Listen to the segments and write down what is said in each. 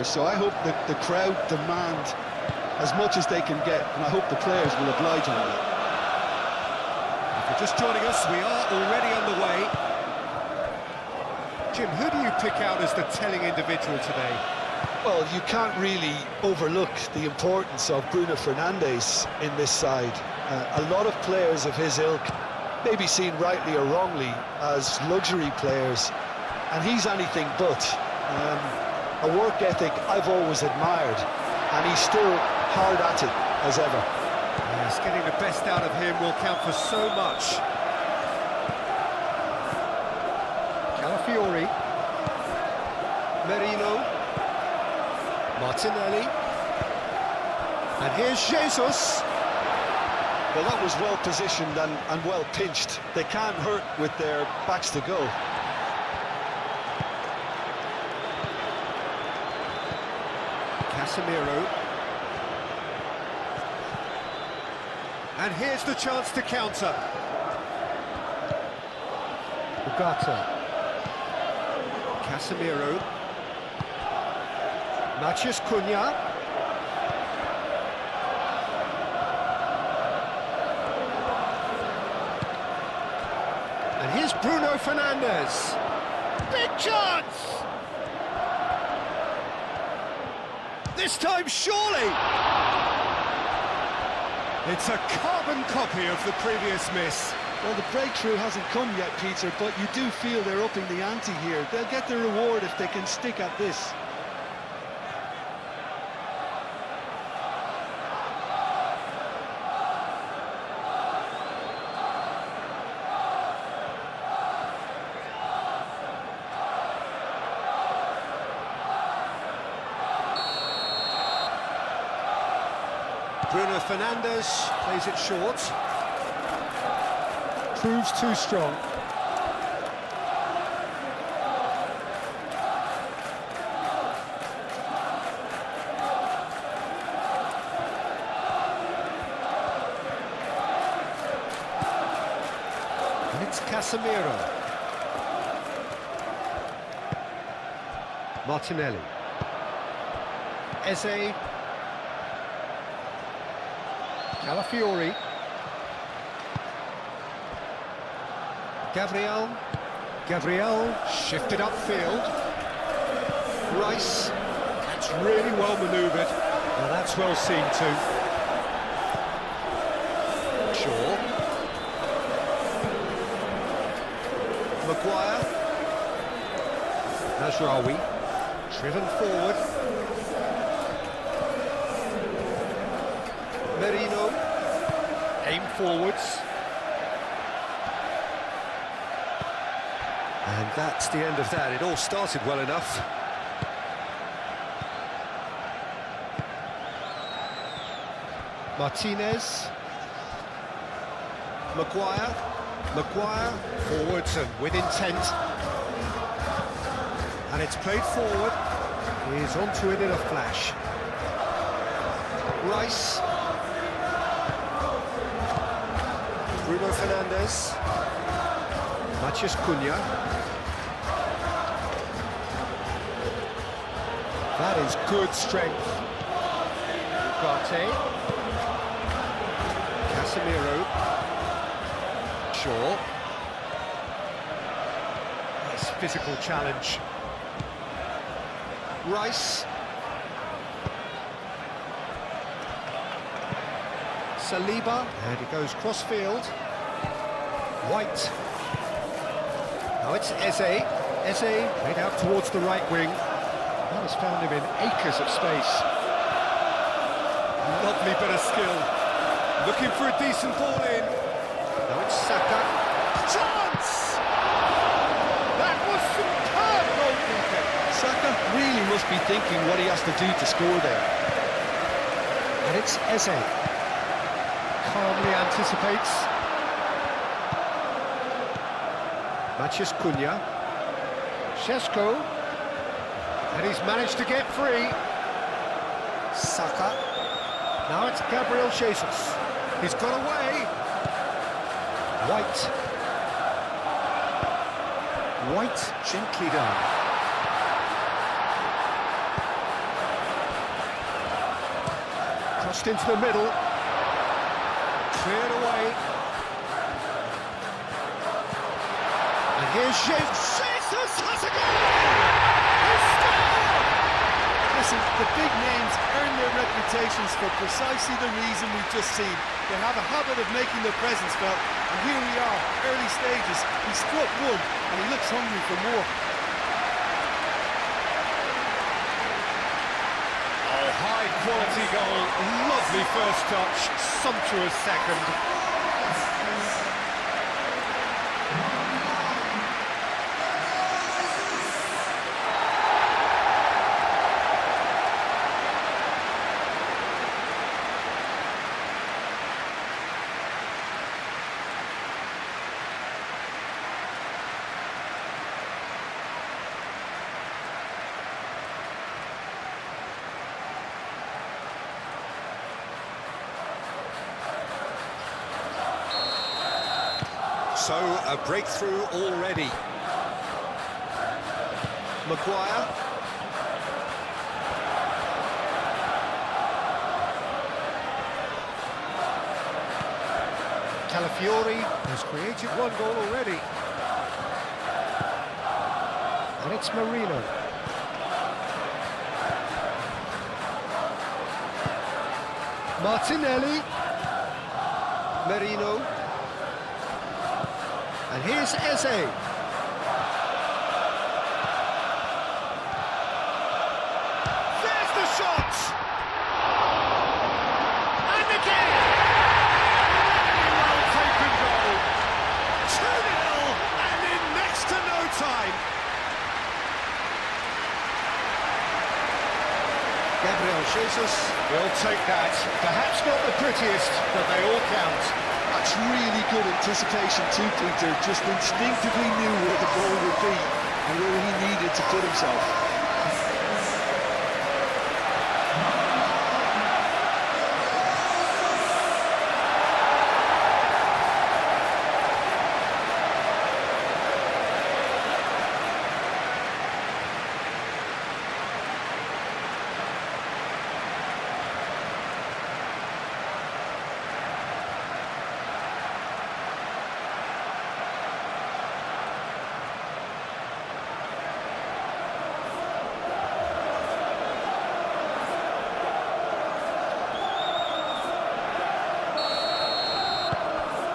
players, so I hope that the crowd demand as much as they can get, and I hope the players will oblige on that. If you're just joining us, we are already on the way. Jim, who do you pick out as the telling individual today? Well, you can't really overlook the importance of Bruno Fernandes in this side. A lot of players of his ilk may be seen rightly or wrongly as luxury players, and he's anything but. A work ethic I've always admired, and he's still hard at it as ever. Yes, getting the best out of him will count for so much. Calafiori, Merino, Martinelli, and here's Jesus. Well, that was well positioned and well pinched. They can't hurt with their backs to goal. Casemiro. And here's the chance to counter. Ugarte. Casemiro. Matheus Cunha. And here's Bruno Fernandes. Big chance! This time, surely! It's a carbon copy of the previous miss. Well, the breakthrough hasn't come yet, Peter, but you do feel they're upping the ante here. They'll get the reward if they can stick at this. Bruno Fernandes plays it short. Proves too strong. And it's Casemiro. Martinelli. Eze. Calafiori. Gabriel shifted upfield. Rice. That's really well manoeuvred. Now that's well seen too. Shaw. Maguire. Nasraoui. Driven forward. Merino, aim forwards. And that's the end of that. It all started well enough. Martinez. Maguire, forwards and with intent. And it's played forward. He's onto it in a flash. Rice. Bruno Fernandes. Matheus Cunha. That is good strength. Ugarte. Casemiro. Shaw. Nice physical challenge. Rice. Saliba, and he goes cross-field. White. Now it's Eze. Eze played out towards the right wing. That has found him in acres of space. Lovely bit of skill. Looking for a decent ball in. Now it's Saka. Chance! That was superb goalkeeping. Saka really must be thinking what he has to do to score there. And it's Eze. Calmly anticipates. Matheus Cunha. Šeško. And he's managed to get free. Saka. Now it's Gabriel Jesus. He's got away. White gently done. crossed into the middle. Cleared away. And here's Jesus has a goal! He scored! Listen, the big names earn their reputations for precisely the reason we've just seen. They have a habit of making their presence felt, and here we are, early stages. He struck one, and he looks hungry for more. Oh, high quality goal, lovely first touch, sumptuous second. So, a breakthrough already. Maguire. Calafiori has created one goal already. And it's Marino. Martinelli. Marino. And here's Eze. There's the shot! And again! Well taken goal. 2-0 and in next to no time. Gabriel Jesus will take that. Perhaps not the prettiest, but they all count. That's really good anticipation too, Peter. Just instinctively knew where the ball would be and where he needed to put himself.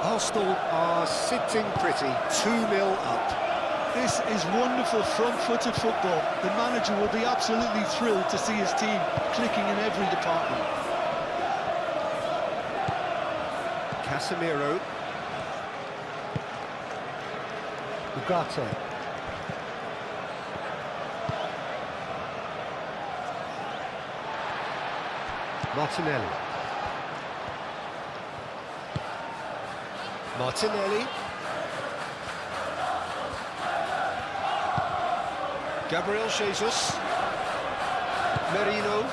Arsenal are sitting pretty, 2-0 up. This is wonderful front-footed football. The manager will be absolutely thrilled to see his team clicking in every department. Casemiro. Ugarte. Martinelli. Martinelli. Gabriel Jesus. Merino.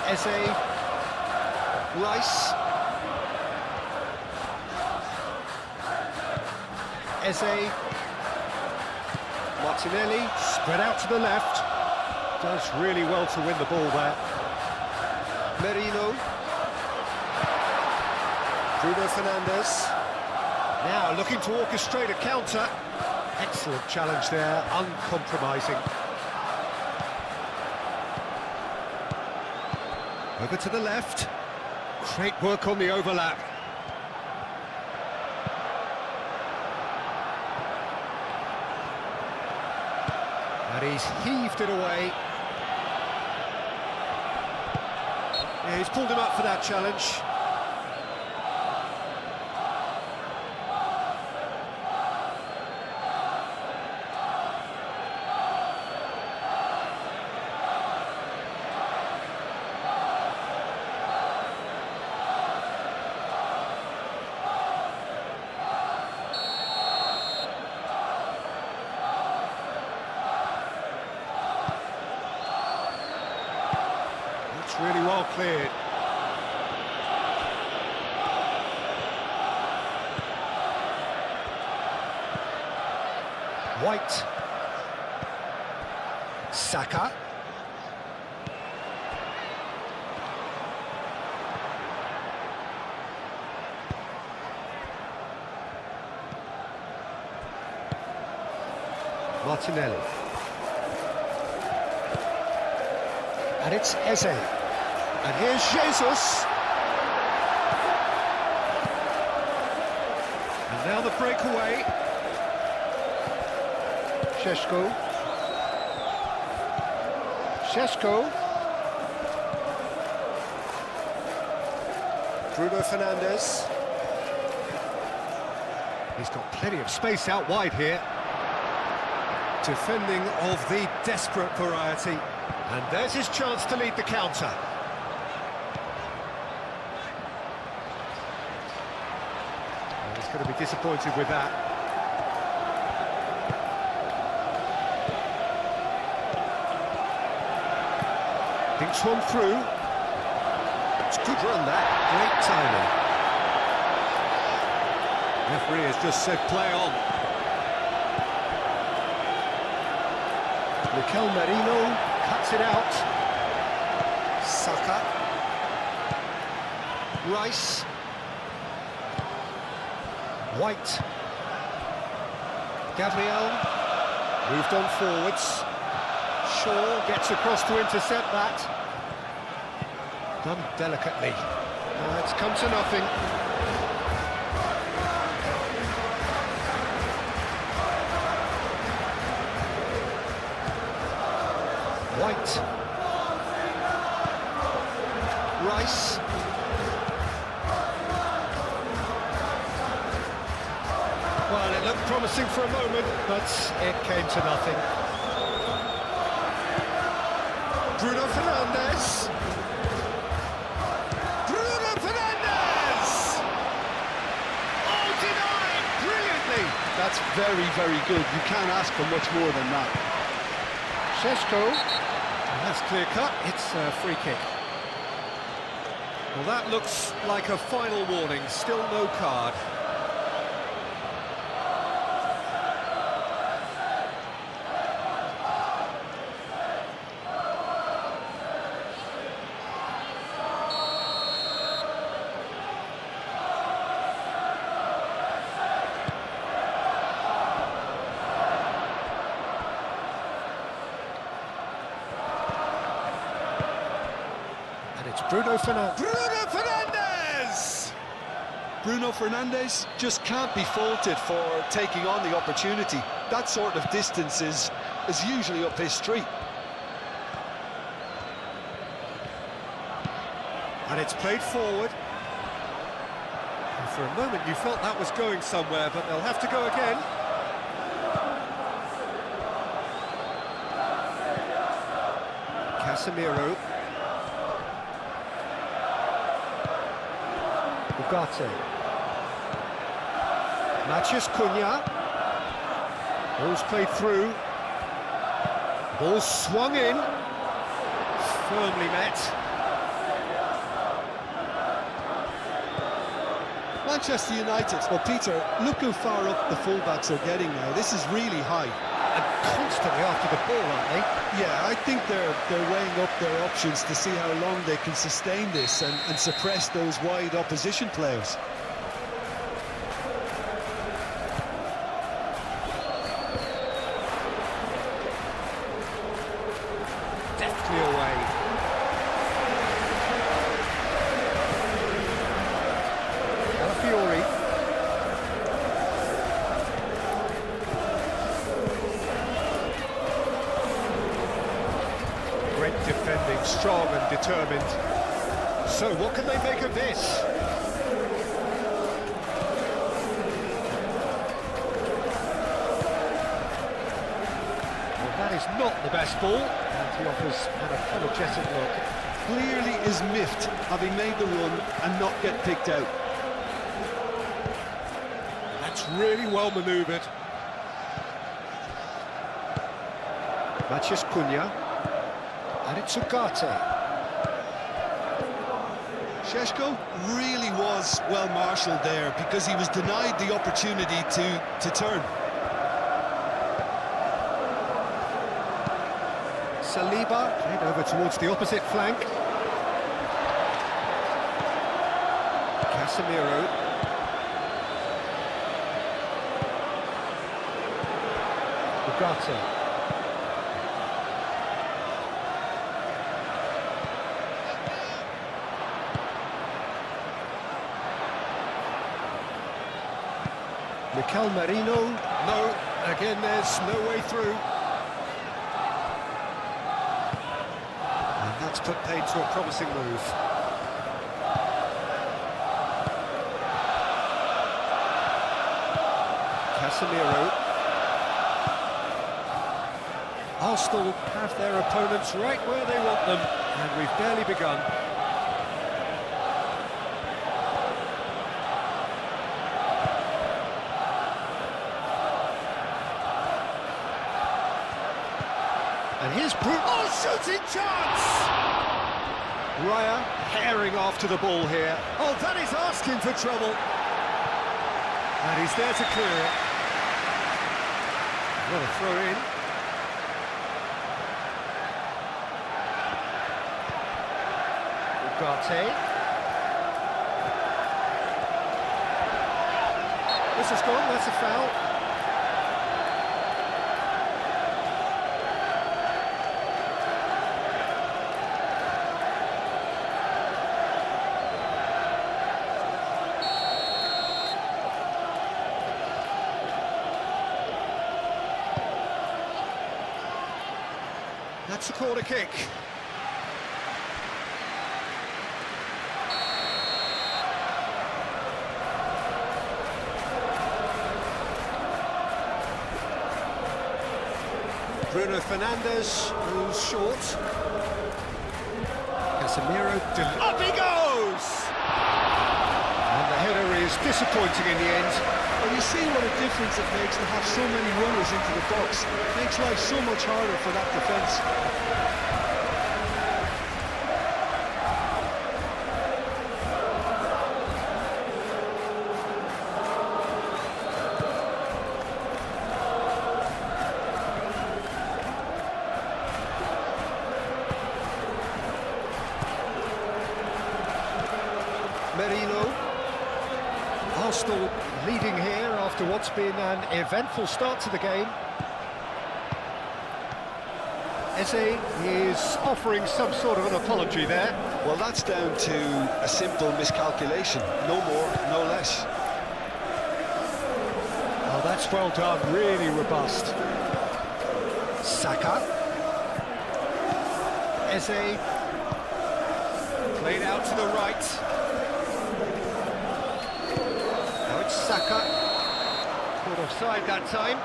Eze. Rice. Eze. Martinelli. Spread out to the left. Does really well to win the ball there. Merino. Bruno Fernandes. Now looking to orchestrate a counter. Excellent challenge there, uncompromising. Over to the left. Great work on the overlap. And he's heaved it away. Yeah, he's pulled him up for that challenge. Really well cleared. White. Saka. Martinelli. And it's Eze. And here's Jesus. And now the breakaway. Šeško. Bruno Fernandes. He's got plenty of space out wide here. Defending of the desperate variety. And there's his chance to lead the counter. Well, he's going to be disappointed with that. Thinks one through. It's a good run, that. Great timing. Referee has just said play on. Mikel Merino cuts it out. Saka. Rice. White. Gabriel. Moved on forwards. Shaw gets across to intercept that. Done delicately. It's come to nothing. White. Rice. Well, it looked promising for a moment, but it came to nothing. Bruno Fernandes. Bruno Fernandes! Oh, denied! Brilliantly! That's very, very good. You can't ask for much more than that. Šeško. That's clear cut. It's a free kick. Well, that looks like a final warning. Still no card. Bruno Fernandes. Bruno Fernandes! Bruno Fernandes just can't be faulted for taking on the opportunity. That sort of distance is usually up his street. And it's played forward. And for a moment you felt that was going somewhere, but they'll have to go again. Casemiro. Ugarte. Matheus Cunha. Ball's played through. Ball swung in. Firmly met. Manchester United, well, Peter, look how far up the fullbacks are getting now. This is really high. And constantly after the ball, aren't they? Yeah, I think they're weighing up their options to see how long they can sustain this and suppress those wide opposition players. Deftly away. Calafiori. Great defending, strong and determined. So what can they make of this? Well, that is not the best ball, and he offers an apologetic look. Clearly is miffed having made the run and not get picked out. That's really well manoeuvred. Matheus Cunha. And it's Ugarte. Šeško really was well marshalled there because he was denied the opportunity to turn. Saliba played over towards the opposite flank. Casemiro. Ugarte. Mikel Merino. No, again there's no way through. And that's put paid to a promising move. Casemiro. Arsenal have their opponents right where they want them, and we've barely begun. And here's oh, shooting chance! Raya herring after the ball here. Oh, that is asking for trouble. And he's there to clear it. What a throw in. Ugarte. This is gone, that's a foul. That's a corner kick. Bruno Fernandes, who's short. Casemiro, up he goes! And the header is disappointing in the end. Well, you see what a difference it makes to have so many runners into the box. It makes life so much harder for that defence. Merino. Arsenal leading here after what's been an eventful start to the game. Eze is offering some sort of an apology there. Well, that's down to a simple miscalculation. No more, no less. Oh, that's well done, really robust. Saka. Eze. Played out to the right. Saka, caught offside that time.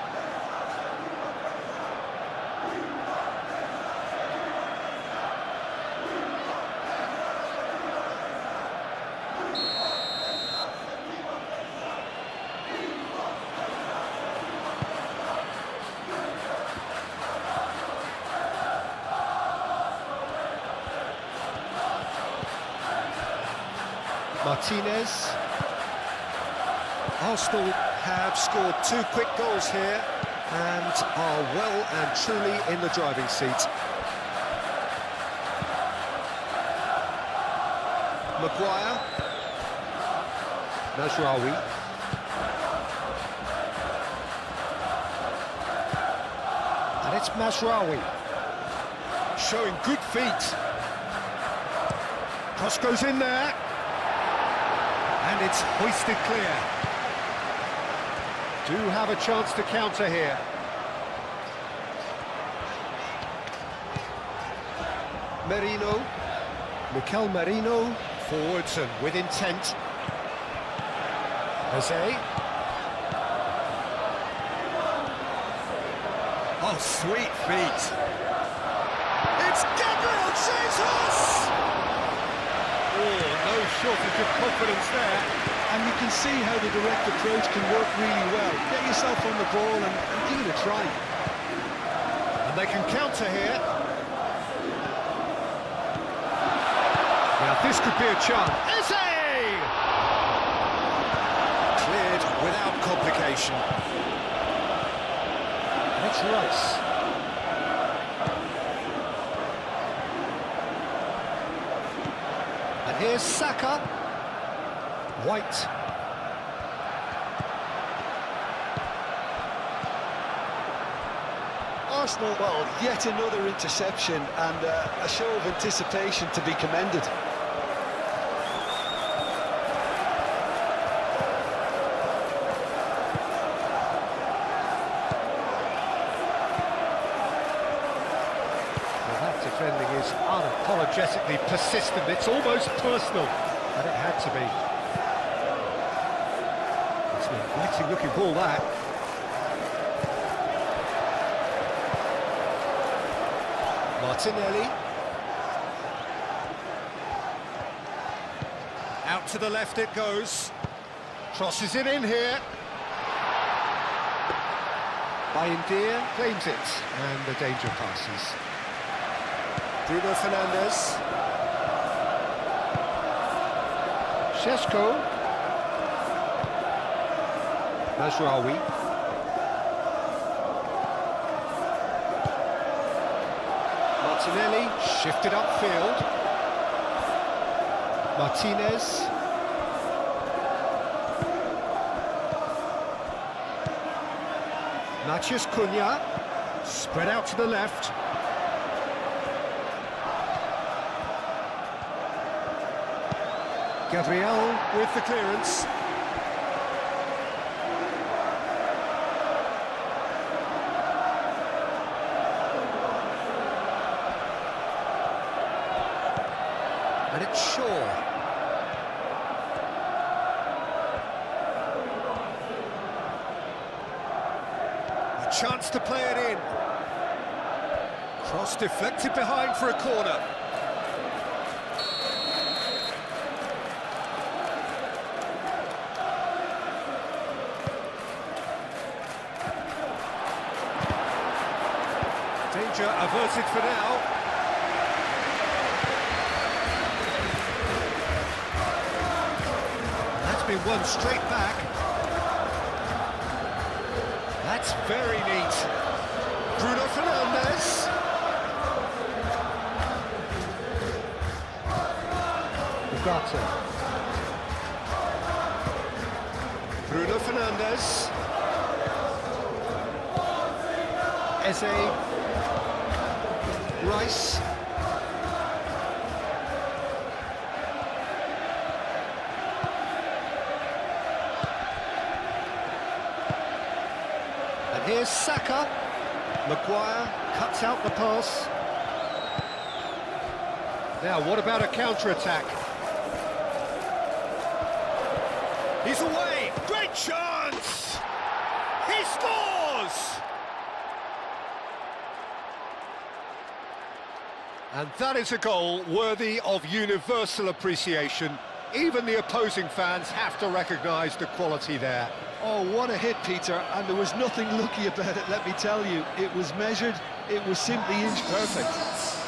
Martinez. Arsenal have scored 2 quick goals here and are well and truly in the driving seat. Maguire. Mazraoui. And it's Mazraoui. Showing good feet. Cross goes in there. And it's hoisted clear. Do have a chance to counter here. Merino. Mikel Merino. Forwards and with intent. Eze. Oh, sweet feet. It's Gabriel Jesus! Oh, no shortage of confidence there. And you can see how the direct approach can work really well. Get yourself on the ball and give it a try. And they can counter here. Now this could be a chance. Eze! Cleared without complication. That's Rice. And here's Saka. White. Arsenal, well, yet another interception and a show of anticipation to be commended. Well, that defending is unapologetically persistent. It's almost personal, and it had to be. It's an inviting looking ball, that. Martinelli. Out to the left it goes. Crosses it in here. Bayendir claims it, and the danger passes. Bruno Fernandes. Šeško. Mazraoui. Martinelli shifted upfield. Martinez. Matheus Cunha. Spread out to the left. Gabriel with the clearance. And it's Shaw. A chance to play it in. Cross deflected behind for a corner. Danger averted for now. That's been won straight back. That's very neat. Bruno Fernandes. Ugarte. Bruno Fernandes. Eze. Rice. And here's Saka. Maguire cuts out the pass. Now, what about a counter-attack? He's away! Great chance! He scores! And that is a goal worthy of universal appreciation. Even the opposing fans have to recognise the quality there. Oh, what a hit, Peter, and there was nothing lucky about it, let me tell you. It was measured, it was simply inch perfect.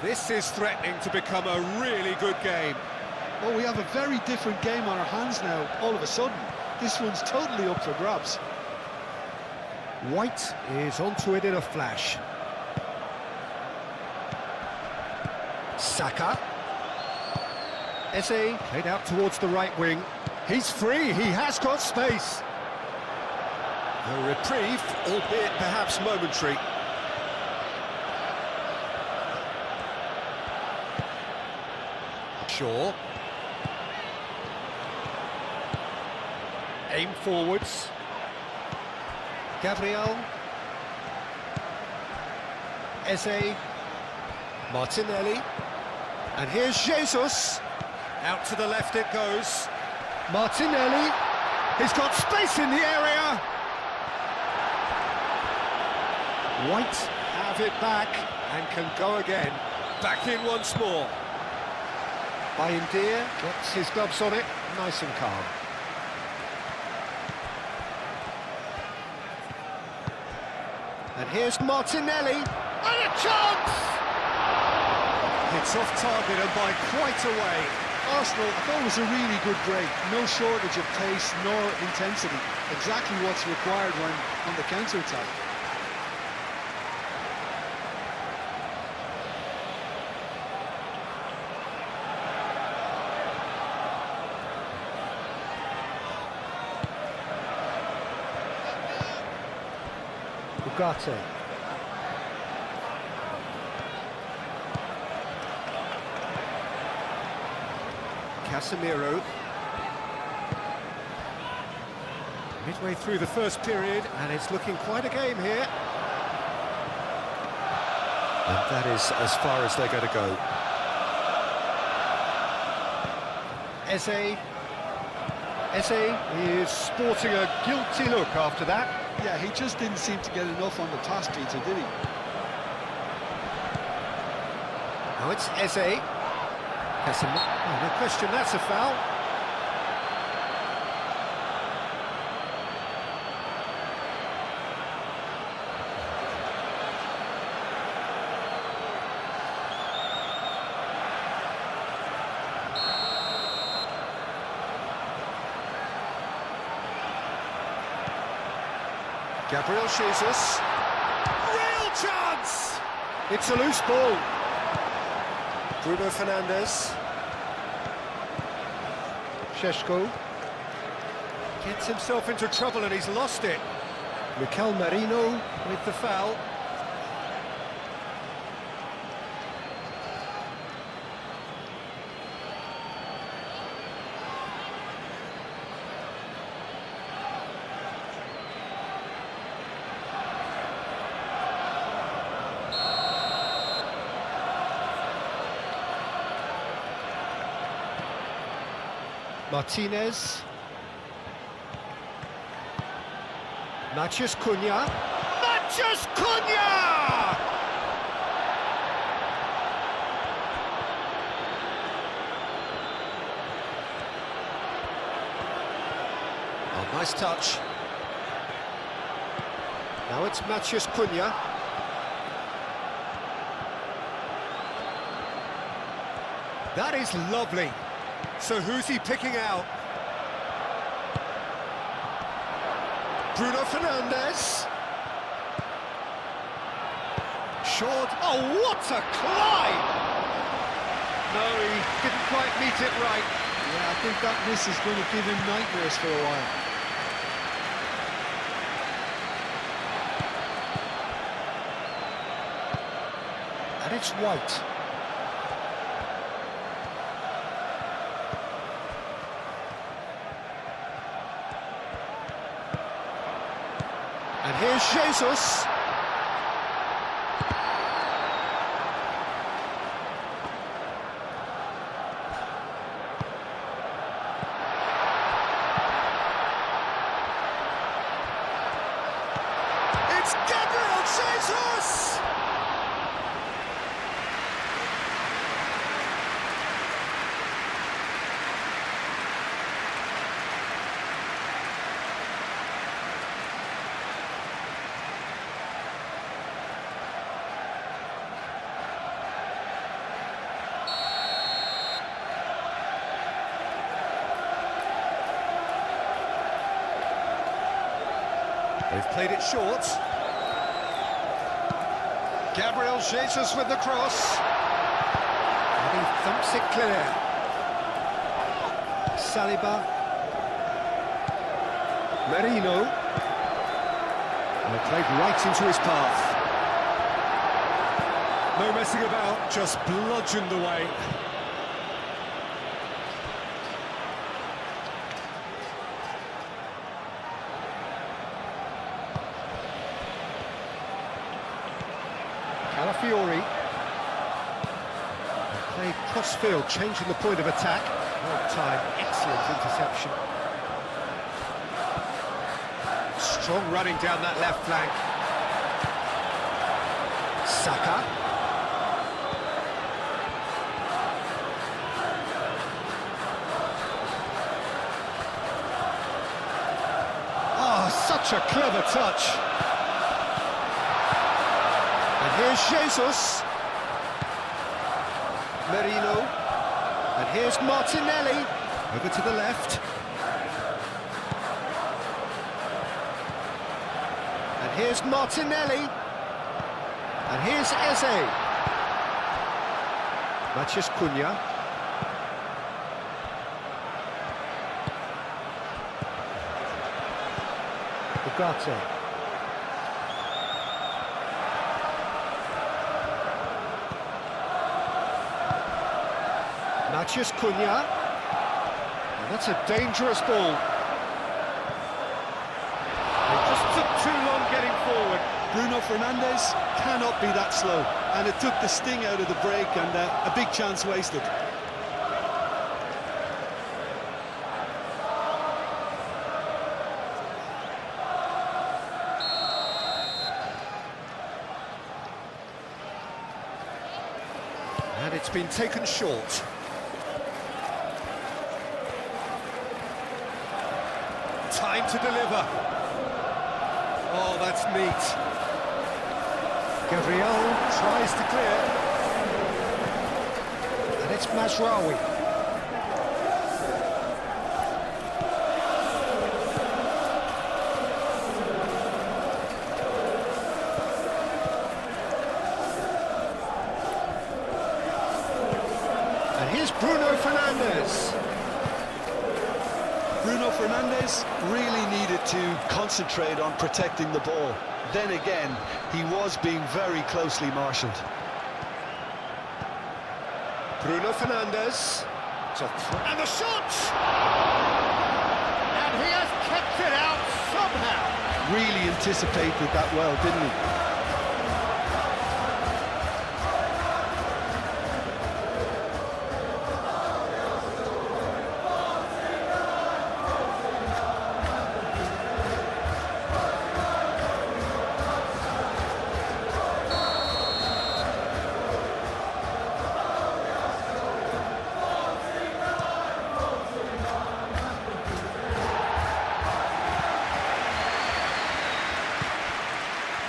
This is threatening to become a really good game. Well, we have a very different game on our hands now, all of a sudden. This one's totally up for grabs. White is onto it in a flash. Saka. Eze played out towards the right wing. He's free, he has got space. The reprieve, albeit perhaps momentary. Shaw. Aim forwards. Gabriel. Eze. Martinelli. And here's Jesus. Out to the left it goes. Martinelli. He's got space in the area. White have it back and can go again. Back in once more. Bayendir gets his gloves on it, nice and calm. And here's Martinelli. And a chance! It's off target and by quite a way. Arsenal, I thought it was a really good break. No shortage of pace nor intensity. Exactly what's required when on the counter-attack. Ugarte. Casemiro. Midway through the first period, and it's looking quite a game here. And that is as far as they're going to go. Eze is sporting a guilty look after that. Yeah, he just didn't seem to get enough on the pass, Peter, did he? Now it's Eze. Casemiro. Oh, no question, that's a foul. Gabriel Jesus. Real chance! It's a loose ball. Bruno Fernandes. Šeško gets himself into trouble and he's lost it. Mikel Merino with the foul. Martinez. Matheus Cunha. Matheus Cunha! Oh, nice touch. Now it's Matheus Cunha. That is lovely. So who's he picking out? Bruno Fernandes. Short. Oh, what a climb! No, he didn't quite meet it right. Yeah, I think that miss is going to give him nightmares for a while. And it's White. And here's Jesus. It's Gabriel Jesus! They've played it short. Gabriel Jesus with the cross. And he thumps it clear. Saliba. Merino. And they played right into his path. No messing about, just bludgeoned away. Calafiori. Played cross-field, changing the point of attack. Well timed, excellent interception. Strong running down that left flank. Saka. Oh, such a clever touch. And here's Jesus. Merino. And here's Martinelli. Over to the left. And here's Martinelli. And here's Eze. Matheus Cunha. Ugarte. Matheus Cunha. And that's a dangerous ball. It just took too long getting forward. Bruno Fernandes cannot be that slow, and it took the sting out of the break, and a big chance wasted. And it's been taken short. Time to deliver. Oh, that's neat. Gabriel tries to clear. And it's Mazraoui. And here's Bruno Fernandes. Bruno Fernandes really needed to concentrate on protecting the ball. Then again, he was being very closely marshalled. Bruno Fernandes. And the shot! And he has kept it out somehow. Really anticipated that well, didn't he?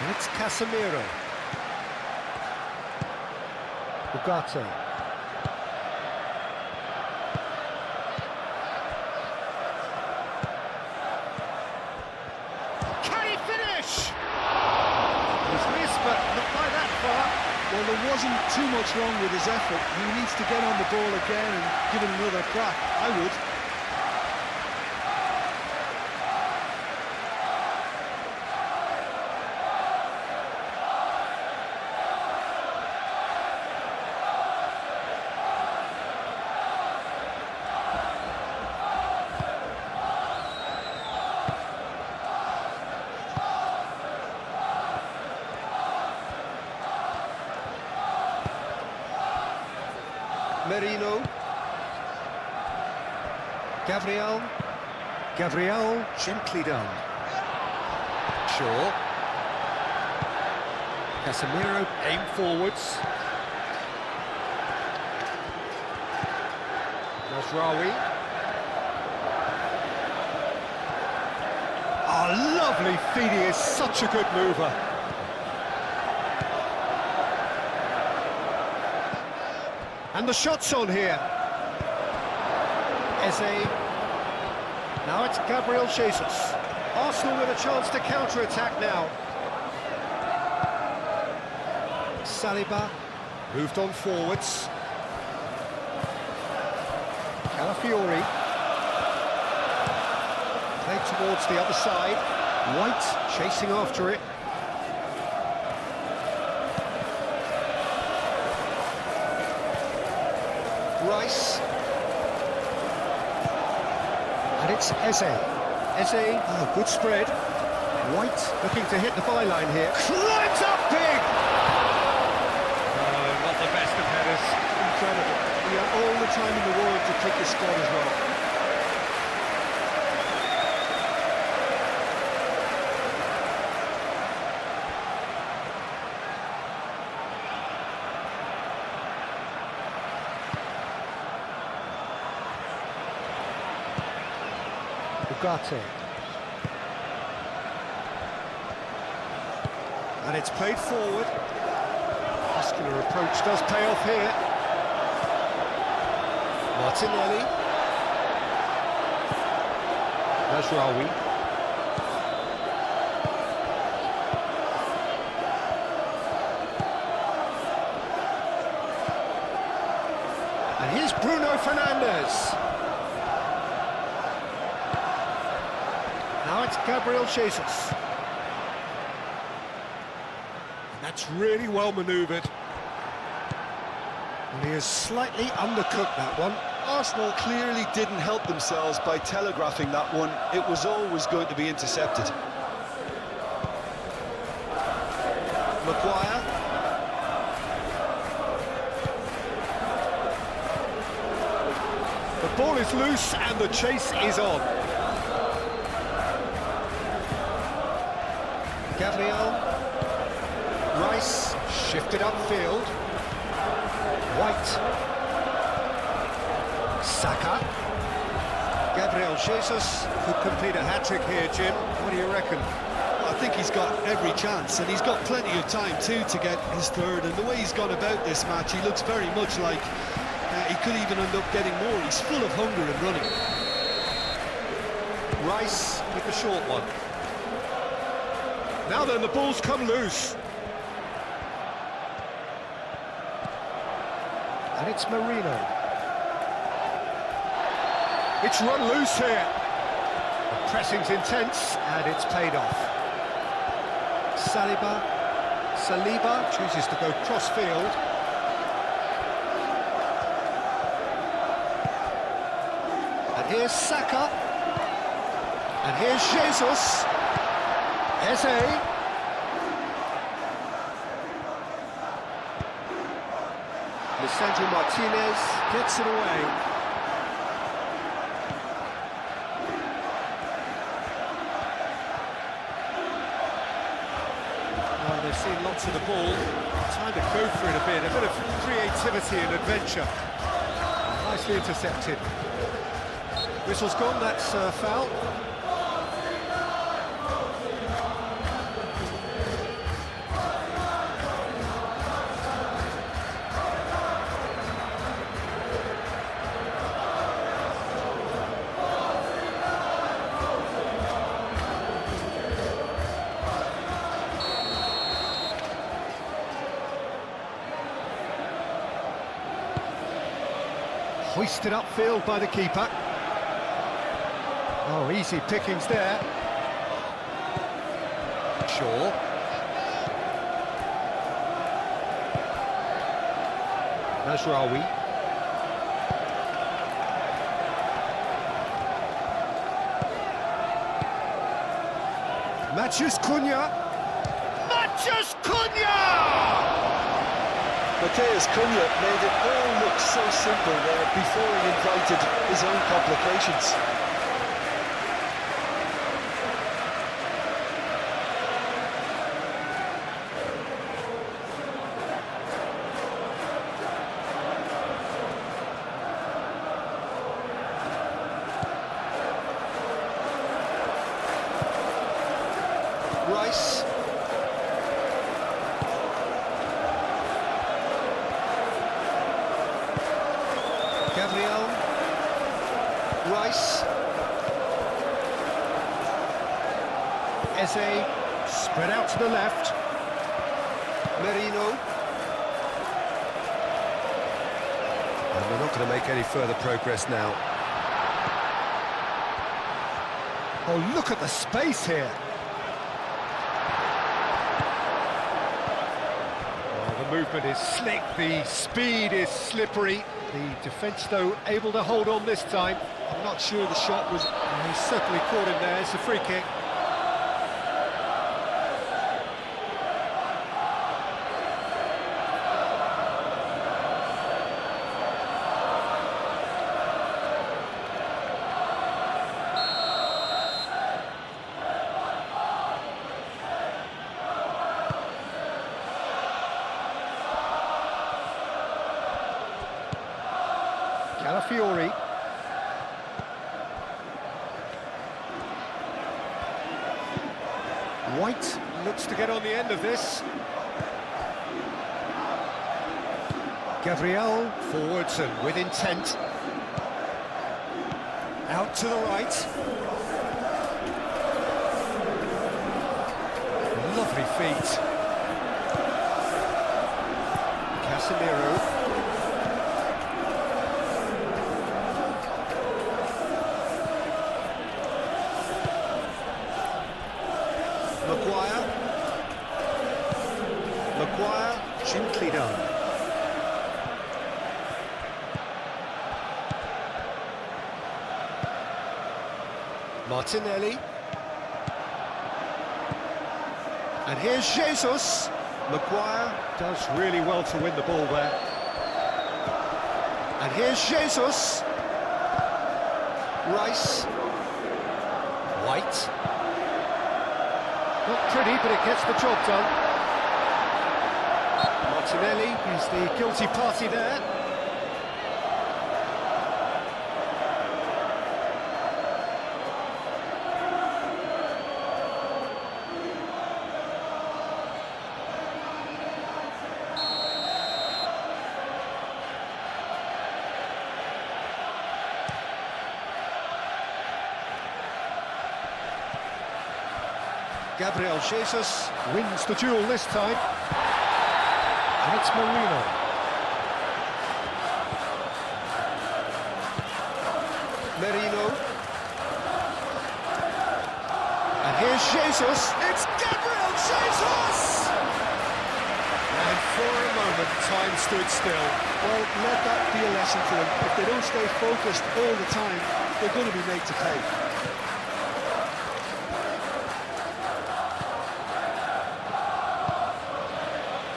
It's Casemiro. Ugarte. Can he finish? He's missed, but not by that far. Well, there wasn't too much wrong with his effort. He needs to get on the ball again and give it another crack. I would. Merino. Gabriel. Gabriel, gently done. Shaw. Casemiro, aim forwards. Mazraoui. Oh, lovely feed, he is such a good mover. And the shot's on here. Eze. Now it's Gabriel Jesus. Arsenal with a chance to counter-attack now. Saliba moved on forwards. Calafiori. Played towards the other side. White chasing after it. Rice. And it's Eze. Eze, oh, good spread. White looking to hit the byline here. Climbs up big! Oh, not the best of headers. Incredible. He had all the time in the world to kick his spot as well. Ugarte. And it's played forward. muscular approach does pay off here. Martinelli. Mazraoui. And here's Bruno Fernandes. Now it's Gabriel Jesus. And that's really well manoeuvred. And he has slightly undercooked that one. Arsenal clearly didn't help themselves by telegraphing that one. It was always going to be intercepted. Maguire. The ball is loose and the chase is on. Gabriel. Rice shifted upfield. White. Saka. Gabriel Jesus could complete a hat-trick here, Jim. What do you reckon? I think he's got every chance, and he's got plenty of time too to get his third. And the way he's gone about this match, he looks very much like he could even end up getting more. He's full of hunger and running. Rice with the short one. Now then, the ball's come loose. And it's Marino. It's run loose here. The pressing's intense, and it's paid off. Saliba chooses to go cross-field. And here's Saka. And here's Jesus. Eze. Lisandro Martinez gets it away. Well, they've seen lots of the ball. Time to go for it a bit of creativity and adventure. Nicely intercepted. Whistle's gone, that's a foul. Hoisted upfield by the keeper. Oh, easy pickings there. Shaw. Mazraoui. Matheus Cunha. Matheus Cunha! Matheus Cunha made it all look so simple there before he invited his own complications. Rice. Gabriel. Rice. Eze. Spread out to the left. Merino. And we're not going to make any further progress now. Oh, look at the space here. The movement is slick, the speed is slippery. The defence, though, able to hold on this time. I'm not sure the shot was... He's certainly caught him there. It's a free kick. Calafiori. White looks to get on the end of this. Gabriel, forwards and with intent. Out to the right. Lovely feet. Casemiro. Maguire, gently done. Martinelli. And here's Jesus. Maguire does really well to win the ball there. And here's Jesus. Rice. White. Not pretty, but it gets the job done. Martinelli is the guilty party there. Gabriel Jesus wins the duel this time. And it's Marino. Merino. And here's Jesus. It's Gabriel Jesus! And for a moment, time stood still. Well, let that be a lesson for them. If they don't stay focused all the time, they're going to be made to pay.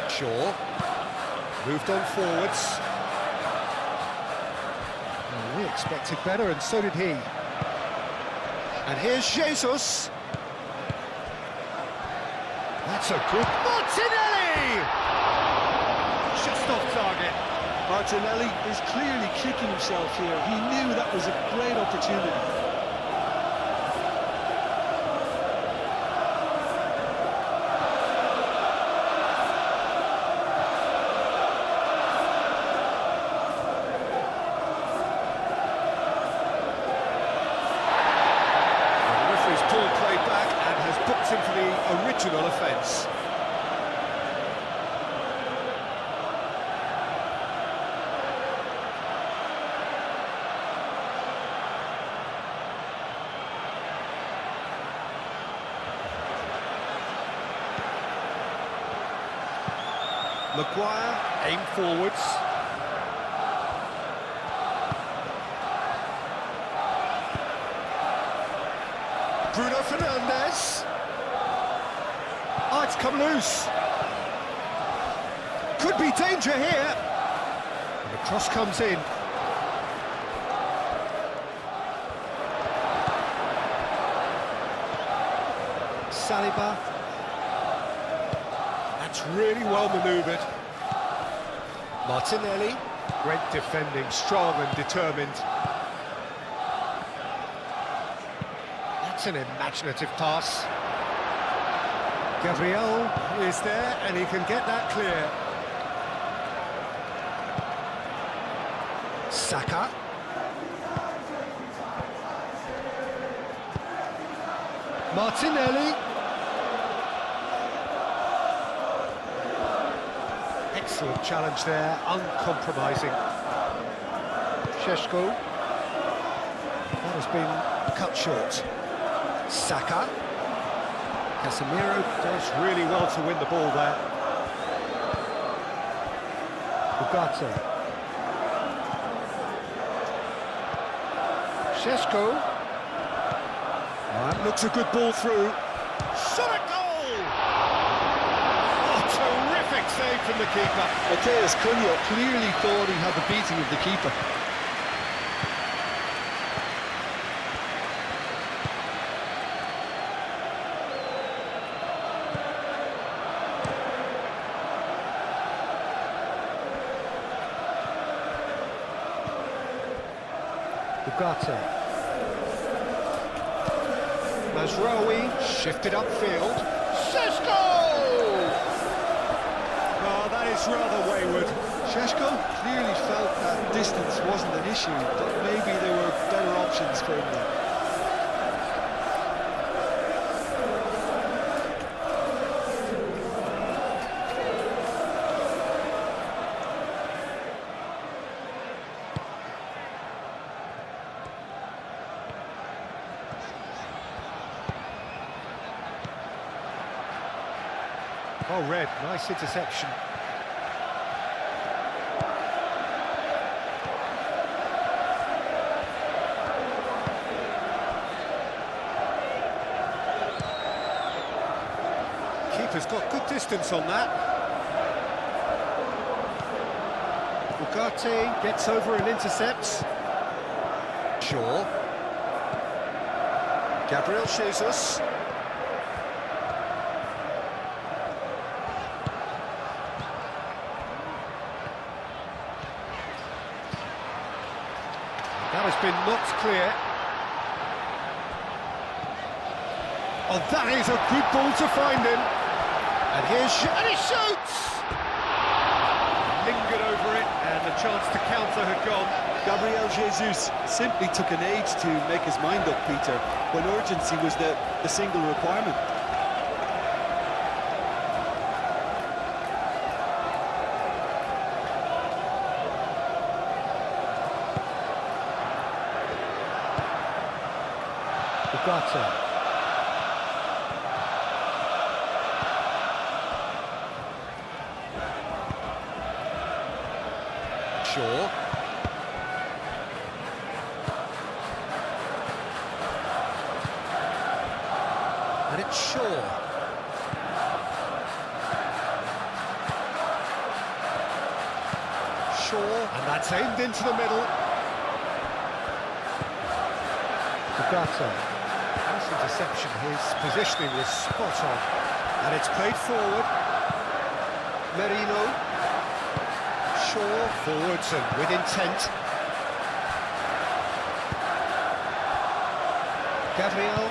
Shaw. Moved on forwards. Well, we expected better, and so did he. And here's Jesus. That's a good... Martinelli! Just off target. Martinelli is clearly kicking himself here. He knew that was a great opportunity. Him for the original offence. Maguire, aim forwards. Bruno Fernandes. Oh, it's come loose. Could be danger here. And the cross comes in. Saliba. That's really well manoeuvred. Martinelli. Great defending, strong and determined. That's an imaginative pass. Gabriel is there, and he can get that clear. Saka. Martinelli. Excellent challenge there, uncompromising. Šeško. That has been cut short. Saka. Casemiro does really well to win the ball there. Ugarte. Šeško. That looks a good ball through. Shot at goal! Oh, terrific save from the keeper. Matheus Cunha clearly thought he had the beating of the keeper. Ugarte. Mazraoui shifted upfield. Šeško! Oh, that is rather wayward. Šeško clearly felt that distance wasn't an issue, but maybe there were better options for him there. Oh, Red, nice interception. Keeper's got good distance on that. Ugarte gets over and intercepts. Shaw. Gabriel Jesus. That has been knocked clear. Oh, that is a good ball to find him. And and he shoots! Lingered over it, and the chance to counter had gone. Gabriel Jesus simply took an age to make his mind up, Peter, when urgency was the single requirement. Ugarte. Shaw. And it's Shaw. Shaw, and that's aimed into the middle. Ugarte. Nice interception, his positioning was spot on. And it's played forward. Merino. Shaw forwards and with intent. Gabriel.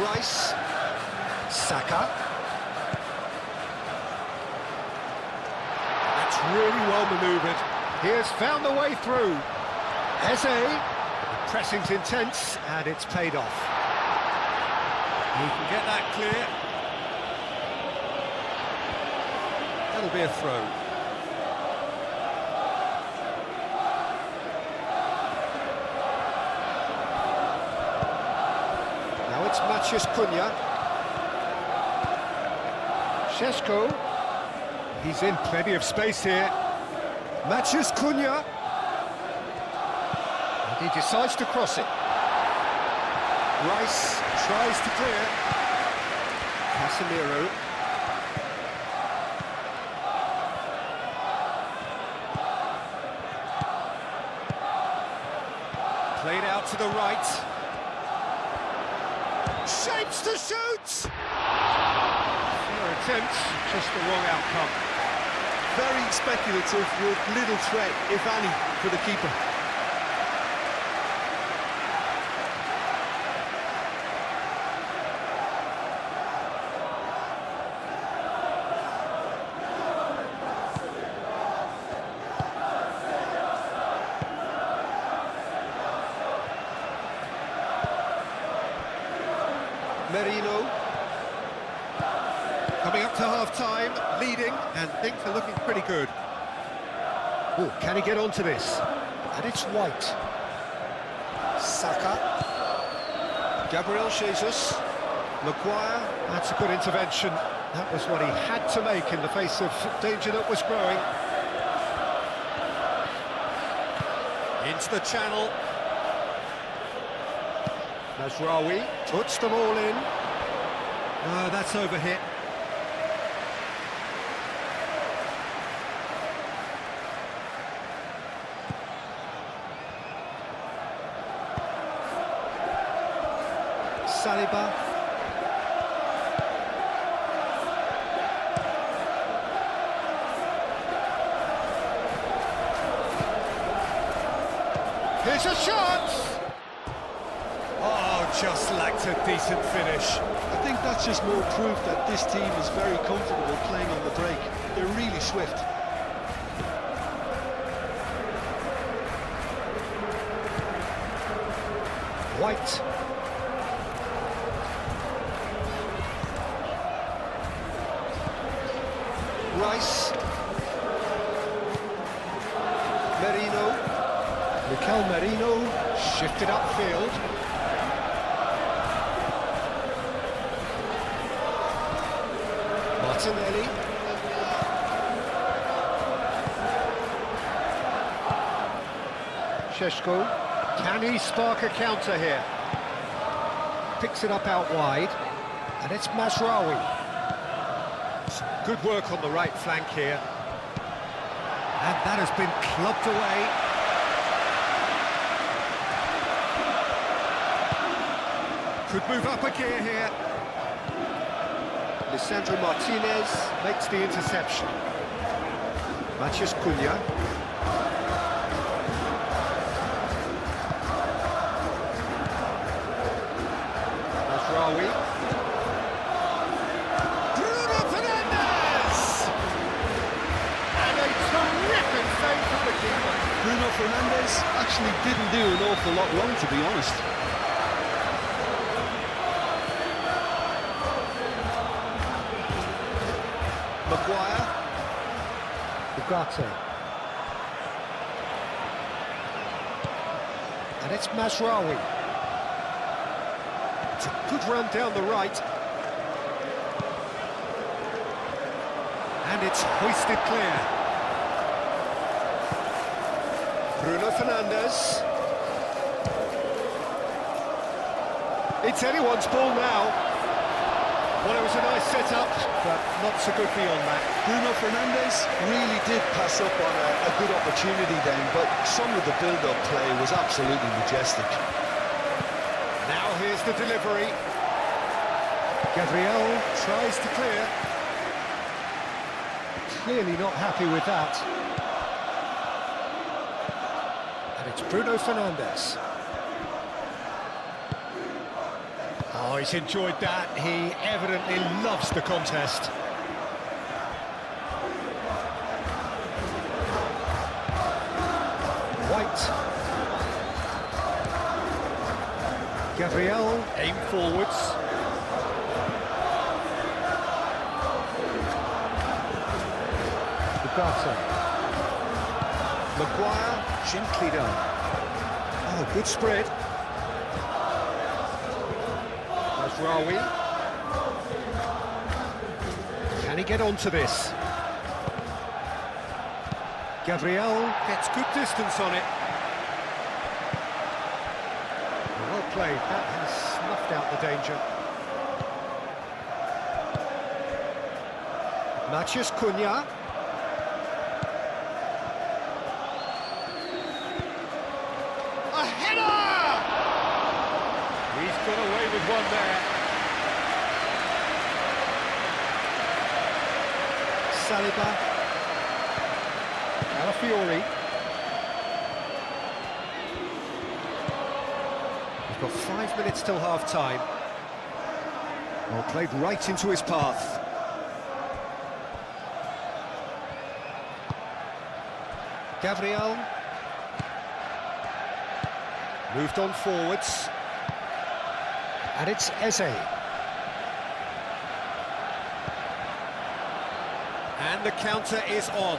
Rice. Saka. That's really well manoeuvred. He has found the way through. Eze. The pressing's intense and it's paid off. He can get that clear. That'll be a throw. Matches Cunha. Šeško. He's in plenty of space here. Matches Cunha. And he decides to cross it. Rice tries to clear. Casemiro. Played out to the right. Shapes to shoot! Fair attempt, just the wrong outcome. Very speculative with little threat, if any, for the keeper. Merino. Coming up to half-time, leading, and things are looking pretty good. Oh, can he get onto this? And it's White. Saka. Gabriel Jesus. Maguire. That's a good intervention. That was what he had to make in the face of danger that was growing. Into the channel. Nasraoui puts them all in. No, that's overhit. Saliba. Here's a shot! Oh, just lacked a decent finish. I think that's just more proof that this team is very comfortable playing on the break. They're really swift. White. Rice. Merino. Mikel Merino shifted upfield. Martinelli. Šeško. Can he spark a counter here? Picks it up out wide, and it's Mazraoui. Good work on the right flank here. And that has been clubbed away. Could move up a gear here. Lisandro Martinez makes the interception. Matheus Cunha. Mazraoui. Bruno Fernandes! And a terrific save from the keeper. Bruno Fernandes actually didn't do an awful lot wrong, to be honest. Maguire. Ugarte. And it's Mazraoui. It's a good run down the right. And it's hoisted clear. Bruno Fernandes. It's anyone's ball now. Well, it was a nice set-up, but not so good beyond that. Bruno Fernandes really did pass up on a good opportunity then, but some of the build-up play was absolutely majestic. Now here's the delivery. Gabriel tries to clear. Clearly not happy with that. And it's Bruno Fernandes. Oh, he's enjoyed that. He evidently loves the contest. White. Gabriel, aim forwards. Ugarte. Maguire, gently done. Oh, good spread. Mazraoui. Can he get onto this? Gabriel gets good distance on it. Well played, that has snuffed out the danger. Matheus Cunha. A header! He's got away with one there. Saliba. Alafiori. We've got 5 minutes till half-time. Well, played right into his path. Gabriel. Moved on forwards. And it's Eze. And the counter is on.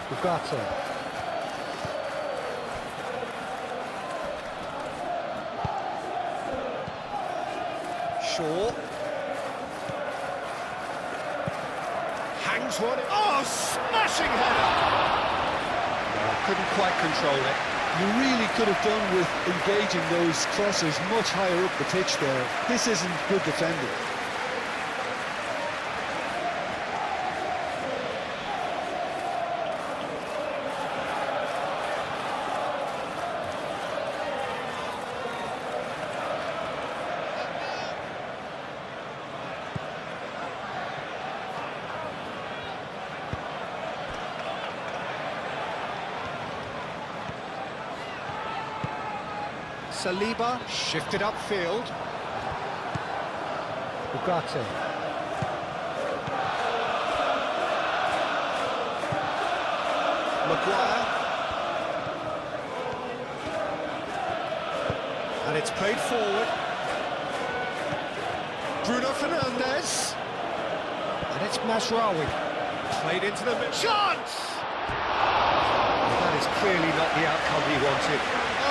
Ugarte. Shaw. Hangs one. Oh, smashing header! Oh, couldn't quite control it. You really could have done with engaging those crosses much higher up the pitch there. This isn't good defending. Saliba shifted upfield. Ugarte. Maguire. it's played forward. Bruno Fernandes. And it's Mazraoui. Played into the middle. Chance! That is clearly not the outcome he wanted.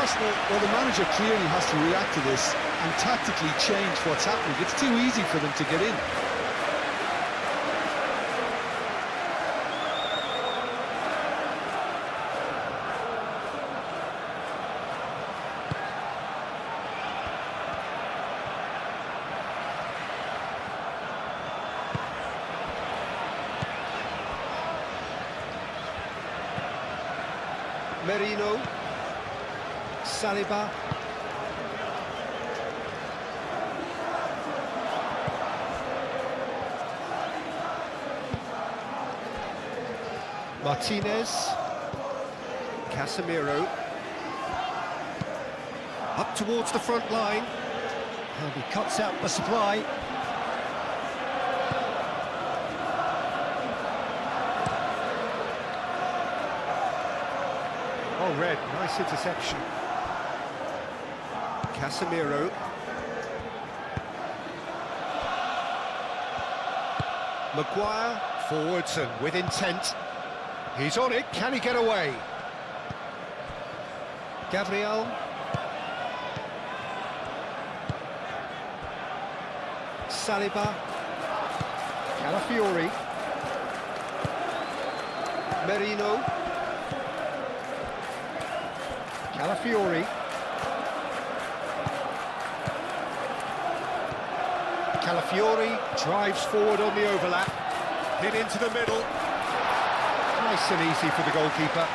Arsenal, well, the manager clearly has to react to this and tactically change what's happening. It's too easy for them to get in. Merino, Saliba, Martinez, Casemiro, up towards the front line, and he cuts out the supply. Oh, red, nice interception. Casemiro. Maguire, forwards and with intent. He's on it, can he get away? Gabriel. Saliba. Calafiori. Merino. Calafiori. Calafiori drives forward on the overlap. Hit into the middle. Nice and easy for the goalkeeper.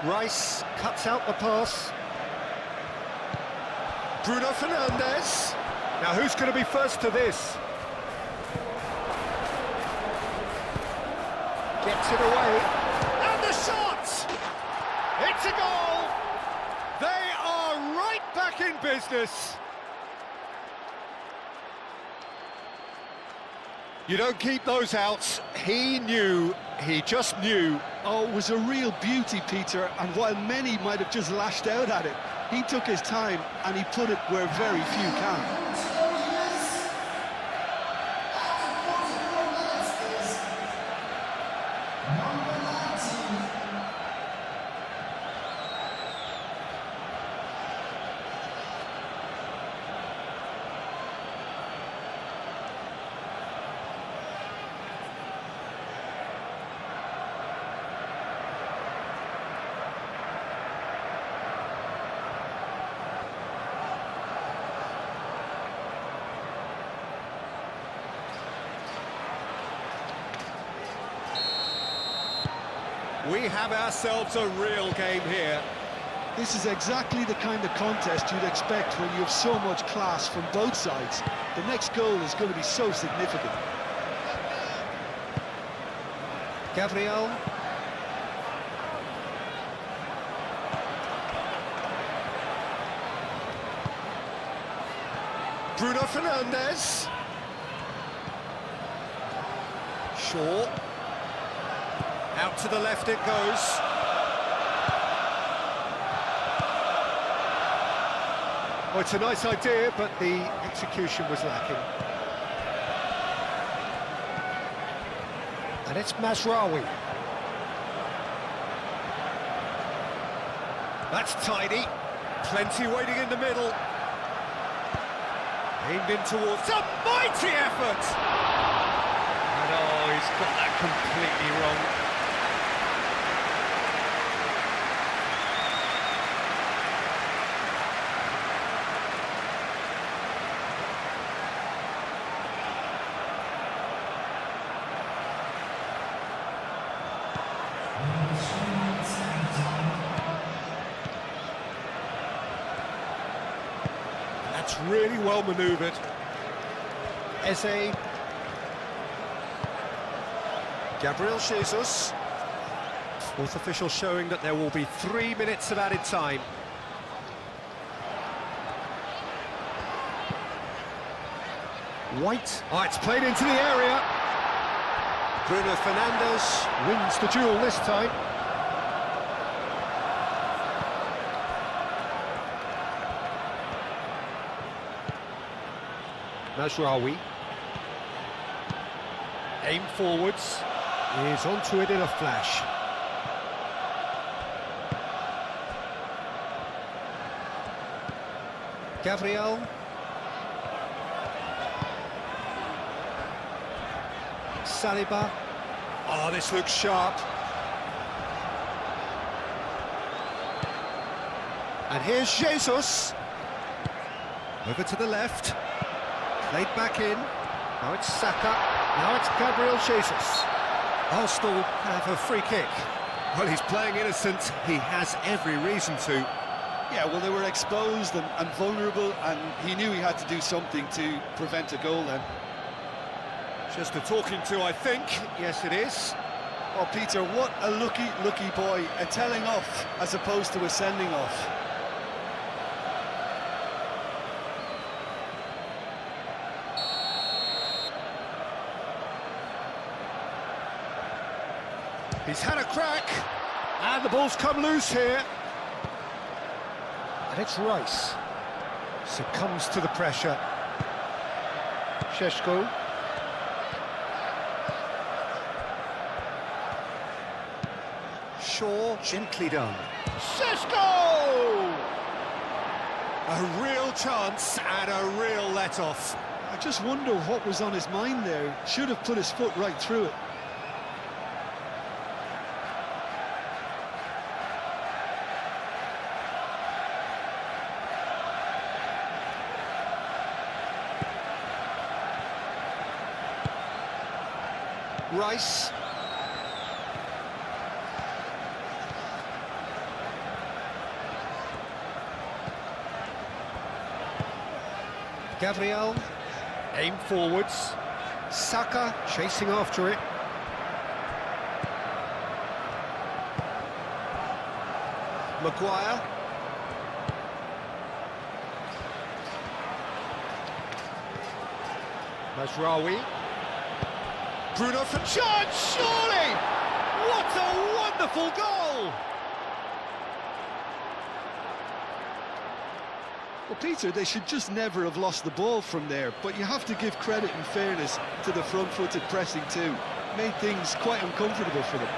Rice cuts out the pass. Bruno Fernandes. Now who's going to be first to this? Gets it away. And the shot! It's a goal! They are right back in business. You don't keep those outs. He knew, he just knew. Oh, it was a real beauty, Peter, and while many might have just lashed out at it, he took his time and he put it where very few can. We have ourselves a real game here. This is exactly the kind of contest you'd expect when you have so much class from both sides. The next goal is going to be so significant. Gabriel. Bruno Fernandes. Shaw. Out to the left it goes. Oh, it's a nice idea, but the execution was lacking. And it's Mazraoui. That's tidy. Plenty waiting in the middle. Aimed in towards... a mighty effort! And oh, he's got that completely wrong. That's really well manoeuvred. Eze. Gabriel Jesus. Fourth official showing that there will be 3 minutes of added time. White. Oh, it's played into the area. Bruno Fernandes wins the duel this time. Mazraoui. Aim forwards. Is onto it in a flash. Gabriel. Saliba. Oh, this looks sharp. And here's Jesus. Over to the left. Played back in. Now it's Saka. Now it's Gabriel Jesus. Arsenal have a free kick. Well, he's playing innocent. He has every reason to. Yeah, well, they were exposed and vulnerable, and he knew he had to do something to prevent a goal then. Just a talking to, I think. Yes, it is. Oh, Peter, what a lucky boy. A telling off as opposed to a sending off. He's had a crack, and the ball's come loose here. And it's Rice. Succumbs to the pressure. Šeško. Shaw, gently done. Šeško! A real chance and a real let-off. I just wonder what was on his mind there. Should have put his foot right through it. Rice. Gabriel. Aim forwards. Saka chasing after it. Maguire. Mazraoui. Bruno for chance, surely! What a wonderful goal! Well, Peter, they should just never have lost the ball from there, but you have to give credit and fairness to the front-footed pressing too. Made things quite uncomfortable for them.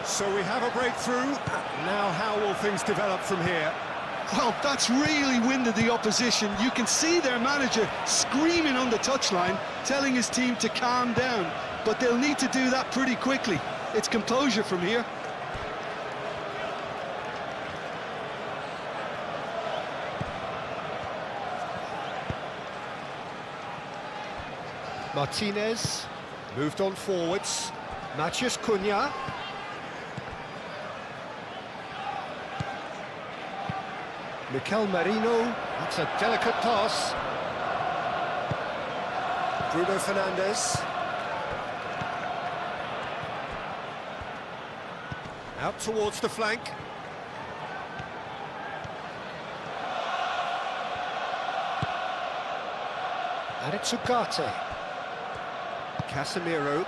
So we have a breakthrough. Now how will things develop from here? Well, that's really winded the opposition. You can see their manager screaming on the touchline, telling his team to calm down, but they'll need to do that pretty quickly. It's composure from here. Martinez moved on forwards. Matheus Cunha. Mikel Merino, that's a delicate pass. Bruno Fernandes. Out towards the flank. And it's Ugarte. Casemiro.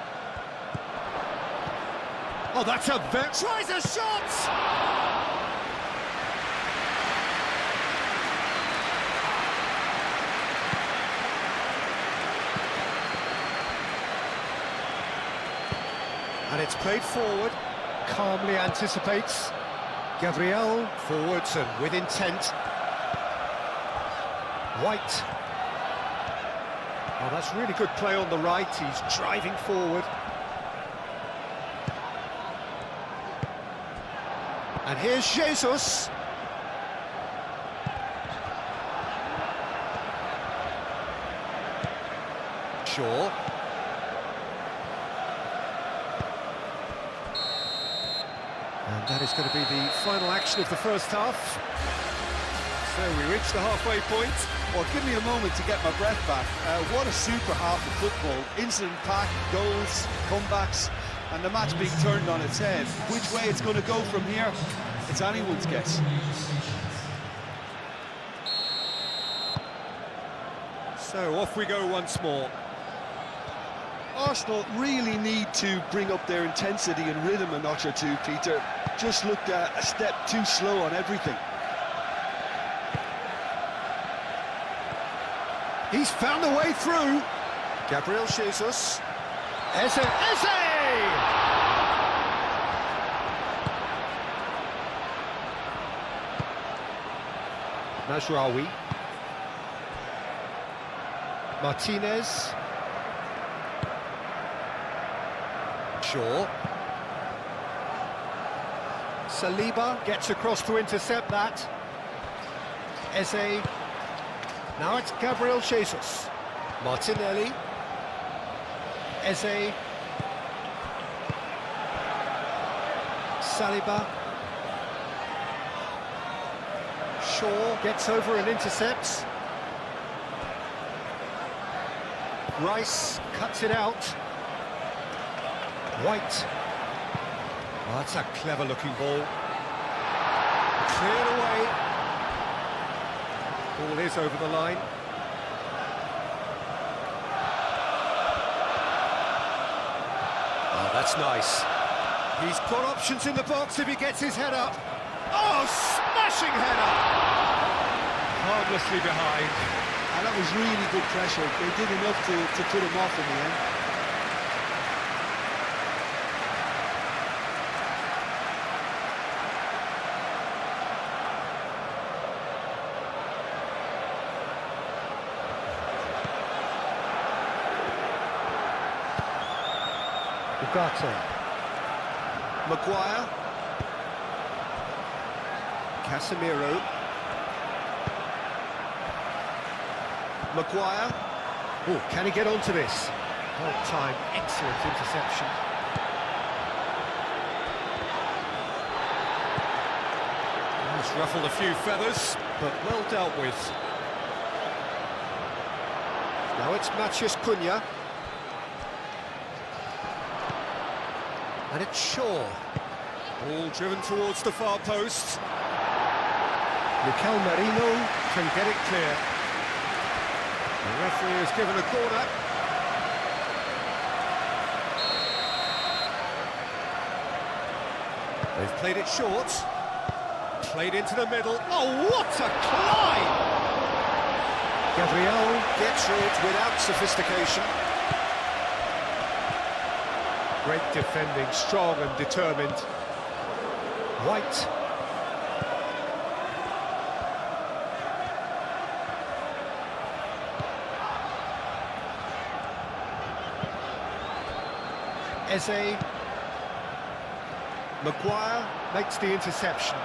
Oh, that's a tries a shot! And it's played forward, calmly anticipates. Gabriel forwards and with intent. White. Oh, that's really good play on the right. He's driving forward. And here's Jesus. Shaw. And that is going to be the final action of the first half. So we reached the halfway point. Well, give me a moment to get my breath back. What a super half of football. Incident-packed, goals, comebacks, and the match being turned on its head. Which way it's going to go from here, it's anyone's guess. So off we go once more. Arsenal really need to bring up their intensity and rhythm a notch or two, Peter. Just looked a step too slow on everything. He's found a way through. Gabriel Jesus. Eze! Mazraoui. Martinez. Shaw. Saliba gets across to intercept that. Eze. Now it's Gabriel Jesus. Martinelli. Eze. Saliba. Shaw gets over and intercepts. Rice cuts it out. White. Oh, that's a clever-looking ball. Cleared away. Ball is over the line. Oh, that's nice. He's got options in the box if he gets his head up. Oh, smashing header! Harmlessly behind. And that was really good pressure. They did enough to put him off in the end. Ugarte. Maguire. Casemiro. Maguire. Oh, can he get onto this? Well time, excellent interception. It's ruffled a few feathers, but well dealt with. Now it's Matheus Cunha. And it's Shaw. Ball driven towards the far post. Mikel Merino can get it clear. The referee has given a corner. They've played it short. Played into the middle. Oh, what a climb! Gabriel Gets it without sophistication. great defending, strong and determined. White. Eze. Maguire makes the interception.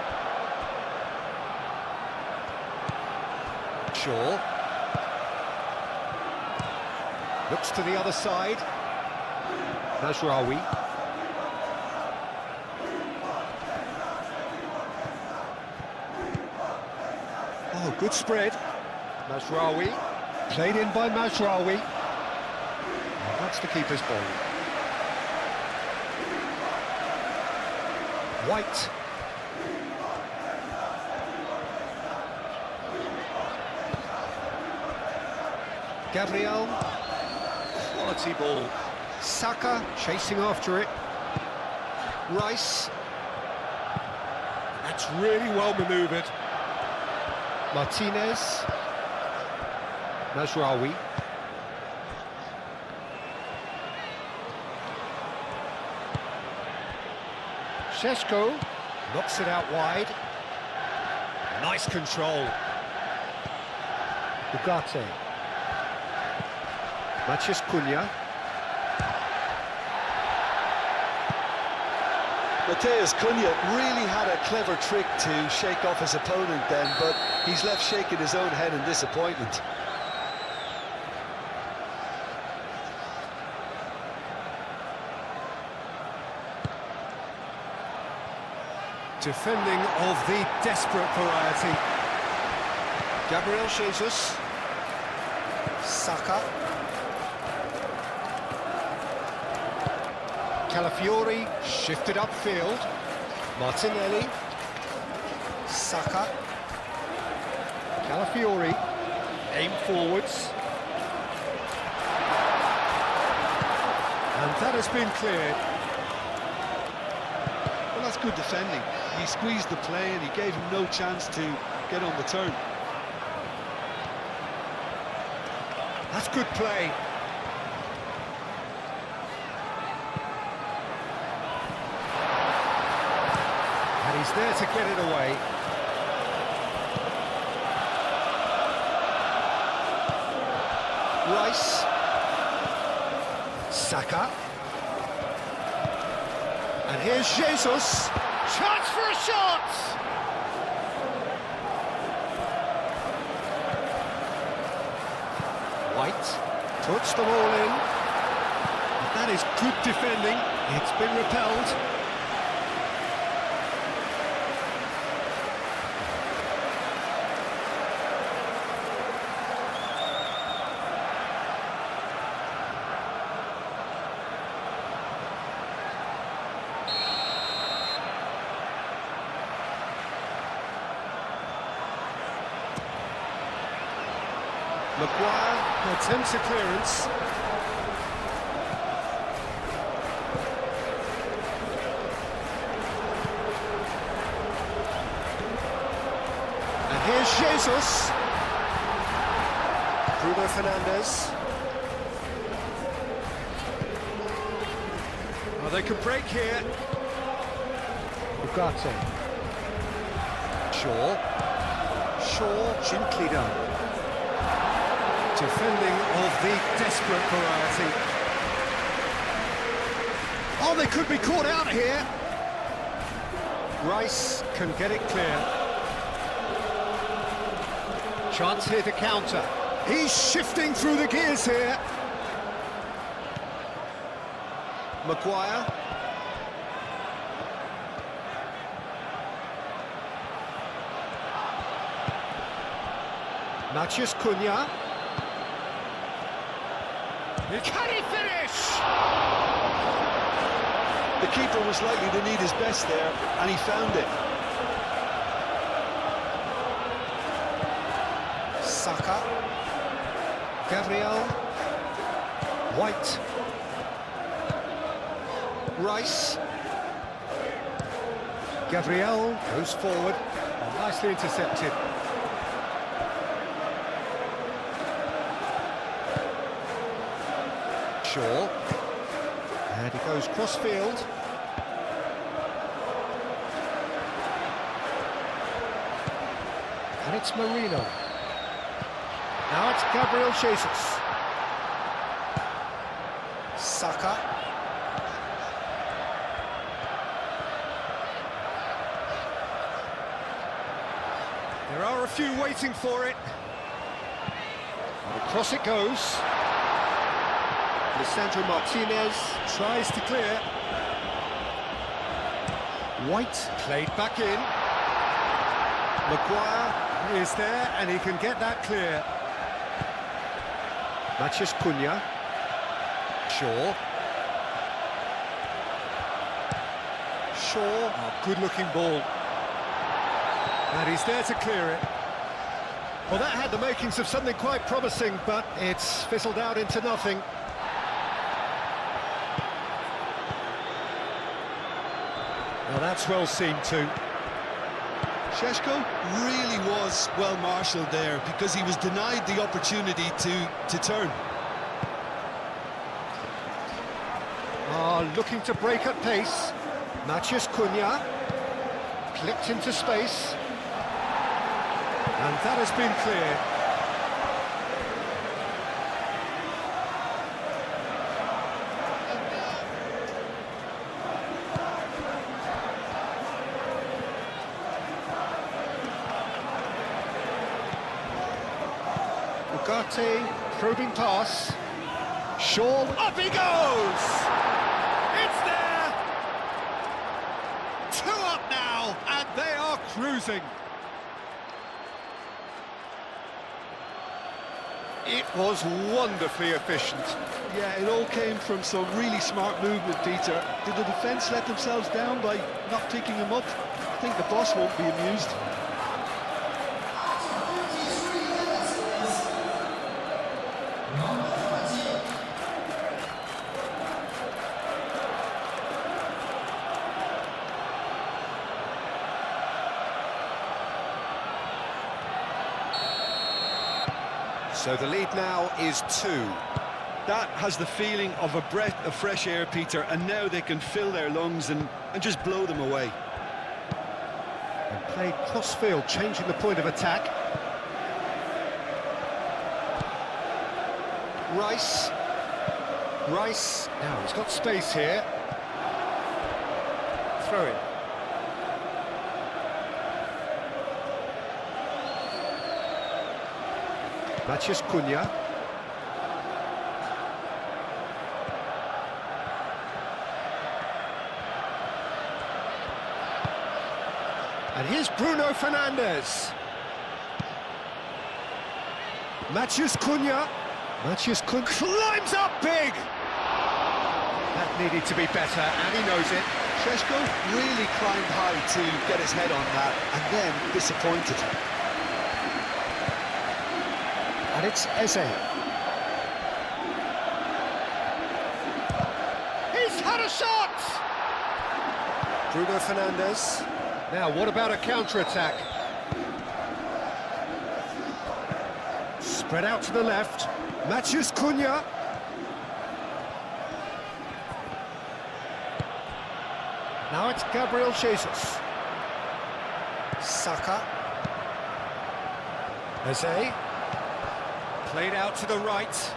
Shaw. Looks to the other side. Mazraoui. Oh, good spread. Mazraoui. Played in by Mazraoui. Oh, that's the keeper's ball. White. Gabriel. Quality ball. Saka chasing after it. Rice. That's really well manoeuvred. Martinez. Mazraoui. Šeško knocks it out wide. Nice control. Ugarte. Matheus Cunha. Matheus Cunha really had a clever trick to shake off his opponent then, but he's left shaking his own head in disappointment. Defending of the desperate variety. Gabriel Jesus. Saka. Calafiori shifted upfield. Martinelli. Saka. Calafiori. Aim forwards. And that has been cleared. Well, that's good defending. He squeezed the play and he gave him no chance to get on the turn. That's good play. And he's there to get it away. Rice. Saka. And here's Jesus. Chance for a shot! White puts them all in. That is good defending. It's been repelled. Maguire attempts a clearance. And here's Jesus. Bruno Fernandes. Oh, they could break here. Ugarte. Shaw. Shaw, gently done. Defending of the desperate variety. Oh, they could be caught out here. Rice can get it clear. Chance here to counter. He's shifting through the gears here. Maguire. Matheus Cunha. Can he finish? The keeper was likely to need his best there, and he found it. Saka. Gabriel. White. Rice. Gabriel goes forward. Nicely intercepted. Shaw. And he goes cross-field. And it's Marino. Now it's Gabriel Jesus. Saka. There are a few waiting for it. And across it goes. Lisandro Martinez tries to clear. White played back in. Maguire is there and he can get that clear. Matheus Cunha. Shaw. Shaw. Oh, good looking ball. And he's there to clear it. Well, that had the makings of something quite promising, but it's fizzled out into nothing. Well, that's well seen too. Šeško really was well marshalled there because he was denied the opportunity to turn. Looking to break at pace. Matheus Cunha. Clipped into space. And that has been cleared. Ugarte, probing pass. Shaw, up he goes! It's there! 2 up now, and they are cruising. It was wonderfully efficient. Yeah, it all came from some really smart movement, Peter. Did the defence let themselves down by not picking him up? I think the boss won't be amused. So the lead now is 2. That has the feeling of a breath of fresh air, Peter, and now they can fill their lungs and just blow them away. And played cross-field, changing the point of attack. Rice. Now he's got space here. Throw it. Matheus Cunha. And here's Bruno Fernandes. Matheus Cunha climbs up big! That needed to be better, and he knows it. Šeško really climbed high to get his head on that, and then disappointed. And it's Eze. He's had a shot! Bruno Fernandes. Now, what about a counter-attack? Spread out to the left. Matheus Cunha. Now it's Gabriel Jesus. Saka. Eze. Played out to the right.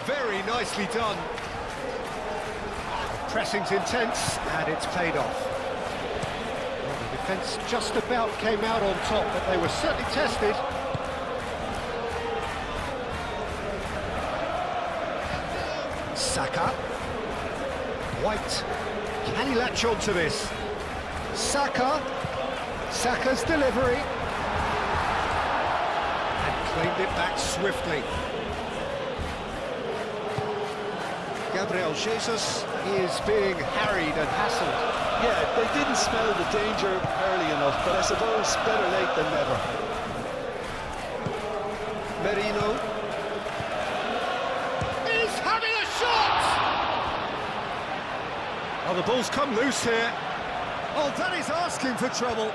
Very nicely done. Pressing's intense, and it's paid off. Well, the defence just about came out on top, but they were certainly tested. Saka. White. Can he latch on to this? Saka. Saka's delivery. Claimed it back swiftly. Gabriel Jesus is being harried and hassled. Yeah, they didn't smell the danger early enough, but I suppose better late than never. Merino. He's having a shot! Oh, the ball's come loose here. Oh, that is asking for trouble.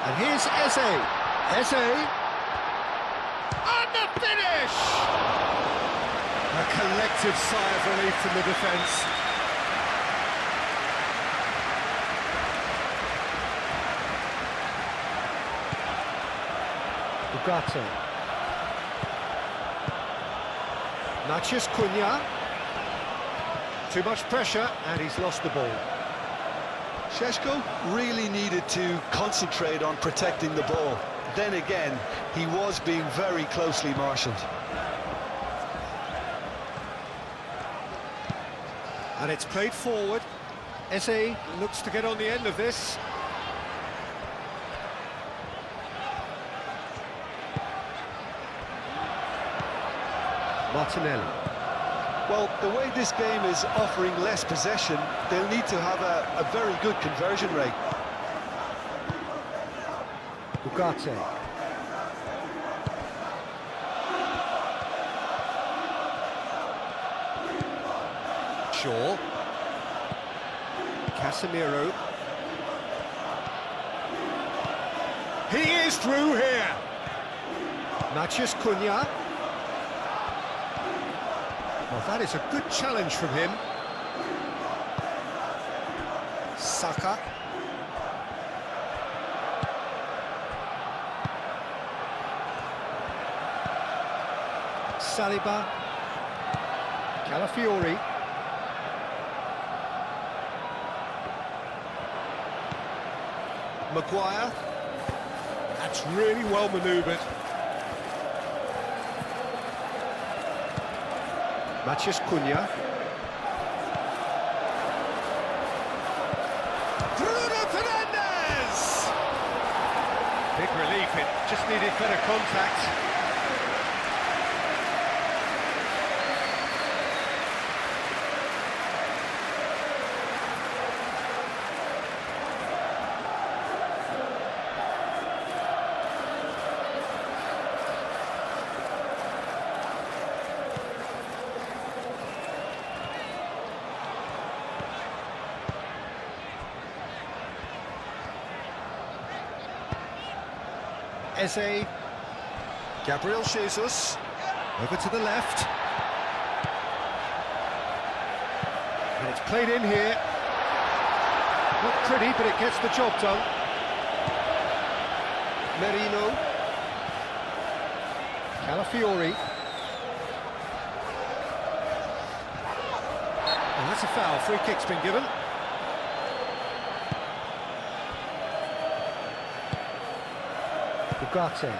And here's Eze. Eze. And the finish! A collective sigh of relief from the defence. Ugarte. Matheus Cunha. Too much pressure, and he's lost the ball. Šeško really needed to concentrate on protecting the ball. Then again, he was being very closely marshalled. And it's played forward. Eze looks to get on the end of this. Martinelli. Well, the way this game is offering less possession, they'll need to have a very good conversion rate. Ugarte. Shaw. Casemiro. He is through here. Matheus Cunha. Well, that is a good challenge from him. Saka. Saliba. Calafiori. Maguire. That's really well manoeuvred. Matheus Cunha. Bruno Fernandes! Big relief, it just needed better contact. Eze, Gabriel Jesus. over to the left. And it's played in here. Not pretty, but it gets the job done. Merino. Calafiori. And that's a foul. Free kick's been given. Ugarte.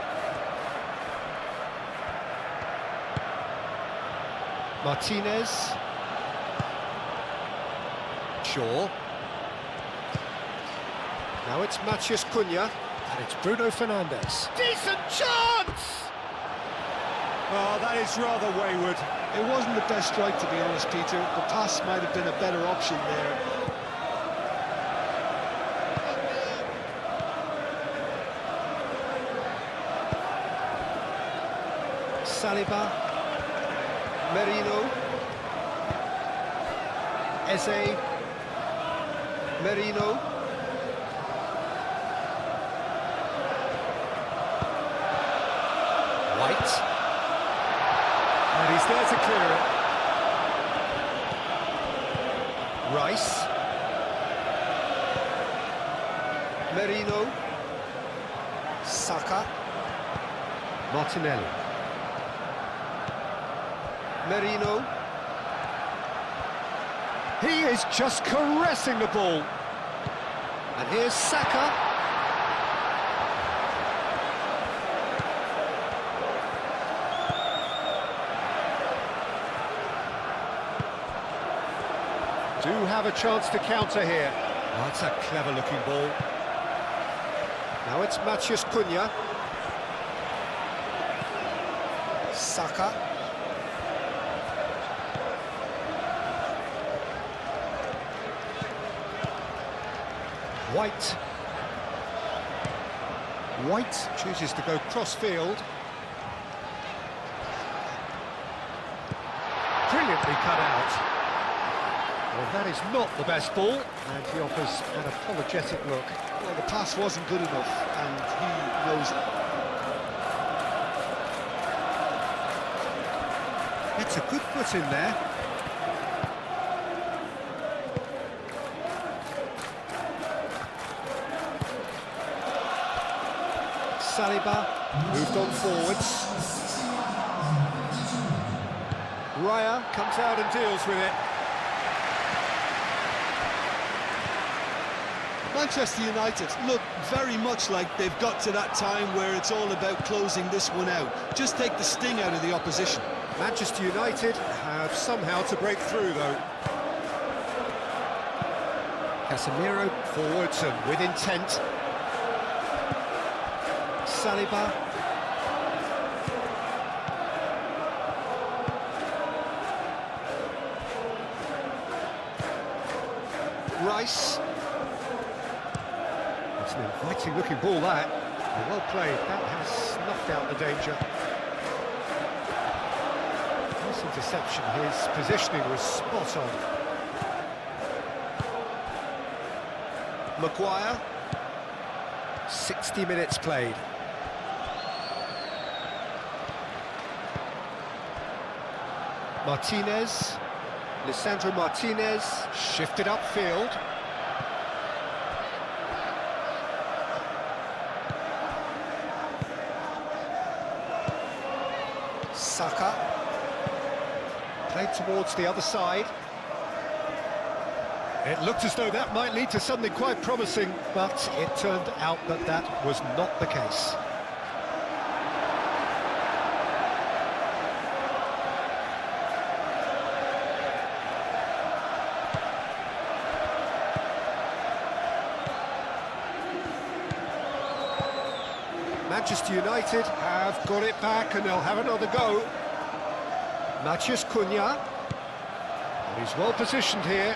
Martinez. Shaw. Now it's Matheus Cunha, and it's Bruno Fernandes. Decent chance! Oh, that is rather wayward. It wasn't the best strike, to be honest, Peter. The pass might have been a better option there. Saliba, Merino, Eze, Merino, White, And he's there to clear it. Rice, Merino, Saka. Martinelli, Merino. He is just caressing the ball. And here's Saka. Do have a chance to counter here. Oh, that's a clever-looking ball. Now it's Matheus Cunha. Saka. White. White chooses to go cross-field. Brilliantly cut out. Well, that is not the best ball, and he offers an apologetic look. Well, the pass wasn't good enough, and he knows it. Gets a good foot in there. Saliba moved on forwards. Raya Comes out and deals with it. Manchester United look very much like they've got to that time where it's all about closing this one out. Just take the sting out of the opposition. Manchester United have somehow to break through, though. Casemiro forwards and with intent. Saliba. Rice. It's an inviting-looking ball, that. Well played. That has snuffed out the danger. Nice interception. His positioning was spot on. Maguire. 60 minutes played. Martinez. Lisandro Martinez shifted upfield. Saka. Played towards the other side. It looked as though that might lead to something quite promising, but it turned out that that was not the case. Manchester United have got it back and they'll have another go. Matheus Cunha. And he's well positioned here.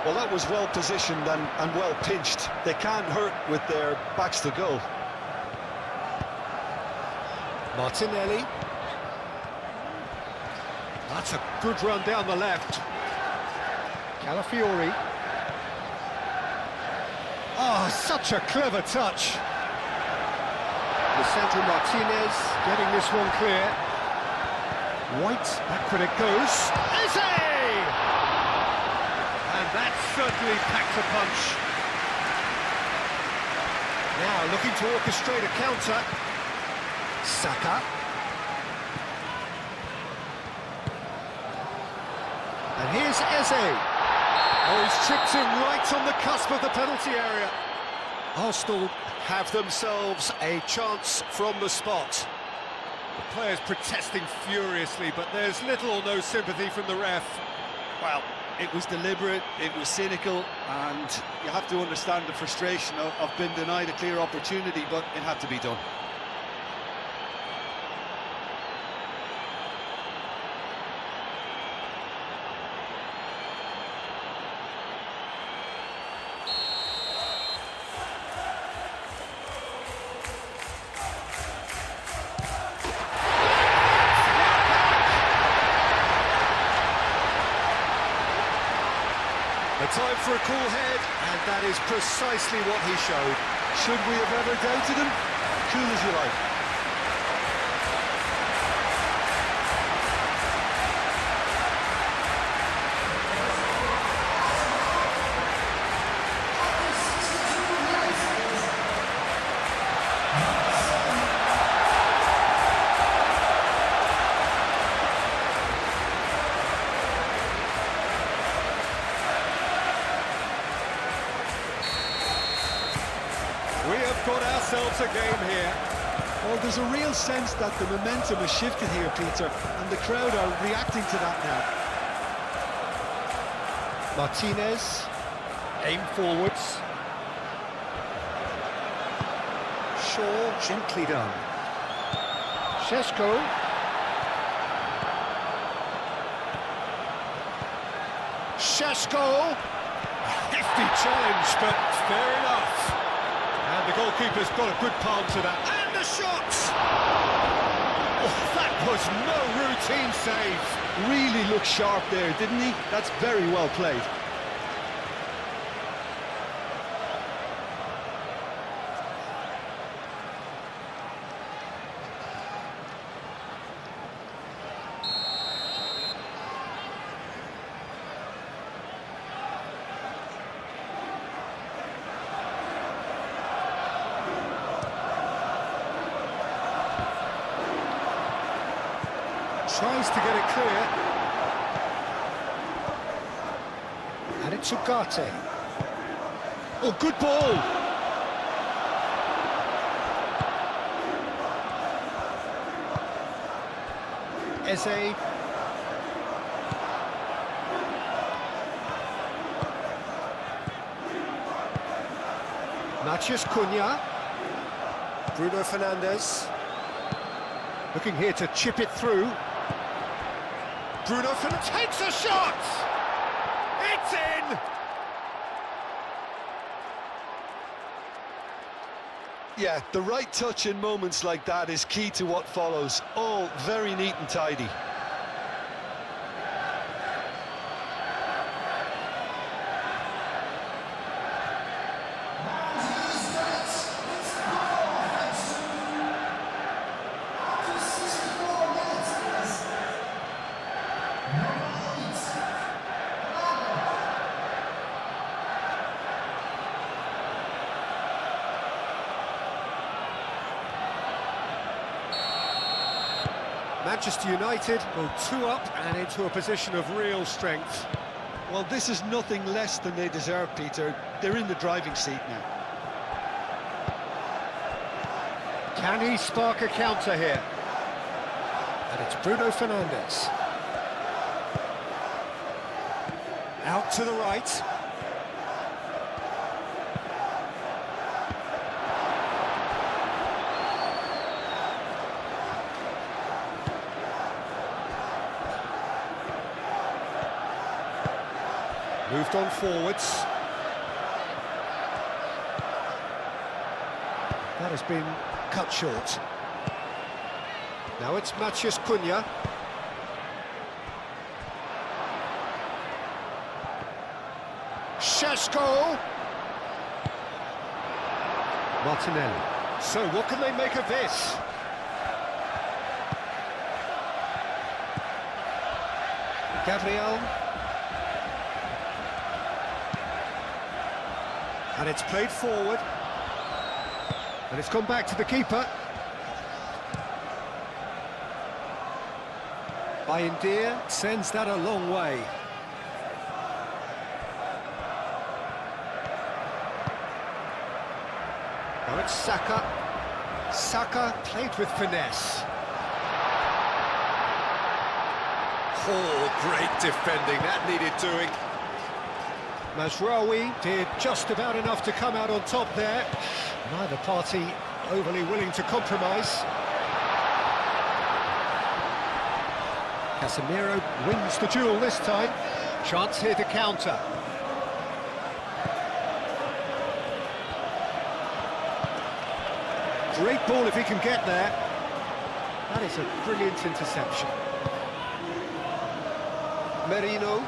Well, that was well positioned and well pinched. They can't hurt with their backs to goal. Martinelli. That's a good run down the left. Calafiori. Oh, such a clever touch. Lisandro Martinez getting this one clear. White, back when it goes. Eze! And that certainly packs a punch. Now looking to orchestrate a counter. Saka. And here's Eze. Oh, he's chipped in right on the cusp of the penalty area. Arsenal have themselves a chance from the spot. The players protesting furiously, but there's little or no sympathy from the ref. Well, it was deliberate, it was cynical, and you have to understand the frustration of being denied a clear opportunity, but it had to be done. A time for a cool head, and that is precisely what he showed. Should we have ever doubted him? Cool as you like. We have got ourselves a game here. Well, there's a real sense that the momentum has shifted here, Peter, and the crowd are reacting to that now. Martinez, aim forwards. Shaw, gently done. Šeško. Šeško. Hefty challenge, but fair enough. And the goalkeeper's got a good palm to that. And the shot! Oh, that was no routine save. Really looked sharp there, didn't he? That's very well played. Tries to get it clear. And it's Ugarte. Oh, good ball! Eze. Matheus Cunha. Bruno Fernandes. Looking here to chip it through. Bruno Fernandes takes a shot! It's in! Yeah, the right touch in moments like that is key to what follows. All very neat and tidy. Manchester United go 2 up and into a position of real strength. Well, this is nothing less than they deserve, Peter. They're in the driving seat now. Can he spark a counter here? And it's Bruno Fernandes. Out to the right. Moved on forwards. That has been cut short. Now it's Matheus Cunha. Šeško. Martinelli. So what can they make of this? Gabriel. And it's played forward. And it's gone back to the keeper. Bayindir sends that a long way. Now it's Saka. Saka played with finesse. Oh, great defending, that needed doing. Mazraoui did just about enough to come out on top there. Neither party overly willing to compromise. Casemiro wins the duel this time. Chance here to counter. Great ball if he can get there. That is a brilliant interception. Merino.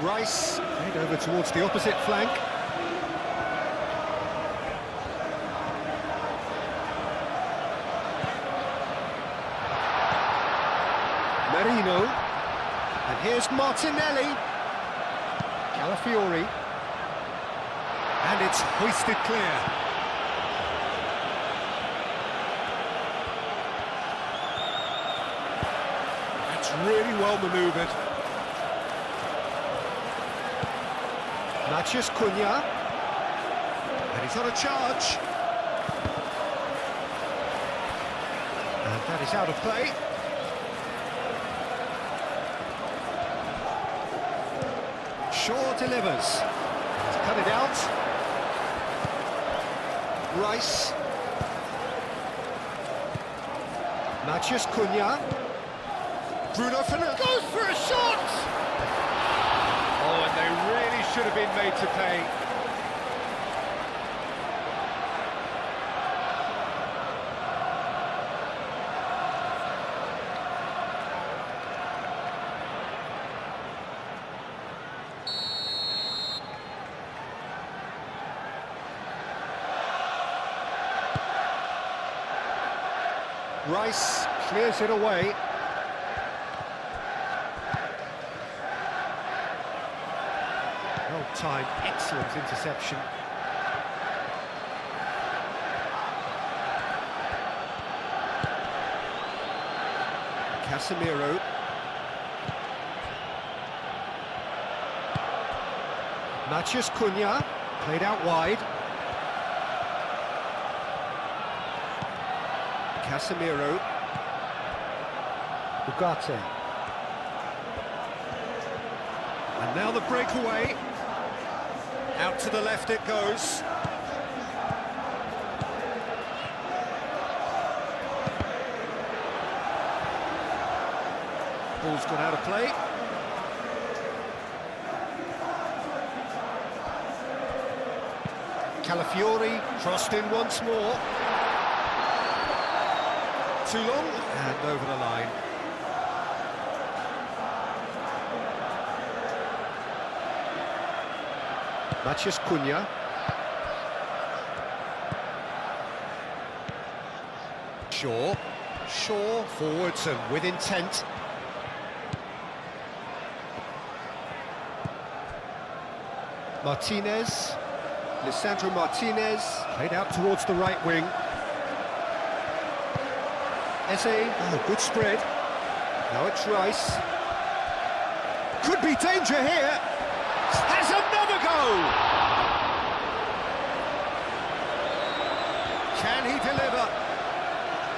Rice played over towards the opposite flank. Merino. And here's Martinelli. Calafiori. And it's hoisted clear. That's really well manoeuvred. Matheus Cunha. And he's on a charge. And that is out of play. Shaw delivers. To cut it out. Rice. Matheus Cunha. Bruno Fernandes Goes for a shot! Oh, and they really should have been made to pay. Rice clears it away. Well-timed, excellent interception. Casemiro. Matheus Cunha, played out wide. Casemiro. Ugarte. And now the breakaway. Out to the left it goes. Ball's gone out of play. Calafiori crossed in once more. Too long. And over the line. Matheus Cunha. Shaw forwards and with intent. Martinez. Lisandro Martinez, played out towards the right wing. Eze, oh, good spread. Now it's Rice. Could be danger here. Has another go! Can he deliver?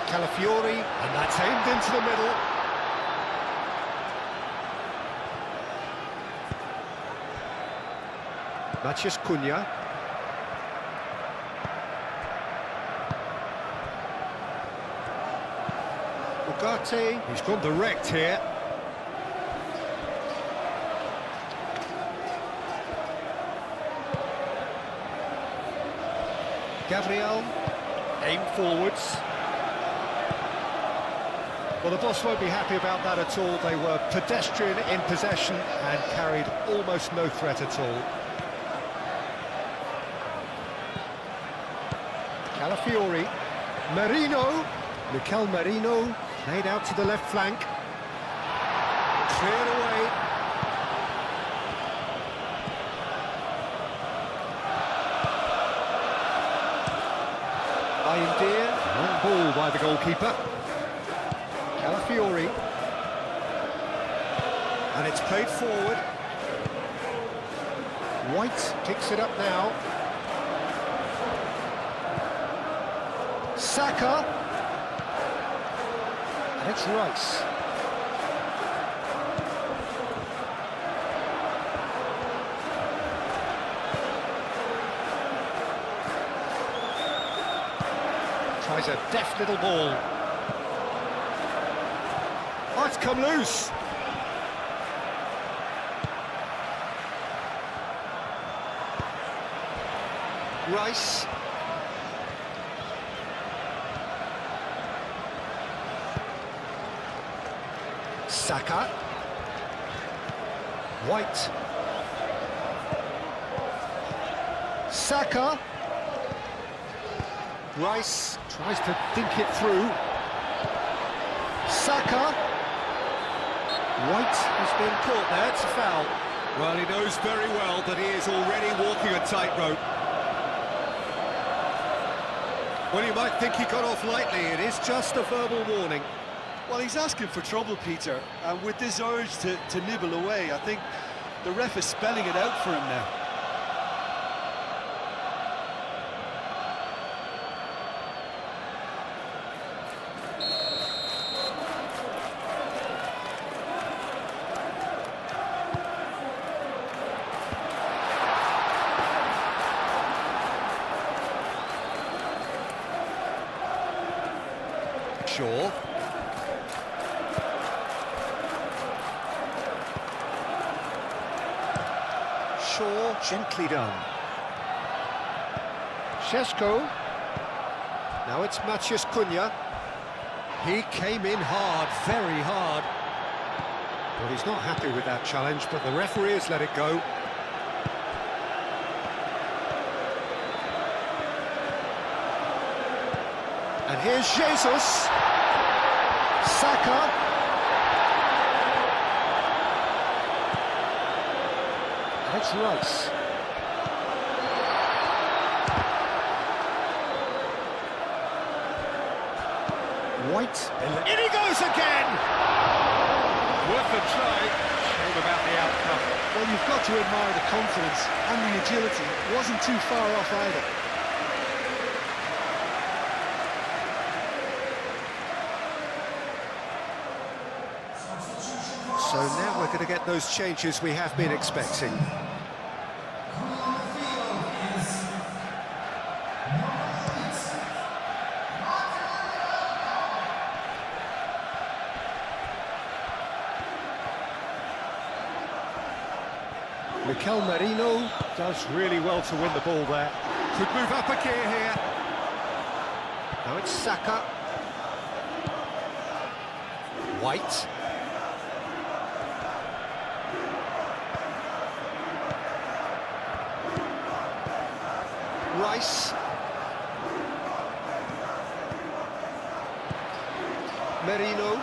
Calafiori, and that's aimed into the middle. Matías Cunha. Ugarte, he's gone direct here. Gabriel, aim forwards. Well, the boss won't be happy about that at all. They were pedestrian in possession and carried almost no threat at all. Calafiori, Marino, Mikel Marino, played out to the left flank. Cleared away. Deer, long ball by the goalkeeper. Calafiori. And it's played forward. White picks it up now. Saka. And it's Rice. Tries a deft little ball. Oh, it's come loose. Rice. Saka. White. Saka. Rice tries to think it through. Saka. White has been caught there, it's a foul. Well, he knows very well that he is already walking a tightrope. Well, you might think he got off lightly, it is just a verbal warning. Well, he's asking for trouble, Peter, and with this urge to nibble away, I think the ref is spelling it out for him now. Shaw. Shaw, gently done. Šeško. Now it's Matías Cunha. He came in hard, very hard. Well, he's not happy with that challenge, but the referee has let it go. And here's Jesus. Saka. That's Rice. White. In he goes again! Worth a try. Shame about the outcome. Well, you've got to admire the confidence and the agility. It wasn't too far off either. So now we're going to get those changes we have been expecting. Mikel Marino does really well to win the ball there. Could move up a gear here. Now it's Saka. White. Rice. Merino.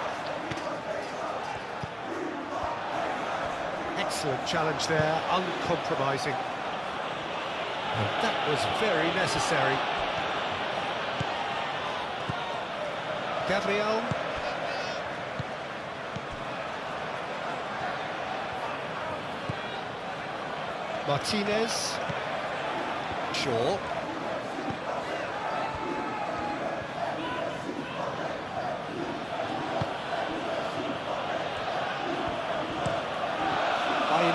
Excellent challenge there, uncompromising. And that was very necessary. Gabriel. Martinez. Shaw.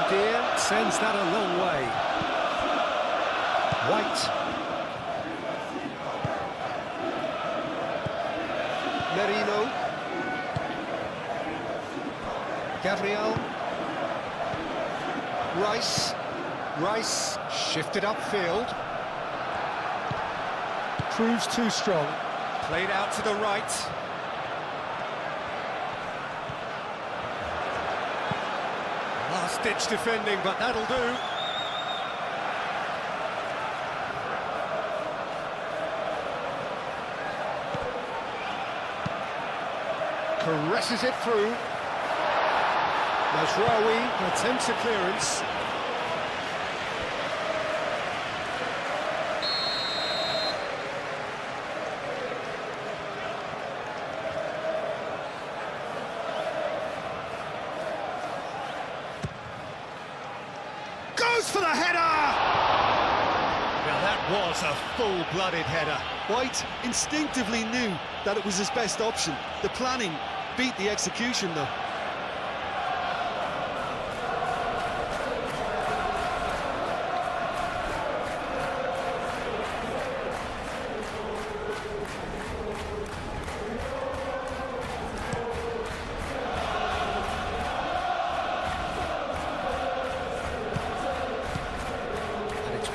Deer sends that a long way. White. Merino. Gabriel. Rice shifted upfield. Proves too strong. Played out to the right. Last-ditch defending, but that'll do. Caresses it through. Mazraoui attempts a clearance. Goes for the header! Now that was a full-blooded header. White instinctively knew that it was his best option. The planning beat the execution, though.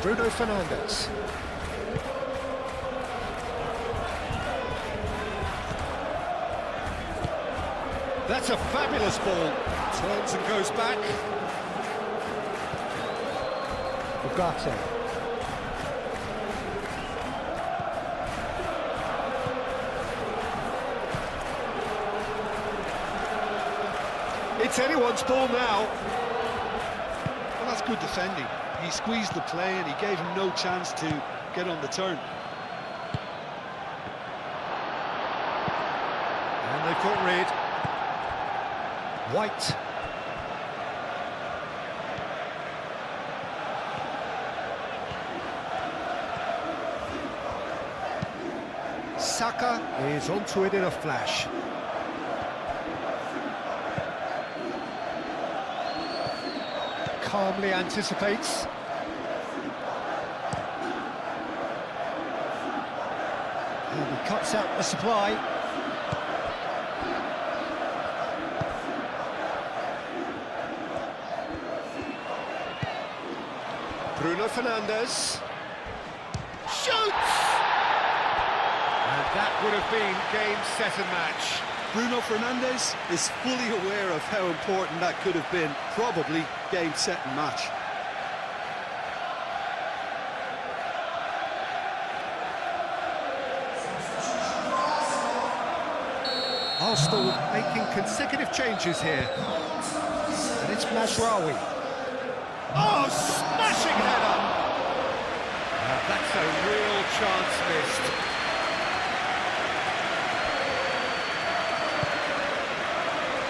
Bruno Fernandes. That's a fabulous ball. Turns and goes back. Ugarte. It's anyone's ball now. Well, that's good defending. He squeezed the play and he gave him no chance to get on the turn. And they've got rid. White. Saka is onto it in a flash. Calmly anticipates. And he cuts out the supply. Bruno Fernandes. Shoots! And that would have been game, set and match. Bruno Fernandes is fully aware of how important that could have been. Probably game, set and match. Arsenal making consecutive changes here. And it's Mazraoui. Oh, smashing header! That's a real chance missed.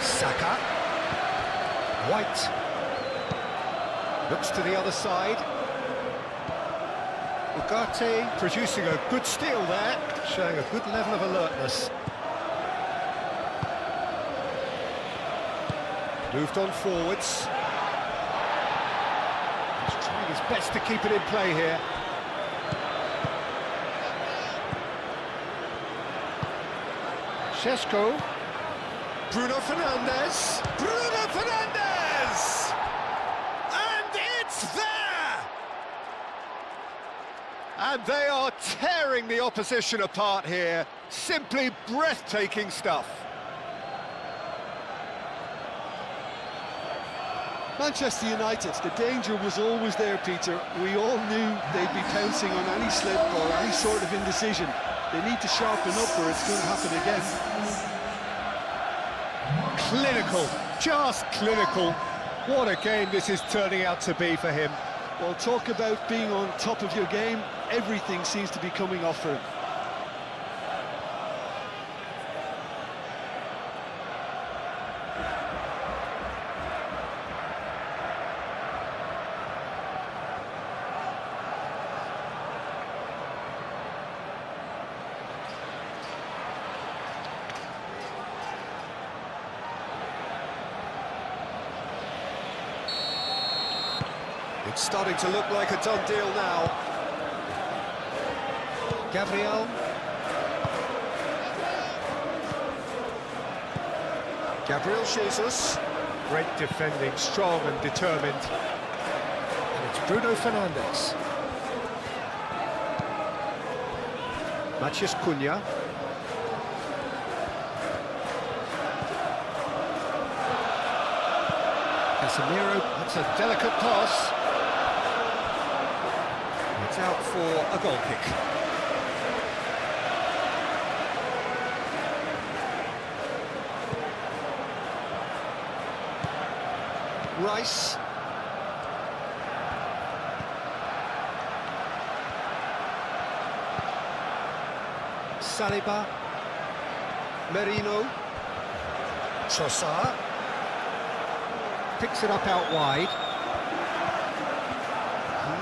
Saka. White. Looks to the other side. Ugarte producing a good steal there, showing a good level of alertness. Moved on forwards. He's trying his best to keep it in play here. Šeško. Bruno Fernandes. Bruno Fernandes! And it's there! And they are tearing the opposition apart here. Simply breathtaking stuff. Manchester United, the danger was always there, Peter. We all knew they'd be pouncing on any slip or any sort of indecision. They need to sharpen up or it's going to happen again. Clinical, just clinical. What a game this is turning out to be for him. Well, talk about being on top of your game. Everything seems to be coming off for him. It's starting to look like a done deal now. Gabriel. Gabriel Jesus. Great defending, strong and determined. And it's Bruno Fernandes. Matheus Cunha. Casemiro, that's a delicate pass. It's out for a goal kick. Rice. Saliba. Merino. Trossard. Picks it up out wide.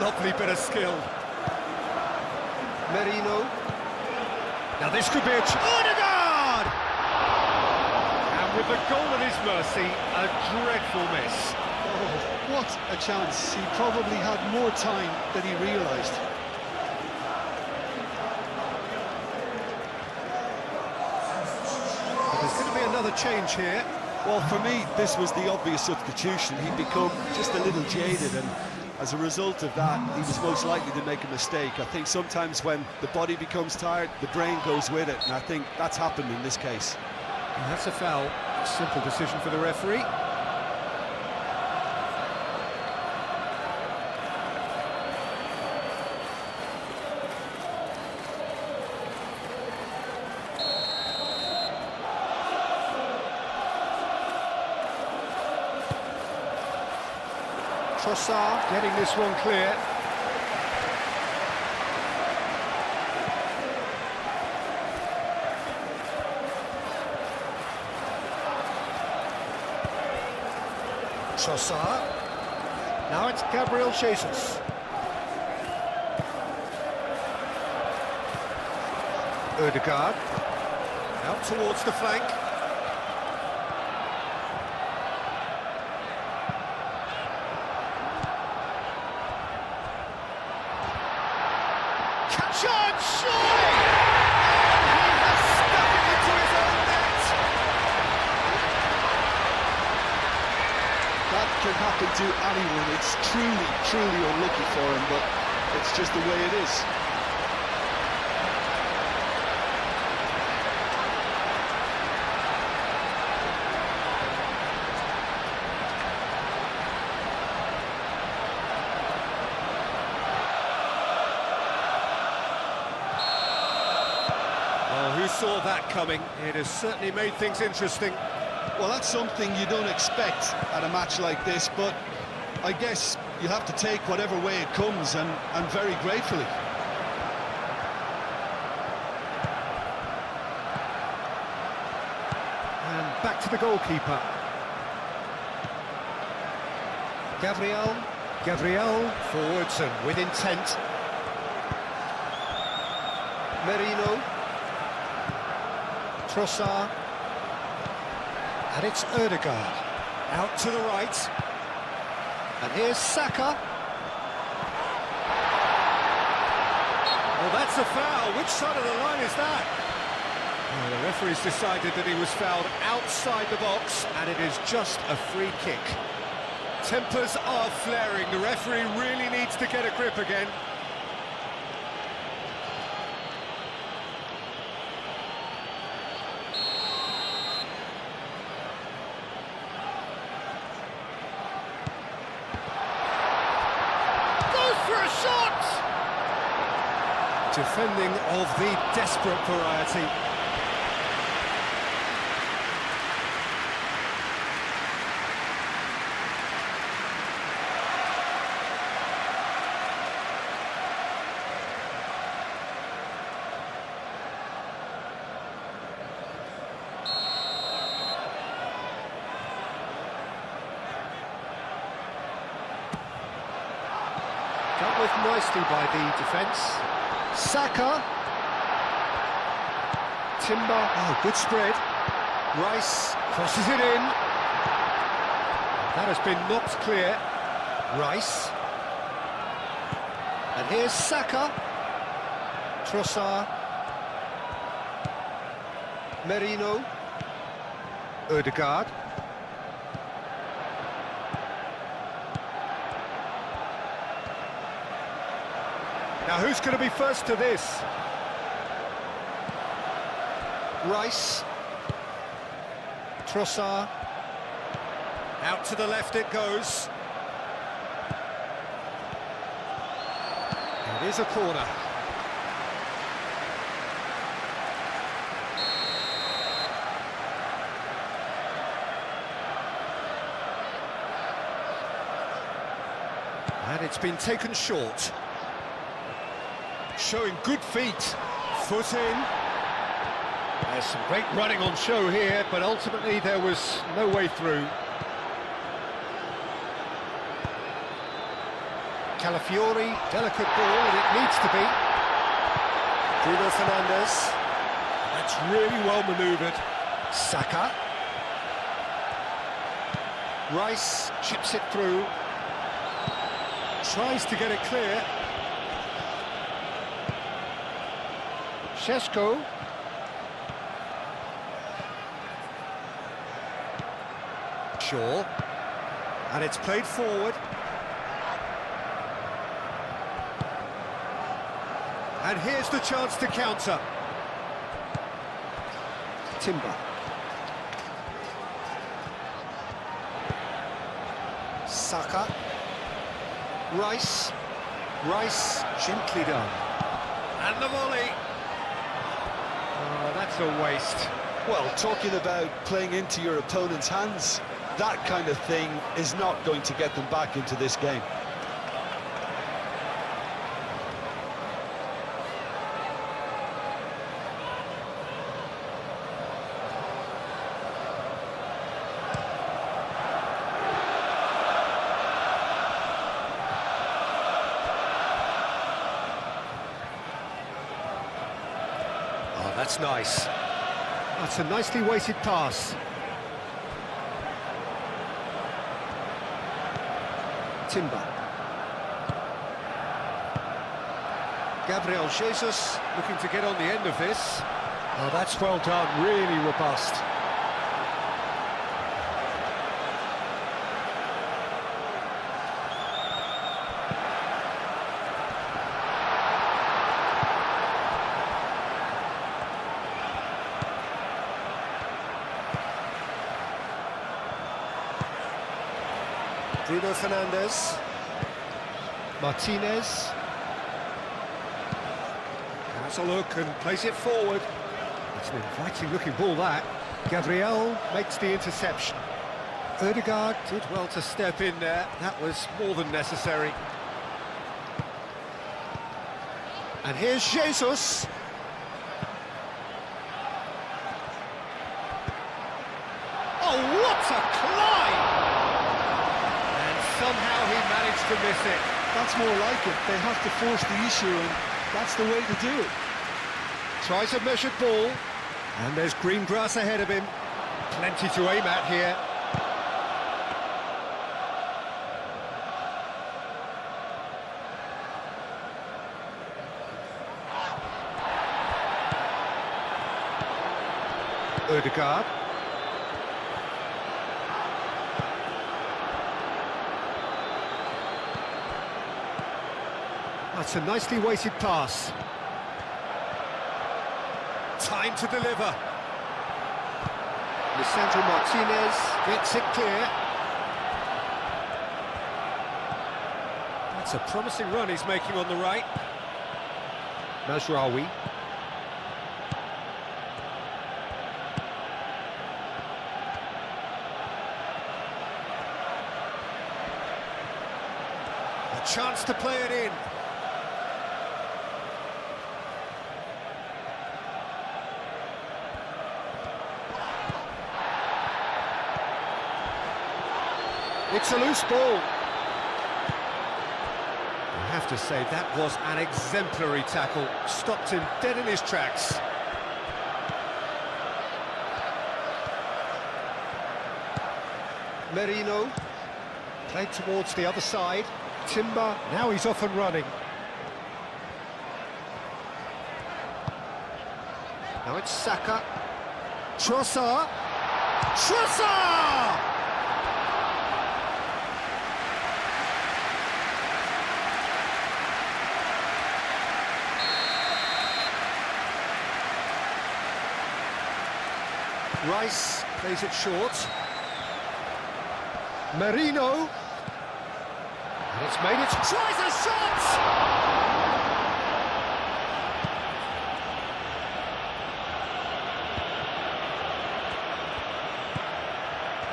Lovely bit of skill. Merino. Now this could be a... Odegaard! And with the goal at his mercy, a dreadful miss. Oh, what a chance. He probably had more time than he realised. There's going to be another change here. Well, for me, this was the obvious substitution. He'd become just a little jaded, and as a result of that, he was most likely to make a mistake. I think sometimes when the body becomes tired, the brain goes with it, and I think that's happened in this case. And that's a foul. Simple decision for the referee. Trossard getting this one clear. Trossard. Now it's Gabriel Jesus. Odegaard. Out towards the flank. Shot, surely! He has stuck it into his own net! That can happen to anyone. It's truly unlucky for him, but it's just the way it is. Who saw that coming? It has certainly made things interesting. Well, that's something you don't expect at a match like this, but I guess you have to take whatever way it comes, and very gratefully. And back to the goalkeeper. Gabriel forwards and with intent. Merino. Trossard. And it's Odegaard. Out to the right. And here's Saka. Oh, that's a foul. Which side of the line is that? Oh, the referee's decided that he was fouled outside the box, and it is just a free kick. Tempers are flaring. The referee really needs to get a grip again. Defending of the desperate variety. Dealt with nicely by the defence. Saka. Timber. Oh, good spread. Rice crosses it in. That has been knocked clear. Rice. And here's Saka. Trossard. Merino. Ødegaard. Now who's going to be first to this? Rice. Trossard. Out to the left it goes. It is a corner. And it's been taken short. Showing good feet. Foot in. There's some great running on show here, but ultimately there was no way through. Calafiori, delicate ball, and it needs to be. Bruno Fernandes. That's really well manoeuvred. Saka. Rice chips it through. Tries to get it clear. Šeško. Shaw. And it's played forward. And here's the chance to counter. Timber. Saka. Rice. Rice, gently done. And the volley. Oh, that's a waste. Well, talking about playing into your opponent's hands, that kind of thing is not going to get them back into this game. Oh, that's nice. That's a nicely weighted pass. Timber. Gabriel Jesus looking to get on the end of this. Oh, that's well done, really robust. Bruno Fernandes. Martinez. Has a look and plays it forward. It's an inviting looking ball, that. Gabriel makes the interception. Ødegaard did well to step in there. That was more than necessary. And here's Jesus. Oh, what a climb! And somehow he managed to miss it. That's more like it. They have to force the issue, and that's the way to do it. Tries a measured ball. And there's green grass ahead of him. Plenty to aim at here. Ødegaard. That's a nicely weighted pass. Time to deliver. Lisandro Martinez gets it clear. That's a promising run he's making on the right. Mazraoui. A chance to play it in. It's a loose ball. You have to say that was an exemplary tackle. Stopped him dead in his tracks. Merino, played towards the other side. Timber, now he's off and running. Now it's Saka. Trossard. Trossard! Rice plays it short. Merino. And it's made it. Tries a shot!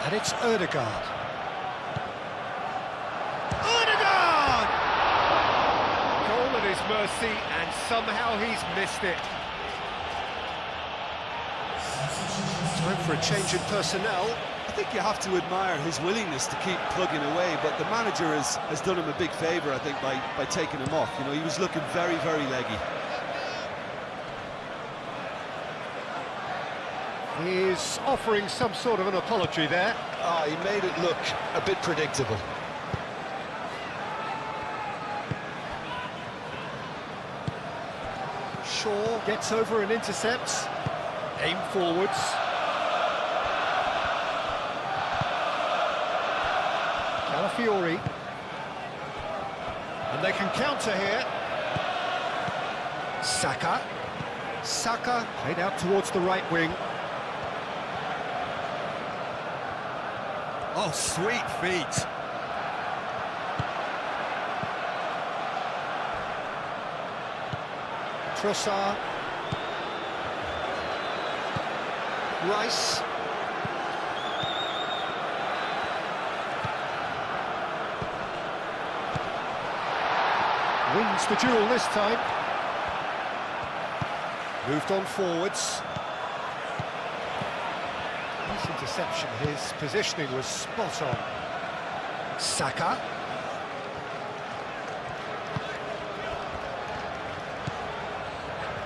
And it's Ødegaard. Ødegaard! Goal at his mercy, and somehow he's missed it. Time for a change in personnel. I think you have to admire his willingness to keep plugging away, but the manager has done him a big favour, I think, by taking him off. You know, he was looking very, very leggy. He's offering some sort of an apology there. Ah, he made it look a bit predictable. Shaw gets over and intercepts. Aim forwards. Calafiori. And they can counter here. Saka. Saka played out towards the right wing. Oh, sweet feet. Trossard. Rice. Wins the duel this time. Moved on forwards. Nice interception. His positioning was spot on. Saka.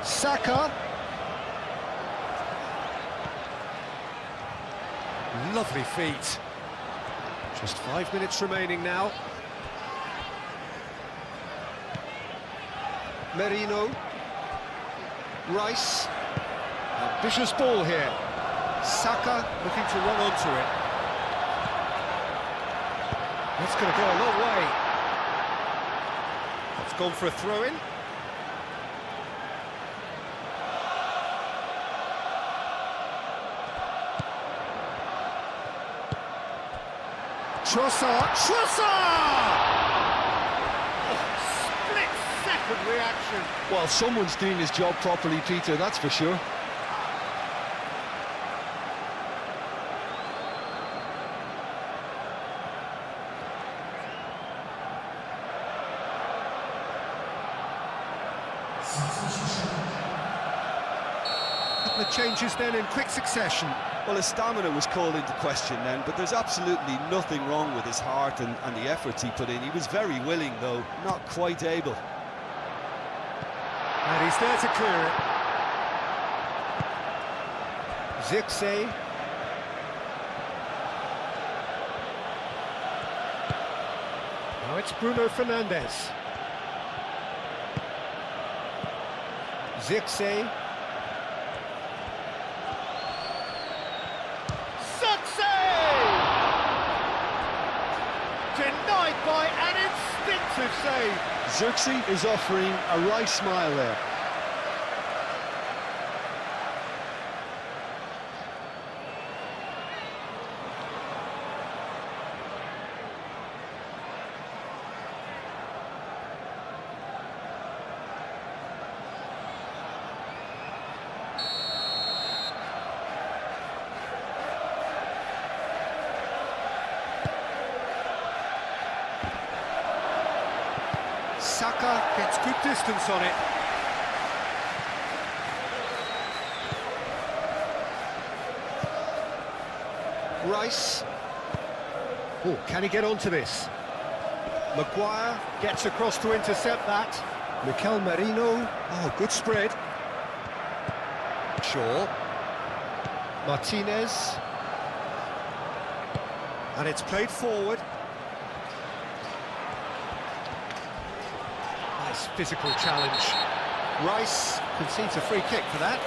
Saka. Lovely feet. Just 5 minutes remaining now. Merino. Rice. Ambitious ball here. Saka looking to run onto it. That's going to go a long way. It's gone for a throw-in. Trossard! Trossard! Split-second reaction. Well, someone's doing his job properly, Peter, that's for sure. Couple of changes then in quick succession. Well, his stamina was called into question then, but there's absolutely nothing wrong with his heart and the efforts he put in. He was very willing, though, not quite able. And he's there to clear it. Zirkzee. Now it's Bruno Fernandes. Zirkzee. Denied by an instinctive save. Zirkzee is offering a wry smile there. Saka gets good distance on it. Rice. Oh, can he get onto this? Maguire gets across to intercept that. Mikel Merino. Oh, good spread. Shaw. Martinez. And it's played forward. Nice physical challenge. Rice concedes a free kick for that.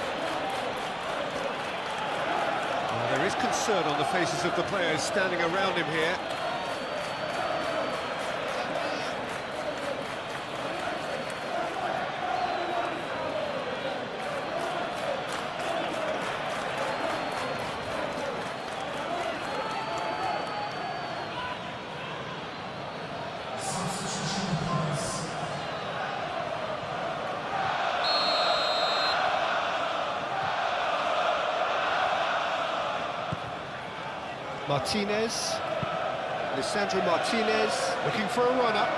Well, there is concern on the faces of the players standing around him here. Martinez, Lisandro Martinez, looking for a run-up.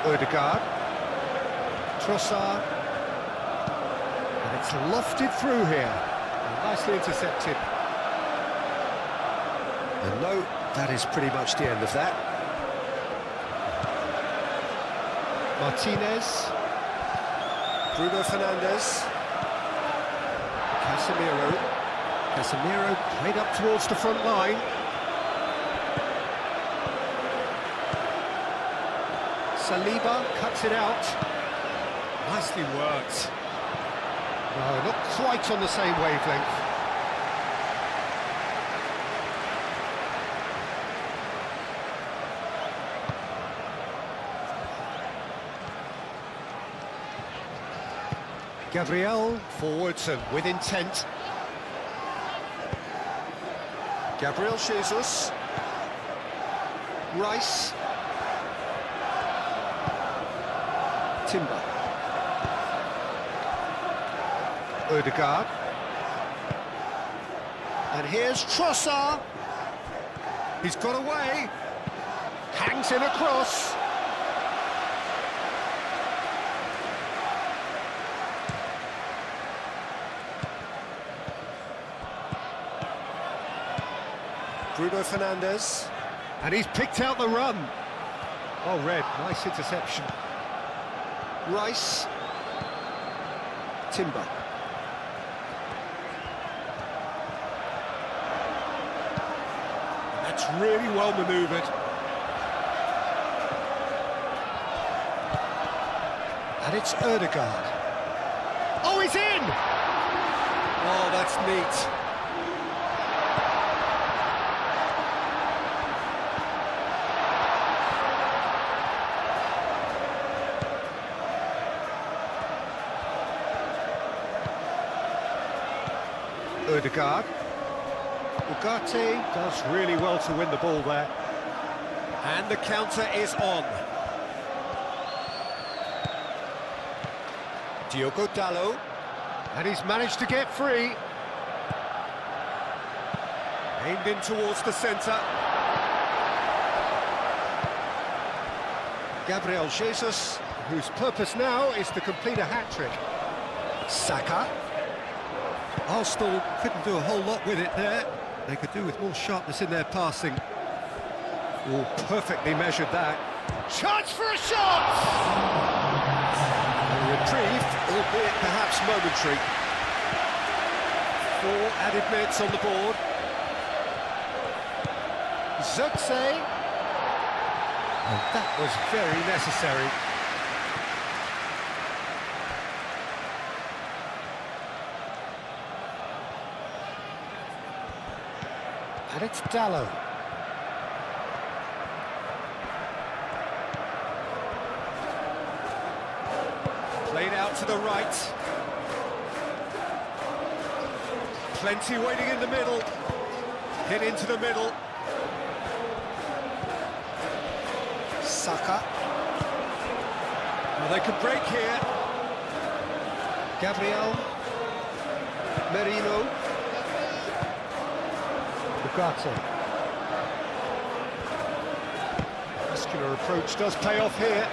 Ødegaard, Trossard, and it's lofted through here, and nicely intercepted. And no, that is pretty much the end of that. Martinez, Bruno Fernandes, Casemiro. Casemiro played up towards the front line. Saliba cuts it out. Nicely worked. No, not quite on the same wavelength. Gabriel forwards and with intent. Gabriel Jesus. Rice. Timber. Ødegaard. And here's Trossard. He's got away. Hangs in across. Bruno Fernandes, and he's picked out the run. Oh, Red, nice interception. Rice, Timber. That's really well manoeuvred. And it's Ødegaard. Oh, he's in! Oh, that's neat. Ødegaard. Ugarte does really well to win the ball there. And the counter is on. Diogo Dalot. And he's managed to get free. Aimed in towards the centre. Gabriel Jesus, whose purpose now is to complete a hat-trick. Saka. Arsenal couldn't do a whole lot with it there. They could do with more sharpness in their passing. Oh, perfectly measured that. Chance for a shot! A reprieve, albeit perhaps momentary. 4 added minutes on the board. Zirkzee. And that was very necessary. And it's Dalot. Played out to the right. Plenty waiting in the middle. Hit into the middle. Saka. Well, they could break here. Gabriel. Merino. Ugarte. Muscular approach does pay off here.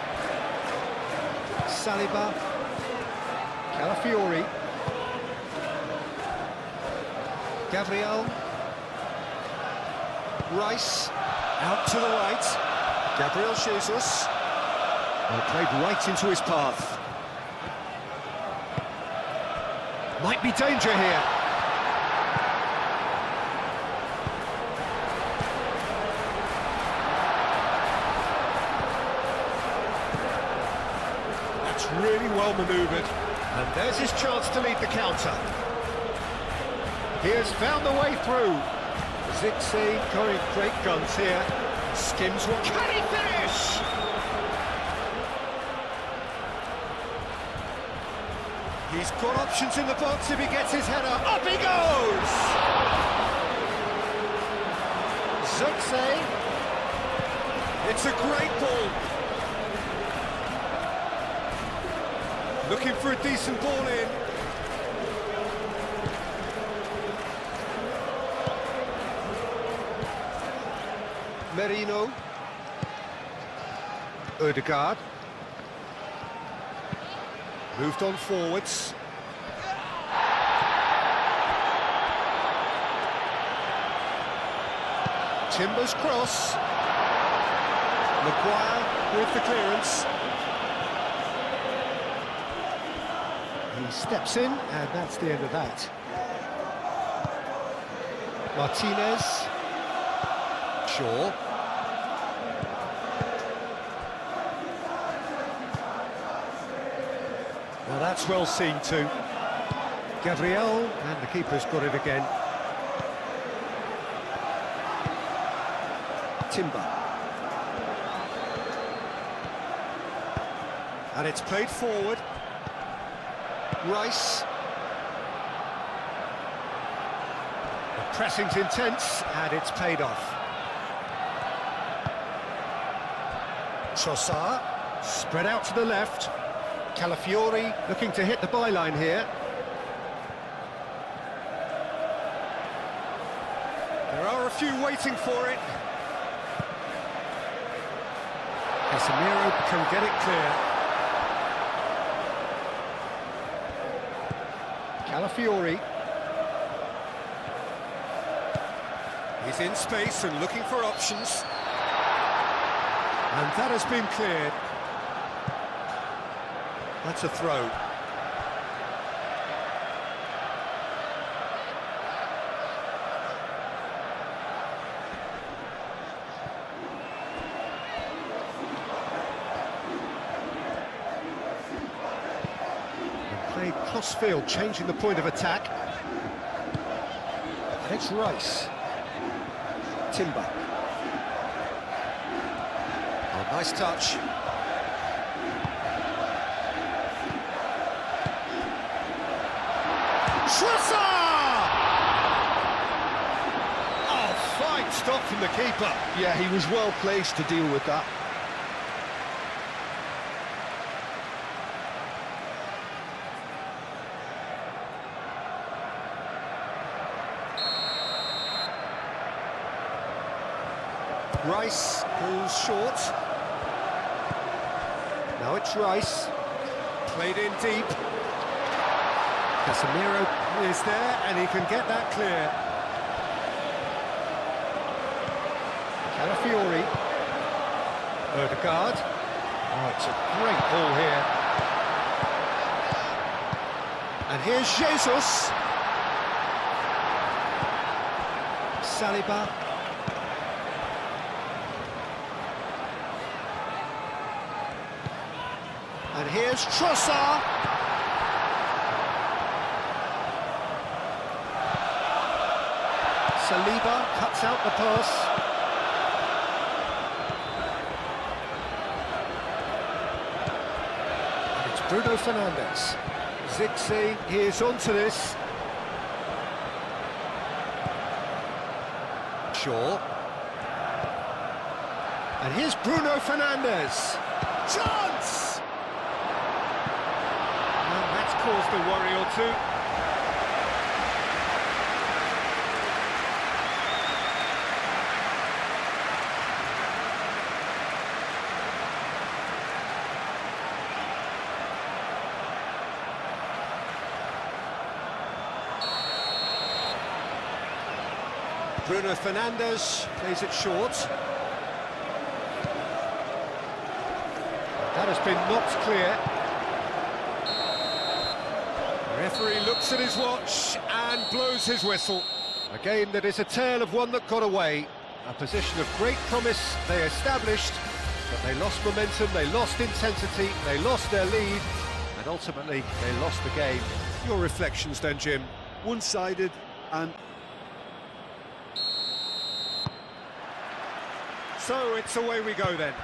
Saliba. Calafiori. Gabriel. Rice. Out to the right. Gabriel Jesus. Well, played right into his path. Might be danger here. That's really well manoeuvred. And there's his chance to lead the counter. He has found the way through. Zixi going great guns here. Skims one. Can he finish? He's got options in the box if he gets his header. Up he goes! Zixi. It's a great ball. Looking for a decent ball in. Merino. Ødegaard. Moved on forwards. Timber's cross. Maguire with the clearance. He steps in, and that's the end of that. Martinez. Shaw. Well, that's well seen too. Gabriel, and the keeper's got it again. Timber. And it's played forward. Rice. The pressing's intense, and it's paid off. Trossard, spread out to the left. Calafiori looking to hit the byline here. There are a few waiting for it. Casemiro can get it clear. Calafiori. He's in space and looking for options. And that has been cleared. That's a throw. And played cross-field, changing the point of attack. And it's Rice. Timber. Oh, nice touch. Trossard! Oh, fine stop from the keeper. Yeah, he was well placed to deal with that. Rice goes short. Now it's Rice. Played in deep. Casemiro is there, and he can get that clear. Calafiori. Ødegaard. Oh, it's a great ball here. And here's Jesus. Saliba. And here's Trossard. Saliba cuts out the pass. And it's Bruno Fernandes. Zixi, he is onto this. Shaw. And here's Bruno Fernandes. Chance! And that's caused a worry or two. Bruno Fernandes plays it short. has been knocked clear. The referee looks at his watch and blows his whistle. A game that is a tale of one that got away. A position of great promise they established, but they lost momentum, they lost intensity, they lost their lead, and ultimately they lost the game. Your reflections then, Jim? One-sided and... So it's away we go then.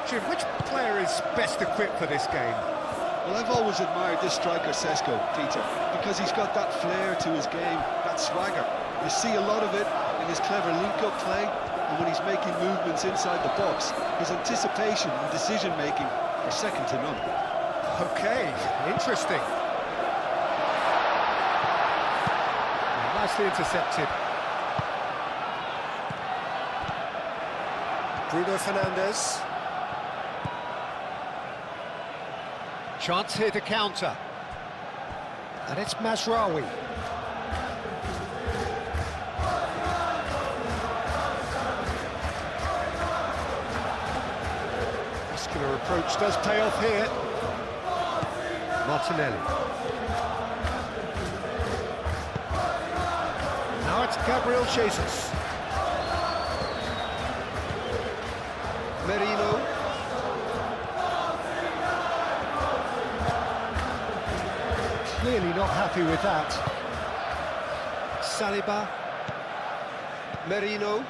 Jim, which player is best equipped for this game? Well, I've always admired this striker, Sesko, Peter, because he's got that flair to his game, that swagger. You see a lot of it in his clever link-up play, and when he's making movements inside the box, his anticipation and decision-making are second to none. Okay, interesting. Nicely intercepted. Bruno Fernandes. Chance here to counter. And it's Mazraoui. Muscular approach does pay off here. Martinelli. Now it's Gabriel Jesus. Merino. Clearly not happy with that. Saliba. Merino.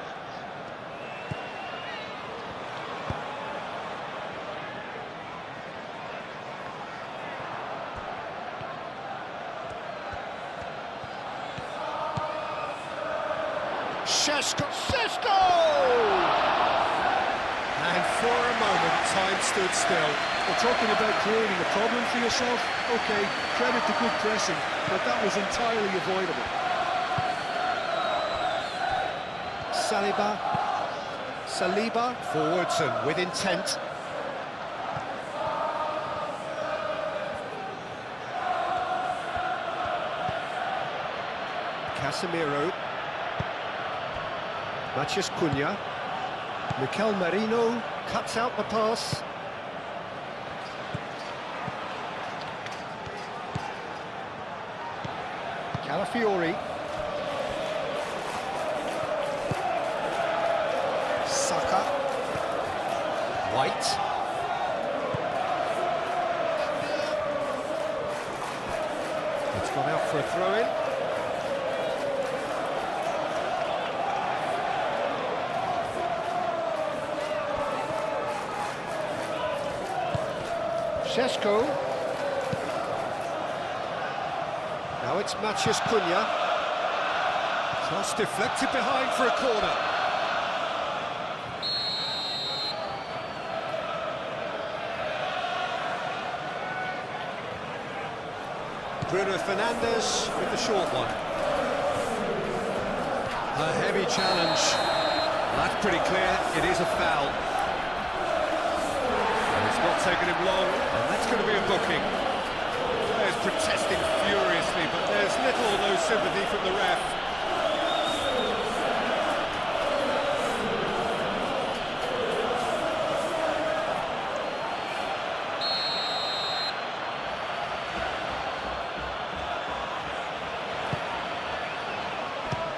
Sesko! And for a moment, time stood still. We're talking about creating a problem for yourself. OK, credit to good pressing, but that was entirely avoidable. Saliba, forwards and with intent. Casemiro. Matheus Cunha. Mikel Merino cuts out the pass. Calafiori. Saka. White. It's gone out for a throw-in. Sesko. Now it's Matheus Cunha. Cross deflected behind for a corner. Bruno Fernandes with the short one. A heavy challenge. That's pretty clear, it is a foul. It's not taken him long, and that's going to be a booking. Players protesting furiously, but there's little or no sympathy from the ref.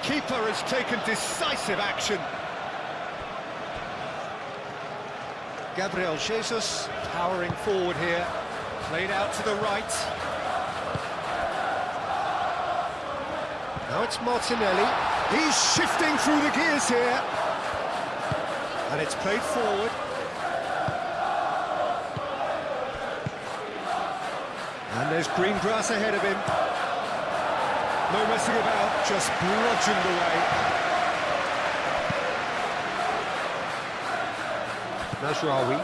Keeper has taken decisive action. Gabriel Jesus powering forward here, played out to the right. Now it's Martinelli. He's shifting through the gears here. And it's played forward. And there's green grass ahead of him. No messing about, just bludgeoned away. Mazraoui.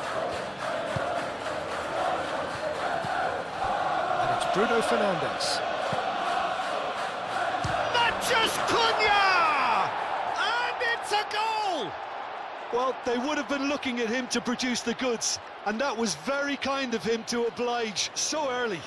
And it's Bruno Fernandes. Matheus Cunha! And it's a goal! Well, they would have been looking at him to produce the goods, and that was very kind of him to oblige so early.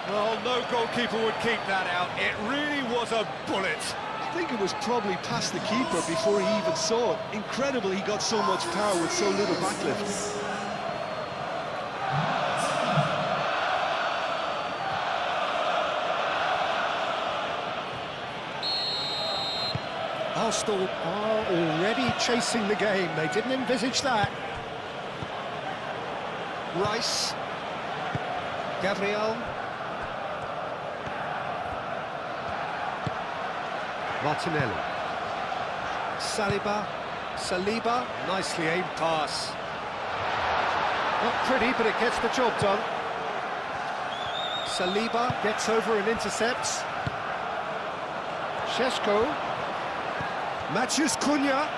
Well, no goalkeeper would keep that out. It really was a bullet. think it was probably past the keeper before he even saw it. Incredible he got so much power with so little backlift. Arsenal are already chasing the game. They didn't envisage that. Rice. Gabriel. Martinelli. Saliba. Nicely aimed pass. Not pretty, but it gets the job done. Saliba gets over and intercepts. Šeško. Matches Cunha.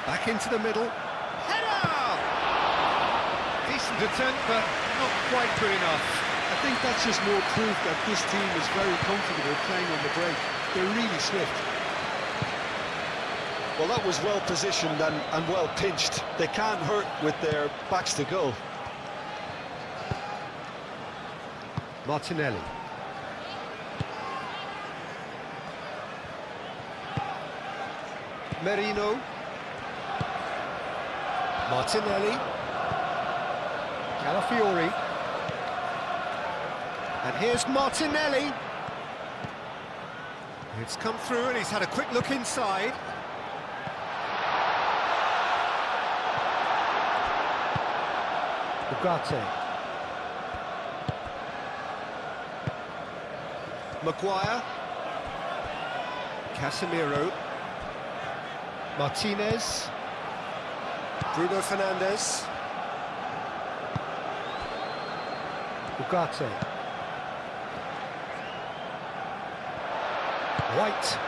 Back into the middle. Header! Decent attempt, but not quite good enough. I think that's just more proof that this team is very comfortable playing on the break. They're really swift. Well, that was well positioned and well pinched. They can't hurt with their backs to goal. Martinelli. Merino. Martinelli. Calafiori. And here's Martinelli. It's come through and he's had a quick look inside. Ugarte. Maguire. Casemiro. Martinez. Bruno Fernandes. Ugarte. White.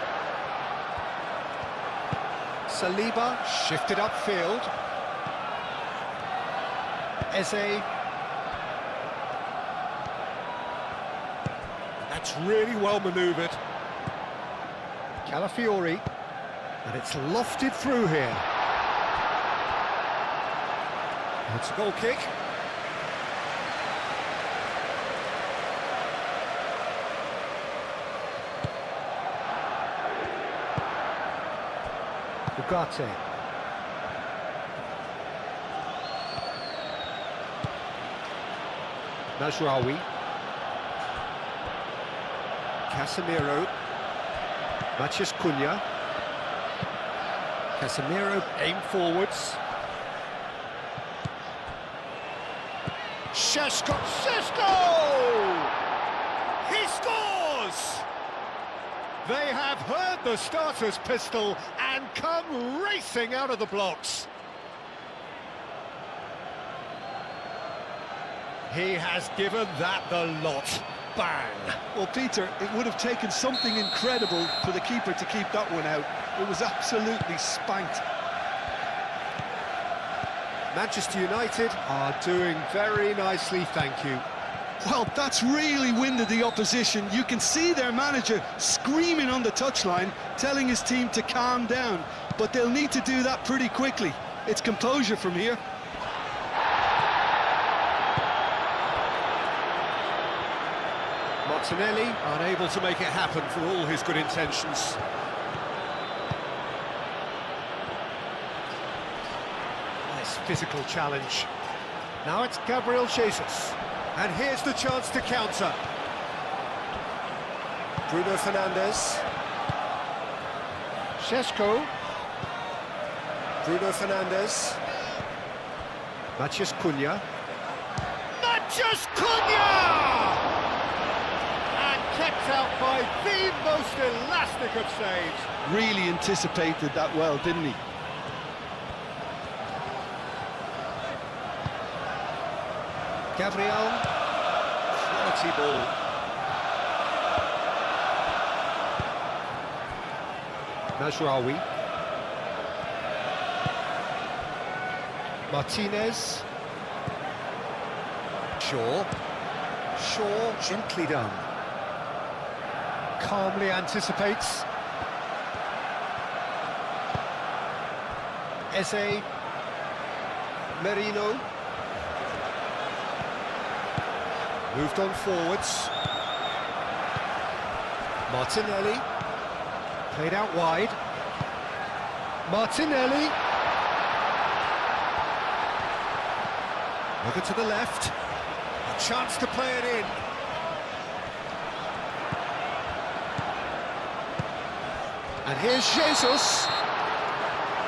Saliba shifted upfield. Eze. That's really well manoeuvred. Calafiori. And it's lofted through here. It's a goal kick. Ugarte. Najraoui. Casemiro. Matches Cunha. Casemiro aim forwards. Šeško! He scores! They have heard the starter's pistol and come racing out of the blocks. He has given that the lot. Bang! Well, Peter, it would have taken something incredible for the keeper to keep that one out. It was absolutely spanked. Manchester United are doing very nicely, thank you. Well, that's really winded the opposition. You can see their manager screaming on the touchline, telling his team to calm down. But they'll need to do that pretty quickly. It's composure from here. Martinelli unable to make it happen for all his good intentions. Nice physical challenge. Now it's Gabriel Jesus. And here's the chance to counter. Bruno Fernandes. Šeško. Bruno Fernandes. Matches Cunha. Matches Cunha! And kept out by the most elastic of saves. Really anticipated that well, didn't he? Gabriel. Quality ball. Najraoui. Martinez. Shaw gently done. Calmly anticipates. Eze. Merino. Moved on forwards. Martinelli. Played out wide. Martinelli. Over to the left. A chance to play it in. And here's Jesus.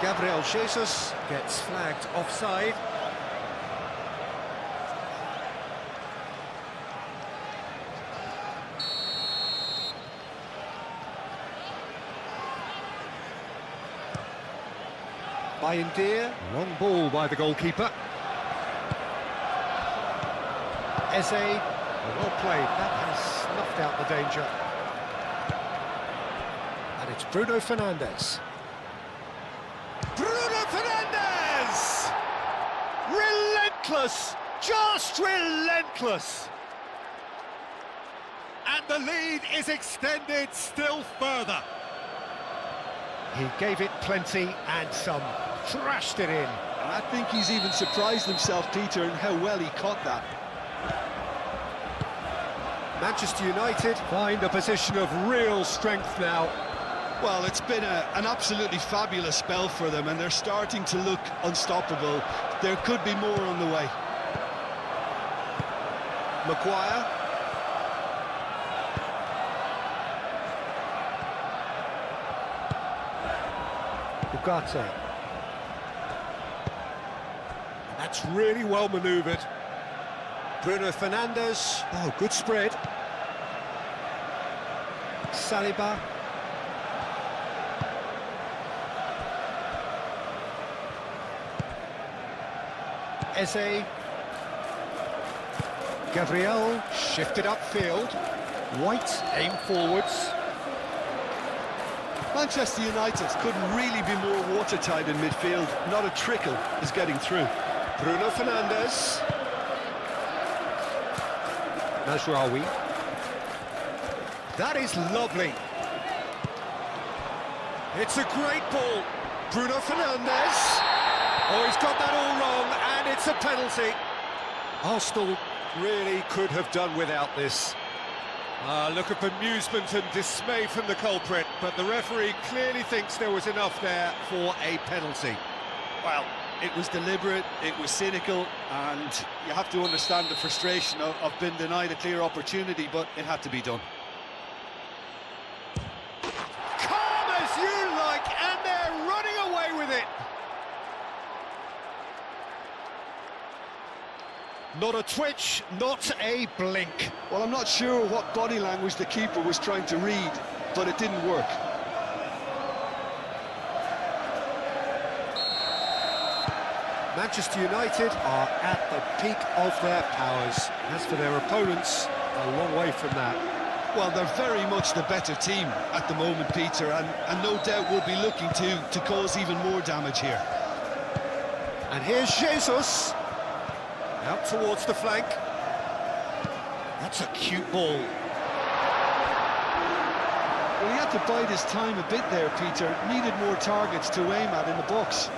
Gabriel Jesus gets flagged offside. By India, long ball by the goalkeeper. Eze, well played, that has snuffed out the danger. And it's Bruno Fernandes. Bruno Fernandes! Relentless! Just relentless! And the lead is extended still further. He gave it plenty and some, thrashed it in. And I think he's even surprised himself, Peter, in how well he caught that. Manchester United find a position of real strength now. Well, it's been an absolutely fabulous spell for them, and they're starting to look unstoppable. There could be more on the way. Maguire. Ugarte. That's really well manoeuvred. Bruno Fernandes. Oh, good spread. Saliba. Eze. Gabriel shifted upfield. White aim forwards. Manchester United couldn't really be more watertight in midfield. Not a trickle is getting through. Bruno Fernandes. Mazraoui. That is lovely. It's a great ball. Bruno Fernandes. Oh, he's got that all wrong, and it's a penalty. Arsenal really could have done without this. Look of amusement and dismay from the culprit, but the referee clearly thinks there was enough there for a penalty. Well, it was deliberate, it was cynical, and you have to understand the frustration of being denied a clear opportunity, but it had to be done. Calm as you like, and they're running away with it. Not a twitch, not a blink. Well, I'm not sure what body language the keeper was trying to read, but it didn't work. Manchester United are at the peak of their powers. As for their opponents, a long way from that. Well, they're very much the better team at the moment, Peter, and no doubt will be looking to cause even more damage here. And here's Jesus. Out towards the flank. That's a cute ball. Well, he had to bide his time a bit there, Peter. Needed more targets to aim at in the box.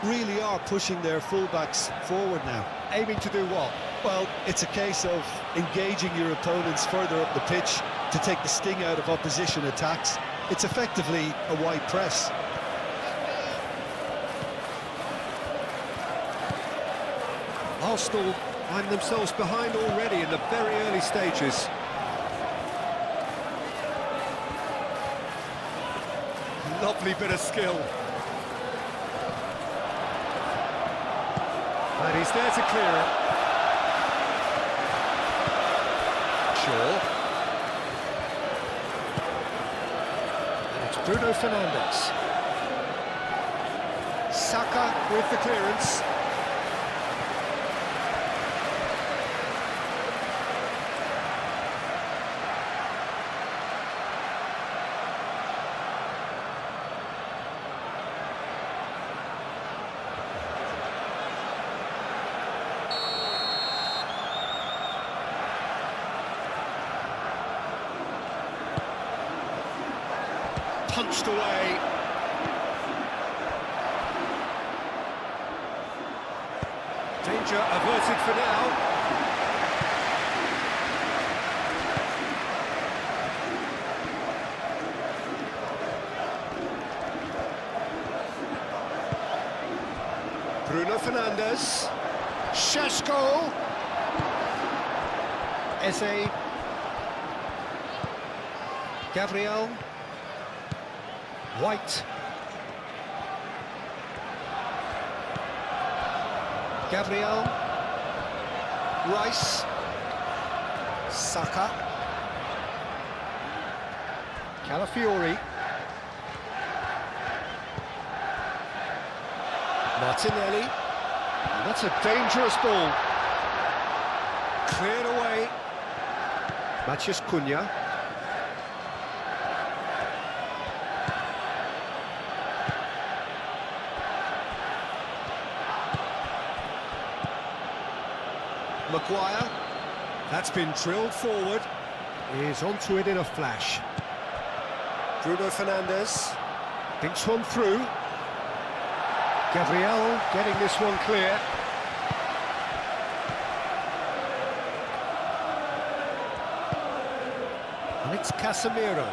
Really are pushing their fullbacks forward now. Aiming to do what? Well, it's a case of engaging your opponents further up the pitch to take the sting out of opposition attacks. It's effectively a wide press. Arsenal find themselves behind already in the very early stages. Lovely bit of skill. And he's there to clear it. Shaw. Bruno Fernandes. Saka with the clearance. Punched away. Danger averted for now. Bruno Fernandes. Šeško. Eze. Gabriel. White. Gabriel. Rice. Saka. Calafiori. Martinelli. And that's a dangerous ball. Cleared away. Matheus Cunha. Maguire. That's been drilled forward. Is onto it in a flash. Bruno Fernandes. Thinks one through. Gabriel getting this one clear. And it's Casemiro.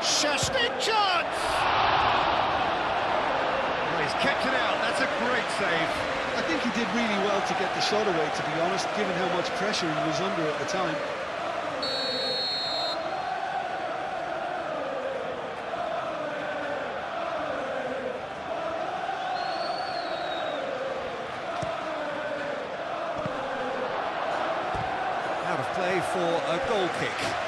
Shashnik chance! Well, he's kept it out, that's a great save. I think he did really well to get the shot away, to be honest, given how much pressure he was under at the time. Out of play for a goal kick.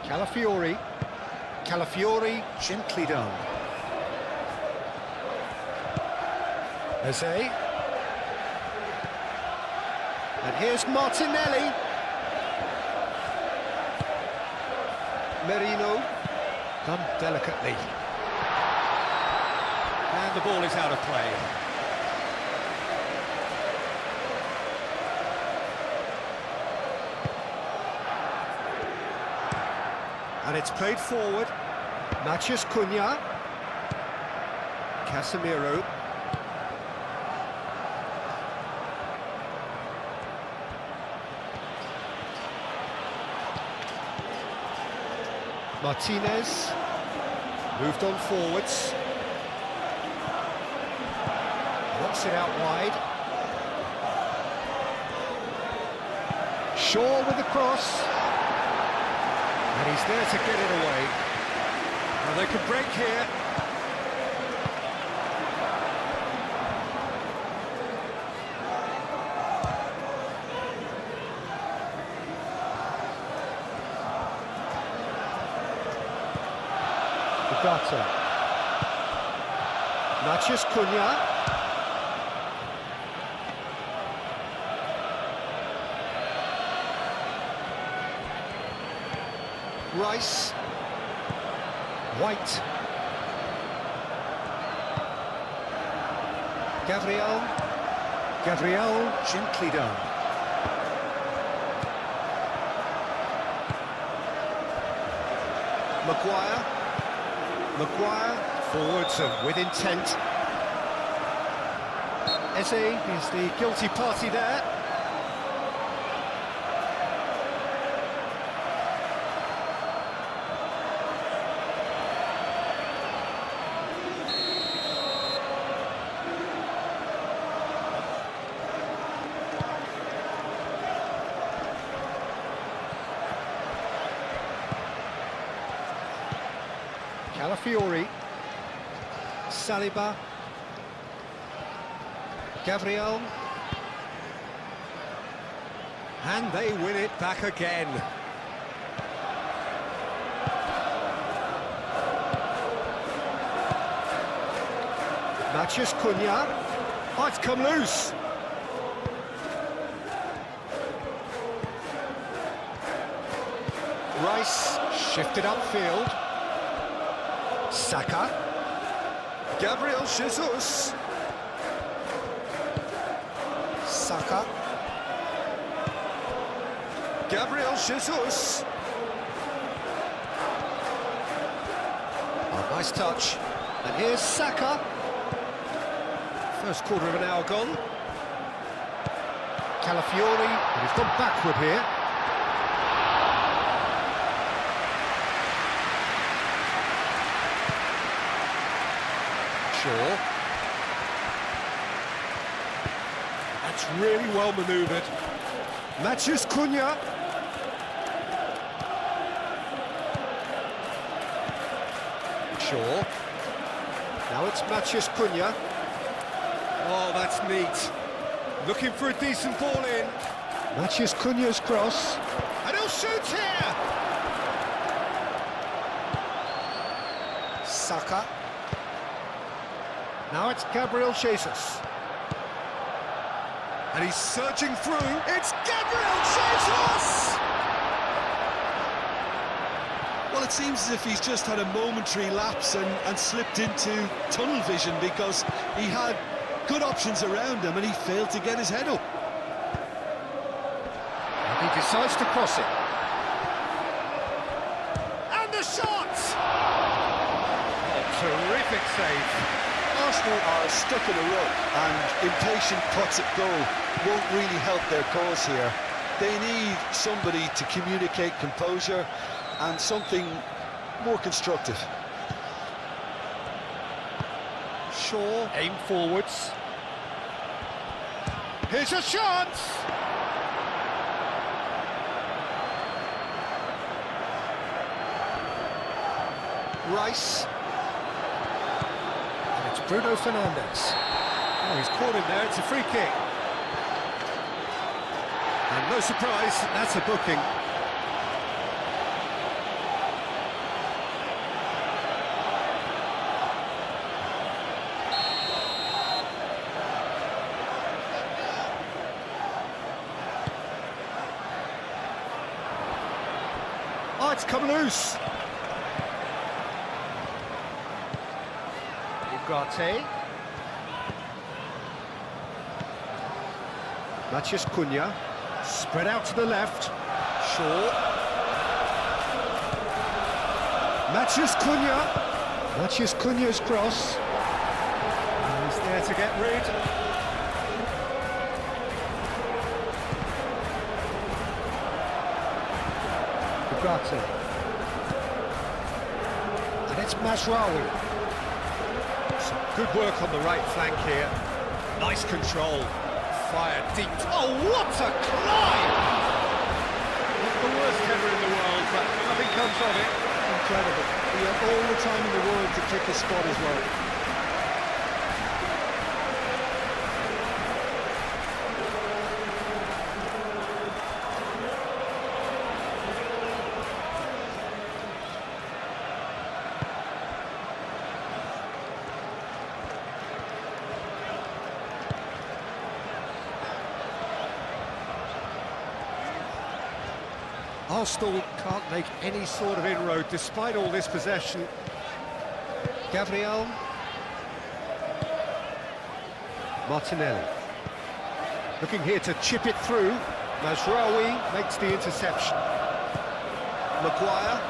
Calafiori. Calafiori, gently done. Eze. And here's Martinelli. Merino. Done delicately. And the ball is out of play. And it's played forward. Matheus Cunha. Casemiro. Martinez. Moved on forwards. Knocks it out wide. Shaw with the cross. And he's there to get it away. Well, they can break here. Ugarte. Matheus Cunha. Rice. White. Gabriel. Gabriel, gently done. Maguire. Maguire, forwards and with intent. Eze is the guilty party there. Calafiori, Saliba, Gabriel, And they win it back again. Matheus Cunha. Oh, it's come loose. Rice shifted upfield. Saka. Gabriel Jesus. Saka. Gabriel Jesus. Oh, nice touch. And here's Saka. First quarter of an hour gone. Calafiori, but he's gone backward here. Shaw. That's really well manoeuvred. Matheus Cunha. Shaw. Now it's Matheus Cunha. Oh, that's neat. Looking for a decent ball in. Matheus Cunha's cross. And he'll shoot here! Saka. Now it's Gabriel Jesus. And he's surging through. It's Gabriel Jesus! Well, it seems as if he's just had a momentary lapse and slipped into tunnel vision, because he had good options around him and he failed to get his head up. And he decides to cross it. And the shot! Oh, terrific save. Arsenal are stuck in a rut, and impatient putts at goal won't really help their cause here. They need somebody to communicate composure and something more constructive. Shaw, aim forwards. Here's a shot! Rice. And it's Bruno Fernandes. Oh, he's caught him there, it's a free kick. And no surprise, that's a booking. Oh, it's come loose. Ugarte. Matheus Cunha. Spread out to the left. Shaw. Matheus Cunha. Matheus Cunha's cross. And he's there to get rid. Ugarte. And it's Mazraoui. Some good work on the right flank here. Nice control. Fire deep. Oh, what a climb! Not the worst header in the world, but nothing comes of it. Incredible. He had all the time in the world to kick a spot as well. Arsenal can't make any sort of inroad despite all this possession. Gabriel. Martinelli. Looking here to chip it through. Mazraoui makes the interception. Maguire.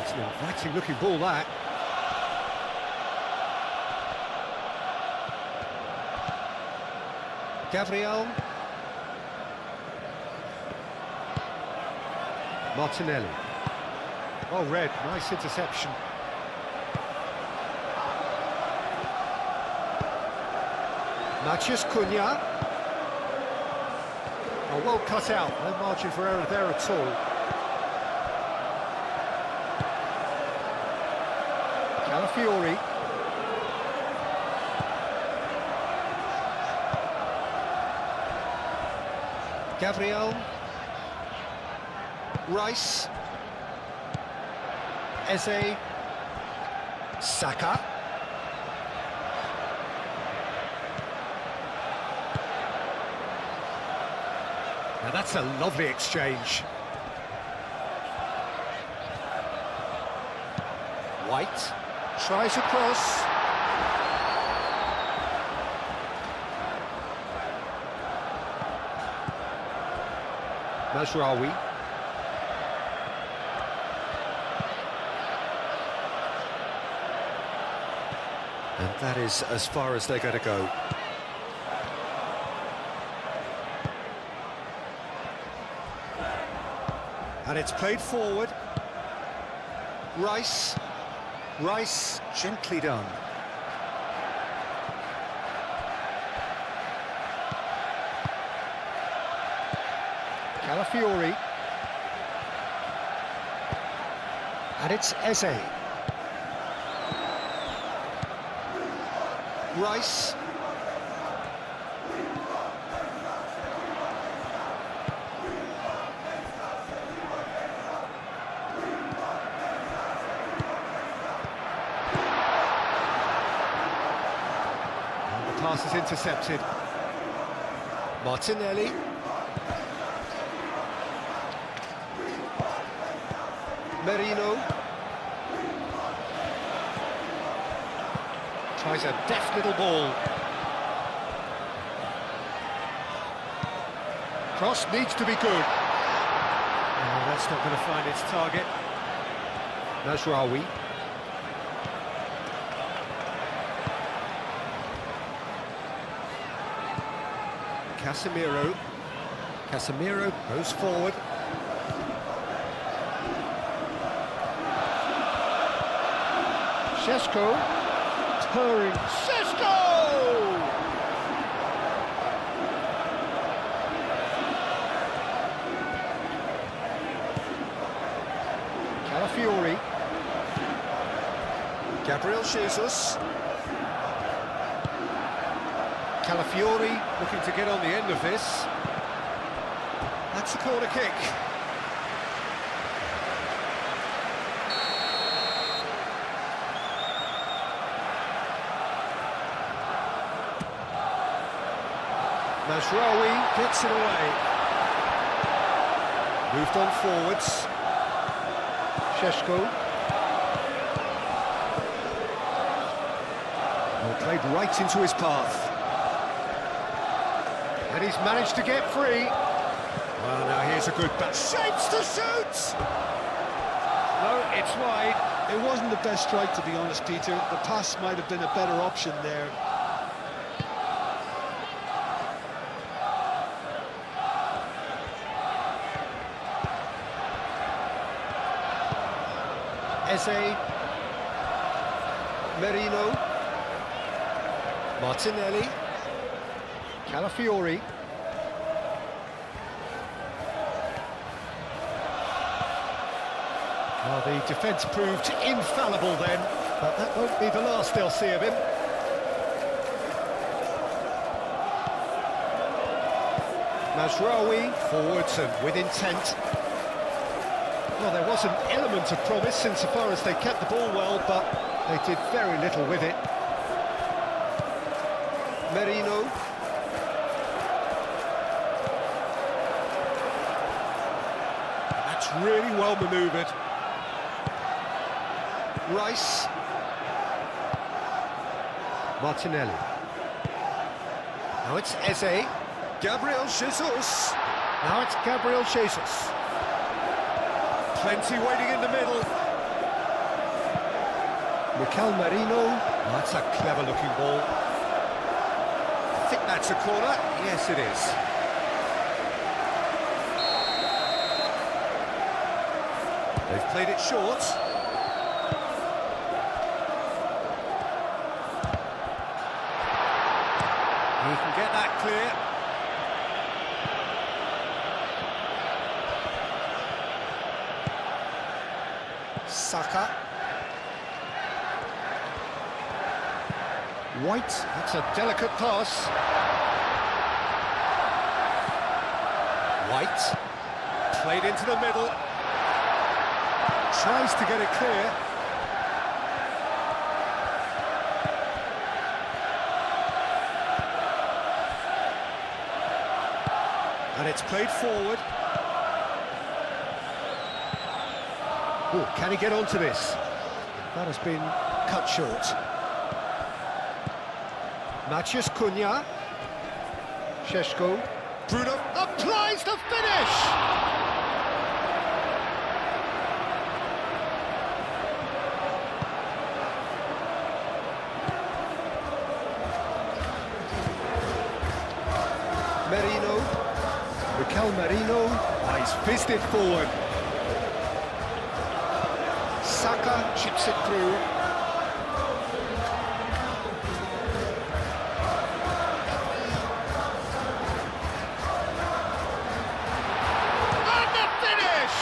It's an inviting looking ball, that. Gabriel. Martinelli. Well read, nice interception. Matheus Cunha. Oh, well cut out, no margin for error there at all. Calafiori. Gabriel. Rice. Eze. Saka. Now that's a lovely exchange. White tries a cross. Mazraoui. And that is as far as they're going to go. And it's played forward. Rice. Rice, gently done. Calafiori. And it's Eze. Rice. And the pass is intercepted. Martinelli. Merino. Tries a deft little ball. Cross needs to be good. Oh, that's not going to find its target. Mazraoui. Casemiro. Casemiro goes forward. Šeško. Purring. Šeško! Calafiori. Gabriel Jesus. Calafiori looking to get on the end of this. That's a corner kick. Mazraoui gets it away. Moved on forwards. Šeško. Well, played right into his path. And he's managed to get free. Well, now here's a good shapes to shoot! No, it's wide. It wasn't the best strike, to be honest, Peter. The pass might have been a better option there. Eze. Merino. Martinelli. Calafiori. Well, the defence proved infallible then, but that won't be the last they'll see of him. Mazraoui forwards and with intent. Well, there was an element of promise insofar as they kept the ball well, but they did very little with it. Merino. That's really well manoeuvred. Rice. Martinelli. Now it's Eze. Gabriel Jesus. Now it's Gabriel Jesus. Plenty waiting in the middle. Mikel Merino. That's a clever-looking ball. I think that's a corner. Yes, it is. They've played it short. He can get that clear. Saka. White. That's a delicate pass. White. Played into the middle. Tries to get it clear. And it's played forward. Oh, can he get onto this? That has been cut short. Maciej Cunha. Šeško. Bruno applies the finish! Merino. Mikel Merino. He's fizzed it forward. Saka chips it through. And the finish!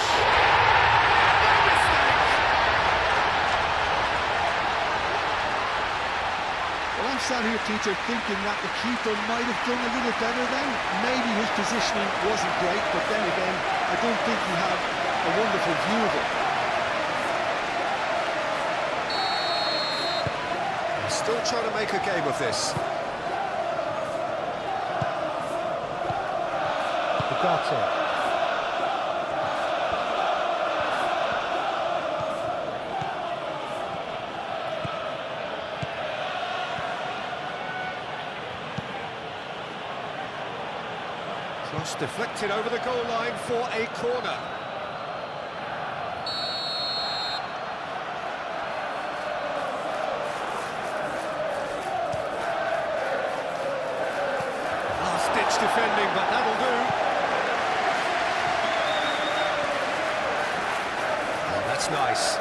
No mistake! Well, I'm sat here, Peter, thinking that the keeper might have done a little better then. Maybe his positioning wasn't great, but then again, I don't think he had a wonderful view of it. Still trying to make a game of this. Ugarte. Cross deflected over the goal line for a corner. Last-ditch defending, but that'll do. Oh, that's nice.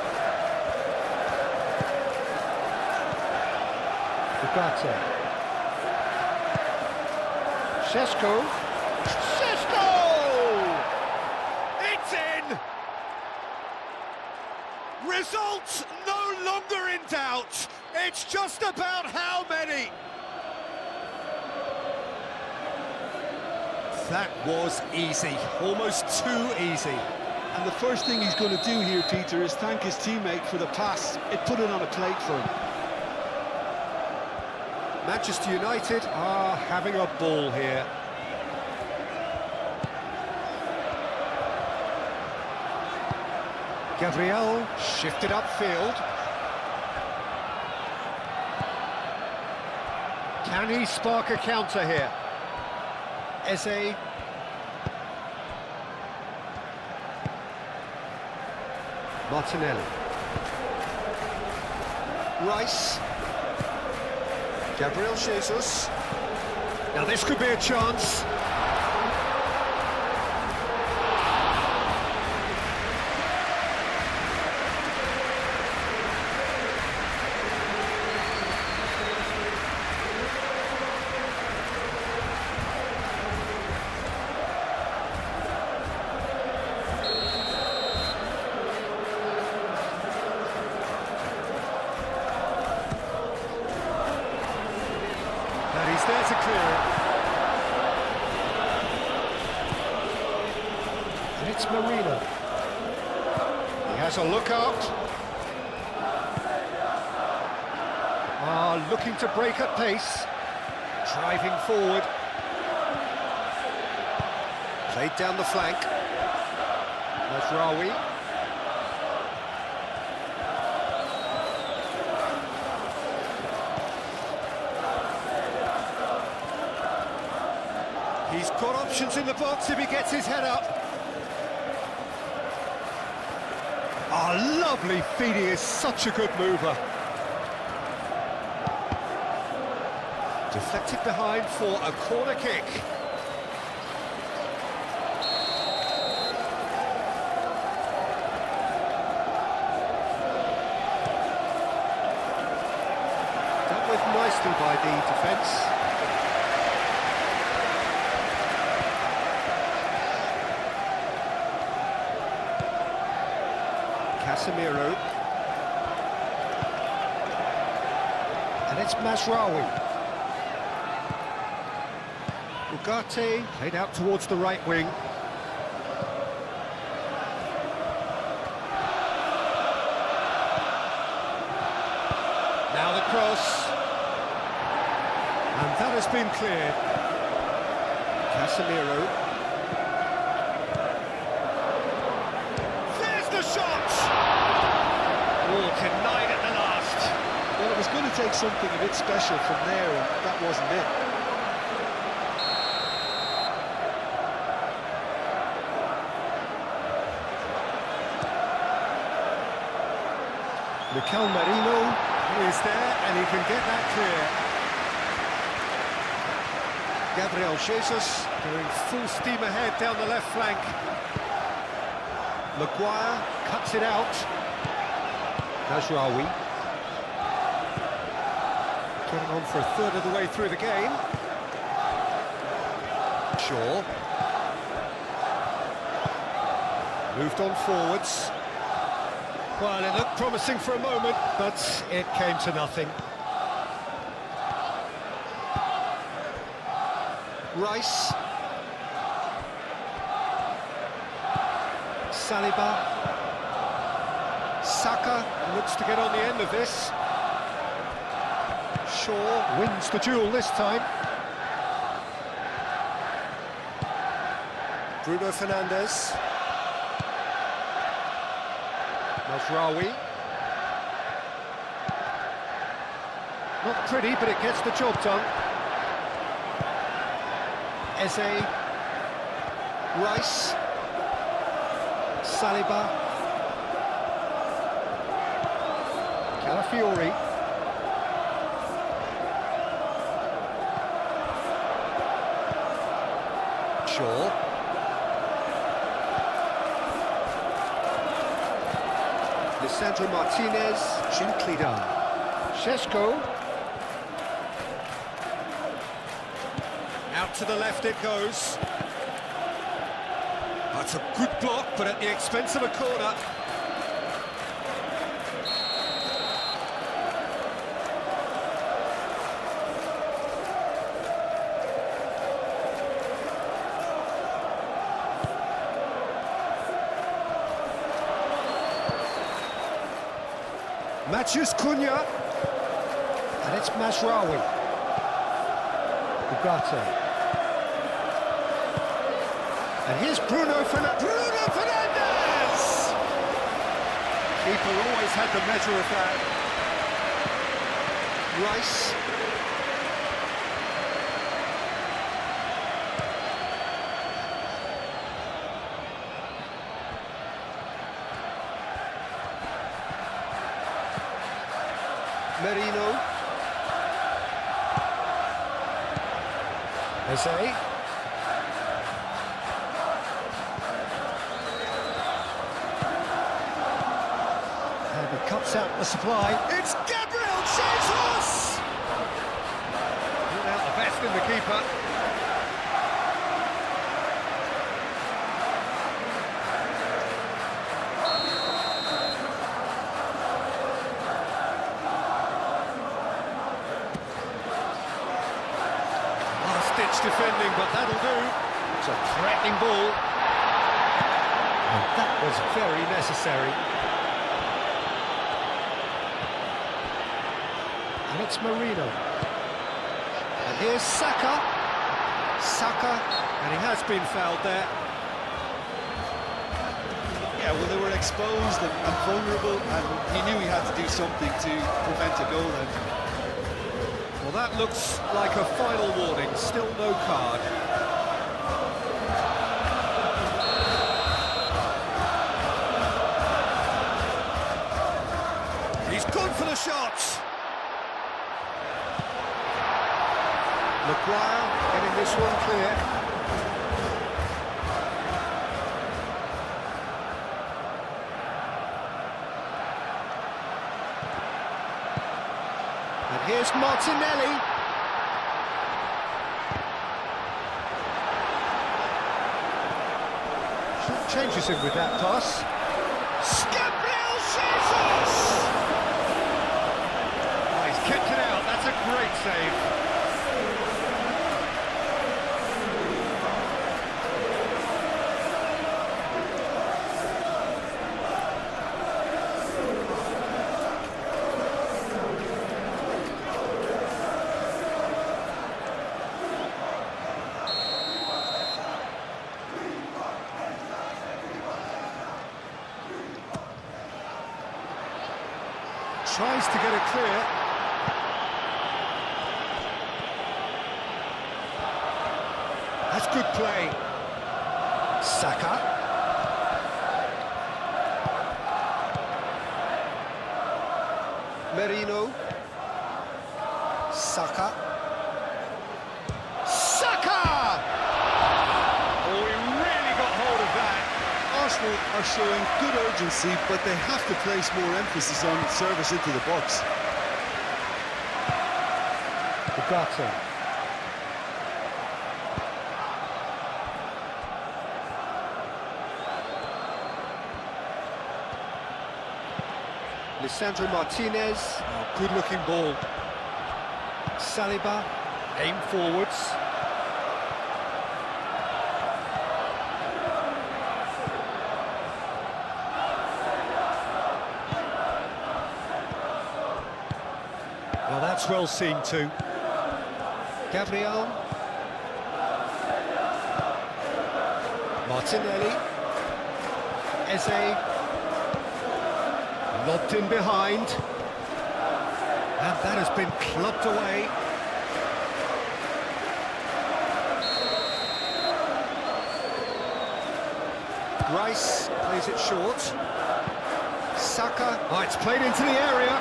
Ugarte. Šeško. It's in! Results no longer in doubt. It's just about how many. That was easy, almost too easy. And the first thing he's going to do here, Peter, is thank his teammate for the pass. It put it on a plate for him. Manchester United are having a ball here. Gabriel shifted upfield. Can he spark a counter here? Eze. Martinelli. Rice. Gabriel Jesus. Now this could be a chance. And he's there to clear it. And it's Marino. He has a look out. Looking to break at pace. Driving forward. Played down the flank. Mazraoui. He's got options in the box if he gets his head up. Oh, lovely feed, he is such a good mover. Deflected behind for a corner kick. Dealt with nicely by the defence. Casemiro. And it's Mazraoui. Ugarte played out towards the right wing. Now the cross. And that has been cleared. Casemiro. There's the shot! Oh, denied at the take something a bit special from there, and that wasn't it. Mikel Merino is there, and he can get that clear. Gabriel Jesus going full steam ahead down the left flank. Maguire cuts it out. Mazraoui. Getting on for a third of the way through the game. Shaw. Moved on forwards. Well, it looked promising for a moment, but it came to nothing. Rice. Saliba. Saka looks to get on the end of this. Shaw wins the duel this time. Bruno Fernandes. Mazraoui. Not pretty, but it gets the job done. Eze. Rice. Saliba. Calafiori. Shaw. Lisandro Martinez, gently done. Šeško. Out to the left it goes. That's a good block, but at the expense of a corner. Matheus Cunha, and it's Mazraoui. Ugarte. And here's Bruno Fernandes! Keeper always had the measure of that. Rice. Merino. Eze. And he cuts out the supply. It's Gabriel Jesus! Put out the best in the keeper. Defending, but that'll do. It's a threatening ball. And that was very necessary. And it's Merino. And here's Saka. And he has been fouled there. Yeah, well, they were exposed and vulnerable, and he knew he had to do something to prevent a goal then. Well, that looks like a final warning, still no card. He's gone for the shot! Maguire getting this one clear. Here's Martinelli. Changes him with that pass. Gabriel Jesus! Oh, he's kept it out. That's a great save. Tries to get it clear. That's good play. Saka. Merino. Saka. Saka! Oh, he really got hold of that. Arsenal are showing good urgency, but they have to place more emphasis on service into the box. Ugarte. Lisandro Martinez. Oh, good-looking ball. Saliba. Aim forwards. Well, that's well seen too. Gabriel. Martinelli. Eze. Lobbed in behind. And that has been clubbed away. Rice plays it short. Saka. Oh, it's played into the area.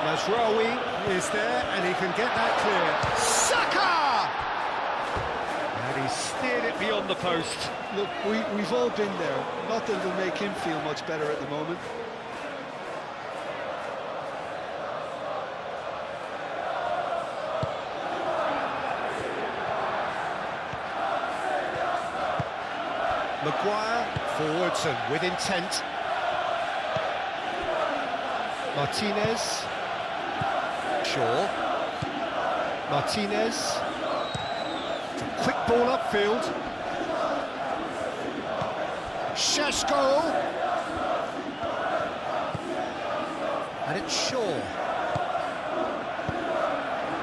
Mazraoui is there, and he can get that clear. Saka! And he steered it beyond the post. Look, we've all been there. Not that it'll make him feel much better at the moment. Maguire forwards and with intent. Martinez. Shaw. Martinez. Quick ball upfield. Šeško. And it's Shaw.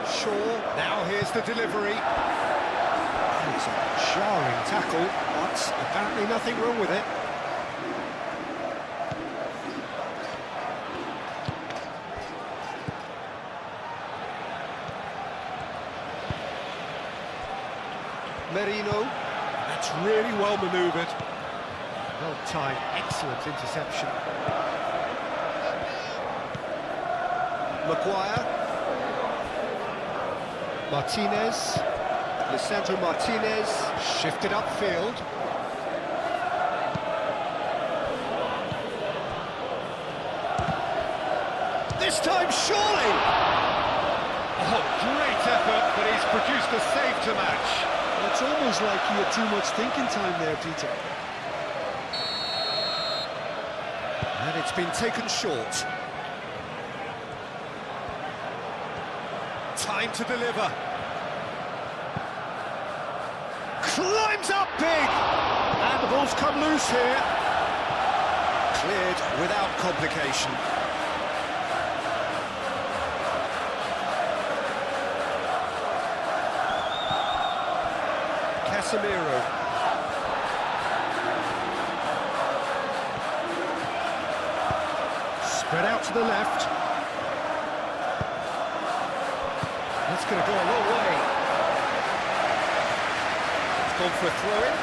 Shaw. Now here's the delivery. It's a jarring tackle, but apparently nothing wrong with it. Merino. That's really well manoeuvred. Well timed, excellent interception. Maguire. Martinez. Lisandro Martinez. Shifted upfield. This time, surely! Oh, great effort, but he's produced a save to match. It's almost like he had too much thinking time there, Peter. And it's been taken short. Time to deliver. Climbs up big! And the ball's come loose here. Cleared without complication. Casemiro. Spread out to the left. That's going to go a long way. It's gone for a throw-in.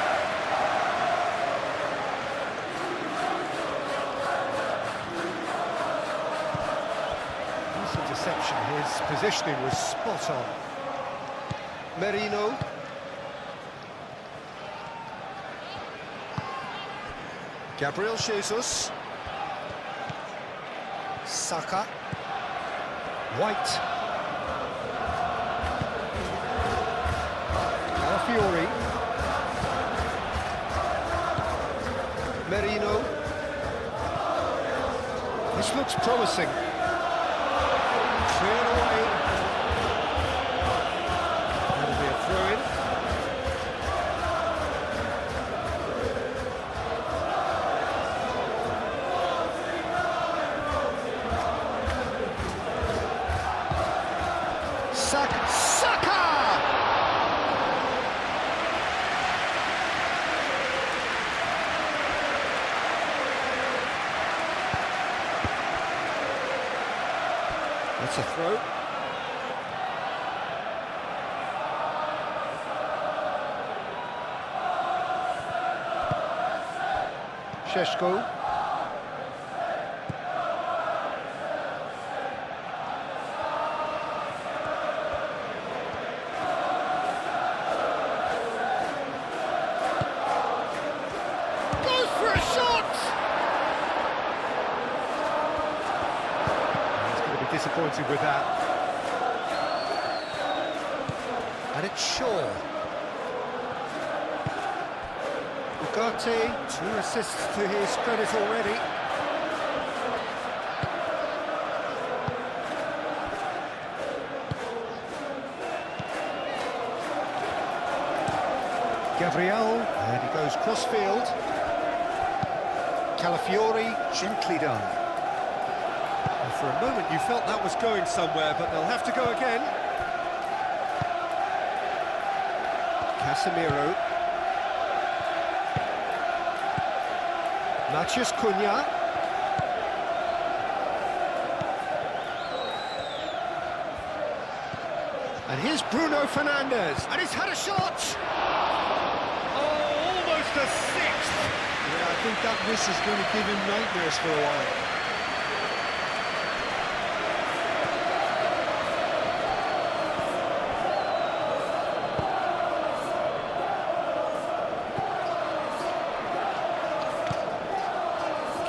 Nice interception. His positioning was spot on. Merino. Gabriel Jesus. Saka. White. Fiori. Merino. This looks promising. Cleared away. That'll be a throw-in. Saka! That's a throw. Šeško. Goes for a shot! He's going to be disappointed with that. And it's Shaw. Ugarte, 2 assists to his credit already. Gabriel, and he goes cross-field. Calafiori, gently done. And for a moment you felt that was going somewhere, but they'll have to go again. Casemiro. Matheus Cunha. And here's Bruno Fernandes. And he's had a shot! Almost a sixth. Yeah, I think that miss is going to give him nightmares for a while.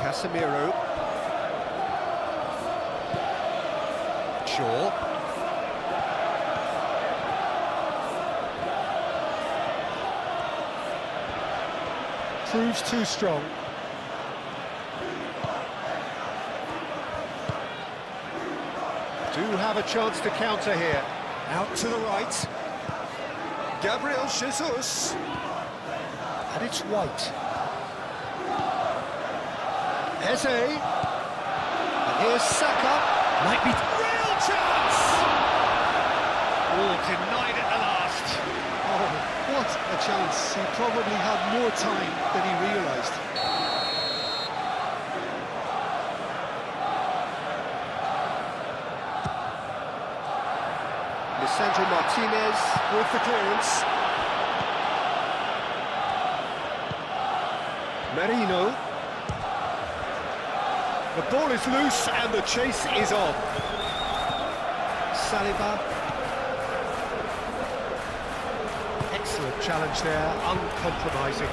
Casemiro. Shaw. Proves too strong. Do have a chance to counter here. Out to the right. Gabriel Jesus. And it's White. Eze. And here's Saka. Might be Real chance! Oh, denied at the last. Oh, what a chance. He probably had more time than he realised. Lisandro Martinez with the clearance. Merino. The ball is loose and the chase is on. Saliba. Excellent challenge there, uncompromising.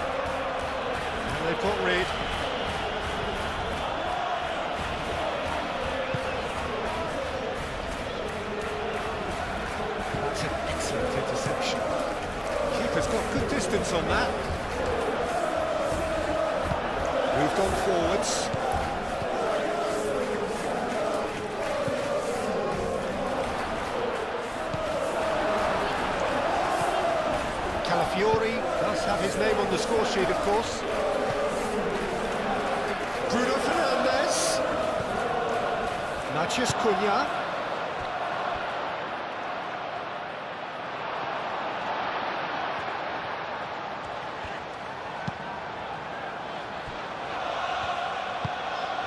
And they've got rid. That's an excellent interception. Keeper's got good distance on that. Moved on forwards. Calafiori does have his name on the score sheet, of course. Bruno Fernandes. Matheus Cunha.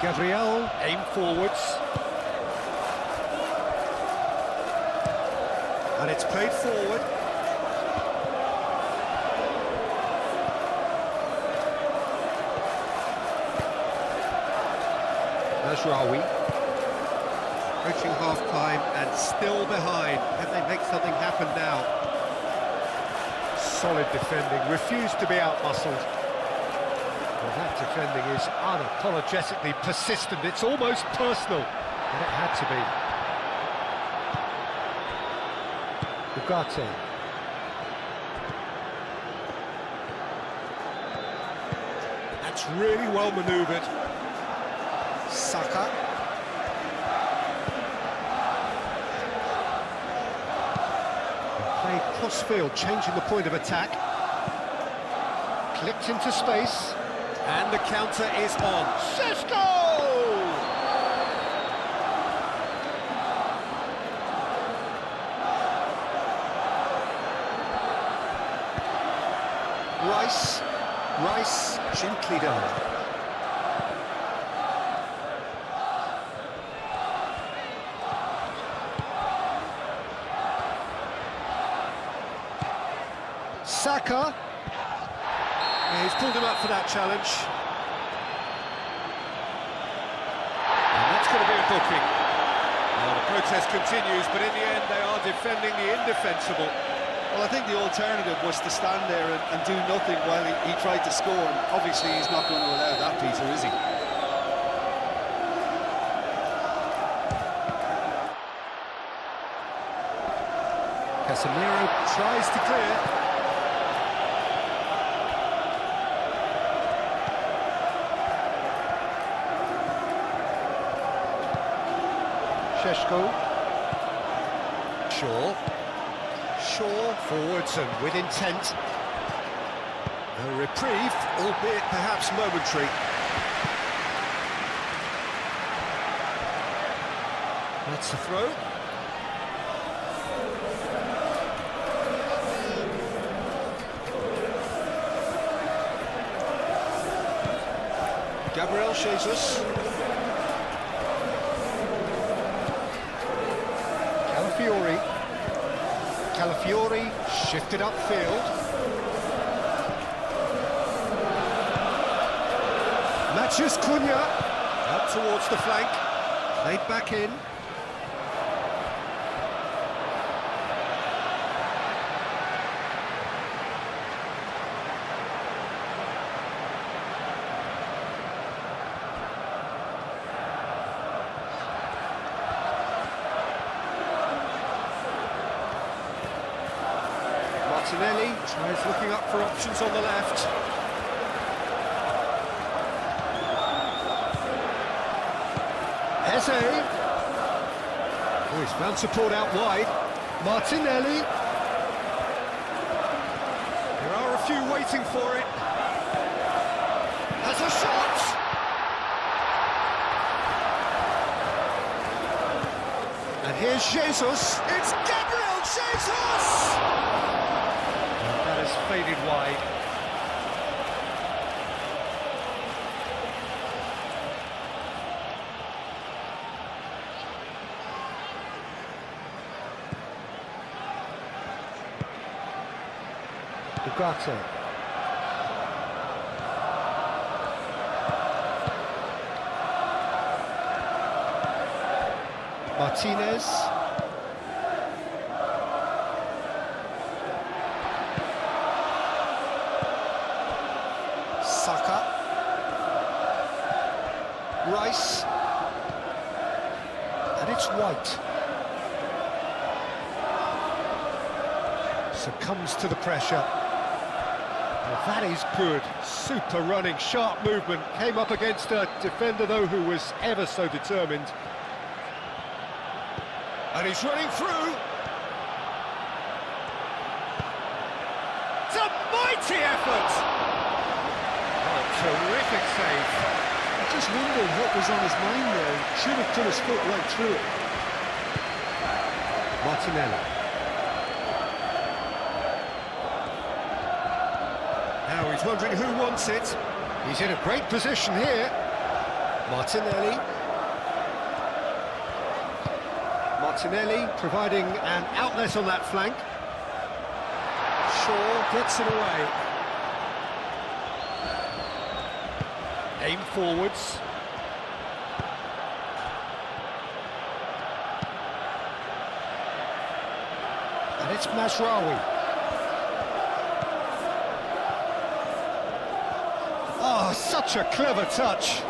Gabriel, aim forwards. And it's played forward. Mazraoui. Approaching half-time and still behind. Can they make something happen now? Solid defending, refused to be out-muscled. Well, that defending is unapologetically persistent. It's almost personal, and it had to be. Ugarte. That's really well manoeuvred. Saka. Played cross-field, changing the point of attack. Clipped into space. And the counter is on. Šeško! Rice, gently done. Saka. Yeah, he's pulled him up for that challenge. going to be a booking. Well, the protest continues, but in the end they are defending the indefensible. Well, I think the alternative was to stand there and do nothing while he tried to score. And obviously, he's not going to allow that, Peter, is he? Casemiro tries to clear. Šeško. Shaw forwards and with intent. A reprieve, albeit perhaps momentary. That's the throw. Gabriel Jesus. Calafiori shifted upfield. Matthews Cunha up towards the flank. Played back in. Martinelli tries looking up for options on the left. Eze. Oh, he's found support out wide. Martinelli. There are a few waiting for it. Has a shot! And here's Jesus. It's Gabriel Jesus! That has faded wide. Ugarte. Martinez. Saka. Rice. And it's White. Succumbs to the pressure. Well, that is good. Super running, sharp movement. Came up against a defender, though, who was ever so determined. And he's running through. It's a mighty effort! Oh, terrific save. I just wondered what was on his mind there. Should have put his foot right through it. Martinelli. Now he's wondering who wants it. He's in a great position here. Martinelli. Martinelli providing an outlet on that flank. Shaw gets it away. Aim forwards. And it's Mazraoui. Oh, such a clever touch.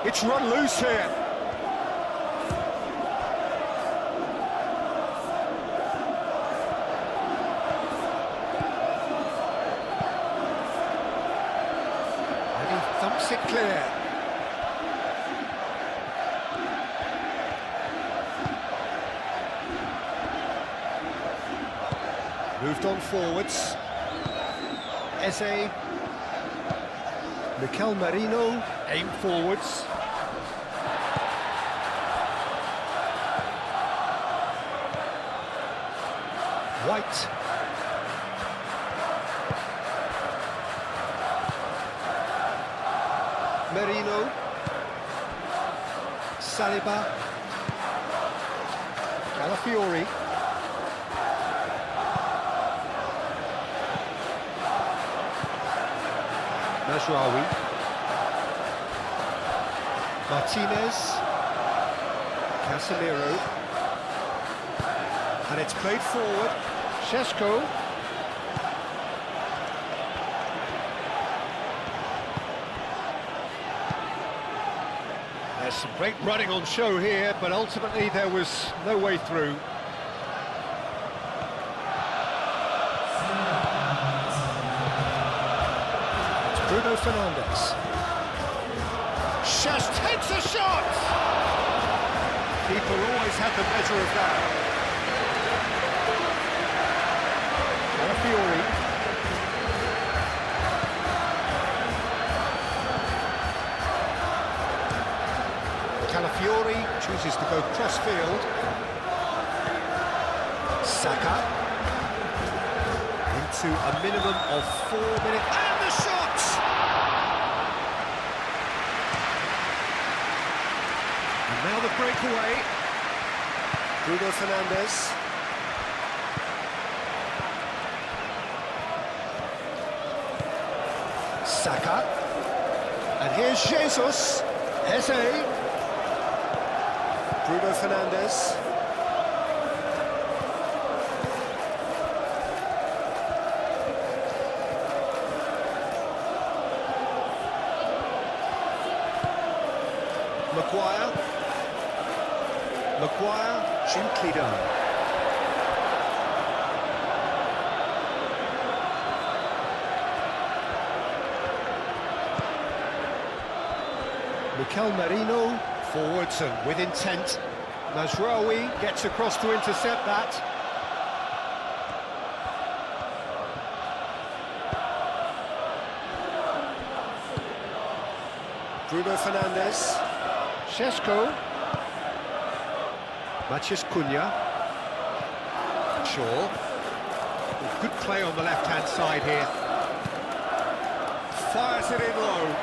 It's run loose here. And he thumps it clear. Moved on forwards. Eze. Mikel Merino, aim forwards. White. Merino. Saliba. Calafiori. Mazraoui. Martinez. Casemiro. And it's played forward. Šeško. There's some great running on show here, but ultimately there was no way through. It's Bruno Fernandes. Šeš takes a shot! Keeper always had the measure of that. Calafiori. Calafiori chooses to go cross-field. Saka. Into a minimum of 4 minutes. And the shot! And now the breakaway. Bruno Fernandes. Saka. And here's Jesus. Eze. Bruno Fernandes. Maguire, gently done. Mikel Merino, forwards and with intent. Mazraoui gets across to intercept that. Bruno Fernandes. Šeško. Matheus Cunha. Shaw. Good play on the left-hand side here. Fires it in low.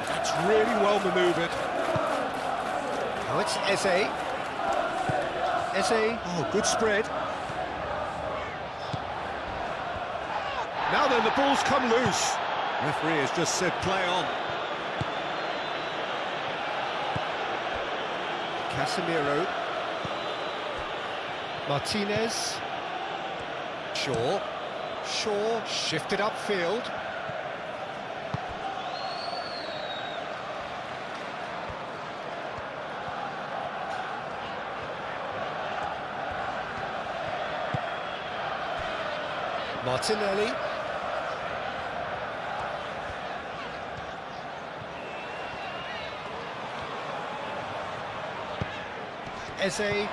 That's really well manoeuvred. Now it's Eze. Eze. Oh, good spread. Now then, the ball's come loose. Referee has just said play on. Casemiro. Martinez. Shaw. Shaw shifted upfield. Martinelli. Eze.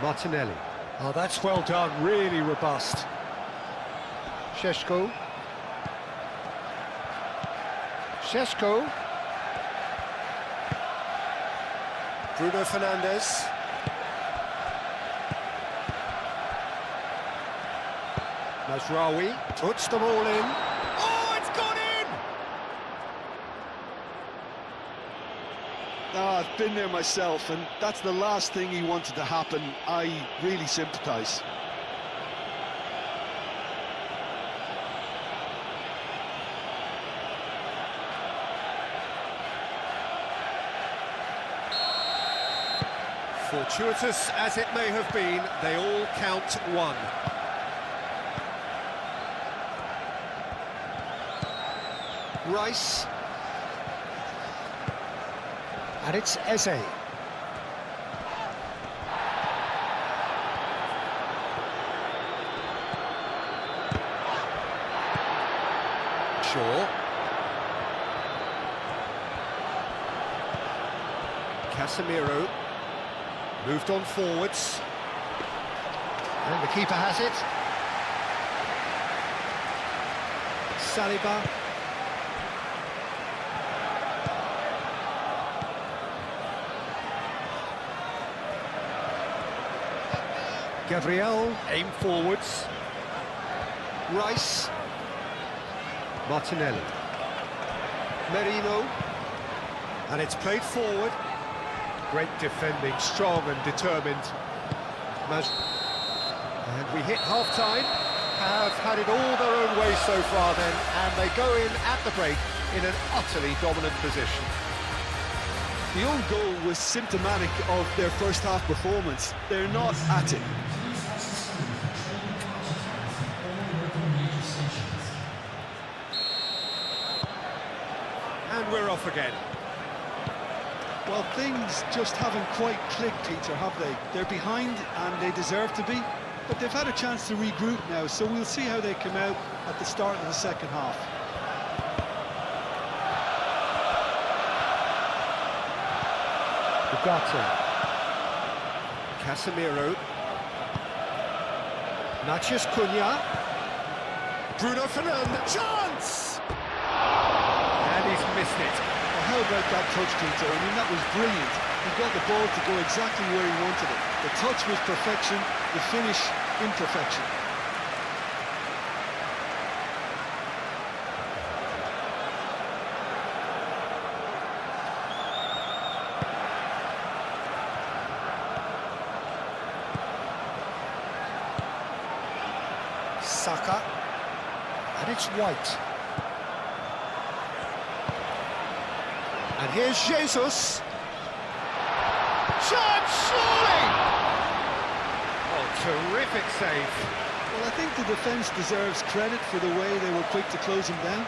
Martinelli. Oh, that's well done, really robust. Šeško. Šeško. Bruno Fernandes. Mazraoui puts the ball in. Oh, it's gone in! I've been there myself, and that's the last thing he wanted to happen. I really sympathise. Fortuitous as it may have been, they all count one. Rice. And it's Eze. Shaw. Casemiro. Moved on forwards. And the keeper has it. Saliba. Gabriel, aim forwards. Rice. Martinelli. Merino. And it's played forward. Great defending, strong and determined. And we hit half-time. have had it all their own way so far then, and they go in at the break in an utterly dominant position. The own goal was symptomatic of their first half performance. They're not at it. And we're off again. Well, things just haven't quite clicked, Peter, have they? They're behind and they deserve to be, but they've had a chance to regroup now, so we'll see how they come out at the start of the second half. Ugarte. Casemiro. Natchez Cunha. Bruno Fernandes. Chance! And he's missed it. Well, how about that touch, Peter? I mean, that was brilliant. He got the ball to go exactly where he wanted it. The touch was perfection, the finish imperfection. Saka. And it's White. And here's Jesus. Chance, surely! Oh, terrific save. Well, I think the defence deserves credit for the way they were quick to close him down.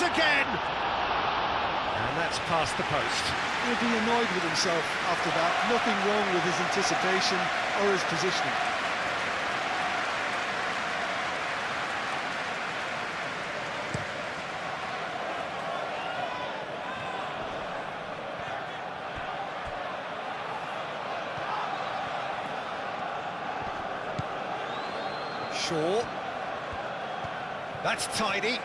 Again! And that's past the post. He'll be annoyed with himself after that. Nothing wrong with his anticipation or his positioning. Shaw. That's tidy.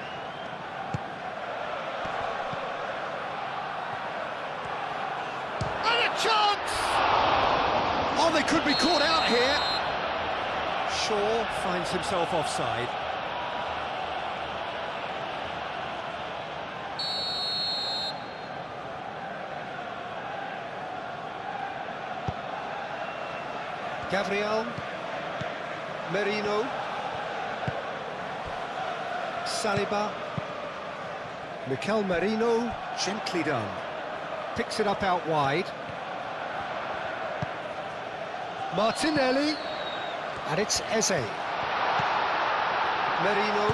Chance! Oh, they could be caught out here. Shaw finds himself offside. Gabriel. Merino. Saliba. Mikel Merino, gently done. Picks it up out wide. Martinelli, and it's Eze. Merino.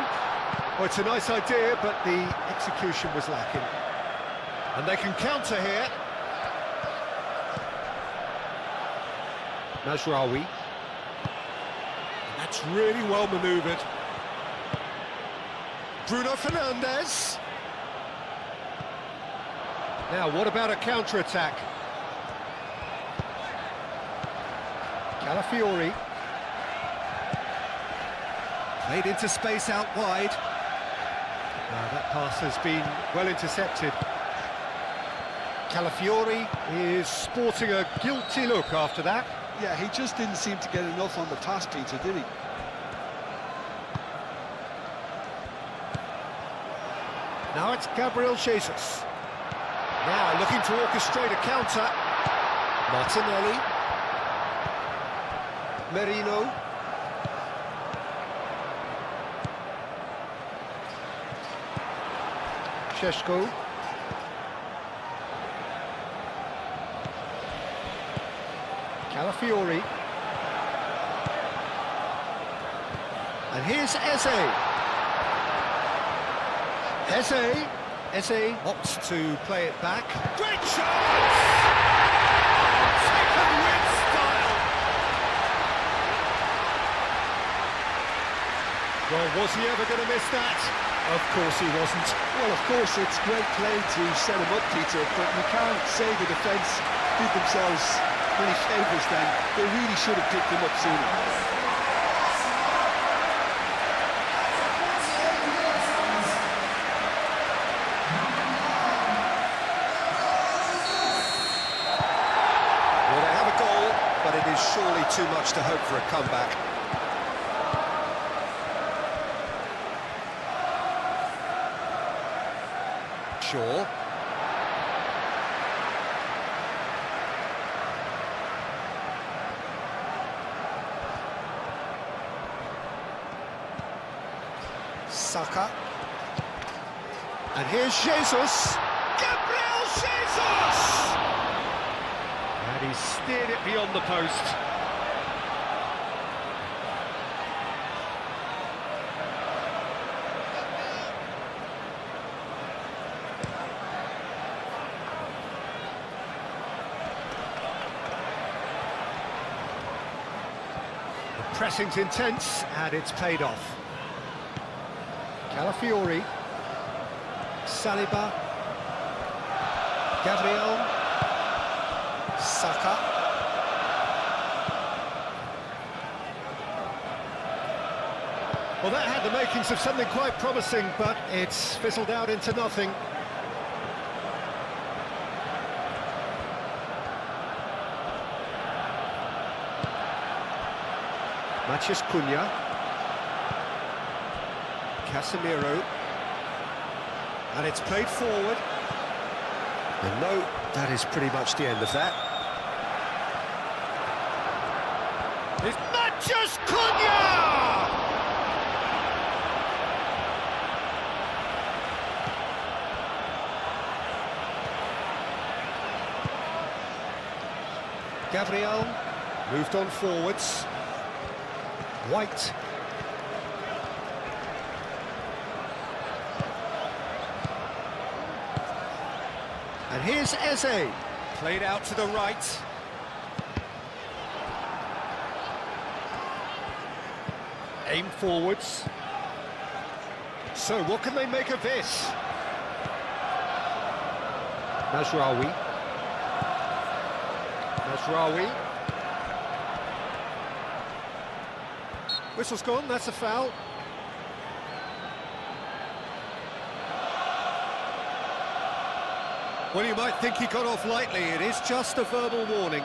Well, it's a nice idea, but the execution was lacking. And they can counter here. Mazraoui. That's really well manoeuvred. Bruno Fernandes. Now, what about a counter-attack? Calafiori. Played into space out wide. That pass has been well intercepted. Calafiori is sporting a guilty look after that. Yeah, he just didn't seem to get enough on the pass, Peter, did he? Now it's Gabriel Jesus. Now looking to orchestrate a counter. Martinelli. Merino. Šeško. Calafiori. And here's Eze. Eze opts to play it back. Great chance! Taken with style! Well, was he ever going to miss that? Of course he wasn't. Well, of course, it's great play to set him up, Peter, but you can't say the defence did themselves many favours then. They really should have picked him up sooner. for a comeback. Shaw. Saka. And here's Jesus. Gabriel Jesus! And he steered it beyond the post. The pressing's intense, and it's paid off. Calafiori. Saliba. Gabriel. Saka. Well, that had the makings of something quite promising, but it's fizzled out into nothing. Matheus Cunha. Casemiro. And it's played forward. And no, that is pretty much the end of that. It's Matheus Cunha! Gabriel moved on forwards. White. And here's Eze. Played out to the right. Aim forwards. So what can they make of this? Mazraoui. Whistle's gone, that's a foul. Well, you might think he got off lightly. It is just a verbal warning.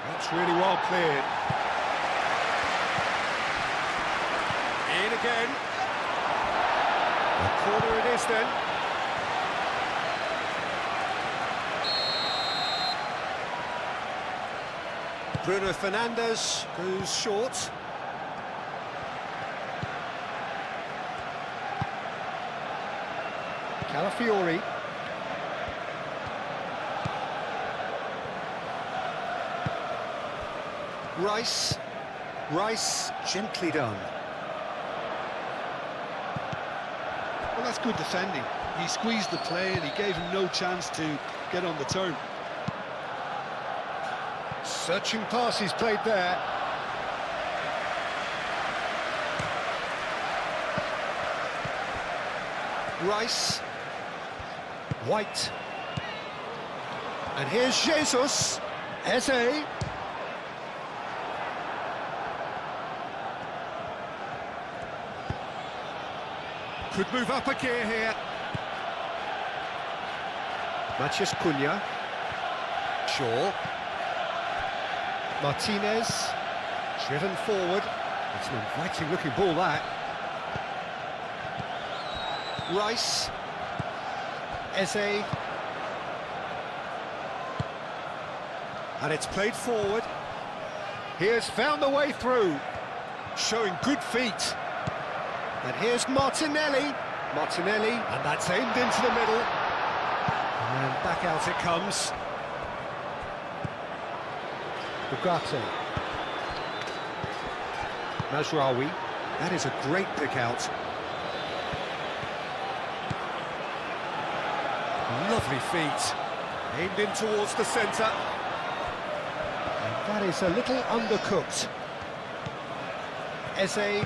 That's really well cleared. In again. A corner it is then. Bruno Fernandes goes short. Calafiori. Rice, gently done. Well, that's good defending. He squeezed the play and he gave him no chance to get on the turn. Searching pass he's played there. Rice. White. And here's Jesus. Eze. Could move up a gear here. Matheus Cunha. Shaw. Martinez. Driven forward. It's an inviting looking ball, that. Rice. Eze. And it's played forward. He has found the way through. Showing good feet. And here's Martinelli. And that's aimed into the middle. And back out it comes. Ugarte. Mazraoui. That is a great pick out. Lovely feet. Aimed in towards the centre. And that is a little undercooked. Eze.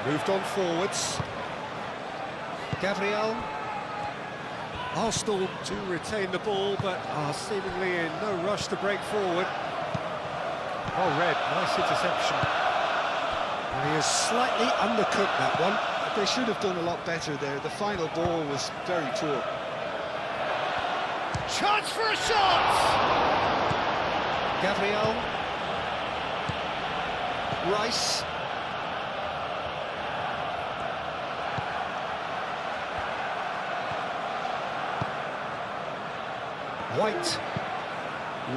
Moved on forwards. Gabriel. Arsenal do retain the ball, but are seemingly in no rush to break forward. Oh, Red, nice interception. And he has slightly undercooked that one. They should have done a lot better there. The final ball was very poor. Chance for a shot! Gabriel. Rice.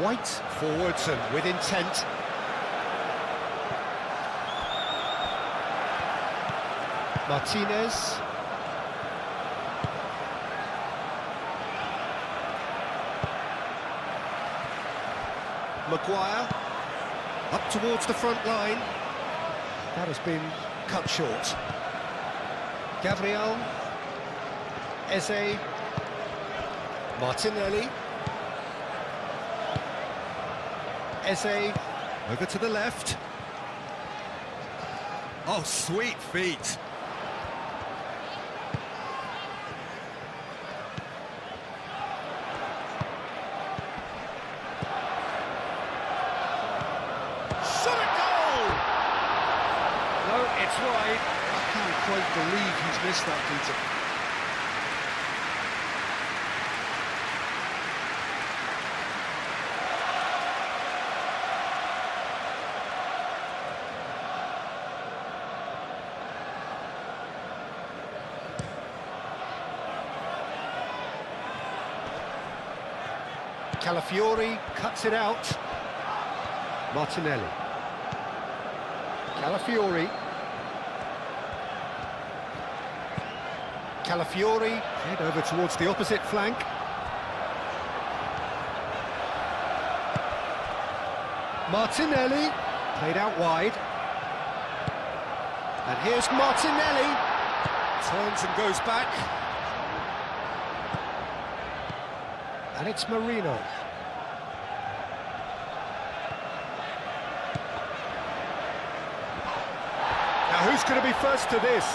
White forwards and with intent. Martinez. Maguire. Up towards the front line. That has been cut short. Gabriel. Eze. Martinelli. Eze. Over to the left. Oh, sweet feet. No, it's wide. I can't quite believe he's missed that, Peter. Calafiori cuts it out. Martinelli. Calafiori. Calafiori, head over towards the opposite flank. Martinelli, played out wide. And here's Martinelli. Turns and goes back. And it's Marino. Now who's going to be first to this?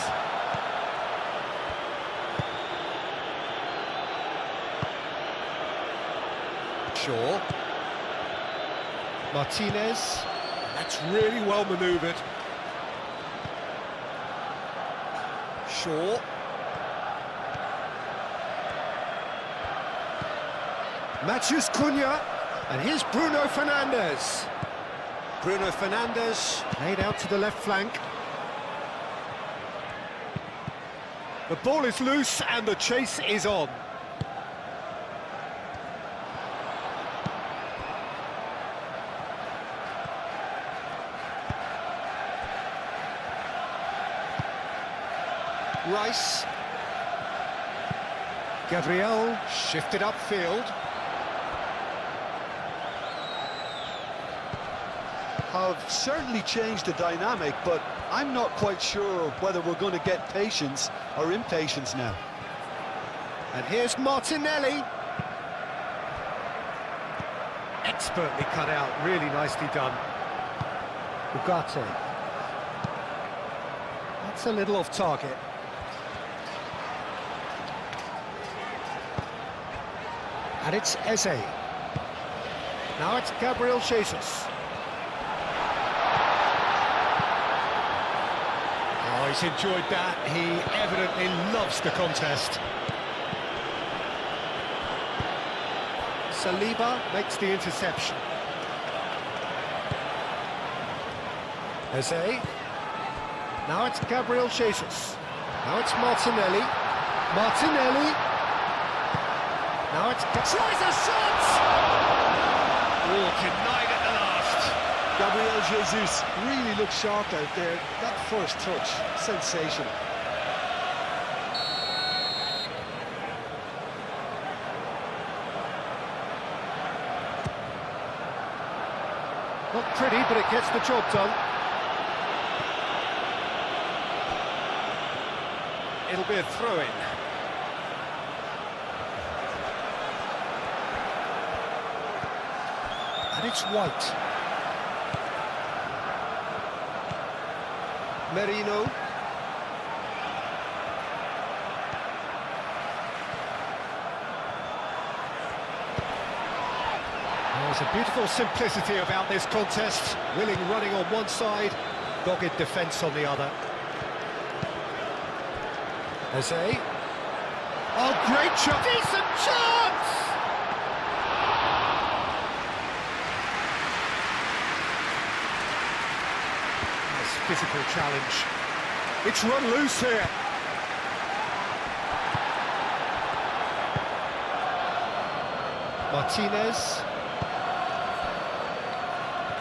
Shaw. Martinez. That's really well manoeuvred. Shaw. Matheus Cunha. And here's Bruno Fernandes. Bruno Fernandes played out to the left flank. The ball is loose and the chase is on. Rice. Gabriel shifted upfield. Have certainly changed the dynamic, but I'm not quite sure whether we're going to get patience or impatience now. And here's Martinelli. Expertly cut out, really nicely done. Ugarte. That's a little off target. And it's Eze. Now it's Gabriel Jesus. Oh, he's enjoyed that. He evidently loves the contest. Saliba makes the interception. Eze. Now it's Gabriel Jesus. Now it's Martinelli. Martinelli. Now it's... Tries a shot! Oh, denied at the last. Gabriel Jesus really looked sharp out there. That first touch, sensational. Not pretty, but it gets the job done. It'll be a throw-in. And it's White. Merino. There's a beautiful simplicity about this contest. Willing running on one side, dogged defence on the other. Eze. Oh, great shot! Decent chance! Nice physical challenge. It's run loose here. Martinez.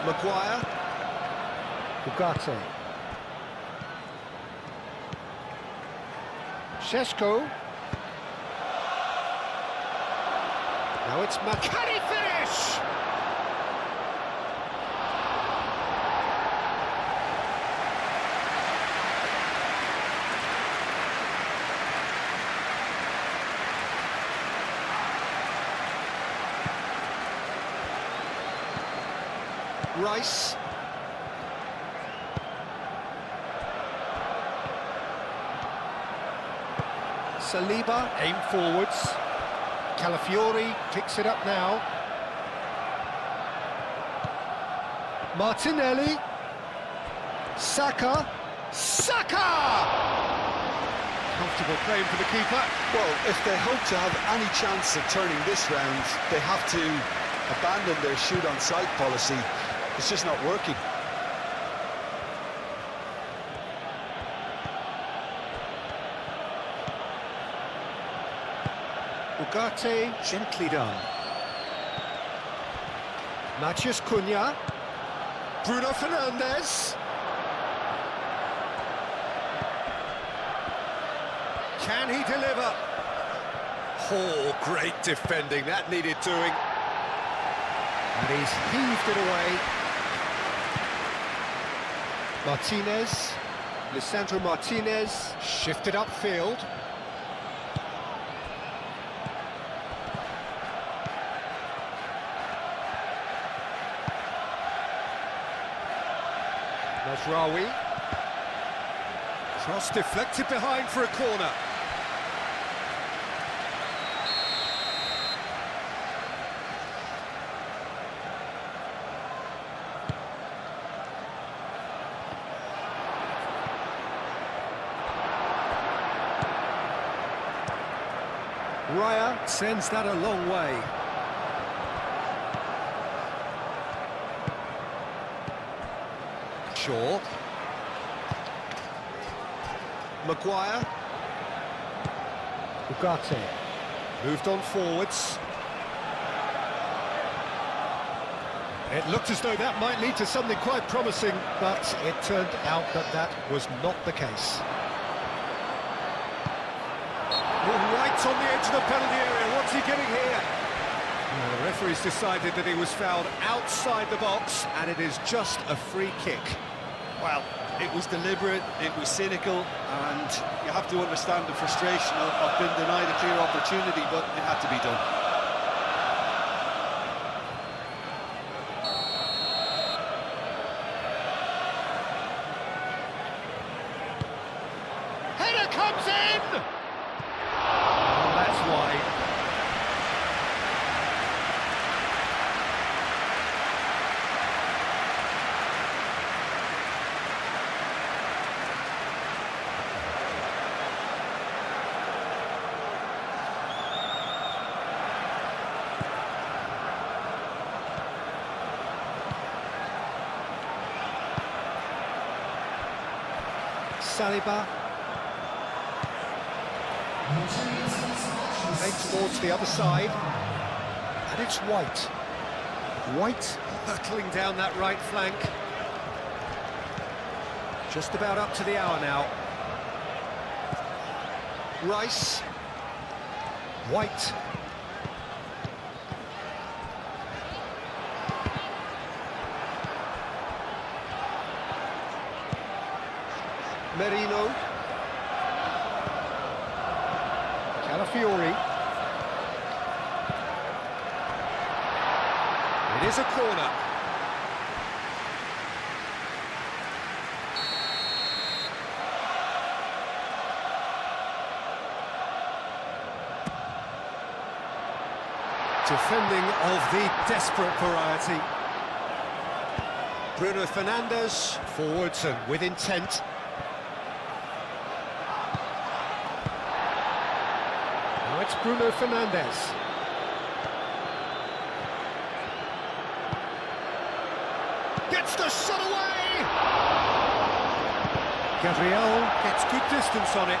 Maguire. Ugarte. Šeško. Now it's Can he finish? Rice. Saliba, aim forwards. Calafiori picks it up now. Martinelli. Saka. Comfortable claim for the keeper. Well, if they hope to have any chance of turning this round, they have to abandon their shoot-on-sight policy. It's just not working. Ugarte, gently done. Matheus Cunha. Bruno Fernandes. Can he deliver? Oh, great defending. That needed doing. And he's heaved it away. Martinez. Lisandro Martinez. Shifted upfield. Mazraoui. Cross deflected behind for a corner. Raya sends that a long way. Shaw. Maguire. Ugarte. Moved on forwards. It looked as though that might lead to something quite promising, but it turned out that that was not the case. Right on the edge of the penalty area. What's he getting here? Well, the referee's decided that he was fouled outside the box, and it is just a free kick. Well, it was deliberate, it was cynical, and you have to understand the frustration of being denied a clear opportunity, but it had to be done. Header comes in! Oh, that's wide. Saliba. Played towards the other side. And it's White. White hurtling down that right flank. Just about up to the hour now. Rice. White. Merino. Calafiori. It is a corner. Defending of the desperate variety. Bruno Fernandes, forwards and with intent. Now it's Bruno Fernandes. Gets the shot away! Gabriel gets good distance on it.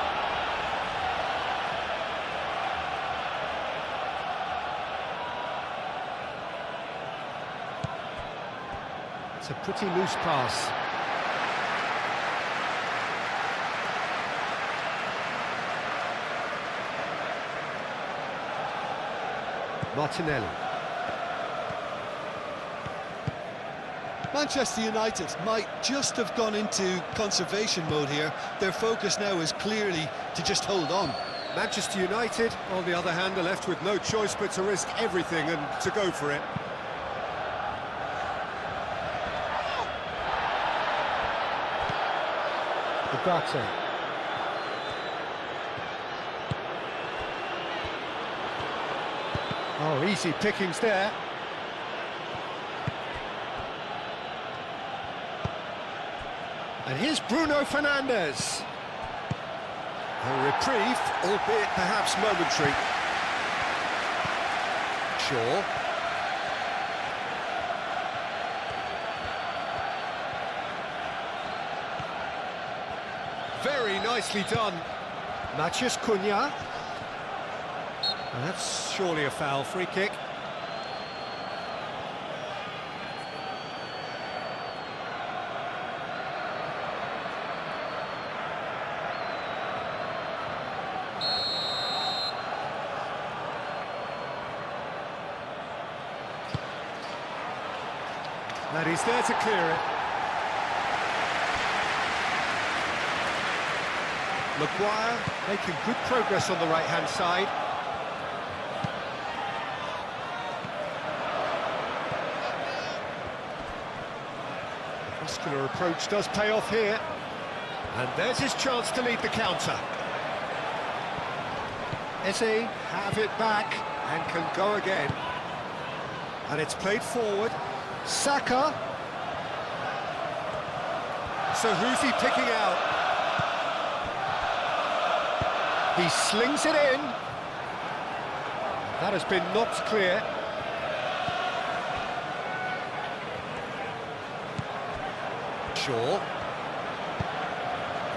It's a pretty loose pass. Martinelli. Manchester United might just have gone into conservation mode here. Their focus now is clearly to just hold on. Manchester United, on the other hand, are left with no choice but to risk everything and to go for it. Ugarte. Oh, easy pickings there. And here's Bruno Fernandes. A reprieve, albeit perhaps momentary. Shaw. Very nicely done. Matheus Cunha. And that's surely a foul, free kick. And he's there to clear it. Maguire making good progress on the right-hand side. The muscular approach does pay off here. And there's his chance to lead the counter. Eze have it back and can go again. And it's played forward. Saka. So who's he picking out? He slings it in. That has been knocked clear. Shaw.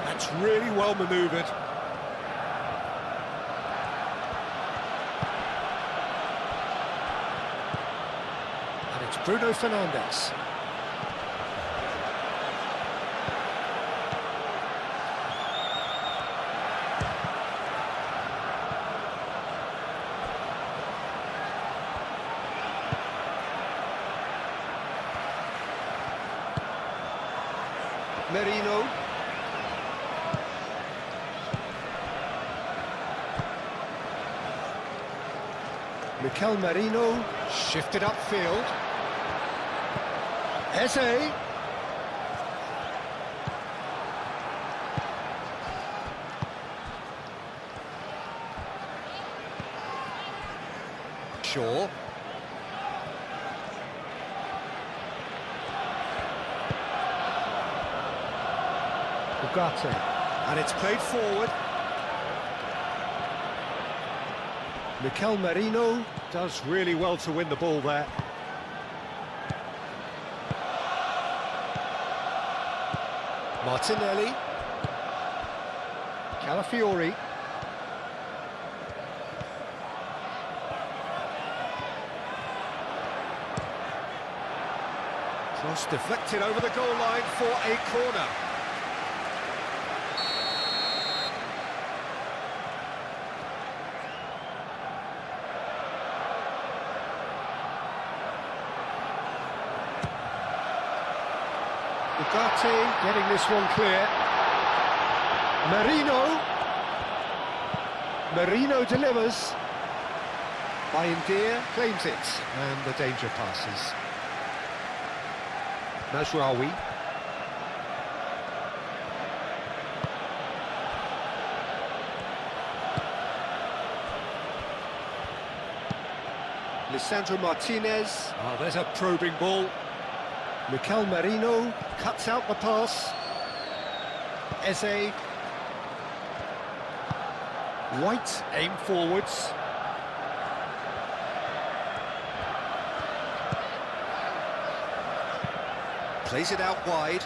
That's really well manoeuvred. And it's Bruno Fernandes. Merino. Mikel Merino shifted upfield. Eze. Shaw. Ugarte. And it's played forward. Mikel Merino does really well to win the ball there. Martinelli. Calafiori. Cross deflected over the goal line for a corner. Ugarte getting this one clear. Merino. Merino delivers. Bayendir claims it, and the danger passes. Mazraoui. Lisandro Martinez. Oh, there's a probing ball. Mikel Merino cuts out the pass. Eze. White, aim forwards. Plays it out wide.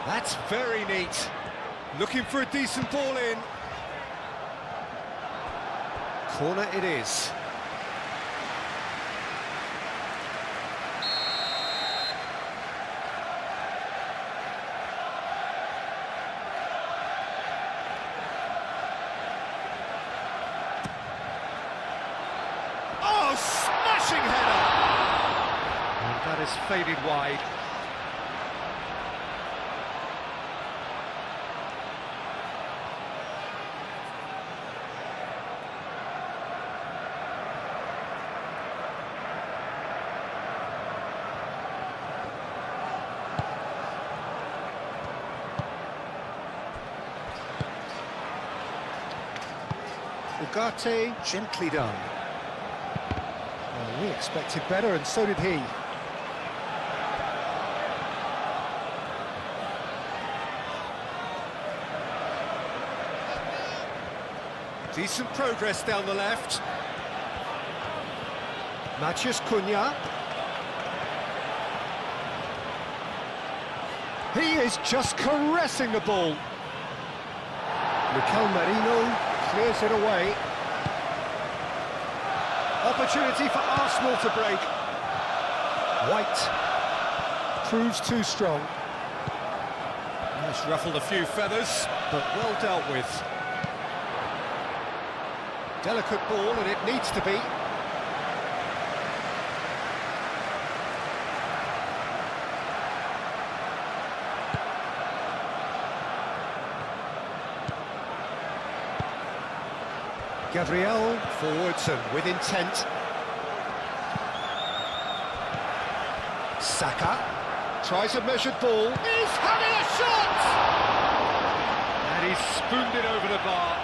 That's very neat. Looking for a decent ball in. Corner it is. Oh, smashing header! And that is faded wide. Ugarte, gently done. Well, we expected better, and so did he. Decent progress down the left. Matheus Cunha. He is just caressing the ball. Mikel Merino clears it away. Opportunity for Arsenal to break. White proves too strong. Just ruffled a few feathers, but well dealt with. Delicate ball, and it needs to be. Gabriel forwards and with intent. Saka tries a measured ball. He's having a shot! And he's spooned it over the bar.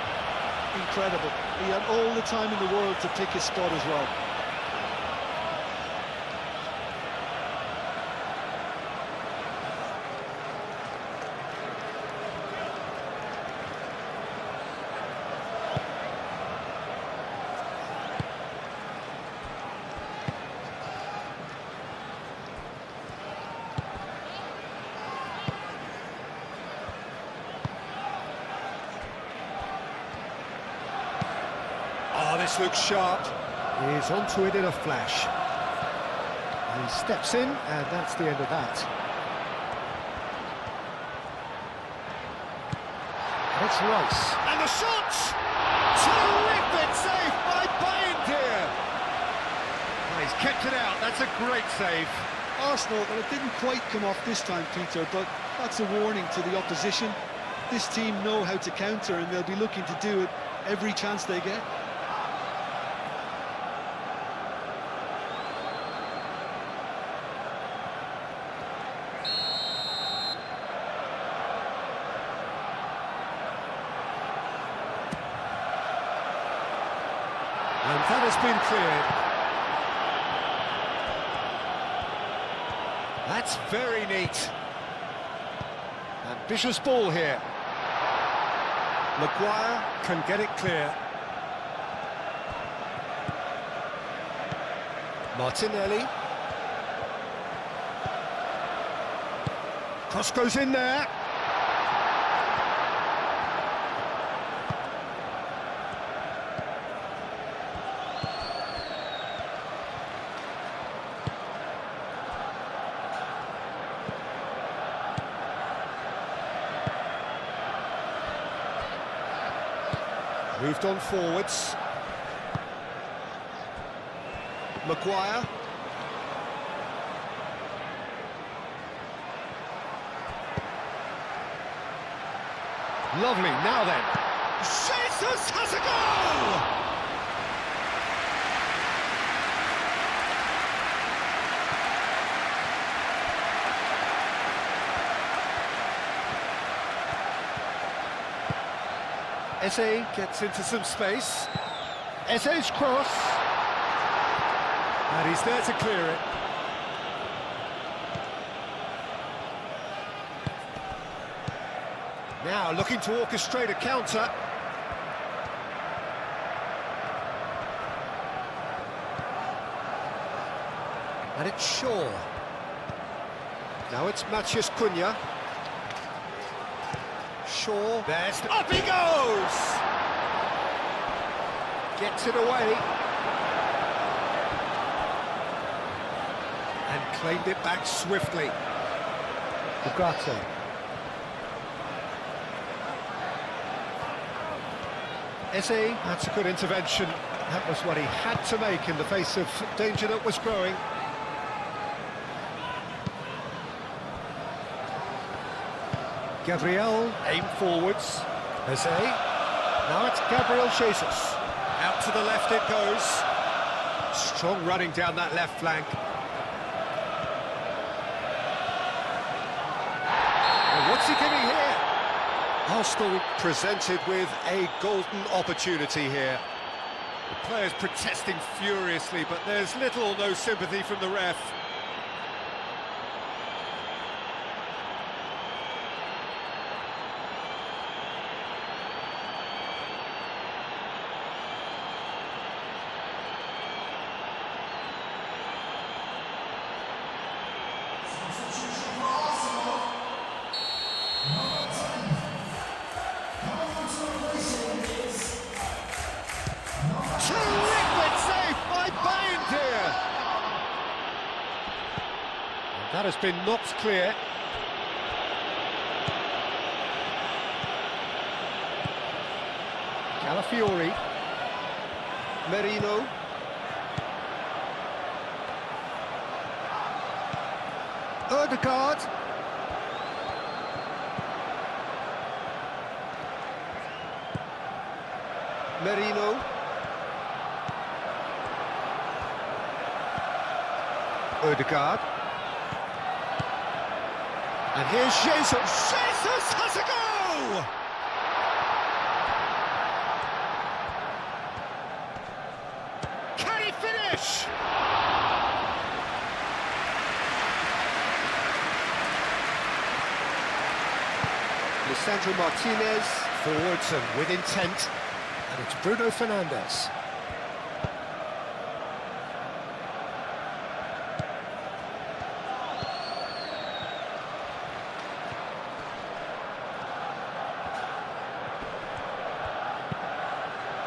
Incredible. He had all the time in the world to pick his spot as well. Oh, this looks sharp. He's onto it in a flash. He steps in, and that's the end of that. It's Rice. And the shot! Terrific save by Bayindir! He's kept it out, that's a great save. Arsenal, well, it didn't quite come off this time, Peter, but that's a warning to the opposition. This team know how to counter, and they'll be looking to do it every chance they get. And that has been cleared. That's very neat. Ambitious ball here. Maguire can get it clear. Martinelli. Cross goes in there. Moved on forwards. Maguire. Lovely, now then. Jesus has a goal! Eze gets into some space. Eze's cross. And he's there to clear it. Now looking to orchestrate a counter. And it's Shaw. Now it's Matheus Cunha. Shaw, there's the... Up he goes! Gets it away. And claimed it back swiftly. Ugarte. Eze, That's a good intervention. That was what he had to make in the face of danger that was growing. Gabriel, Aim forwards. Eze. Now it's Gabriel Jesus. Out to the left it goes. Strong running down that left flank. And what's he giving here? Arsenal presented with a golden opportunity here. The players protesting furiously, but there's little or no sympathy from the ref. Terrific save by Bayern here. That has been knocked clear. Calafiori. Merino. Odegaard. Merino. Odegaard. And here's Jesus. Jesus has a go! Can he finish? Lisandro Martinez, forwards and with intent. And it's Bruno Fernandes.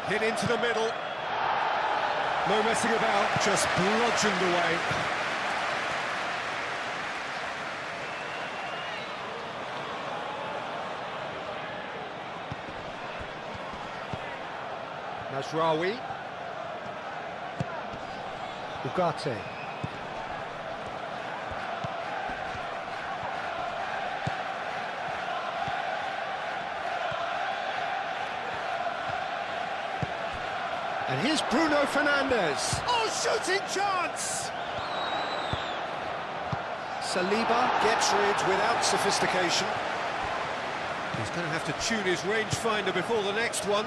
Hit into the middle. No messing about, just bludgeoned away. Nasraoui. Ugarte. And here's Bruno Fernandes. Oh, shooting chance! Saliba gets rid without sophistication. He's going to have to tune his rangefinder before the next one.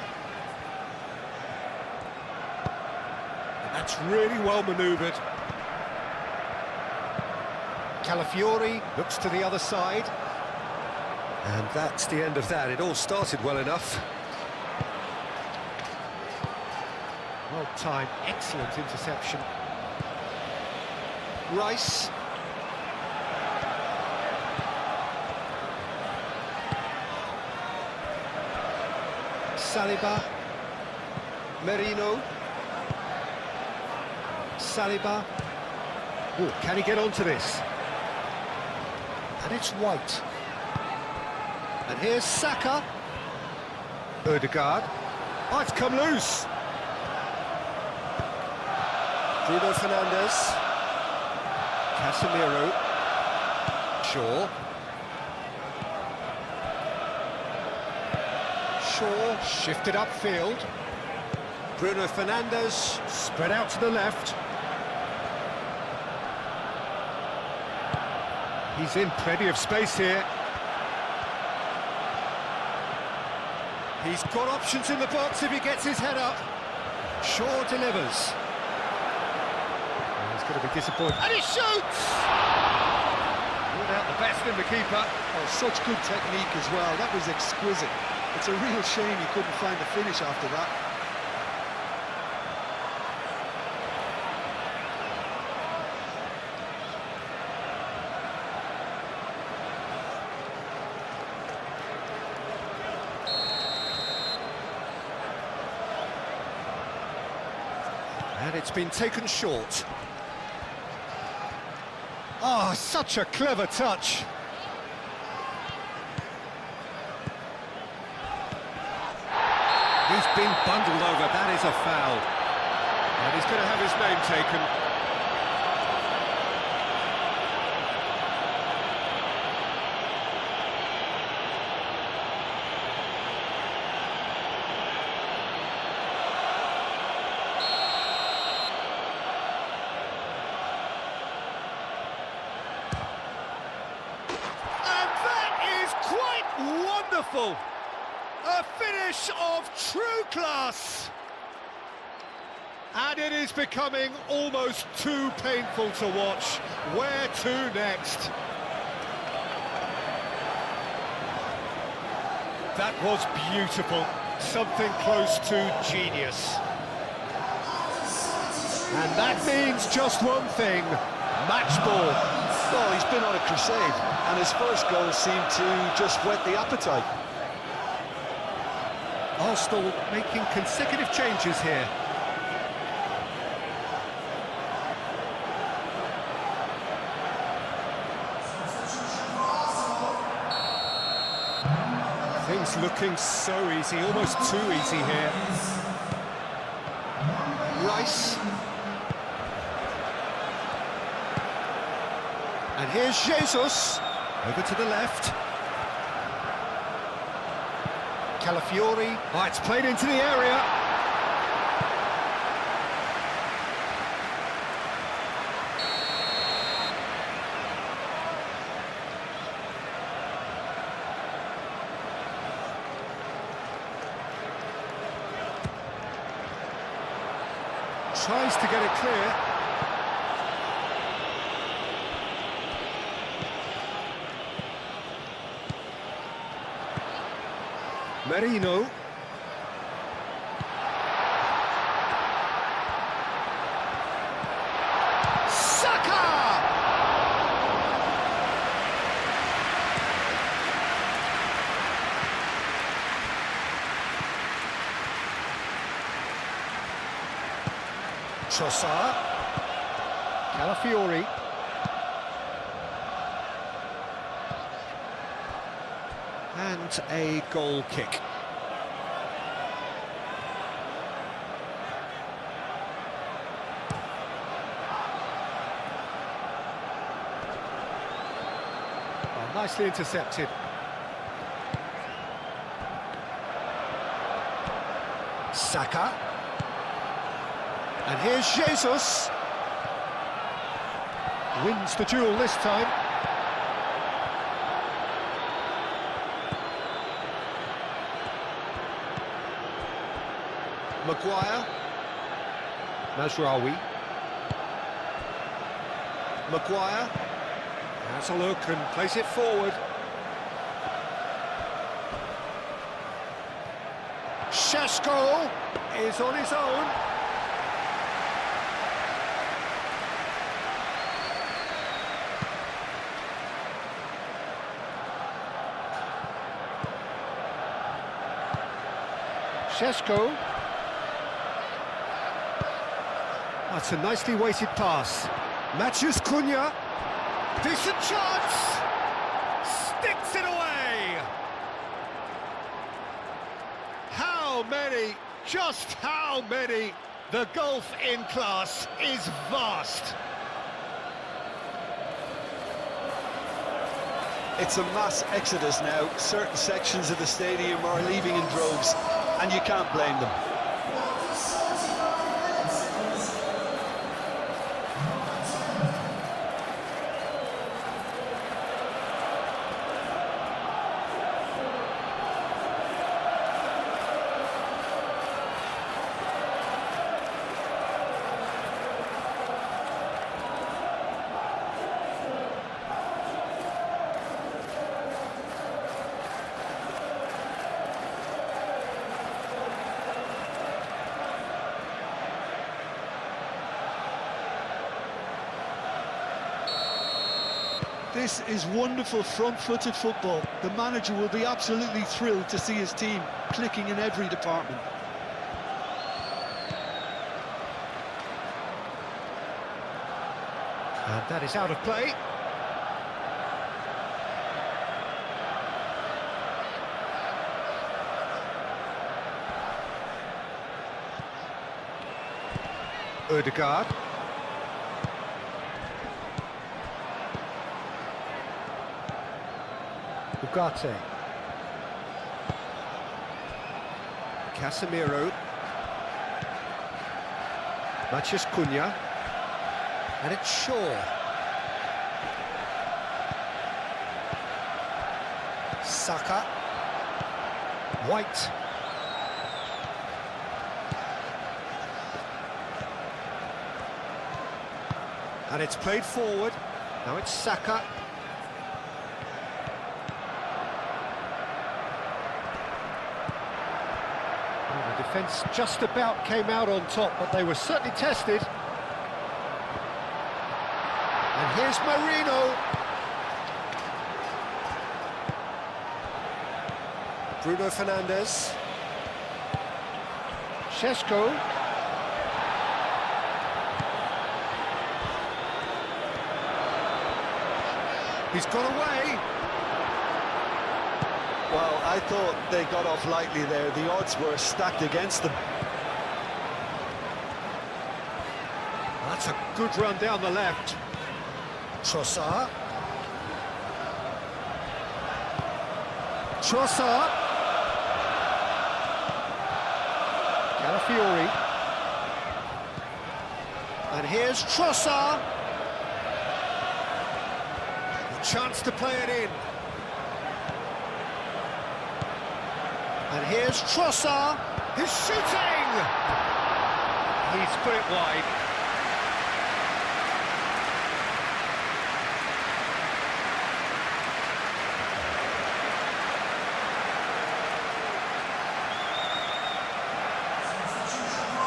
And that's really well manoeuvred. Calafiori looks to the other side. And that's the end of that. It all started well enough. Well timed, excellent interception. Rice. Saliba. Merino. Saliba. Oh, can he get onto this? And it's White. And here's Saka. Odegaard. Oh, it's come loose. Bruno Fernandes. Casemiro. Shaw. Shaw shifted upfield. Bruno Fernandes spread out to the left. He's in plenty of space here. He's got options in the box if he gets his head up. Shaw delivers. He's going to be disappointed. And he shoots! Brought out the best in the keeper. Oh, such good technique as well. That was exquisite. It's a real shame he couldn't find the finish after that. And it's been taken short. Oh, such a clever touch. He's been bundled over, that is a foul. And he's going to have his name taken. Wonderful! A finish of true class! And it is becoming almost too painful to watch. Where to next? That was beautiful. Something close to genius. And that means just one thing. Match ball. Well, he's been on a crusade, and his first goal seemed to just whet the appetite. Arsenal making consecutive changes here. Things looking so easy, almost too easy here. Rice. And here's Jesus, over to the left. Calafiori. Oh, it's played into the area. Tries to get it clear. Merino. Saka! Trossard. Calafiori. And a goal kick. Oh, nicely intercepted. Saka. And here's Jesus. Wins the duel this time. Maguire. Mazraoui. Maguire. Has a look and plays it forward. Šeško is on his own. Šeško. That's a nicely weighted pass. Matthews Cunha. Decent chance. Sticks it away. How many? Just how many? The gulf in class is vast. It's a mass exodus now. Certain sections of the stadium are leaving in droves, and you can't blame them. This is wonderful front-footed football. The manager will be absolutely thrilled to see his team clicking in every department. And that is out of play. Ødegaard. Ugarte. Casemiro. Matheus Cunha. And it's Shaw. Saka. White. And it's played forward. Now it's Saka. The defence just about came out on top, but they were certainly tested. And here's Marino. Bruno Fernandes. Šeško. He's got away. Well, I thought they got off lightly there. The odds were stacked against them. That's a good run down the left. Trossard. Trossard. Calafiori. And here's Trossard. Chance to play it in. And here's Trossard. He's shooting! He's put it wide.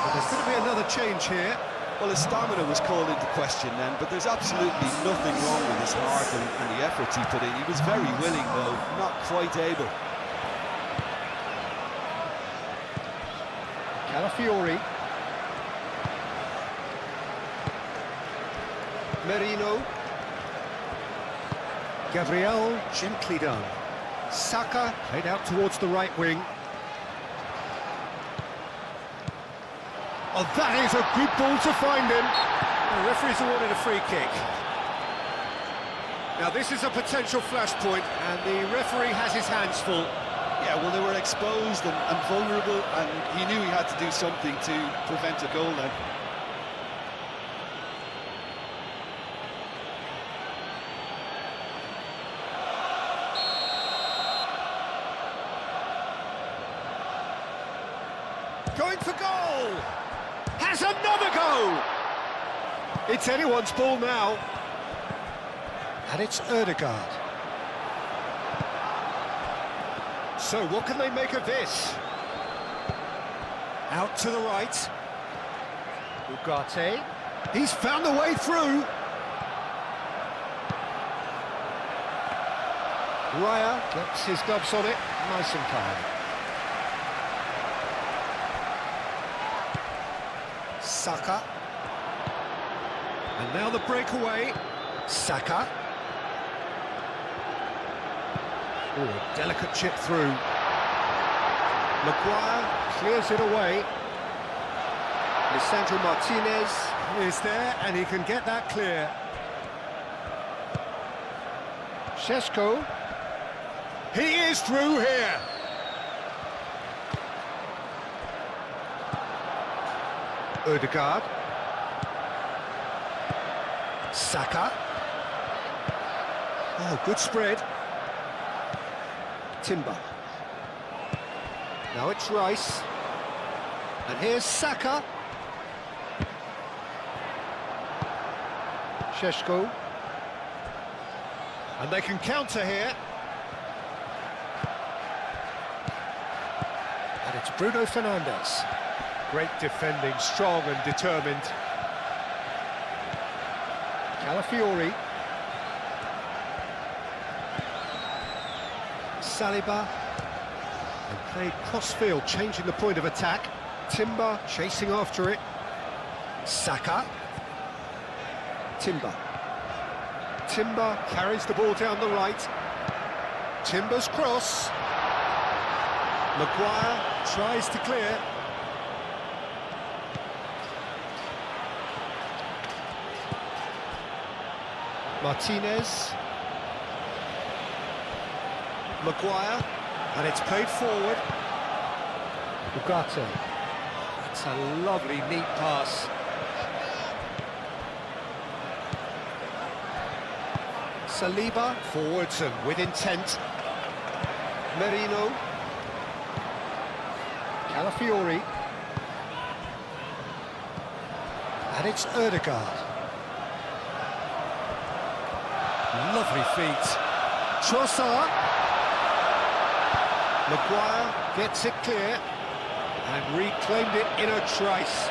But there's going to be another change here. Well, his stamina was called into question then, but there's absolutely nothing wrong with his heart and the effort he put in. He was very willing, though, not quite able. Calafiori. Merino. Gabriel, gently done. Saka, played out towards the right wing. Oh, that is a good ball to find him. The referee's awarded a free kick. Now this is a potential flashpoint, and the referee has his hands full. Yeah, well, they were exposed and vulnerable, and he knew he had to do something to prevent a goal then. Going for goal! Has another go! It's anyone's ball now. And it's Ødegaard. So what can they make of this? Out to the right. Ugarte. He's found a way through. Raya gets his gloves on it, nice and calm. Saka. And now the breakaway. Saka. Oh, a delicate chip through. Maguire clears it away. Lisandro Martinez is there, and he can get that clear. Šeško. He is through here. Ødegaard. Saka. Oh, good spread. Timber. Now it's Rice. And here's Saka. Šeško. And they can counter here. And it's Bruno Fernandes. Great defending, strong and determined. Calafiori. Saliba. And played cross-field, changing the point of attack. Timber chasing after it. Saka. Timber. Timber carries the ball down the right. Timber's cross. Maguire tries to clear. Martinez. Maguire. And it's played forward. Ugarte. That's a lovely, neat pass. Saliba, forwards and with intent. Merino. Calafiori. And it's Ødegaard. Lovely feet. Trossard. Maguire gets it clear and reclaimed it in a trice.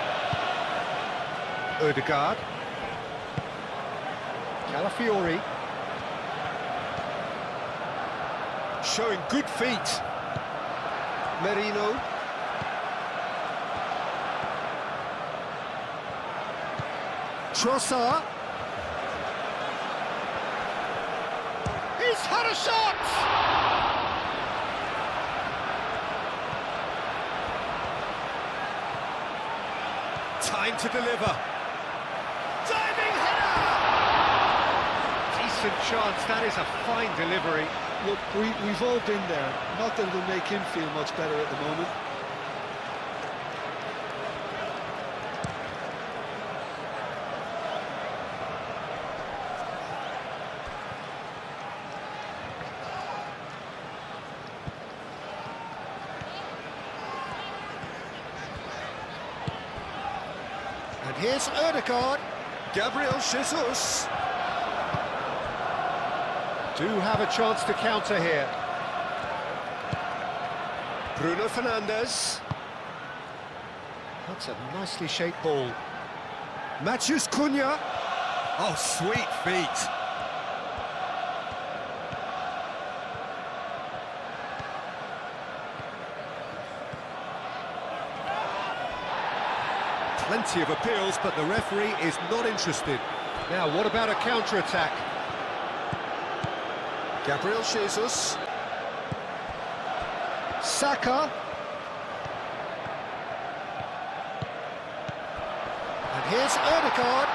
Ødegaard. Calafiori. Showing good feet. Merino. Trossard. He's had a shot! Time to deliver. Diving header! Decent chance, that is a fine delivery. Look, we've all been there. Not that it'll make him feel much better at the moment. And here's Ødegaard. Gabriel Jesus. Do have a chance to counter here. Bruno Fernandes. That's a nicely shaped ball. Matheus Cunha. Oh, sweet feet. Plenty of appeals, but the referee is not interested. Now, what about a counter-attack? Gabriel Jesus. Saka. And here's Ødegaard.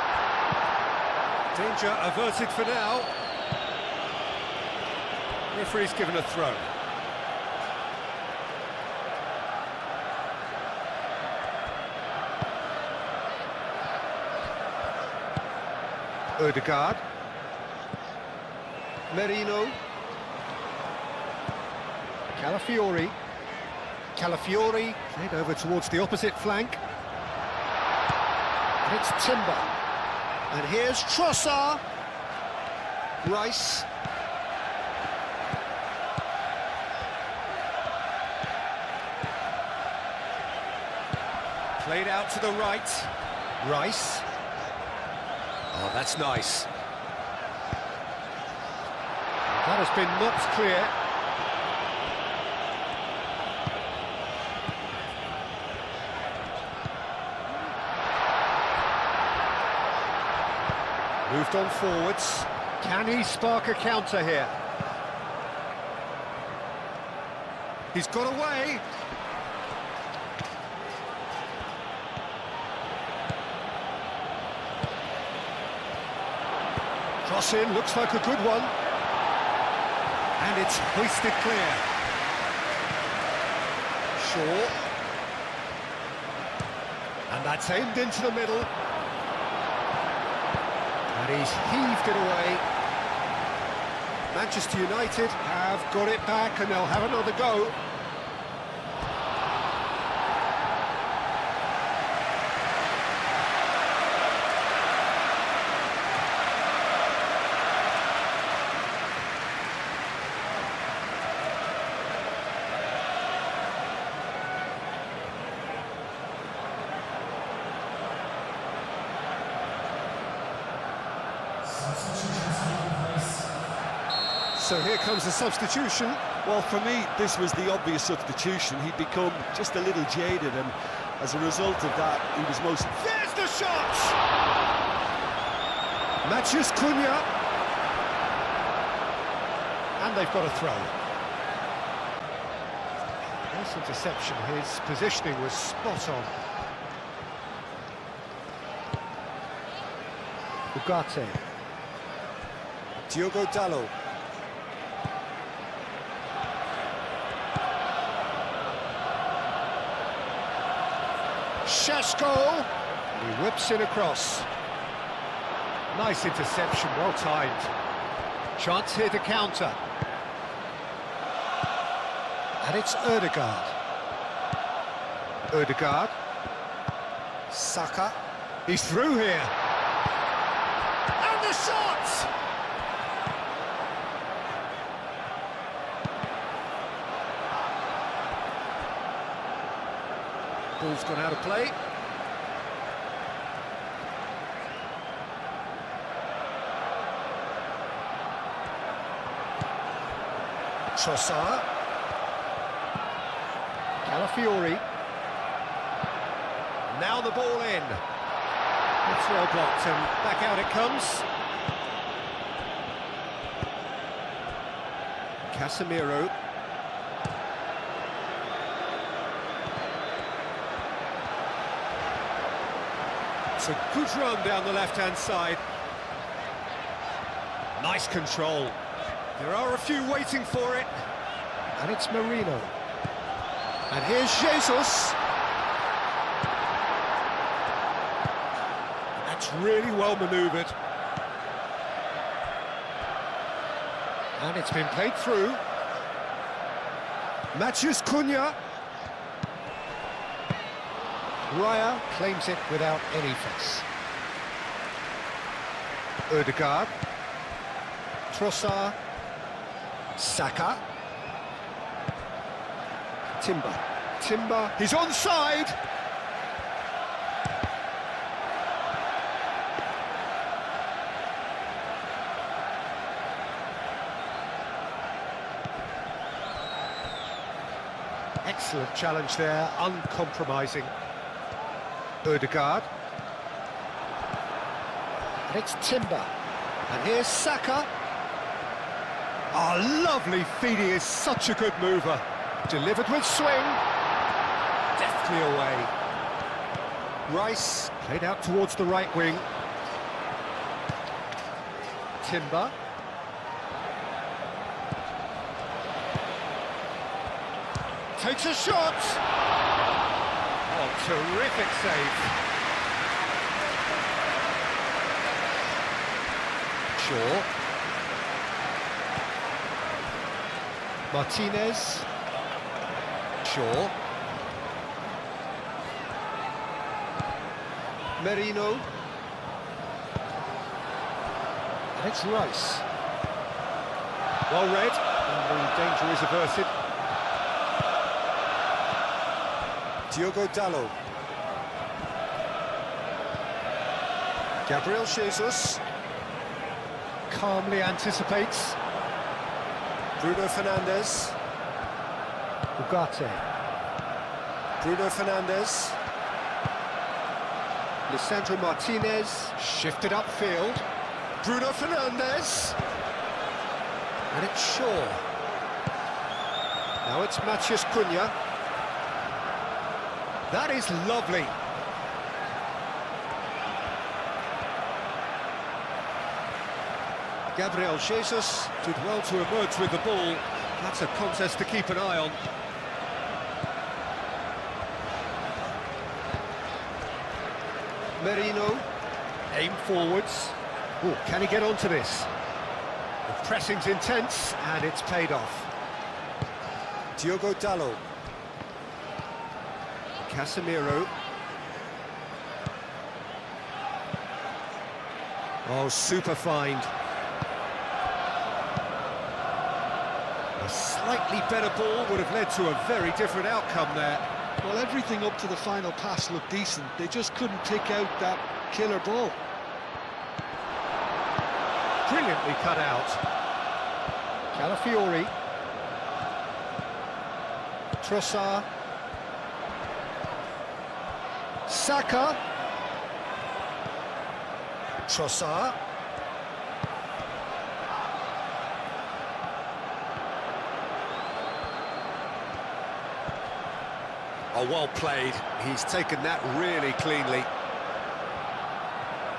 Danger averted for now. Referee's given a throw. Ødegaard. Merino. Calafiori. Calafiori played over towards the opposite flank. And it's Timber. And here's Trossard. Rice. Played out to the right. Rice. Oh, that's nice. That has been knocked clear. Moved on forwards. Can he spark a counter here? He's got away. Cross in, looks like a good one. And it's hoisted clear. Shaw. And that's aimed into the middle. And he's heaved it away. Manchester United have got it back and they'll have another go. So here comes the substitution. Well, for me, this was the obvious substitution. He'd become just a little jaded, and as a result of that, he was most... There's the shot! Matheus Cunha. And they've got a throw. Nice interception. His positioning was spot on. Ugarte. Diogo Dalot. Šeško. He whips it across. Nice interception, well timed. Chance here to counter. And it's Ødegaard. Ødegaard. Saka. He's through here. And the shot! Ball's gone out of play. Trossard. Calafiori. Now the ball in. It's well blocked and back out it comes. Casemiro. It's a good run down the left-hand side. Nice control. There are a few waiting for it. And it's Marino. And here's Jesus. That's really well manoeuvred. And it's been played through. Matheus Cunha. Raya claims it without any fuss. Ødegaard. Trossard. Saka. Timber. He's onside. Excellent challenge there, uncompromising. Ødegaard. And it's Timber. And here's Saka. Oh, lovely feed. He is such a good mover. Delivered with swing. Deftly away. Rice played out towards the right wing. Timber. Takes a shot. Oh, terrific save. Shaw. Martinez. Shaw. Merino. And it's Rice. Well read. And the danger is averted. Diogo Dalot. Gabriel Jesus. Calmly anticipates. Bruno Fernandes. Ugarte. Bruno Fernandes. Lisandro Martinez. Shifted upfield. Bruno Fernandes. And it's Shaw. Now it's Matheus Cunha. That is lovely. Gabriel Jesus did well to emerge with the ball. That's a contest to keep an eye on. Merino. Aim forwards. Oh, can he get onto this? The pressing's intense and it's paid off. Diogo Dalot. Casemiro. Oh, super find. A slightly better ball would have led to a very different outcome there. Well, everything up to the final pass looked decent. They just couldn't pick out that killer ball. Brilliantly cut out. Calafiori. Trossard. Saka. Trossard. Oh, well played. He's taken that really cleanly.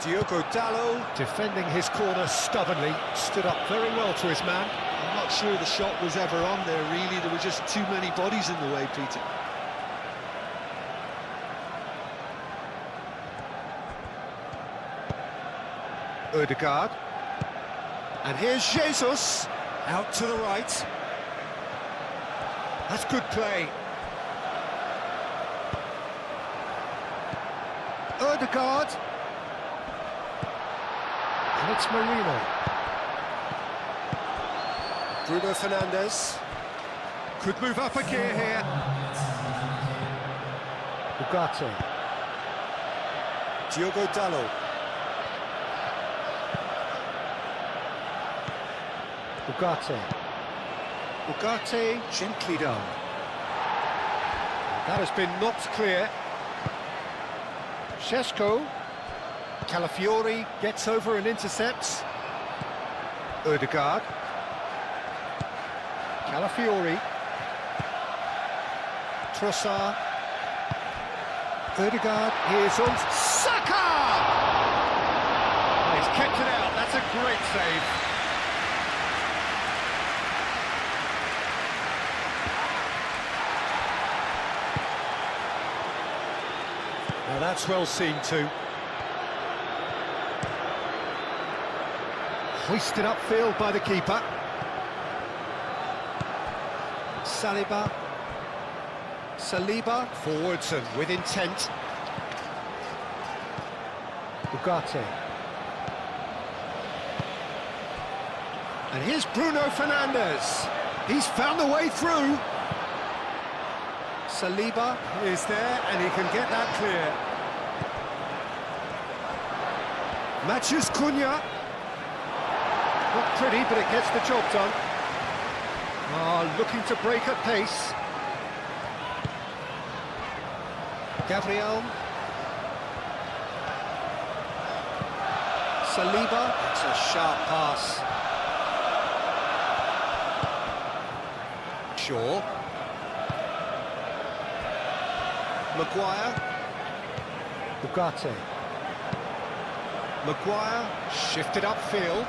Diogo Dalot Defending his corner stubbornly, stood up very well to his man. I'm not sure the shot was ever on there, really. There were just too many bodies in the way, Peter. Ødegaard. And here's Jesus. Out to the right. That's good play. Ødegaard. And it's Marino. Bruno Fernandes Could move up a gear here. Ugarte. Diogo Dalot. Ugarte. Ugarte gently done. That has been knocked clear. Šeško. Calafiori gets over and intercepts. Ødegaard. Calafiori. Trossard. Ødegaard. Here's on. Saka! Oh, he's kept it out. That's a great save. Now that's well seen too. Hoisted upfield by the keeper. Saliba forwards and with intent. Ugarte. And here's Bruno Fernandes. He's found the way through. Saliba is there and he can get that clear. Matches Cunha. Not pretty, but it gets the job done. Looking to break at pace. Gabriel. Saliba. It's a sharp pass. Shaw. Maguire. Ugarte. Maguire shifted upfield.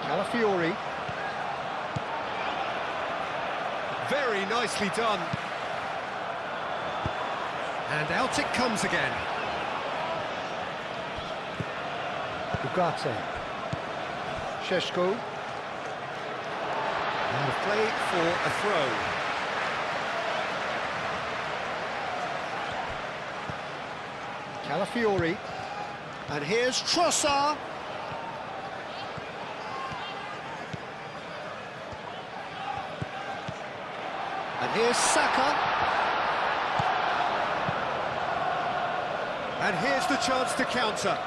Calafiori. Very nicely done. And out it comes again. Ugarte. Šeško. And a play for a throw. Calafiori. And here's Trossard. And here's Saka. And here's the chance to counter.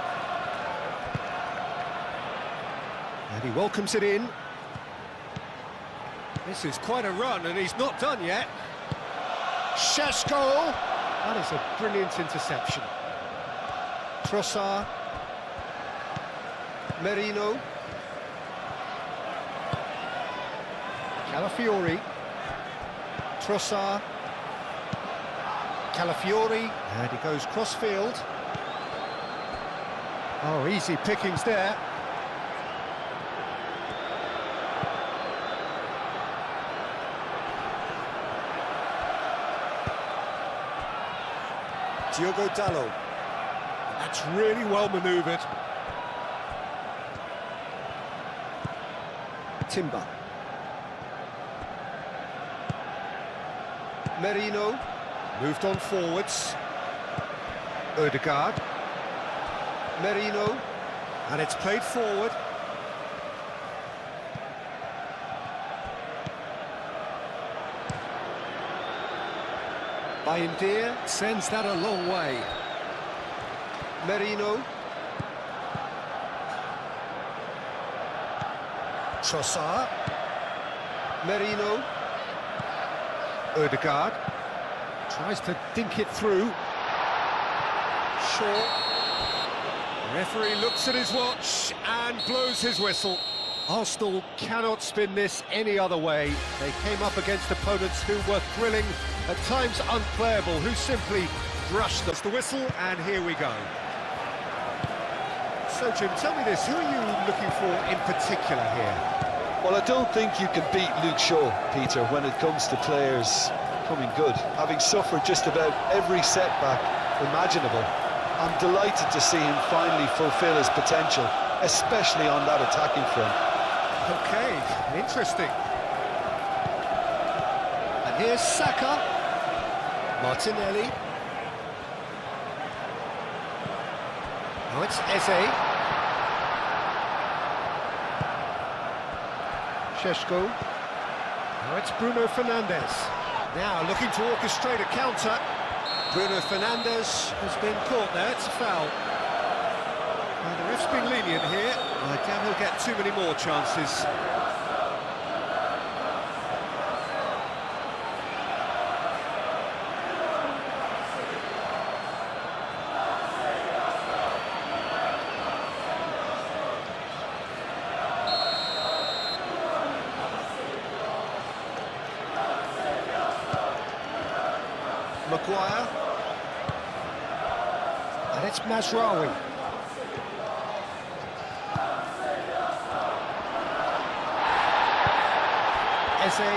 And he welcomes it in. This is quite a run, and he's not done yet. Šeško! That is a brilliant interception. Trossard. Merino. Calafiori. Trossard. Calafiori. And he goes cross-field. Oh, easy pickings there. Diogo Dalot. That's really well manoeuvred. Timber. Merino. Moved on forwards. Ødegaard. Merino. And it's played forward. Bayindir sends that a long way. Merino. Trossard. Merino. Ødegaard. Tries to dink it through. Shaw. Referee looks at his watch and blows his whistle. Arsenal cannot spin this any other way. They came up against opponents who were thrilling, at times unplayable, who simply brushed them. It's the whistle, and here we go. So, Jim, tell me this, who are you looking for in particular here? Well, I don't think you can beat Luke Shaw, Peter, when it comes to players coming good. Having suffered just about every setback imaginable, I'm delighted to see him finally fulfil his potential, especially on that attacking front. Okay, interesting. And here's Saka. Martinelli. Now it's Eze. Šeško. Now it's Bruno Fernandes. Now looking to orchestrate a counter. Bruno Fernandes has been caught there, it's a foul. Well, the ref's been lenient here. I doubt he'll get too many more chances. Maguire. And it's Mazraoui. Eze.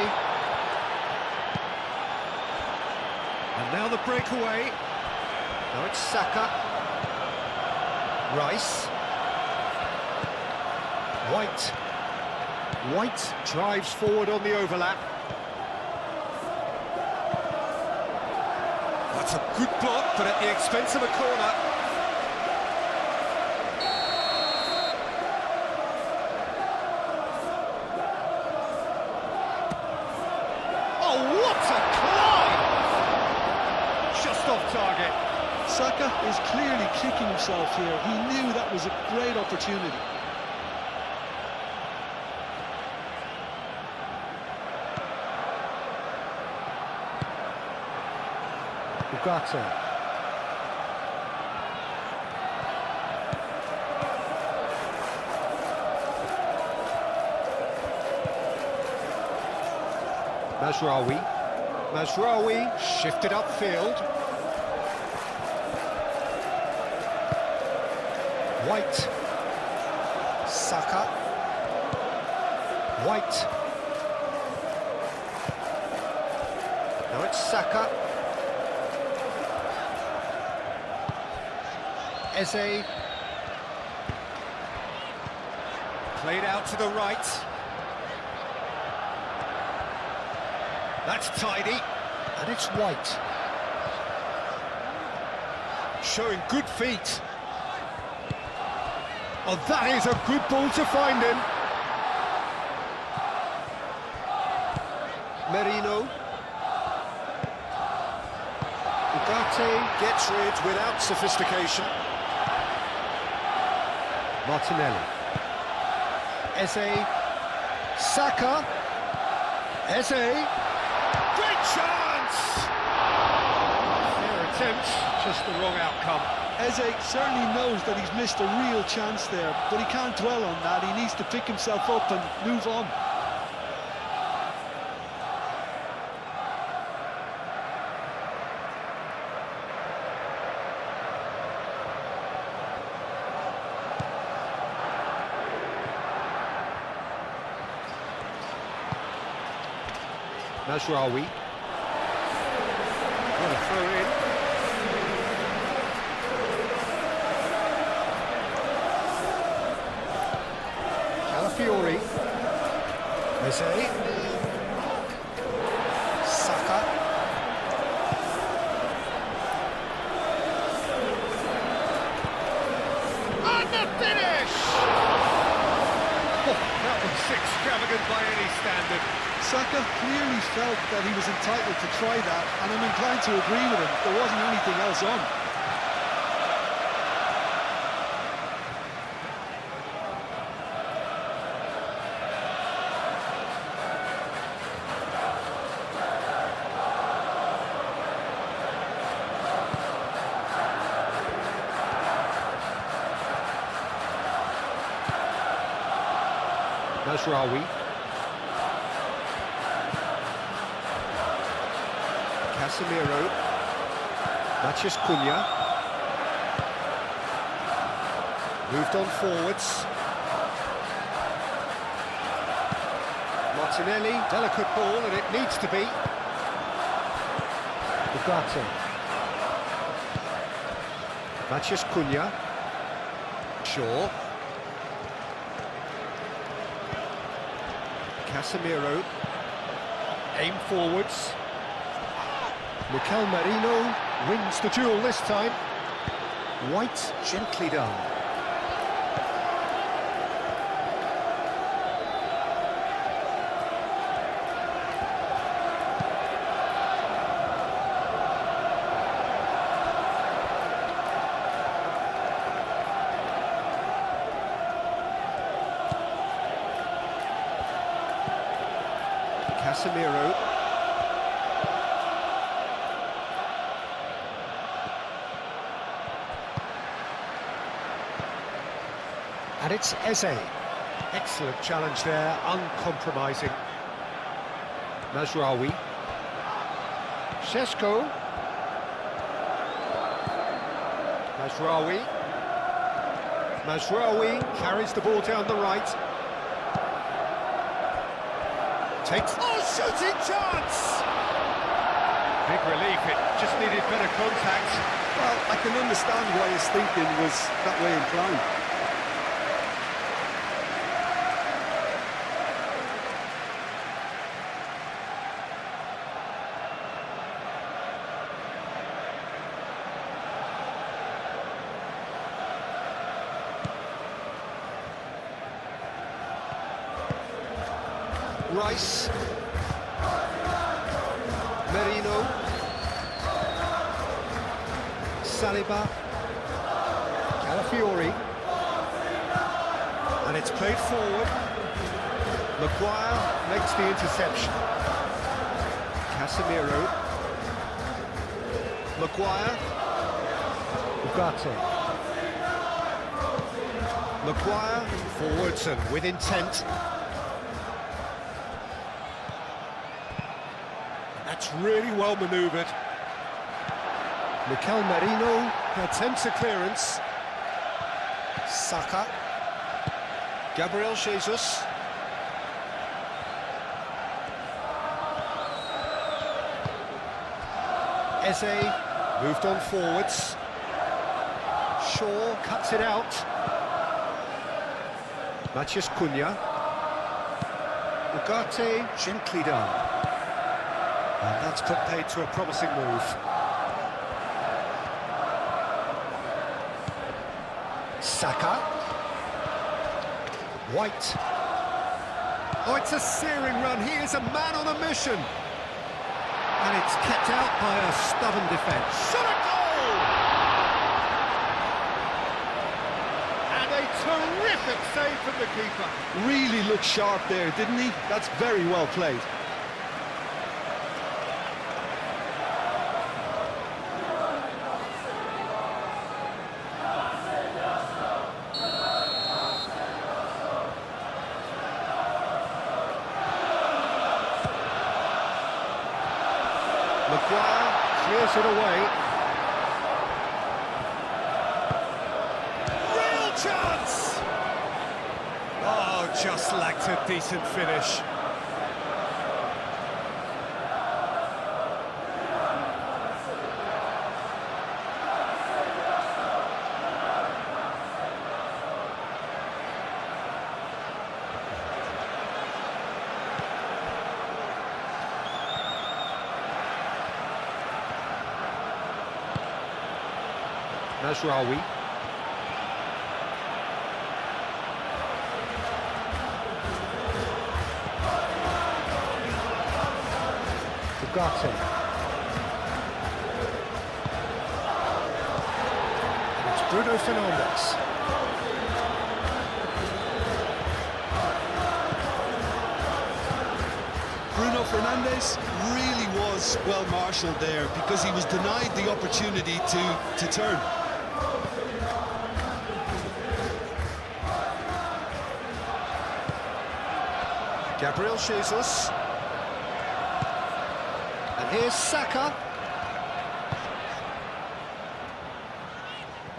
And now the breakaway. Now it's Saka. Rice. White. White drives forward on the overlap. That's a good block, but at the expense of a corner. Oh, what a climb! Just off target. Saka is clearly kicking himself here. He knew that was a great opportunity. Ugarte. Mazraoui. Mazraoui shifted upfield. White. Saka. White. Now it's Saka. Eze. Played out to the right. That's tidy. And it's White. Showing good feet. Oh, that is a good ball to find him. Merino. Ugarte Gets rid without sophistication. Martinelli. Eze. Saka. Eze. Great chance! Fair attempt, just the wrong outcome. Eze certainly knows that he's missed a real chance there, but he can't dwell on that. He needs to pick himself up and move on. Mazraoui. Got a throw in. Calafiori. Eze. Saka. And the finish! Oh, that was extravagant by any standard. Saka clearly felt that he was entitled to try that, and I'm inclined to agree with him. There wasn't anything else on. Mazraoui. Casemiro. Matheus Cunha. Moved on forwards. Martinelli, delicate ball, and it needs to be. Ugarte. Matheus Cunha. Shaw. Casemiro. Aim forwards. Mikel Merino wins the duel this time. White, gently done. Casemiro. And it's Eze. Excellent challenge there, uncompromising. Mazraoui. Šeško. Mazraoui. Mazraoui carries the ball down the right. Takes... Oh, shooting chance! Big relief, it just needed better contact. Well, I can understand why his thinking was that way inclined. Rice. Merino. Saliba. Calafiori. And it's played forward. Maguire makes the interception. Casemiro. Maguire. Ugarte. Maguire forwards and with intent. That's really well manoeuvred. Mikel Merino attempts a clearance. Saka. Gabriel Jesus. Eze moved on forwards. Shaw cuts it out. Matheus Cunha. Ugarte gently done. And that's put paid to a promising move. Saka. White. Oh, it's a searing run. He is a man on a mission. And it's kept out by a stubborn defence. Shot a goal! And a terrific save from the keeper. Really looked sharp there, didn't he? That's very well played. Maguire clears it away. Real chance! Oh, just lacked a decent finish. Mazraoui. Ugarte. And it's Bruno Fernandes. Bruno Fernandes really was well marshalled there because he was denied the opportunity to turn. Gabriel Jesus. And here's Saka.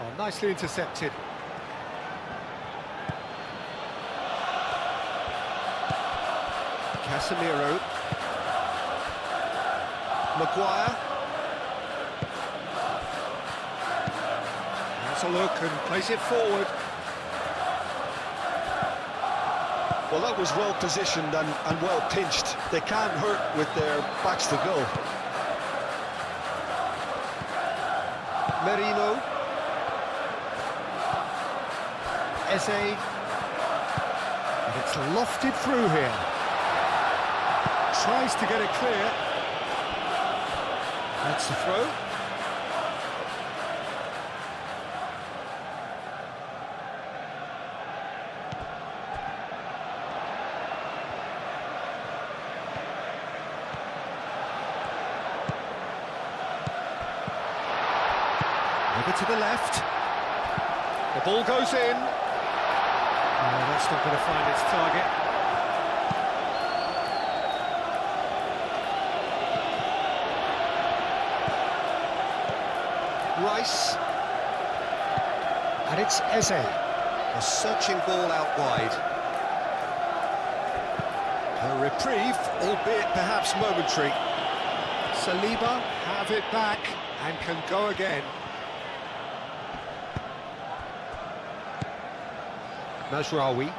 Oh, nicely intercepted. Casemiro. Maguire. Has a look and plays it forward. Well, that was well positioned and well pinched. They can't hurt with their backs to goal. Merino. Eze. And it's lofted through here. Tries to get it clear. That's the throw. Over to the left. The ball goes in. Oh, that's not going to find its target. Rice. And it's Eze. A searching ball out wide. A reprieve, albeit perhaps momentary. Saliba have it back and can go again. Mazraoui.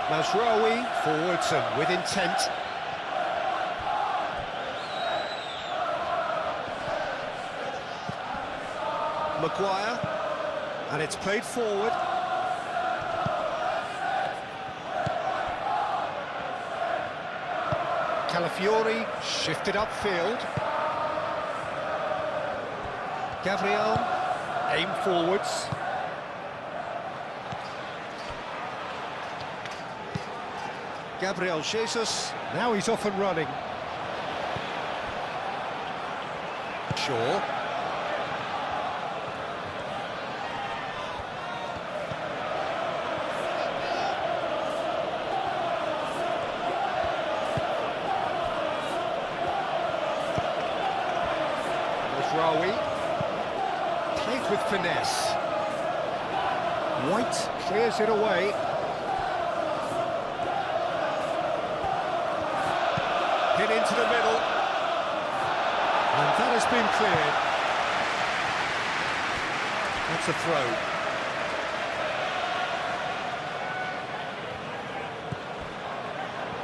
Mazraoui forwards and with intent. Maguire, and it's played forward. Calafiori shifted upfield. Gabriel, aim forwards. Gabriel Jesus, now he's off and running. Shaw. Mazraoui, played with finesse. White clears it away. Hit into the middle. And that has been cleared. That's a throw.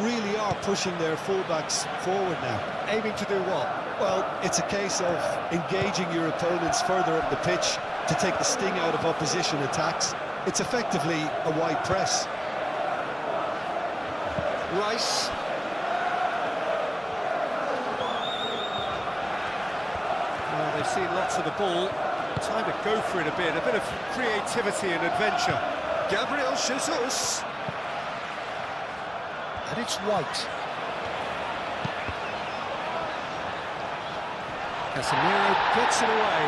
Really are pushing their fullbacks forward now. Aiming to do what? Well, it's a case of engaging your opponents further up the pitch to take the sting out of opposition attacks. It's effectively a wide press. Rice. Well, they've seen lots of the ball. Time to go for it a bit of creativity and adventure. Gabriel Jesus. And it's White. Casemiro gets it away.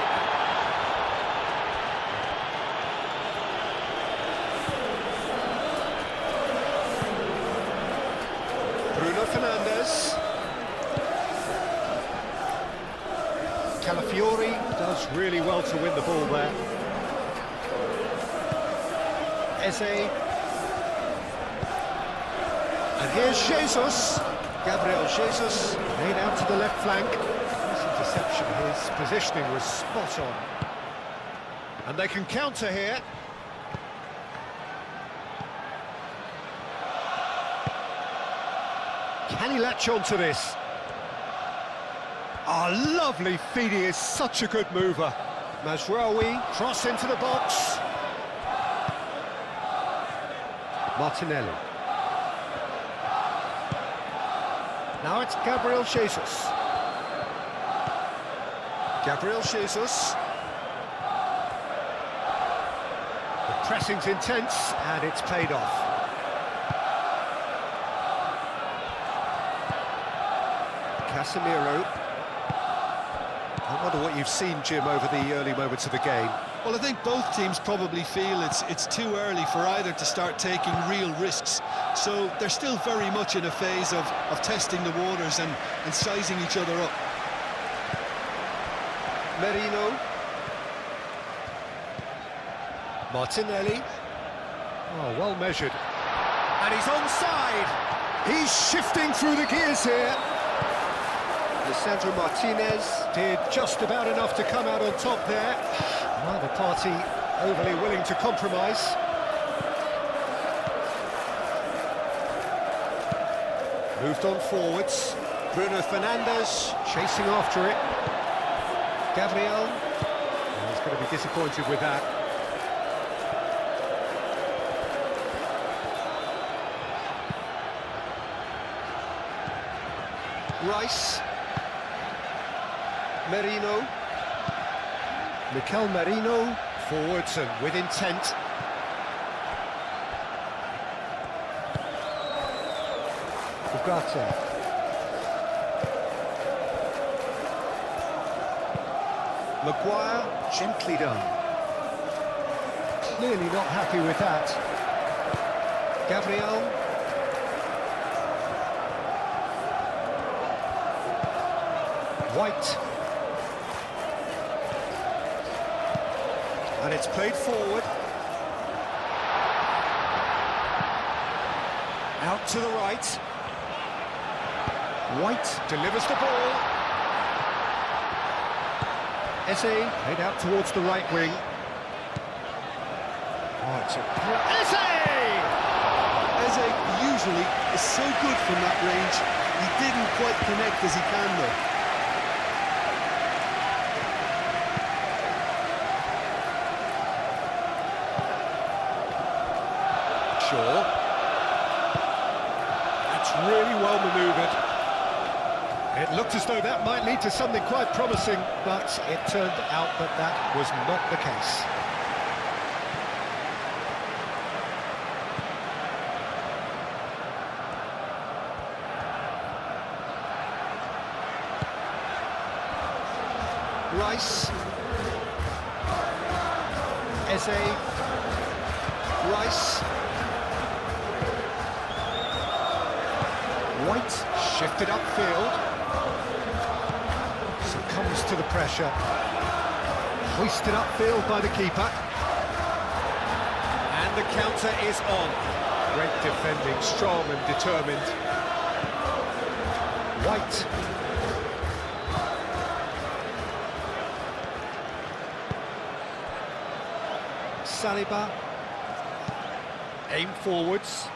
Bruno Fernandes. Calafiori does really well to win the ball there. Eze. And here's Jesus. Gabriel Jesus laid out to the left flank. This interception, his positioning was spot on. And they can counter here. Can he latch on to this? Ah, lovely feed, he is such a good mover. Mazraoui, cross into the box. Martinelli. Now it's Gabriel Jesus. Gabriel Jesus. The pressing's intense and it's paid off. Casemiro. I wonder what you've seen, Jim, over the early moments of the game. Well, I think both teams probably feel it's too early for either to start taking real risks. So they're still very much in a phase of testing the waters and sizing each other up. Merino. Martinelli. Oh, well measured. And he's onside. He's shifting through the gears here. Lisandro Martinez did just about enough to come out on top there. Neither party overly willing to compromise. Moved on forwards. Bruno Fernandes chasing after it. Gabriel. Oh, he's going to be disappointed with that. Rice. Merino. Mikel Merino. Forwards and with intent. Ugarte. Maguire, gently done. Clearly not happy with that. Gabriel. White. And it's played forward. Out to the right. White delivers the ball. Eze head out towards the right wing. Oh, it's a... Eze usually is so good from that range. He didn't quite connect as he can though. Shaw. That's really well manoeuvred. It looked as though that might lead to something quite promising, but it turned out that that was not the case. Rice. Eze. Rice. White shifted upfield. Succumbs to the pressure. Hoisted upfield by the keeper. And the counter is on. Great defending, strong and determined. White. Saliba. Aim forwards.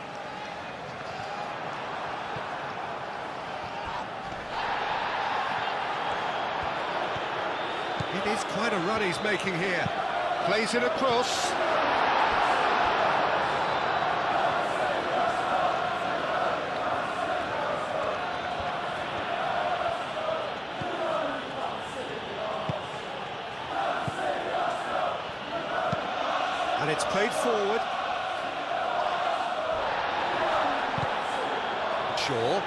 It is quite a run he's making here. Plays it across. And it's played forward. Shaw.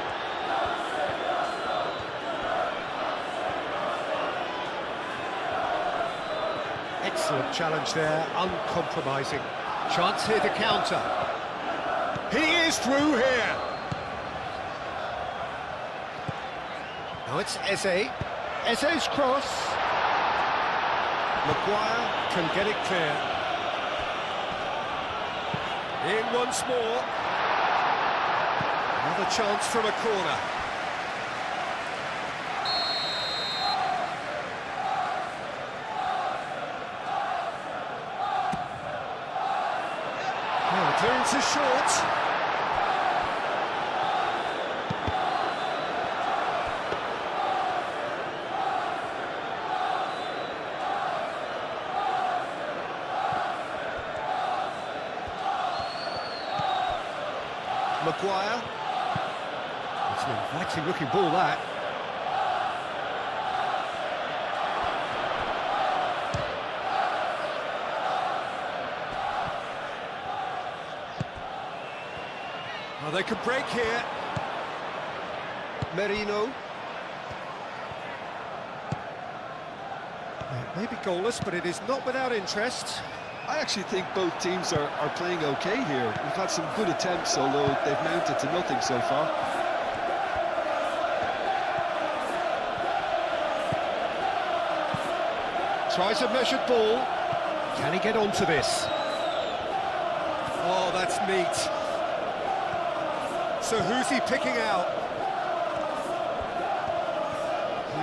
Excellent challenge there, uncompromising. Chance here to counter. He is through here. Now it's Eze. Eze's cross. Maguire can get it clear. In once more. Another chance from a corner. Clearance is short. Maguire. It's an inviting looking ball, that. Well, they could break here. Merino. Maybe goalless, but it is not without interest. I actually think both teams are playing okay here. We've had some good attempts, although they've mounted to nothing so far. Tries a measured ball. Can he get onto this? Oh, that's neat. So who's he picking out?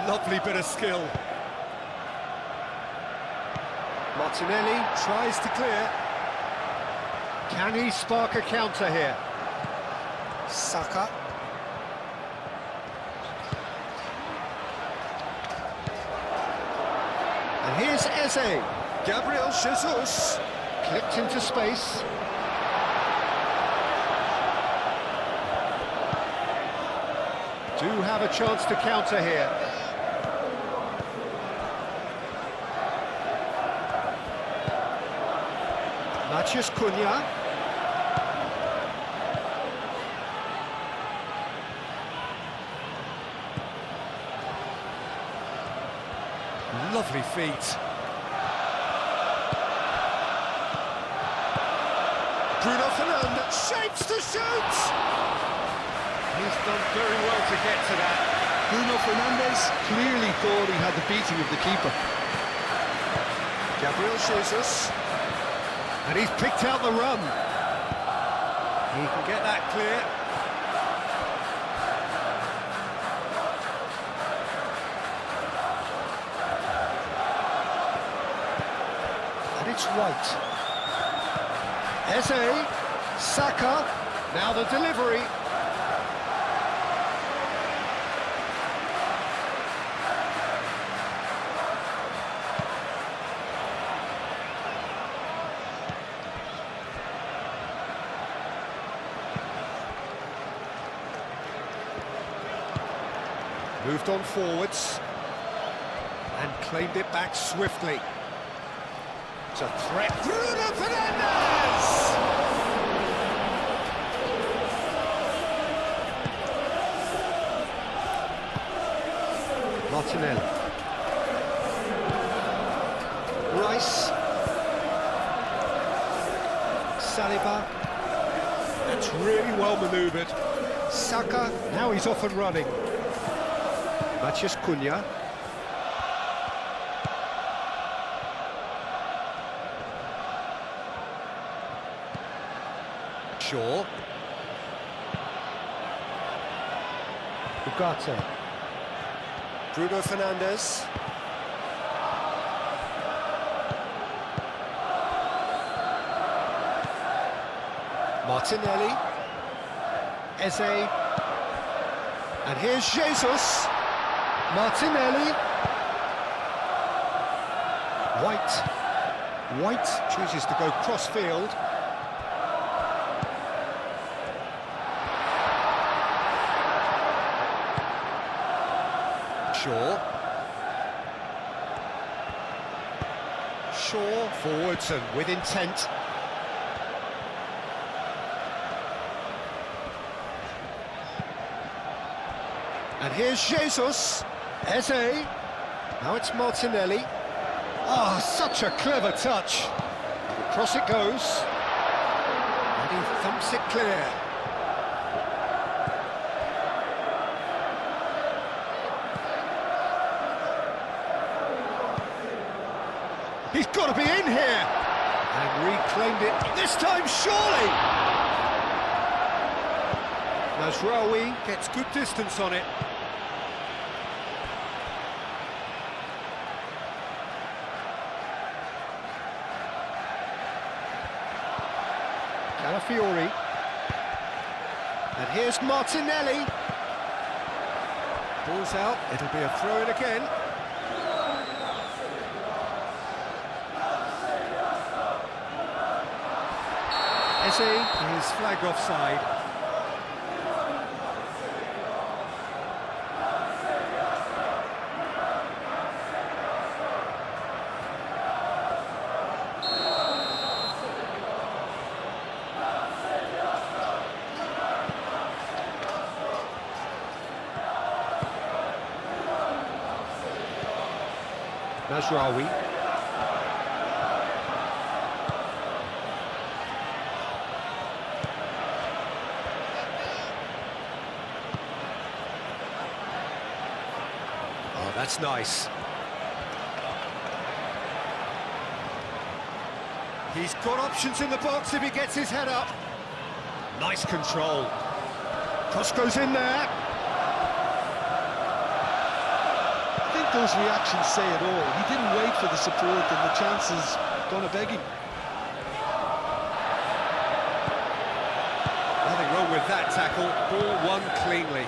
Lovely bit of skill. Martinelli tries to clear. Can he spark a counter here? Saka. And here's Eze. Gabriel Jesus. Clipped into space. Do have a chance to counter here. Matheus Cunha. Lovely feet. Bruno Fernandes shapes to shoot! He's done very well to get to that. Bruno Fernandes clearly thought he had the beating of the keeper. Gabriel Jesus. And he's picked out the run. He can get that clear. And it's White. Eze, Saka, now the delivery. Moved on forwards and claimed it back swiftly. It's a threat. Bruno Fernandes! Martinelli. Rice. Saliba. That's really well manoeuvred. Saka, now he's off and running. Matheus Cunha. Shaw. Ugarte. Bruno Fernandes. Martinelli. Eze. And here's Jesus. Martinelli. White chooses to go cross-field. Shaw forwards and with intent. And here's Jesus. Eze. Now it's Martinelli. Oh, such a clever touch. Across it goes. And he thumps it clear. He's got to be in here! And reclaimed it, this time surely! Nasraoui gets good distance on it. Calafiori. And here's Martinelli. Ball's out, it'll be a throw-in again. Eze is flagged offside. Mazraoui. Oh, that's nice. He's got options in the box if he gets his head up. Nice control. Cross goes in there. I think those reactions say it all. He didn't wait for the support and the chances gonna beg him. Nothing wrong with that tackle. Ball won cleanly.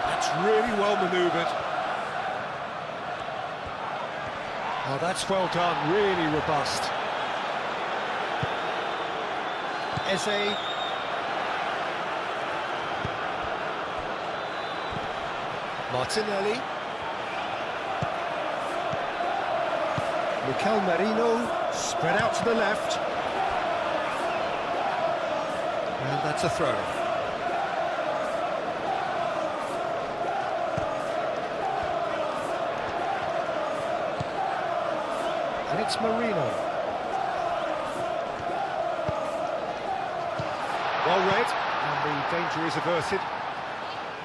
That's really well manoeuvred. Oh, that's well done, really robust. Eze. Martinelli. Mikel Merino, spread out to the left. And that's a throw. And it's Merino. Well read. And the danger is averted.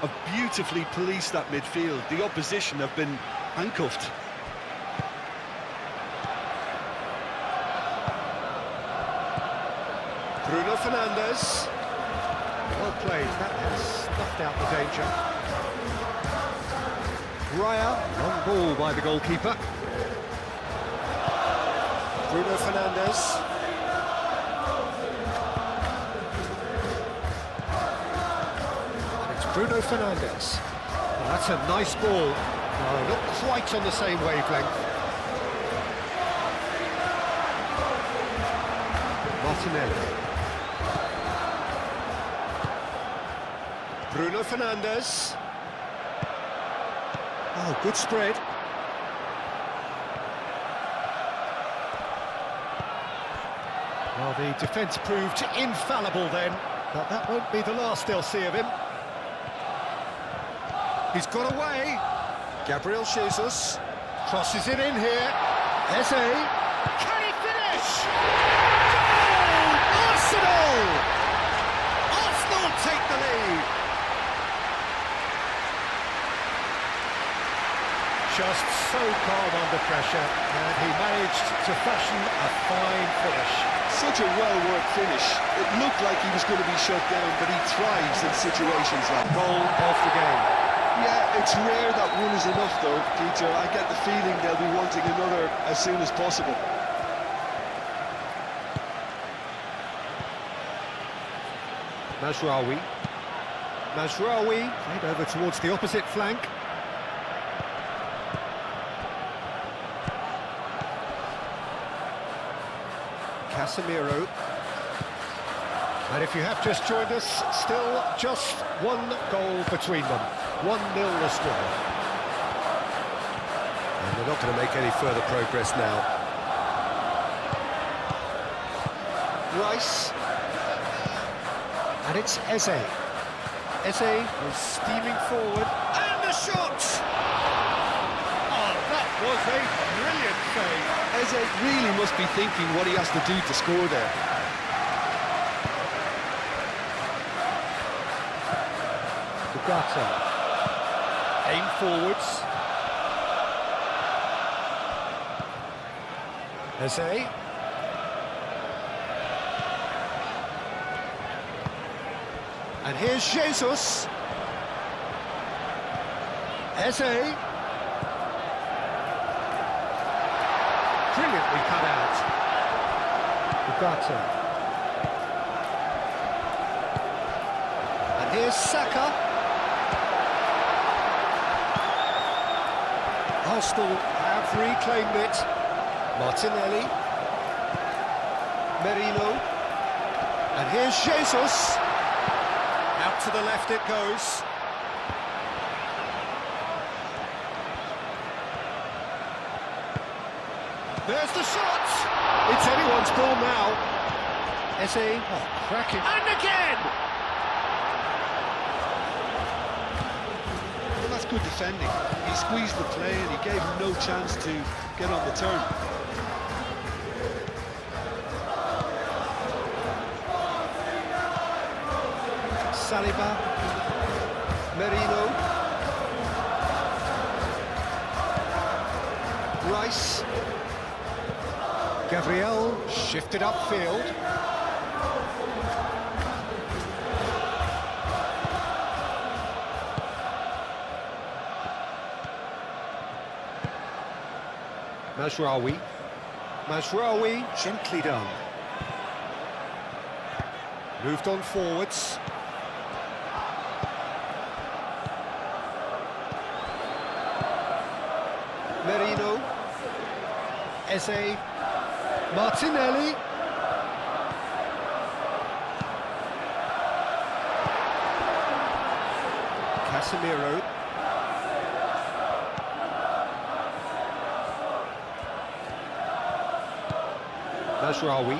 Have beautifully policed that midfield. The opposition have been handcuffed. Bruno Fernandes. Well played, that has snuffed out the danger. Raya, long ball by the goalkeeper. Bruno Fernandes. And it's Bruno Fernandes. Oh, that's a nice ball. No, not quite on the same wavelength. Martinelli. Bruno Fernandes. Oh, good spread. Well, the defence proved infallible then, but that won't be the last they'll see of him. He's got away. Gabriel Jesus. Crosses it in here. Eze. Can he finish? Goal! Arsenal! Arsenal take the lead. Just so calm under pressure, and he managed to fashion a fine finish. Such a well-worked finish. It looked like he was going to be shut down, but he thrives in situations like that. Goal of the game. Yeah, it's rare that one is enough, though, Peter. I get the feeling they'll be wanting another as soon as possible. Mazraoui. Mazraoui played over towards the opposite flank. Casemiro. And if you have just joined us, still just one goal between them. 1-0 the score. And they're not going to make any further progress now. Rice. And it's Eze. Eze is steaming forward. And the shot! Oh, that was a brilliant save. Eze really must be thinking what he has to do to score there. Ugarte. Aim forwards. Eze. And here's Jesus. Eze. Brilliantly cut out. Ugarte. And here's Saka. Arsenal have reclaimed it. Martinelli. Merino. And here's Jesus. Out to the left it goes. There's the shot! It's anyone's ball now. Eze, oh, cracking. And again! Well, that's good defending. He squeezed the play and he gave him no chance to get on the turn. Saliba, Merino, Rice, Gabriel shifted upfield. Mazraoui, gently done. Moved on forwards. Merino, Eze, Martinelli. Casemiro. Mazraoui.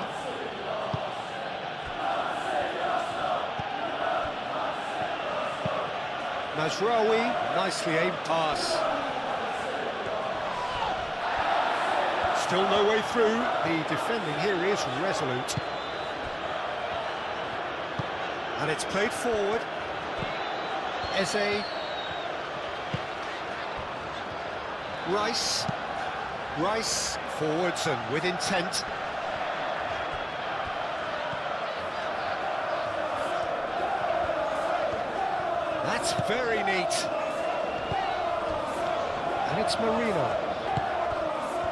Mazraoui, nicely aimed pass. Still no way through. The defending here is resolute. And it's played forward. Eze. Rice. Rice forwards and with intent. That's very neat. And it's Marino.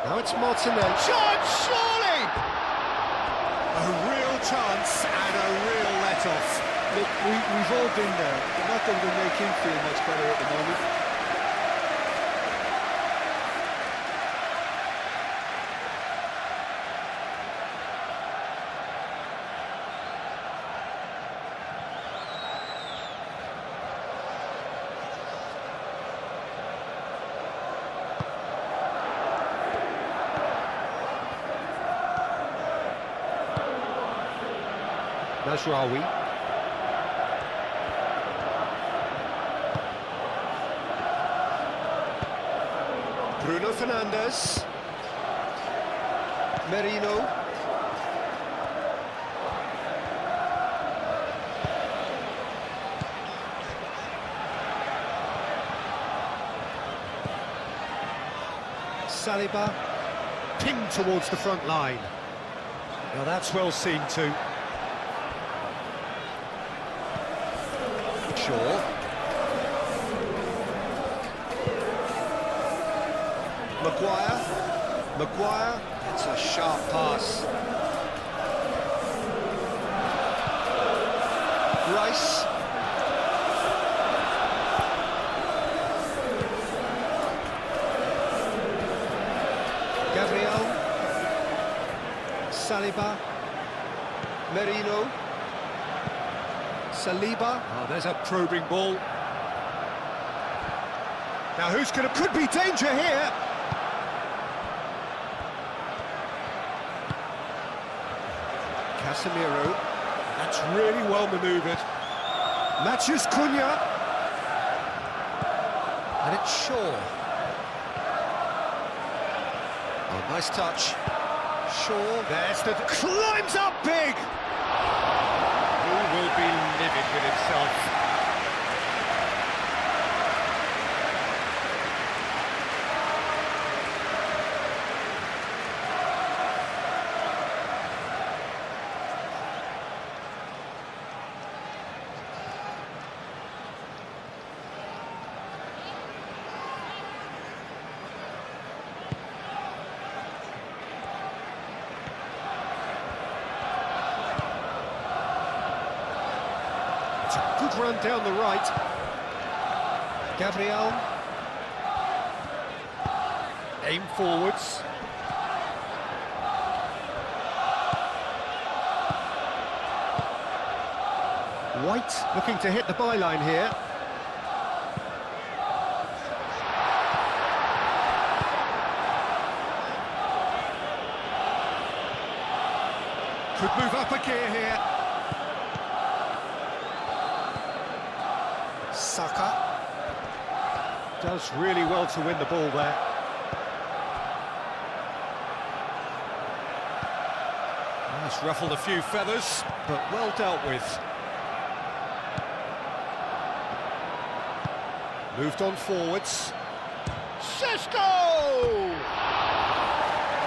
Now it's Martinelli. Chance, surely! A real chance and a real let-off. Look, we've all been there. But not that will make him feel much better at the moment. Mazraoui. Bruno Fernandes. Merino. Saliba. Pinged towards the front line. Now that's well seen too. Shaw. Maguire, that's a sharp pass. Rice. Gabriel. Saliba. Merino. Saliba. Oh, there's a probing ball. Now who's going to... Could be danger here. Casemiro. That's really well manoeuvred. Matches Cunha. And it's Shaw. Oh, nice touch. Shaw, there's the... Climbs up big! Who will be livid with himself? It's a good run down the right. Gabriel. Aim forwards. White looking to hit the byline here. Could move up a gear here. Saka. Does really well to win the ball there. That's ruffled a few feathers, but well dealt with. Moved on forwards. Sesko!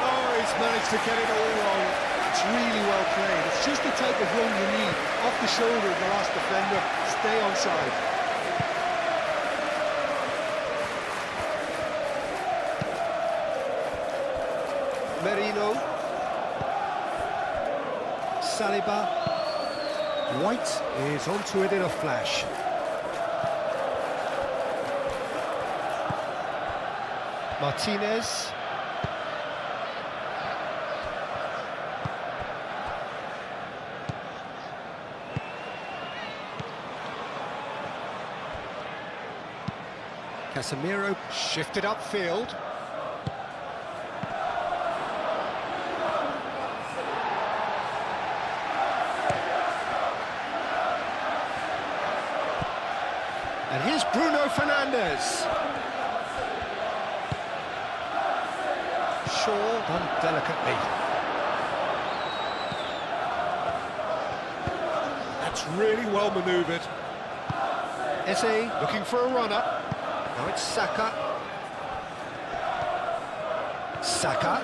Oh, he's managed to get it all wrong. It's really well played. It's just the type of run you need. Off the shoulder of the last defender, stay onside. Merino. Saliba. White is onto it in a flash. Martinez. Casemiro shifted upfield. And here's Bruno Fernandes. Shaw done delicately. That's really well manoeuvred. Eze looking for a runner. Now it's Saka. Saka.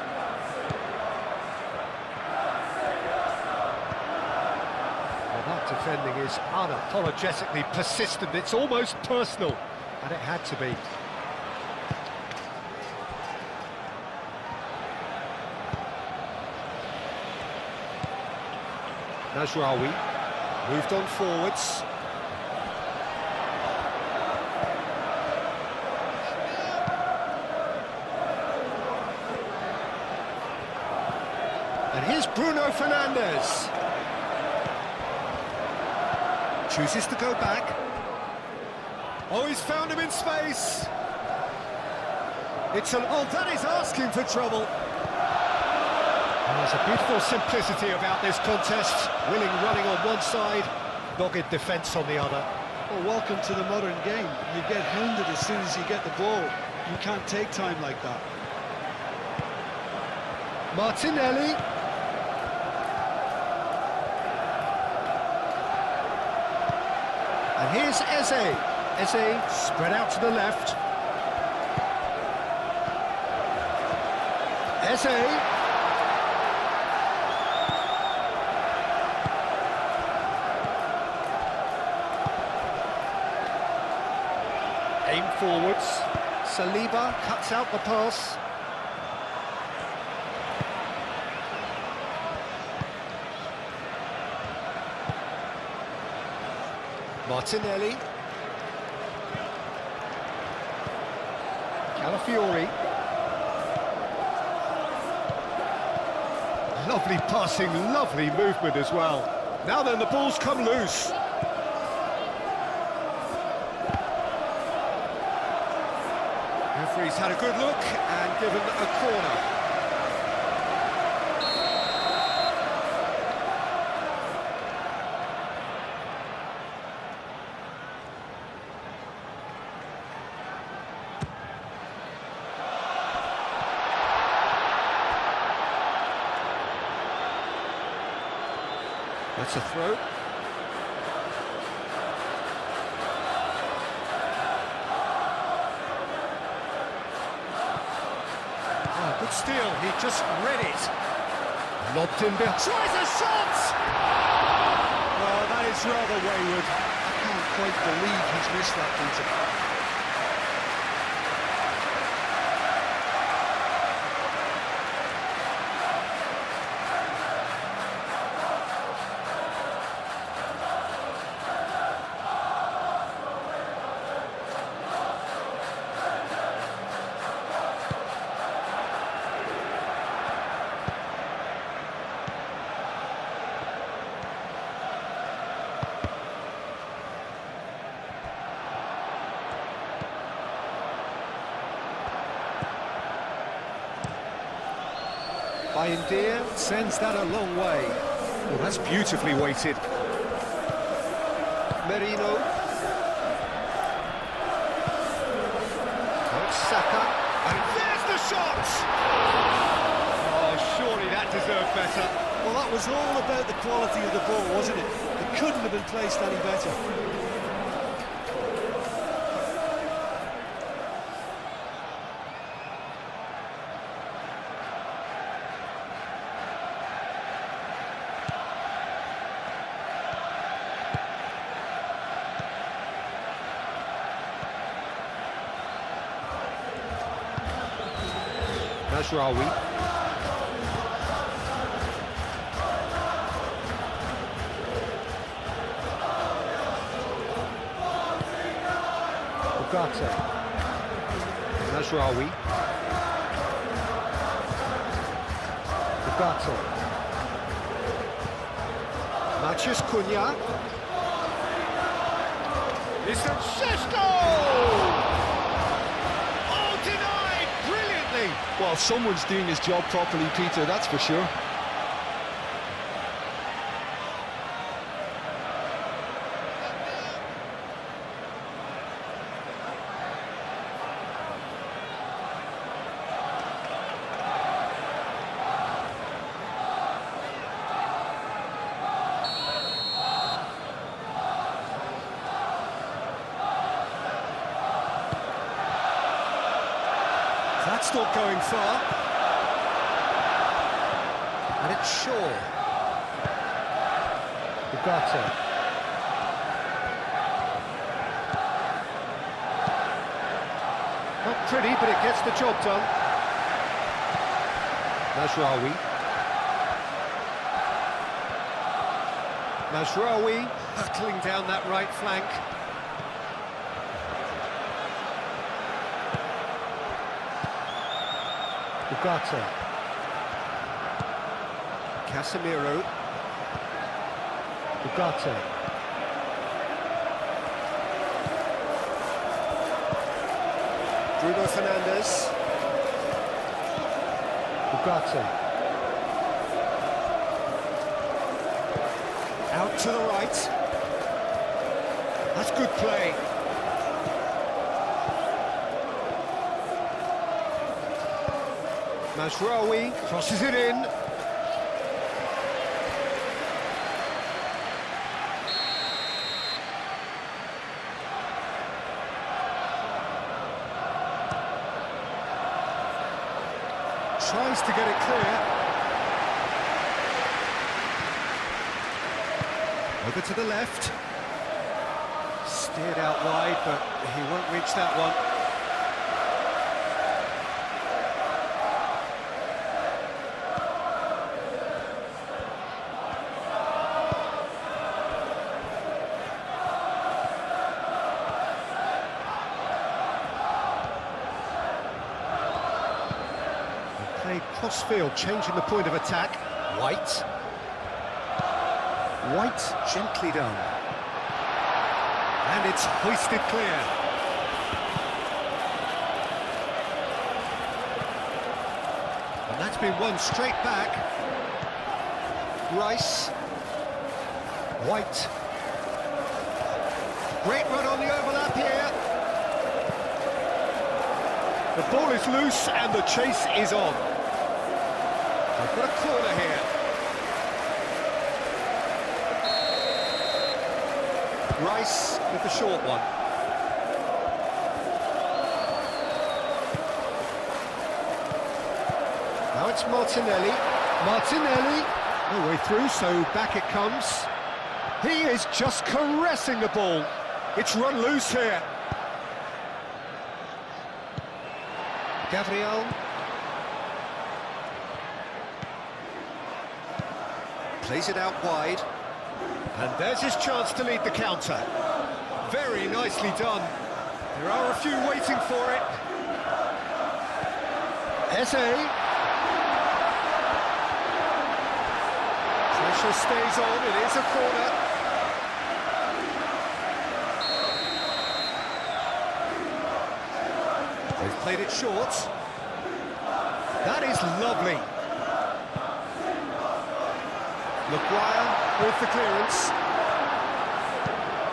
Well, that defending is unapologetically persistent. It's almost personal, and it had to be. Nasraoui moved on forwards. And here's Bruno Fernandes. Chooses to go back. Oh, he's found him in space. Oh, that is asking for trouble. And there's a beautiful simplicity about this contest. Willing running on one side, dogged defence on the other. Well, welcome to the modern game. You get hounded as soon as you get the ball. You can't take time like that. Martinelli. And here's Eze. Eze spread out to the left. Eze. Aim forwards. Saliba cuts out the pass. Martinelli. Calafiori. Lovely passing, lovely movement as well. Now then, the ball's come loose. Referee's had a good look and given a corner. That's a throw. Oh, good steal, he just read it. Lobbed in behind. Tries a shot! Well, that is rather wayward. I can't quite believe he's missed that, Peter. Bayindir sends that a long way. Well, that's beautifully weighted. Merino. Oh, it's Saka. And there's the shot! Oh, surely that deserved better. Well, that was all about the quality of the ball, wasn't it? It couldn't have been placed any better. Mazraoui. Ugarte. Mazraoui. Ugarte. Maciej Cunha. It's a Sesko! Oh, denied! Brilliantly! Well, someone's doing his job properly, Peter, that's for sure. That's not going far. And it's Shaw. Ugarte. Not pretty, but it gets the job done. Mazraoui. Mazraoui hurtling down that right flank. Ugarte. Casemiro. Ugarte. Bruno Fernandes. Ugarte. Out to the right. That's good play. Mazraoui crosses it in. Tries to get it clear. Over to the left. Steered out wide, but he won't reach that one. Played cross-field, changing the point of attack. White. White, gently done. And it's hoisted clear. And that's been won straight back. Rice. White. Great run on the overlap here. The ball is loose and the chase is on. They've got a corner here. Rice with the short one. Now it's Martinelli. Martinelli. No way through, so back it comes. He is just caressing the ball. It's run loose here. Gabriel. Plays it out wide. And there's his chance to lead the counter. Very nicely done. There are a few waiting for it. Eze. Pressure stays on, it is a corner. They've played it short. That is lovely. Maguire with the clearance.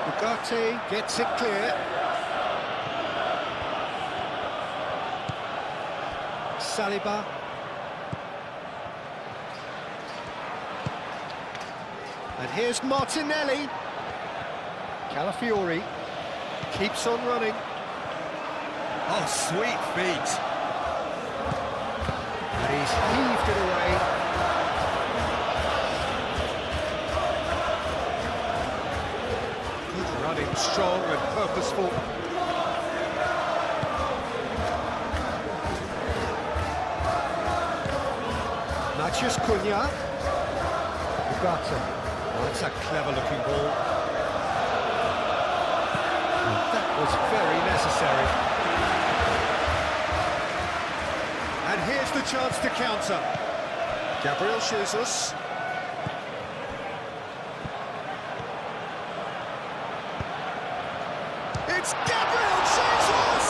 Ugarte gets it clear. Saliba. And here's Martinelli. Calafiori keeps on running. Oh, sweet feet. And he's heaved it away. Good running, strong and purposeful. Matheus Cunha. Ugarte. Oh, that's a clever-looking ball. That was very necessary. And here's the chance to counter. Gabriel Jesus. It's Gabriel Jesus!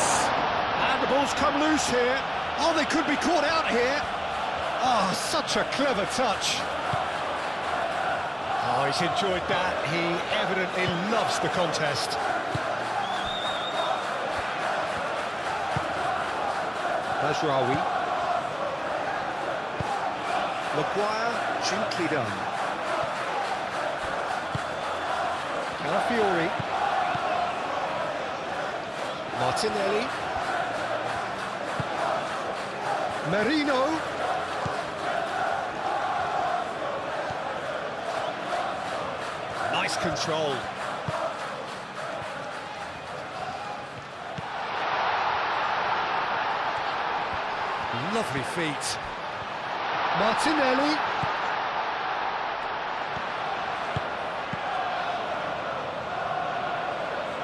And the ball's come loose here. Oh, they could be caught out here. Oh, such a clever touch. Oh, he's enjoyed that. He evidently loves the contest. Mazraoui. Maguire, gently done. Calafiori. Martinelli. Merino. Nice control. Lovely feet. Martinelli.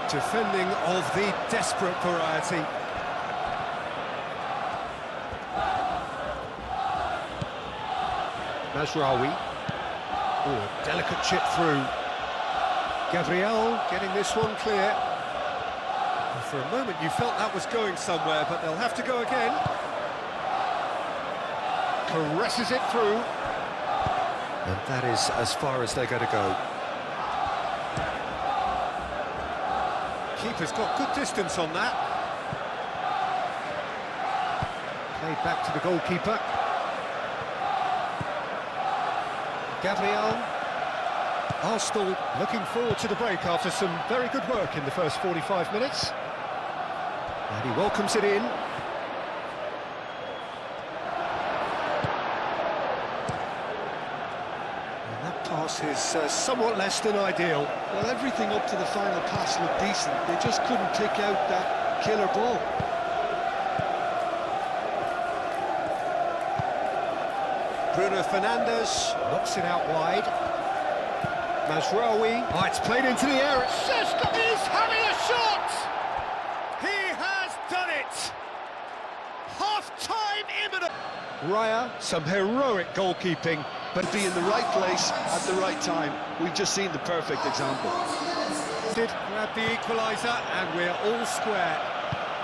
Defending of the desperate variety. Mazraoui. Oh, delicate chip through. Gabriel getting this one clear. And for a moment you felt that was going somewhere, but they'll have to go again. Caresses it through. And that is as far as they're going to go. Keeper's got good distance on that. Played back to the goalkeeper. Gabriel. Arsenal looking forward to the break after some very good work in the first 45 minutes. And he welcomes it in. And that pass is somewhat less than ideal. Well, everything up to the final pass looked decent. They just couldn't pick out that killer ball. Bruno Fernandes knocks it out wide. Mazraoui. Oh, it's played into the air. Šeško is having a shot! He has done it! Half-time imminent. Raya, some heroic goalkeeping. But be in the right place at the right time. We've just seen the perfect example. Did grab the equaliser, and we're all square.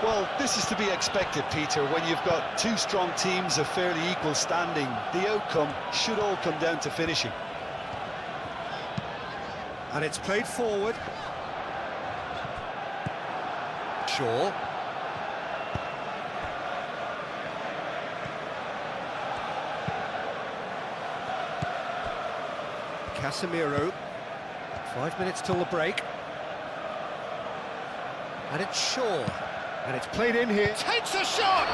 Well, this is to be expected, Peter. When you've got two strong teams of fairly equal standing, the outcome should all come down to finishing. And it's played forward. Shaw. Casemiro. 5 minutes till the break. And it's Shaw. And it's played in here. Takes a shot!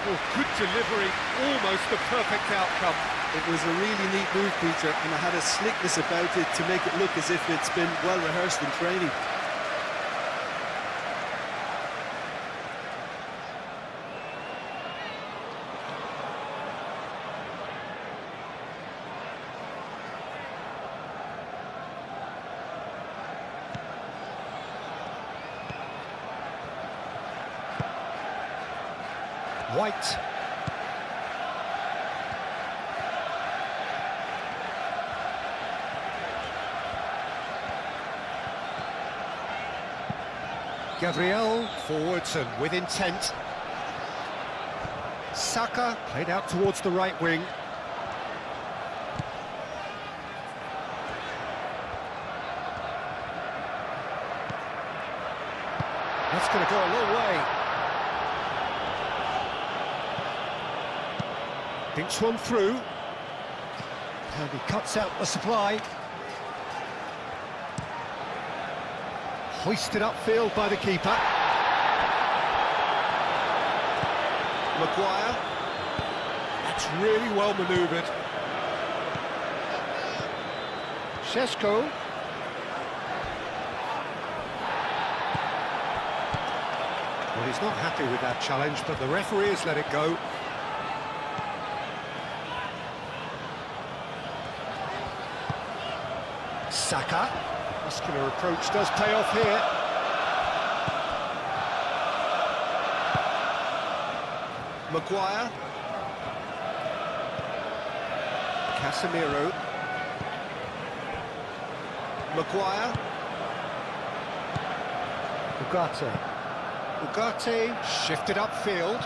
Oh, good delivery. Almost the perfect outcome. It was a really neat move, Peter, and it had a slickness about it to make it look as if it's been well rehearsed in training. White. Gabriel forwards and with intent. Saka played out towards the right wing. That's going to go a long way. Thinks one through. And he cuts out the supply. Hoisted upfield by the keeper. Maguire. That's really well manoeuvred. Šeško. Well, he's not happy with that challenge, but the referee has let it go. Saka. Muscular approach does pay off here. Maguire. Casemiro. Maguire. Ugarte shifted upfield.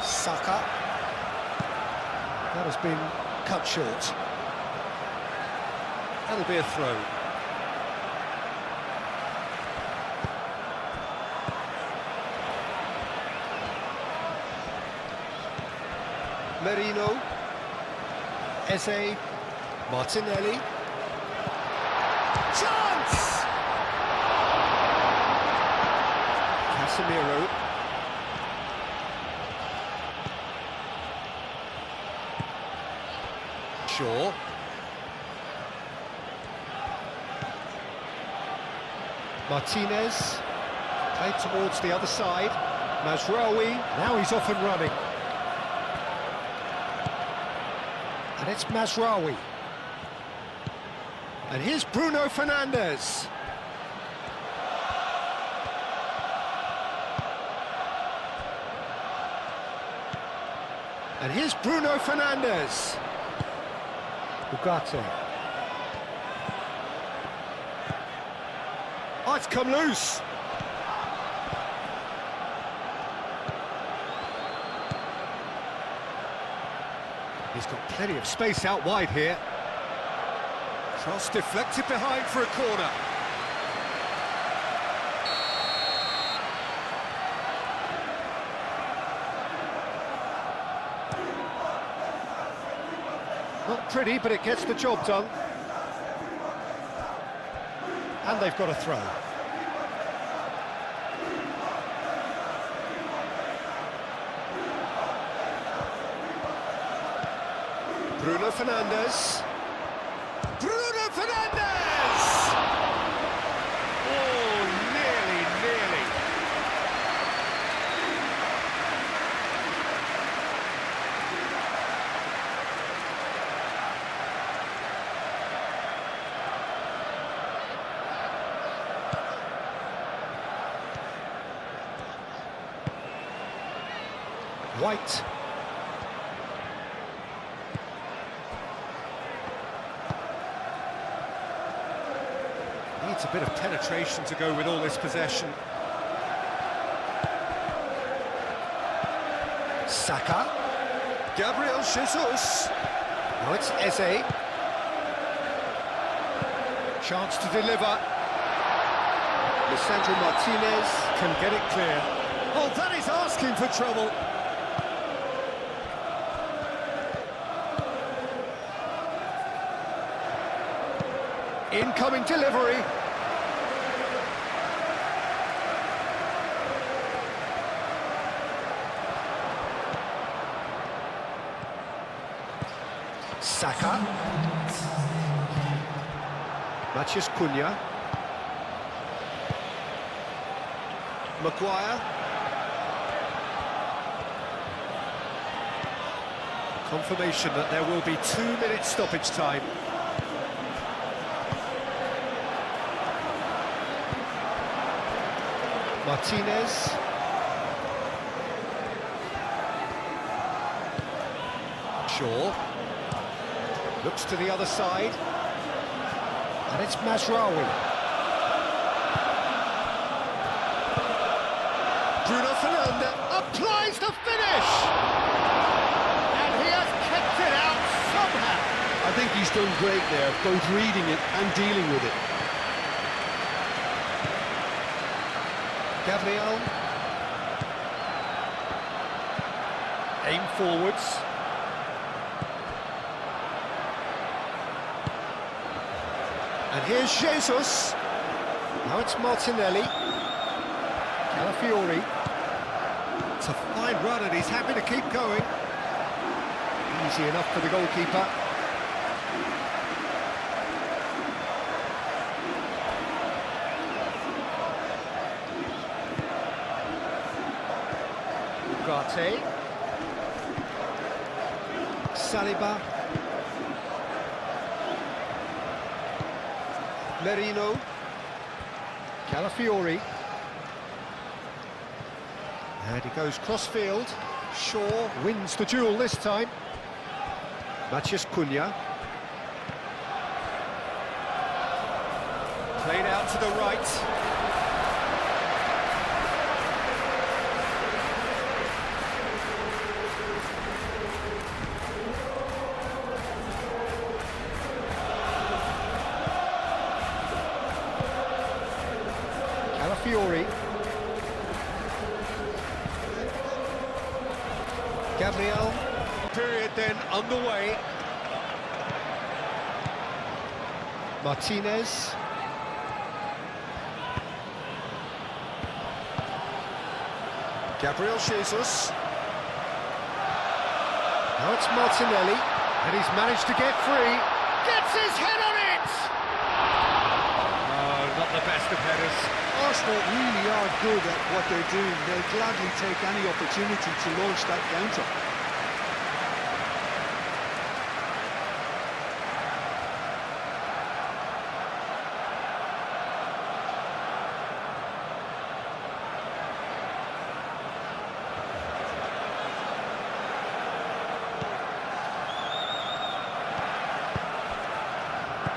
Saka. That has been cut short. That'll be a throw. Merino. Eze. Martinelli. Chance! Casemiro. Shaw. Martinez. Played towards the other side. Mazraoui. Now he's off and running. And it's Mazraoui. And here's Bruno Fernandes. And here's Bruno Fernandes. Ugarte. Oh, it's come loose. He's got plenty of space out wide here. Cross deflected behind for a corner. Not pretty, but it gets the job done. And they've got a throw. Bruno Fernandes. Bruno Fernandes! Oh, nearly. White. Needs a bit of penetration to go with all this possession. Saka. Gabriel Jesus. Now it's Eze. Chance to deliver. Lisandro Martinez can get it clear. Oh, that is asking for trouble. Incoming delivery. Saka. Matheus Cunha. Maguire. Confirmation that there will be 2 minutes stoppage time. Martinez. Shaw. Looks to the other side. And it's Mazraoui. Bruno Fernandes applies the finish! he's done great there, both reading it and dealing with it. Gabriel. Aim forwards. And here's Jesus. Now it's Martinelli. Calafiori. It's a fine run and he's happy to keep going. Easy enough for the goalkeeper. Ugarte. Saliba. Merino. Calafiori. And he goes cross-field. Shaw wins the duel this time. Matheus Cunha. Played out to the right. Calafiori. Gabriel. Period then underway. Martinez. Gabriel Jesus. Now it's Martinelli, and he's managed to get free. Gets his head on it! Oh, not the best of headers. Arsenal really are good at what they're doing. They'll gladly take any opportunity to launch that counter.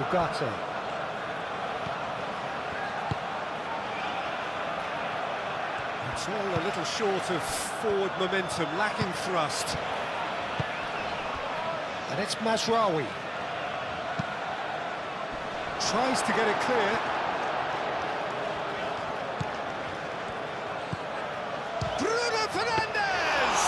Ugarte. It's all a little short of forward momentum, lacking thrust. And it's Mazraoui. Tries to get it clear. Bruno Fernandes!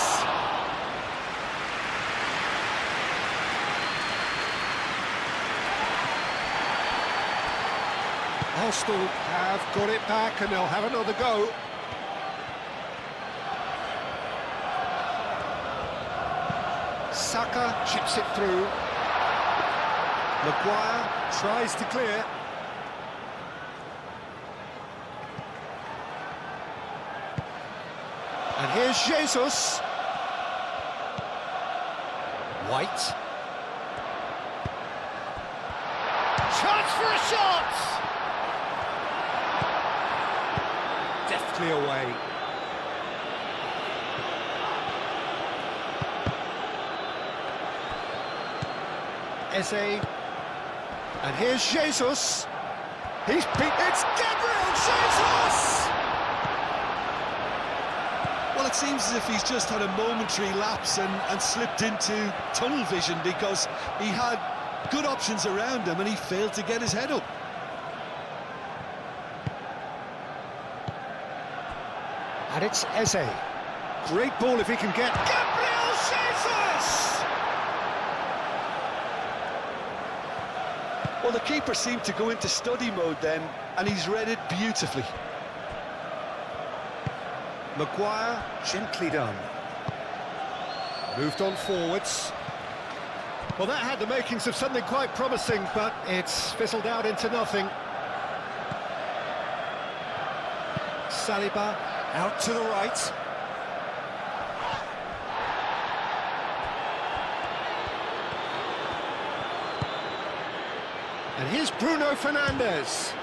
Arsenal have got it back and they'll have another go. Saka chips it through. Maguire tries to clear. And here's Jesus. White. Chance for a shot! Deftly away. Eze. And here's Jesus. He's beat. It's Gabriel Jesus! Well, it seems as if he's just had a momentary lapse and slipped into tunnel vision, because he had good options around him and he failed to get his head up. And it's Eze. Great ball if he can get... Gabriel Jesus! Well, the keeper seemed to go into study mode then, and he's read it beautifully. Maguire, gently done. Moved on forwards. Well, that had the makings of something quite promising, but it's fizzled out into nothing. Saliba, out to the right. And here's Bruno Fernandes.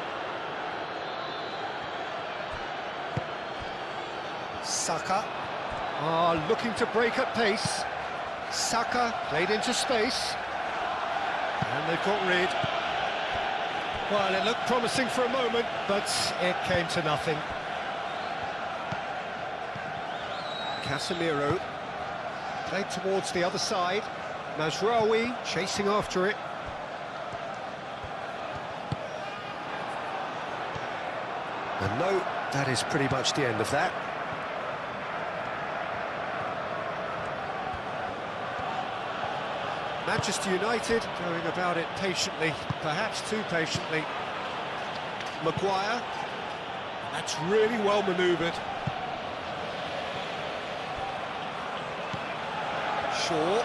Saka. Looking to break at pace. Saka played into space. And they've got rid. Well, it looked promising for a moment, but it came to nothing. Casemiro. Played towards the other side. Mazraoui chasing after it. And no, that is pretty much the end of that. Manchester United going about it patiently, perhaps too patiently. Maguire, that's really well manoeuvred. Shaw.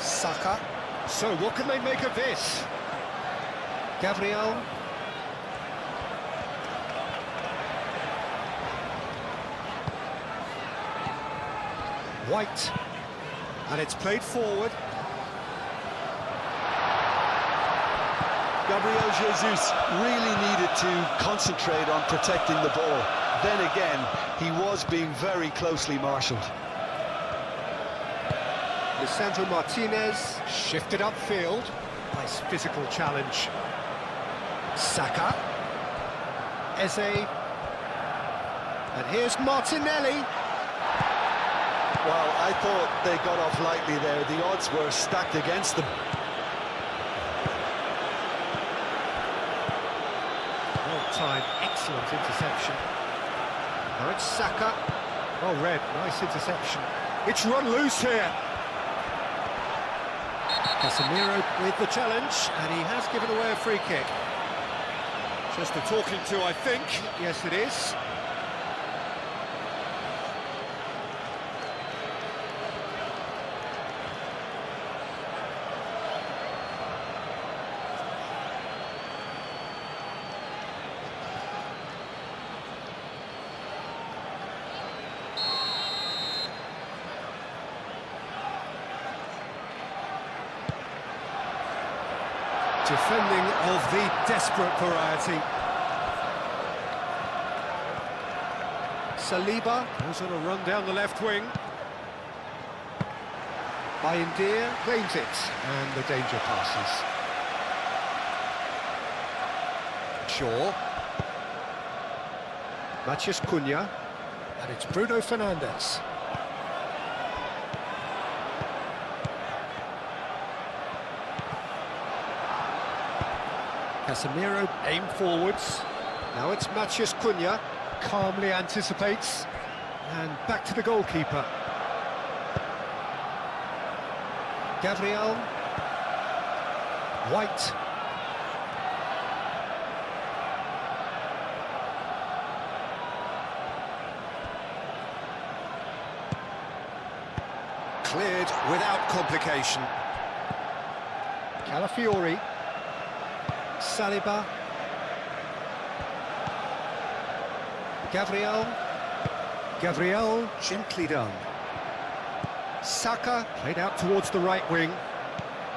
Saka. So what can they make of this? Gabriel. White, and it's played forward. Gabriel Jesus really needed to concentrate on protecting the ball. Then again, he was being very closely marshalled. Lisandro Martinez shifted upfield. Nice physical challenge. Saka. Eze. And here's Martinelli. Well, I thought they got off lightly there. The odds were stacked against them. Well-timed, excellent interception. Now it's Saka. Well read, nice interception. It's run loose here. Casemiro with the challenge, and he has given away a free kick. Just a talking to, I think. Yes, it is. Defending of the desperate variety. Saliba goes on a run down the left wing. Bayindir claims it, and the danger passes. Shaw. Matheus Cunha, and it's Bruno Fernandes. Casemiro aimed forwards. Now it's Matheus Cunha, calmly anticipates, and back to the goalkeeper. Gabriel. White. Cleared without complication. Calafiori. Saliba. Gabriel, gently done. Saka, played out towards the right wing.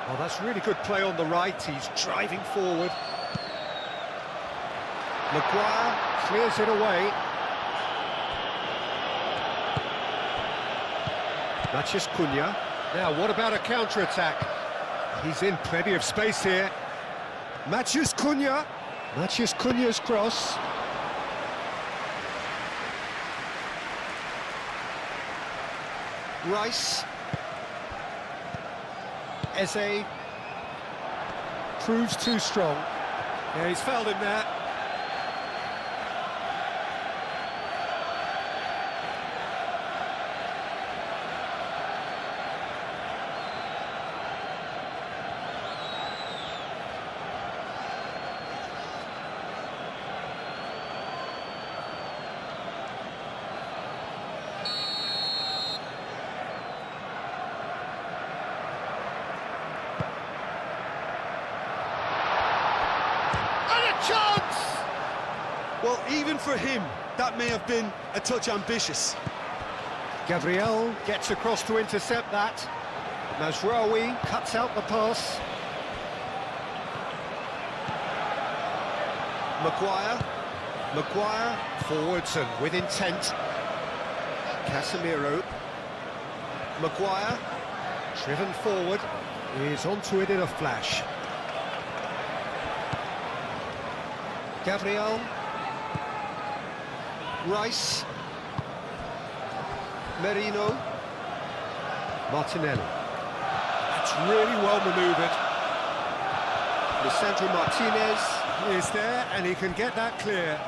Oh, that's really good play on the right, he's driving forward. Maguire clears it away. Matheus Cunha. Now, what about a counter-attack? He's in plenty of space here. Matheus Cunha. Matheus Cunha's cross. Rice. Eze. Proves too strong. Yeah, he's fouled him there. Chance! Well, even for him, that may have been a touch ambitious. Gabriel gets across to intercept that. Mazraoui cuts out the pass. Maguire forwards and with intent. Casemiro. Maguire, driven forward, is onto it in a flash. Gabriel. Rice. Merino. Martinelli. That's really well manoeuvred. Lisandro Martinez is there, and he can get that clear.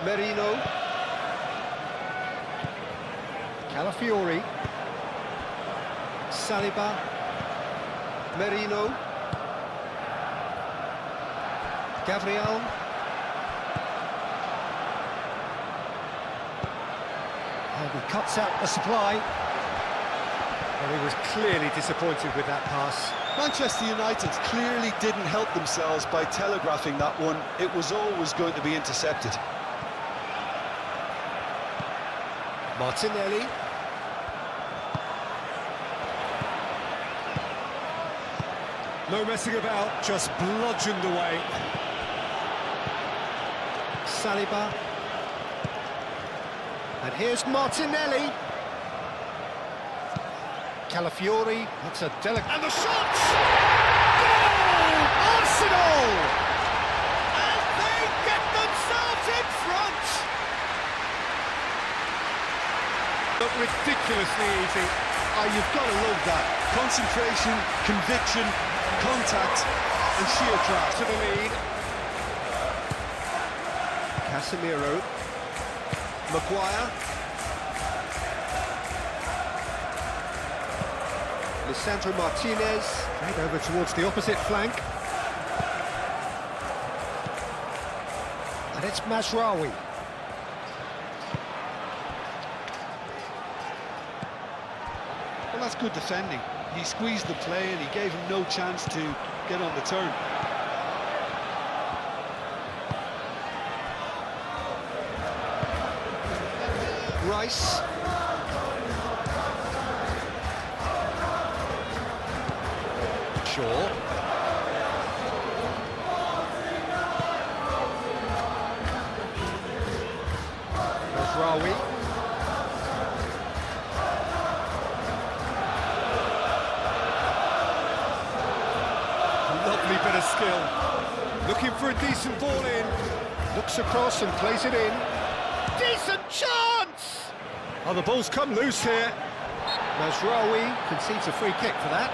Merino. Calafiori. Saliba. Merino. Gabriel. And he cuts out the supply. And he was clearly disappointed with that pass. Manchester United clearly didn't help themselves by telegraphing that one. It was always going to be intercepted. Martinelli. No messing about, just bludgeoned away. Saliba. And here's Martinelli. Calafiori, that's a delicate... And the shots! Goal! Arsenal! And they get themselves in front! But ridiculously easy. Oh, you've got to love that. Concentration, conviction, contact and sheer class. To the lead. Casemiro. Maguire. Lisandro Martinez. Right over towards the opposite flank. And it's Mazraoui. Well, that's good defending. He squeezed the play and he gave him no chance to get on the turn. Rice. Shaw. Mazraoui. Lovely bit of skill. Looking for a decent ball in. Looks across and plays it in. Decent chance! Oh, the ball's come loose here. Mazraoui concedes a free kick for that.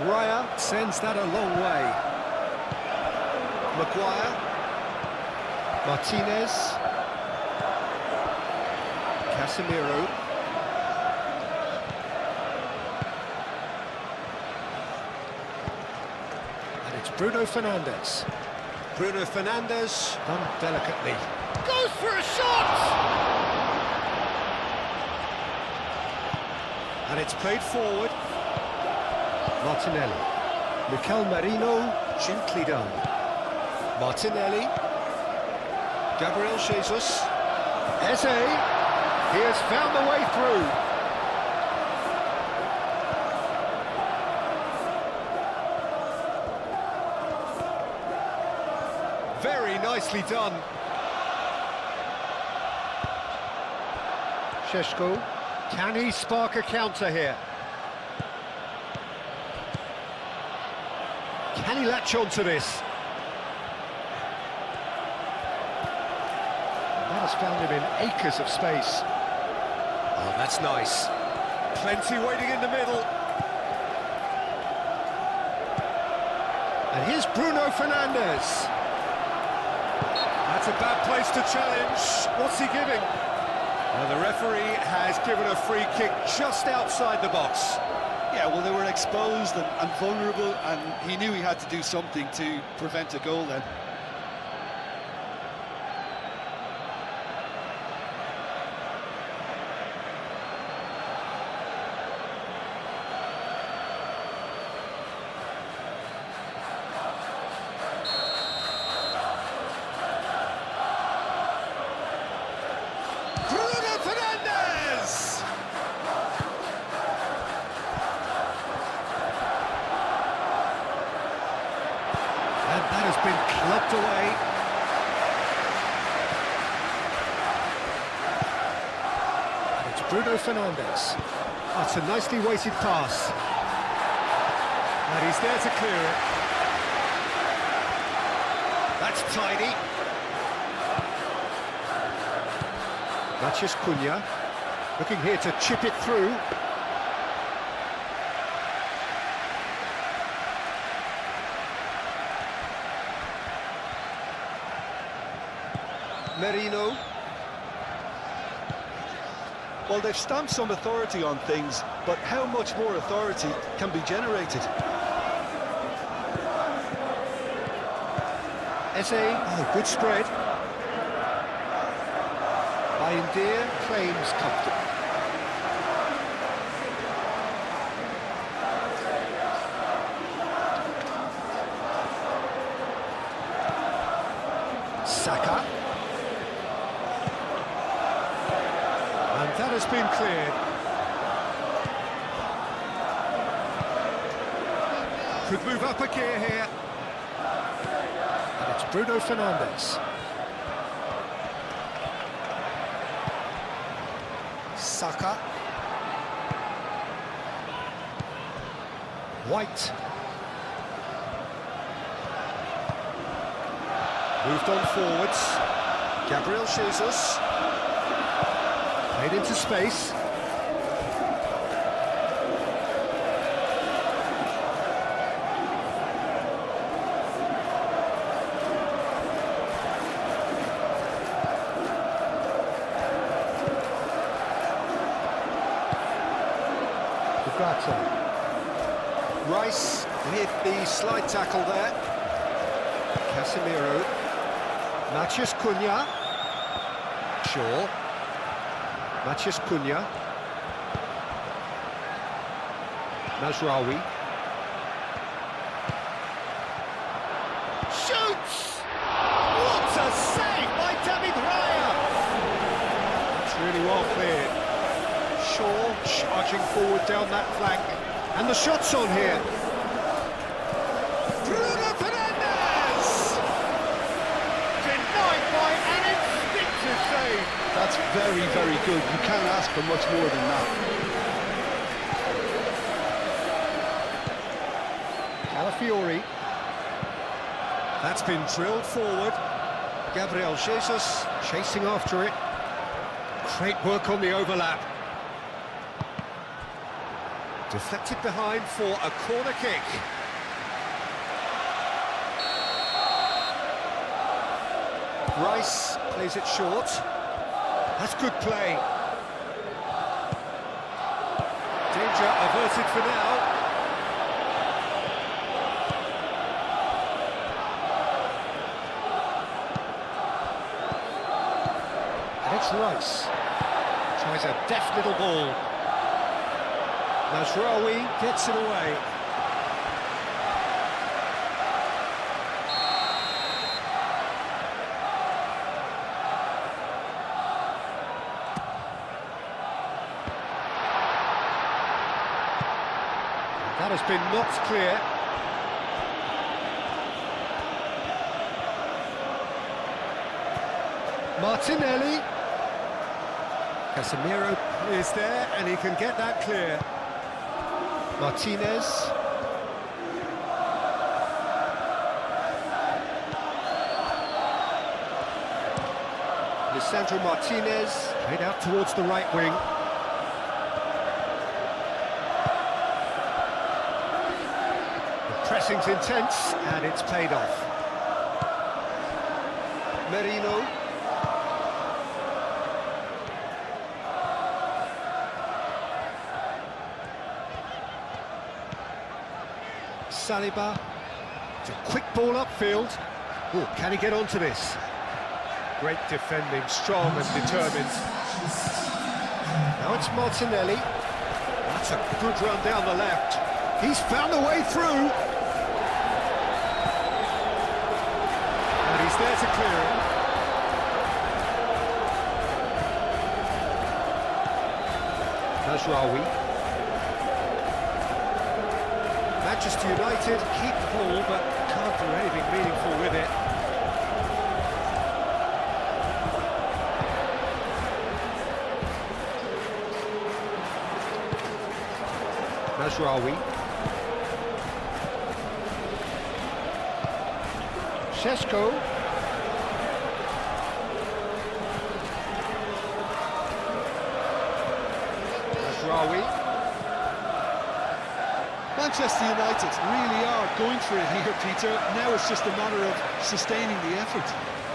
Raya sends that a long way. Maguire. Martinez. Casemiro. And it's Bruno Fernandes. Bruno Fernandes, done delicately. Goes for a shot! And it's played forward. Martinelli. Mikel Merino, gently done. Martinelli. Gabriel Jesus. Eze. He has found the way through. Very nicely done. Šeško. Can he spark a counter here? Can he latch on to this? That has found him in acres of space. Oh, that's nice. Plenty waiting in the middle. And here's Bruno Fernandes. That's a bad place to challenge. What's he giving? Well, the referee has given a free kick just outside the box. Yeah, well, they were exposed and vulnerable, and he knew he had to do something to prevent a goal then. Bruno Fernandes! And that has been clubbed away. And it's Bruno Fernandes. That's a nicely weighted pass. And he's there to clear it. That's tidy. Matheus Cunha, looking here to chip it through. Merino. Well, they've stamped some authority on things, but how much more authority can be generated? Eze, Oh, good spread. Bayindir claims comfortable. Saka. And that has been cleared. Could move up a gear here. And it's Bruno Fernandes. Saka. White. Moved on forwards. Gabriel Jesus. Played into space. Rice with the slide tackle there. Casemiro. Matheus Cunha. Shaw. Matheus Cunha. Mazraoui. Shoots! What a save by David Raya! It's really well cleared. Shaw charging forward down that flank. And the shot's on here. Bruno Fernandes! Denied by an instinctive save. That's very, very good. You can't ask for much more than that. Calafiori. That's been drilled forward. Gabriel Jesus chasing after it. Great work on the overlap. Deflected behind for a corner kick. Rice plays it short. That's good play. Danger averted for now. And it's Rice. Tries a deft little ball. Mazraoui gets it away. That has been knocked clear. Martinelli. Casemiro is there and he can get that clear. Martinez. Lisandro Martinez. Played out towards the right wing. The pressing's intense and it's paid off. Merino. Saliba. It's a quick ball upfield. Oh, can he get onto this? Great defending, strong and determined. Now it's Martinelli. That's a good run down the left. He's found a way through. And he's there to clear it. Mazraoui. Manchester United keep the ball but can't do anything meaningful with it. Mazraoui. Šeško. Mazraoui. Manchester United really are going for it here, Peter. Now it's just a matter of sustaining the effort.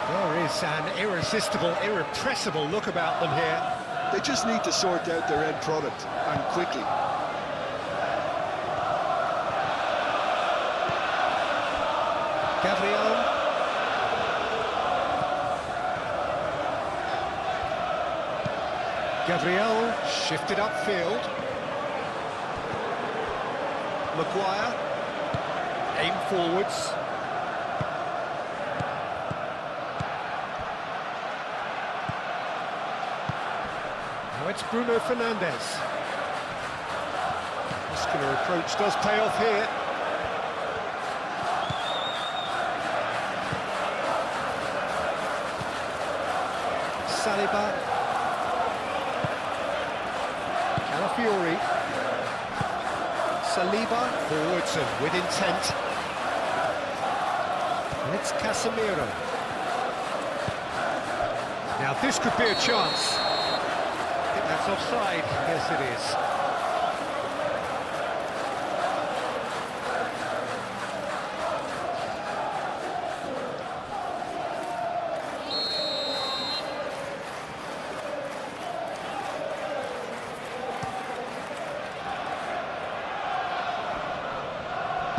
There is an irresistible, irrepressible look about them here. They just need to sort out their end product, and quickly. Gabriel. Gabriel shifted upfield. Maguire. Aim forwards. Now it's Bruno Fernandes. Muscular approach does pay off here. Saliba. Calafiori. Saliba forwards and with intent. And it's Casemiro. Now this could be a chance. I think that's offside. Yes, it is.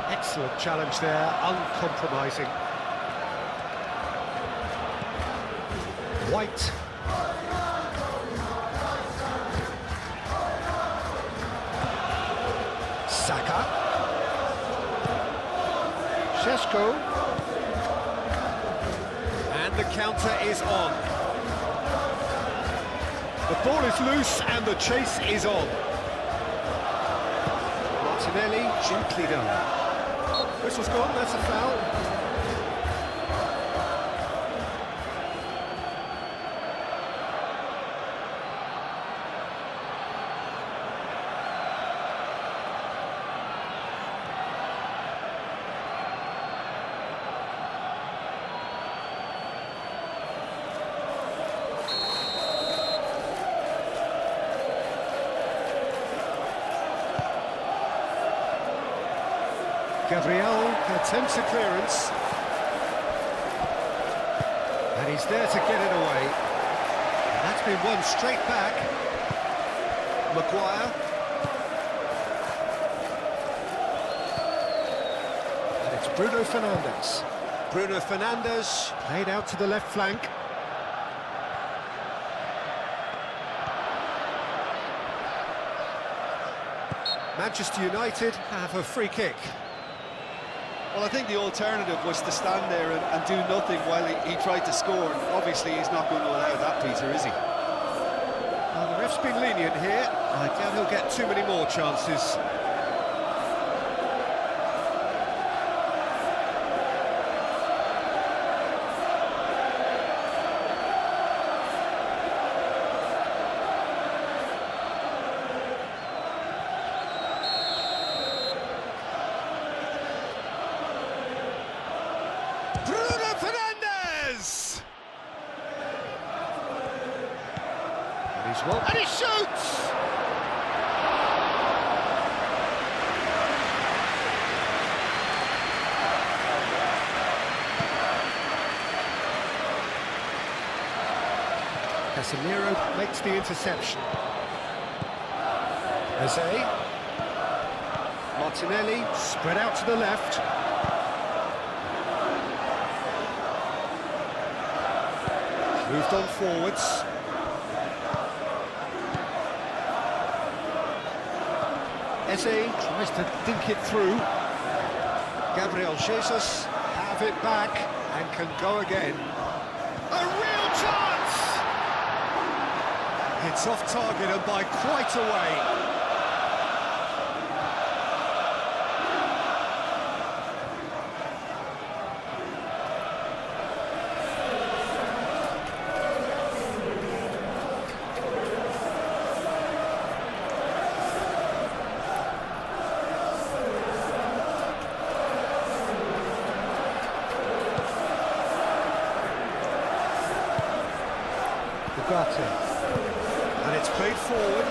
Excellent challenge there, uncompromising. White. Saka. Šeško. And the counter is on. The ball is loose and the chase is on. Martinelli, gently done. Whistle's gone, that's a foul. Gabriel attempts a clearance. And he's there to get it away. And that's been won straight back. Maguire. And it's Bruno Fernandes. Bruno Fernandes played out to the left flank. Manchester United have a free kick. Well, I think the alternative was to stand there and do nothing while he tried to score. Obviously, he's not going to allow that, Peter, is he? Well, the ref's been lenient here. I doubt he'll get too many more chances. And he shoots! Casemiro makes the interception. Eze. Martinelli spread out to the left. Moved on forwards. Eze tries to dink it through. Gabriel Jesus have it back and can go again. A real chance! It's off target and by quite a way. Ugarte. And it's played forward.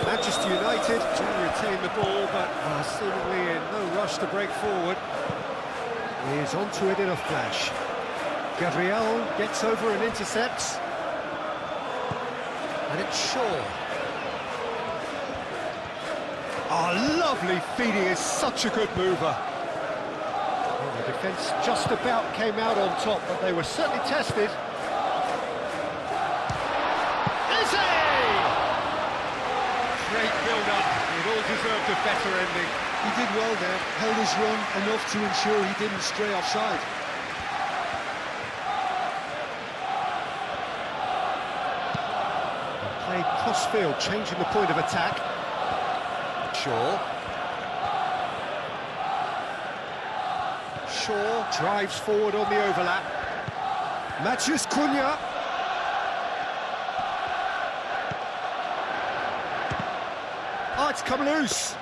Manchester United do retain the ball, but are seemingly in no rush to break forward. He is onto it in a flash. Gabriel gets over and intercepts. And it's Shaw. Oh, lovely feed, he is such a good mover. Well, the defence just about came out on top, but they were certainly tested. Great build-up, it all deserved a better ending. He did well there, held his run enough to ensure he didn't stray offside. Played cross-field, changing the point of attack. Shaw. Shaw drives forward on the overlap. Matheus Cunha. Oh, it's come loose.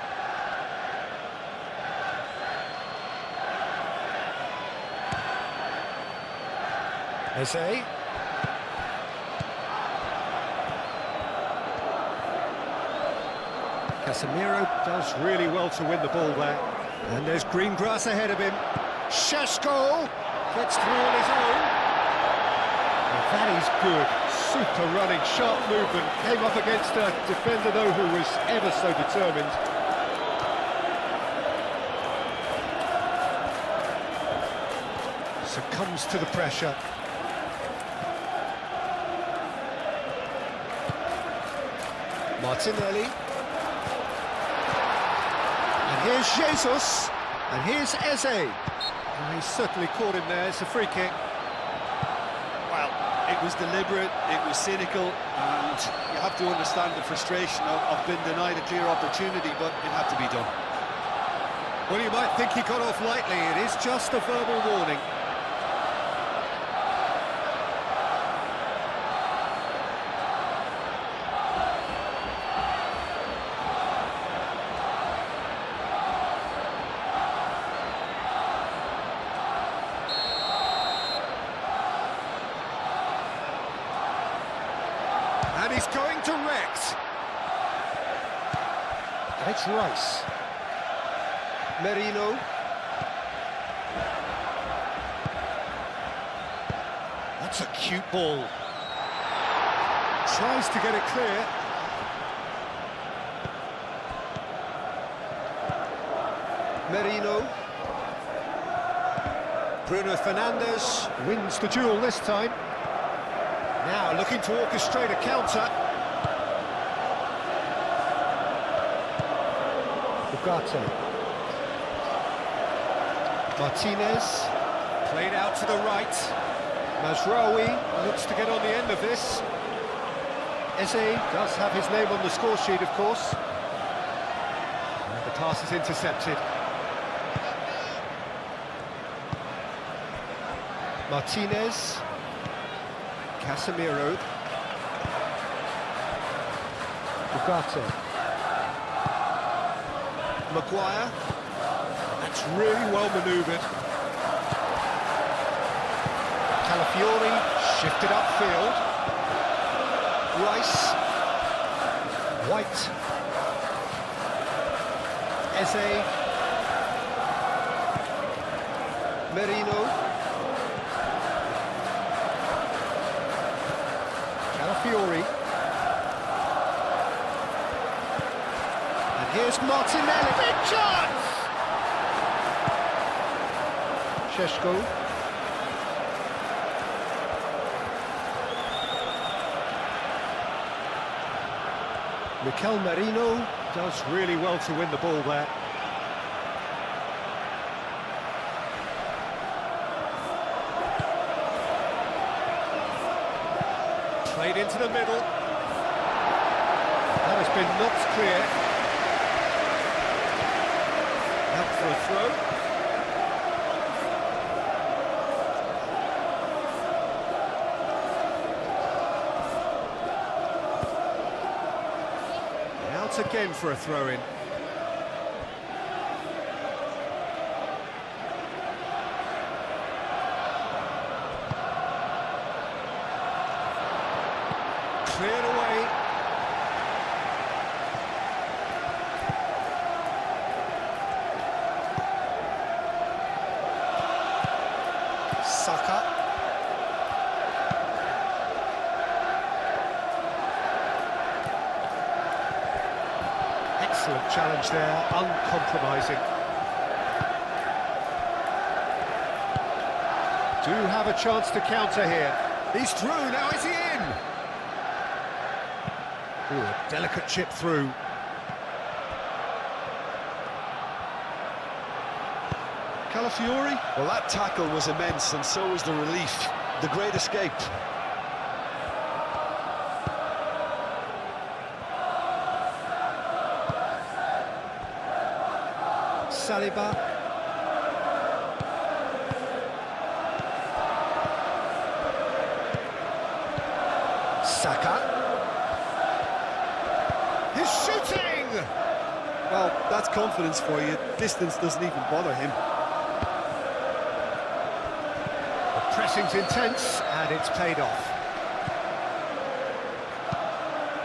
Eze. Casemiro does really well to win the ball there. And there's green grass ahead of him. Šeško gets through on his own. And that is good. Super running, sharp movement. Came up against a defender, though, who was ever so determined. Succumbs to the pressure. Martinelli. And here's Jesus. And here's Eze. Oh, he's certainly caught him there. It's a free kick. Well, it was deliberate, it was cynical, and you have to understand the frustration of being denied a clear opportunity, but it had to be done. Well, you might think he got off lightly. It is just a verbal warning. And he's going direct. And it's Rice. Merino. That's a cute ball. Tries to get it clear. Merino. Bruno Fernandes wins the duel this time. Now looking to orchestrate a counter. Ugarte. Martinez. Played out to the right. Mazraoui looks to get on the end of this. Eze does have his name on the score sheet, of course. And the pass is intercepted. Martinez. Casemiro. Ugarte. Maguire. That's really well manoeuvred. Calafiori shifted upfield. Rice. White. Eze. Merino. Calafiori. And here's Martinelli. Big chance! Šeško. Mikel Merino does really well to win the ball there. Played into the middle. That has been knocked clear. Out for a throw. Out again for a throw-in. cleared away. Saka. Excellent challenge there, uncompromising. Do have a chance to counter here. He's through, now is he in? Ooh, a delicate chip through. Calafiori? Well, that tackle was immense, and so was the relief. The great escape. Saliba. Saka. He's shooting! Well, that's confidence for you. Distance doesn't even bother him. The pressing's intense, and it's paid off.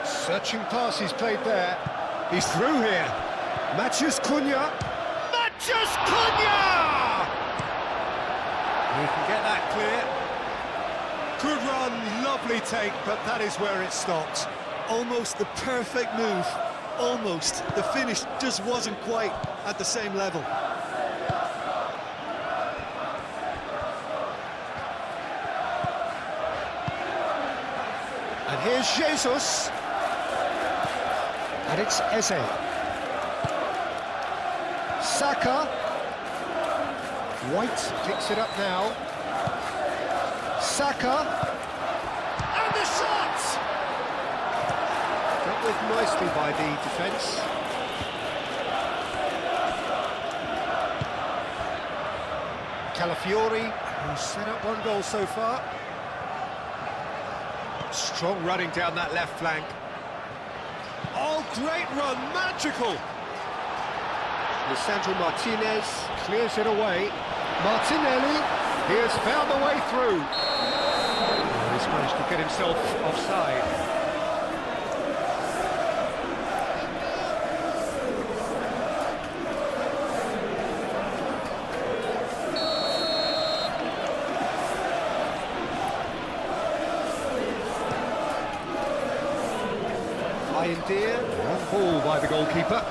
Searching pass he's played there. He's through here. Matheus Cunha. Matheus Cunha! He can get that clear. Good run, lovely take, but that is where it stopped. Almost the perfect move. Almost. The finish just wasn't quite at the same level. And here's Jesus. And it's Eze. Saka. White picks it up now. Saka. And the shot! Dealt with nicely by the defence. Calafiori, who's set up one goal so far. Strong running down that left flank. Oh, great run, magical! Lisandro Martinez clears it away. Martinelli, he has found the way through. He's managed to get himself offside. Dear, one ball by the goalkeeper.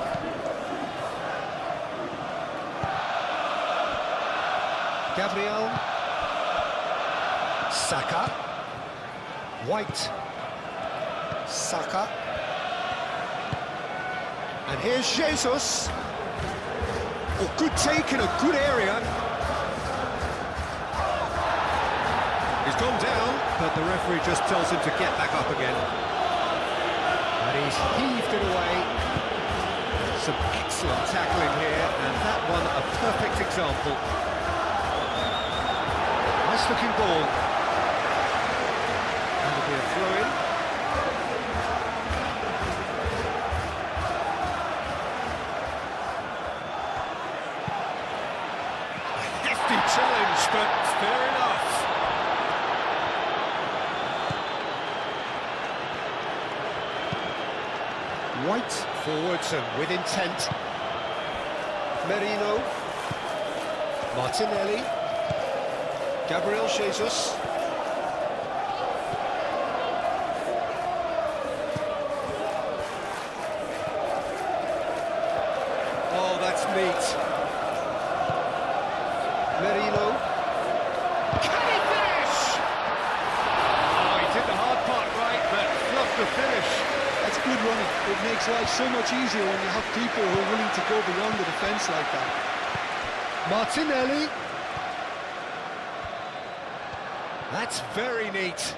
Gabriel. Saka. White. Saka. And here's Jesus. Oh, good take in a good area. He's gone down, But the referee just tells him to get back up again. And he's heaved it away. Some excellent tackling here, and that one a perfect example. Nice looking ball. That'll be a throw-in. a hefty challenge, but fair enough. White forwards and with intent. Merino. Martinelli. Gabriel Jesus. Oh, that's neat. Merino. Can he finish? Oh, he did the hard part right, but fluffed the finish. That's good running. It makes life so much easier when you have people who are willing to go beyond the defence like that. Martinelli. That's very neat.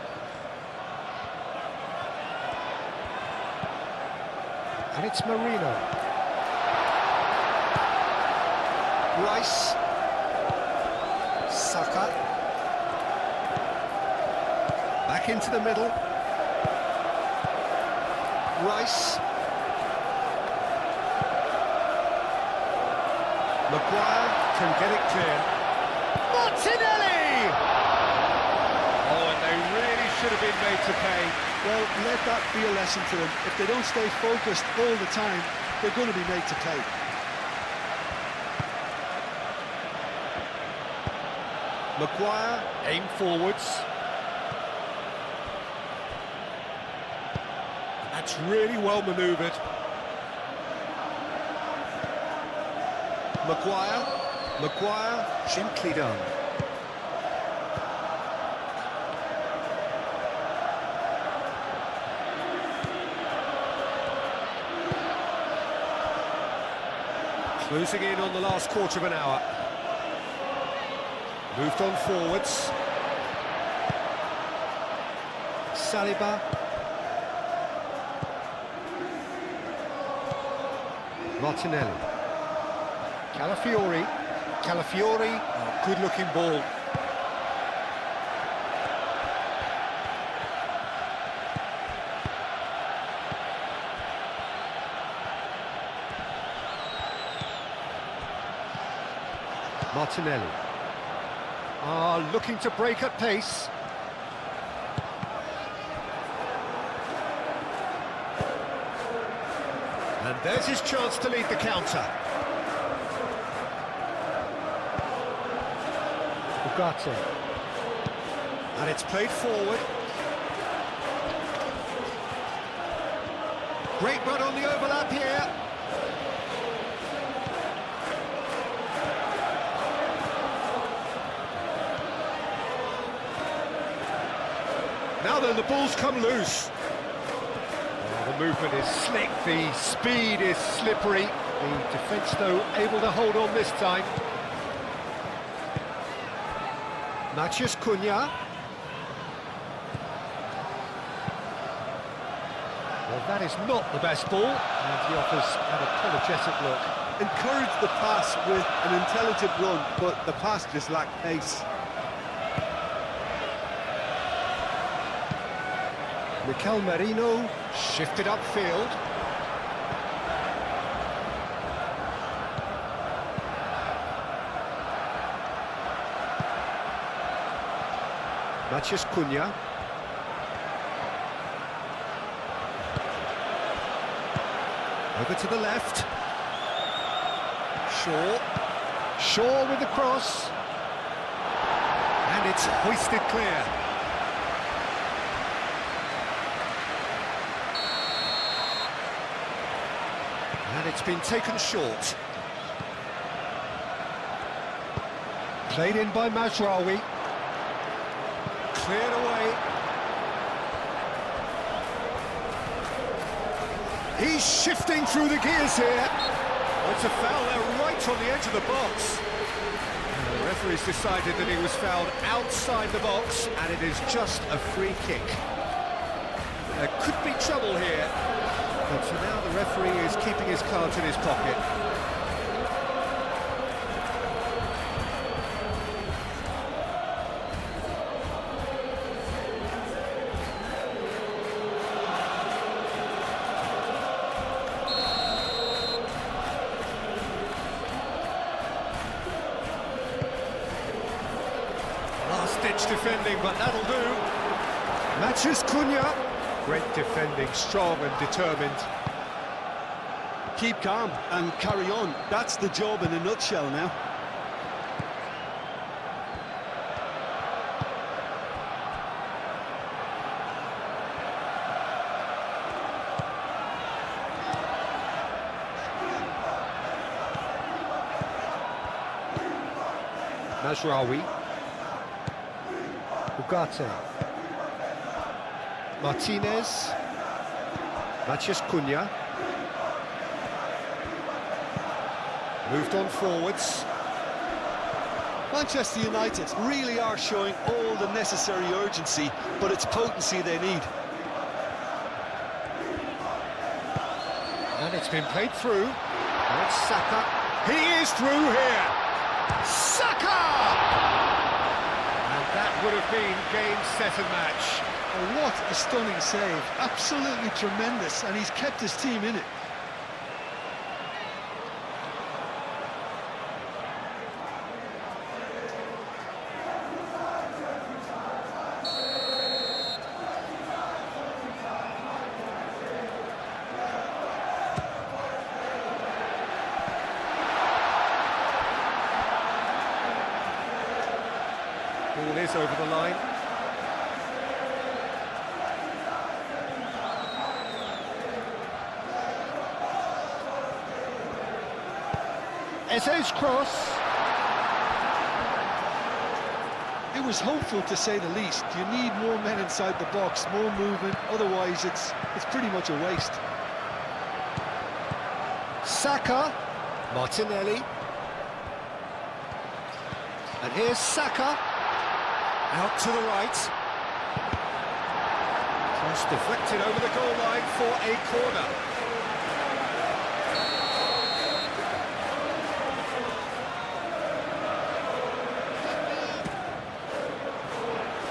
And it's Marino. Rice. Saka. Back into the middle. Rice. Maguire can get it clear. Martinelli! Oh, and they really should have been made to pay. Well, let that be a lesson to them. If they don't stay focused all the time, they're going to be made to pay. Maguire, aim forwards. That's really well manoeuvred. Maguire, gently done. Closing in on the last quarter of an hour. Moved on forwards. Saliba. Martinelli. Calafiori. Oh, Good-looking ball. Martinelli. Looking to break at pace. And there's his chance to lead the counter. Ugarte. And it's played forward. Great run on the overlap here. Now then, the ball's come loose. Oh, the movement is slick, the speed is slippery. The defence, though, able to hold on this time. Matheus Cunha. Well, that is not the best ball, and he offers an apologetic look. Encourage the pass with an intelligent run, but the pass just lacked pace. Mikel Merino shifted upfield. Matheus Cunha. Over to the left. Shaw with the cross. And it's hoisted clear. And it's been taken short. Played in by Mazraoui. Cleared away. He's shifting through the gears here. Oh, it's a foul there right on the edge of the box. And the referee's decided that he was fouled outside the box, and it is just a free kick. There could be trouble here. But for now, the referee is keeping his cards in his pocket. Last-ditch defending, but that'll do. Matheus Cunha. Great defending, strong and determined. Keep calm and carry on. That's the job in a nutshell now. Mazraoui. Ugarte. Martinez. Matheus Cunha. Moved on forwards. Manchester United really are showing all the necessary urgency, but it's potency they need. And it's been played through. And it's Saka. He is through here. Saka! And that would have been game, set and match. Oh, what a stunning save. Absolutely tremendous, and he's kept his team in it. Ball is over the line. Eze's cross. It was hopeful, to say the least. You need more men inside the box, more movement, otherwise it's pretty much a waste. Saka. Martinelli. And here's Saka. Out to the right. Cross deflected over the goal line for a corner.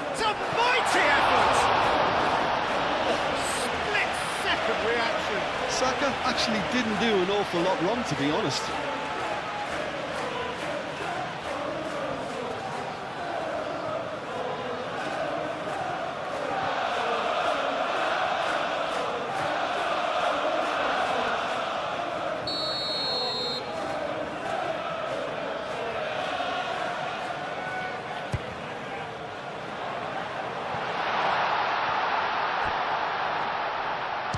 It's a mighty effort! Split-second reaction. Saka actually didn't do an awful lot wrong, to be honest.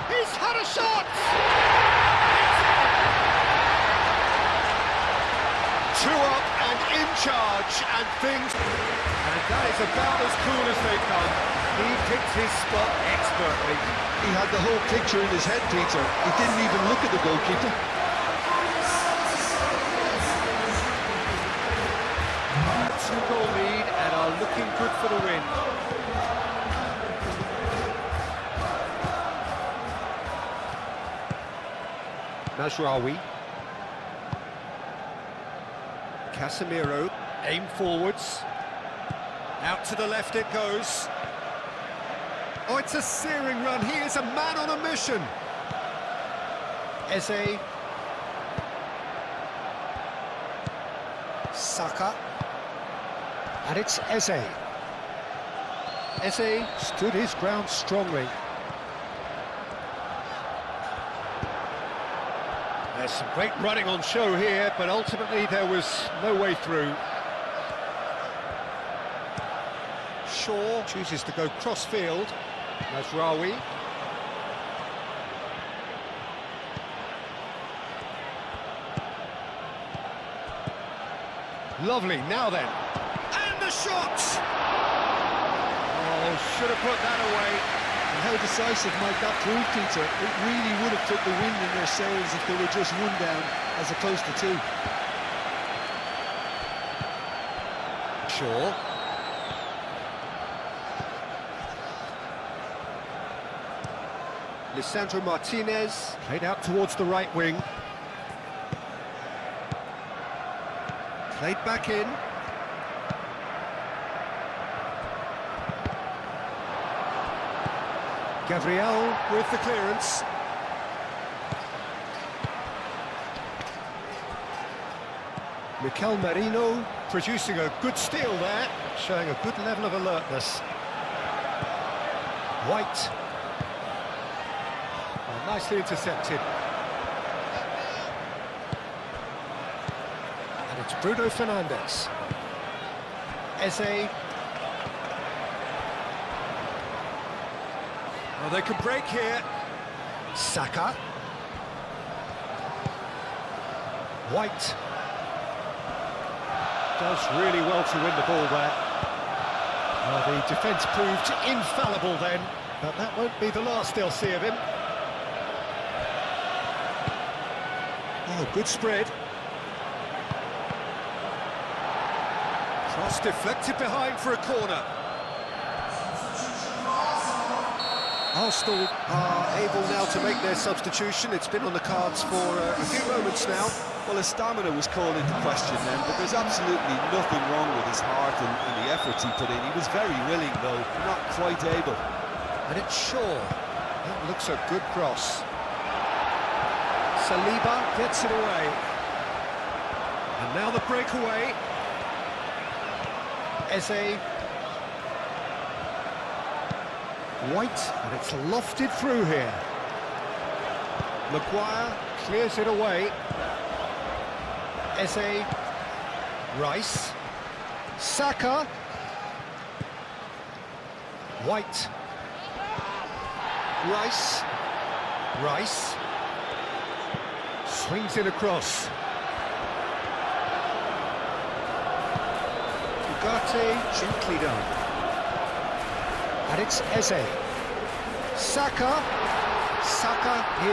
He's had a shot! Two up and in charge, and things... And that is about as cool as they come. He picked his spot expertly. He had the whole picture in his head, Peter. He didn't even look at the goalkeeper. Two-goal lead and are looking good for the win. Mazraoui. Casemiro. Aim forwards. Out to the left it goes. Oh, it's a searing run. He is a man on a mission. Eze. Saka. And it's Eze. Eze stood his ground strongly. There's some great running on show here, but ultimately there was no way through. Shaw chooses to go cross-field. Mazraoui. Lovely, now then. And the shot! Oh, should have put that away. And how decisive might that prove, Peter? It really would have put the wind in their sails if they were just one down as opposed to two. Shaw. Lisandro Martinez. Played out towards the right wing. Played back in. Gabriel with the clearance. Mikel Merino producing a good steal there, showing a good level of alertness. White. Oh, nicely intercepted. And it's Bruno Fernandes. Eze. Oh, they can break here. Saka. White. Does really well to win the ball there. Well, the defence proved infallible then, but that won't be the last they'll see of him. Oh, good spread. Cross deflected behind for a corner. Arsenal are able now to make their substitution. It's been on the cards for a few moments now. Well, his stamina was called into question then, but there's absolutely nothing wrong with his heart and the efforts he put in. He was very willing, though, not quite able. And it's Shaw. That looks a good cross. Saliba gets it away. And now the breakaway. Eze. White, and it's lofted through here. Maguire clears it away. Eze. Rice. Saka. White. Rice. Swings it across. Ugarte, gently done. And it's Eze. Saka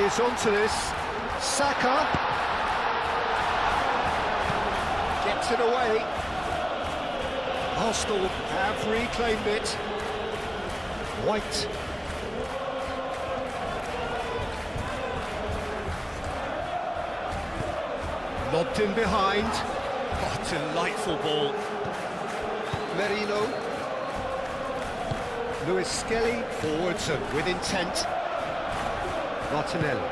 is onto this. Saka gets it away. Arsenal have reclaimed it. White. Lobbed in behind. Oh, delightful ball. Merino. Lewis Skelly forwards and with intent. Martinelli.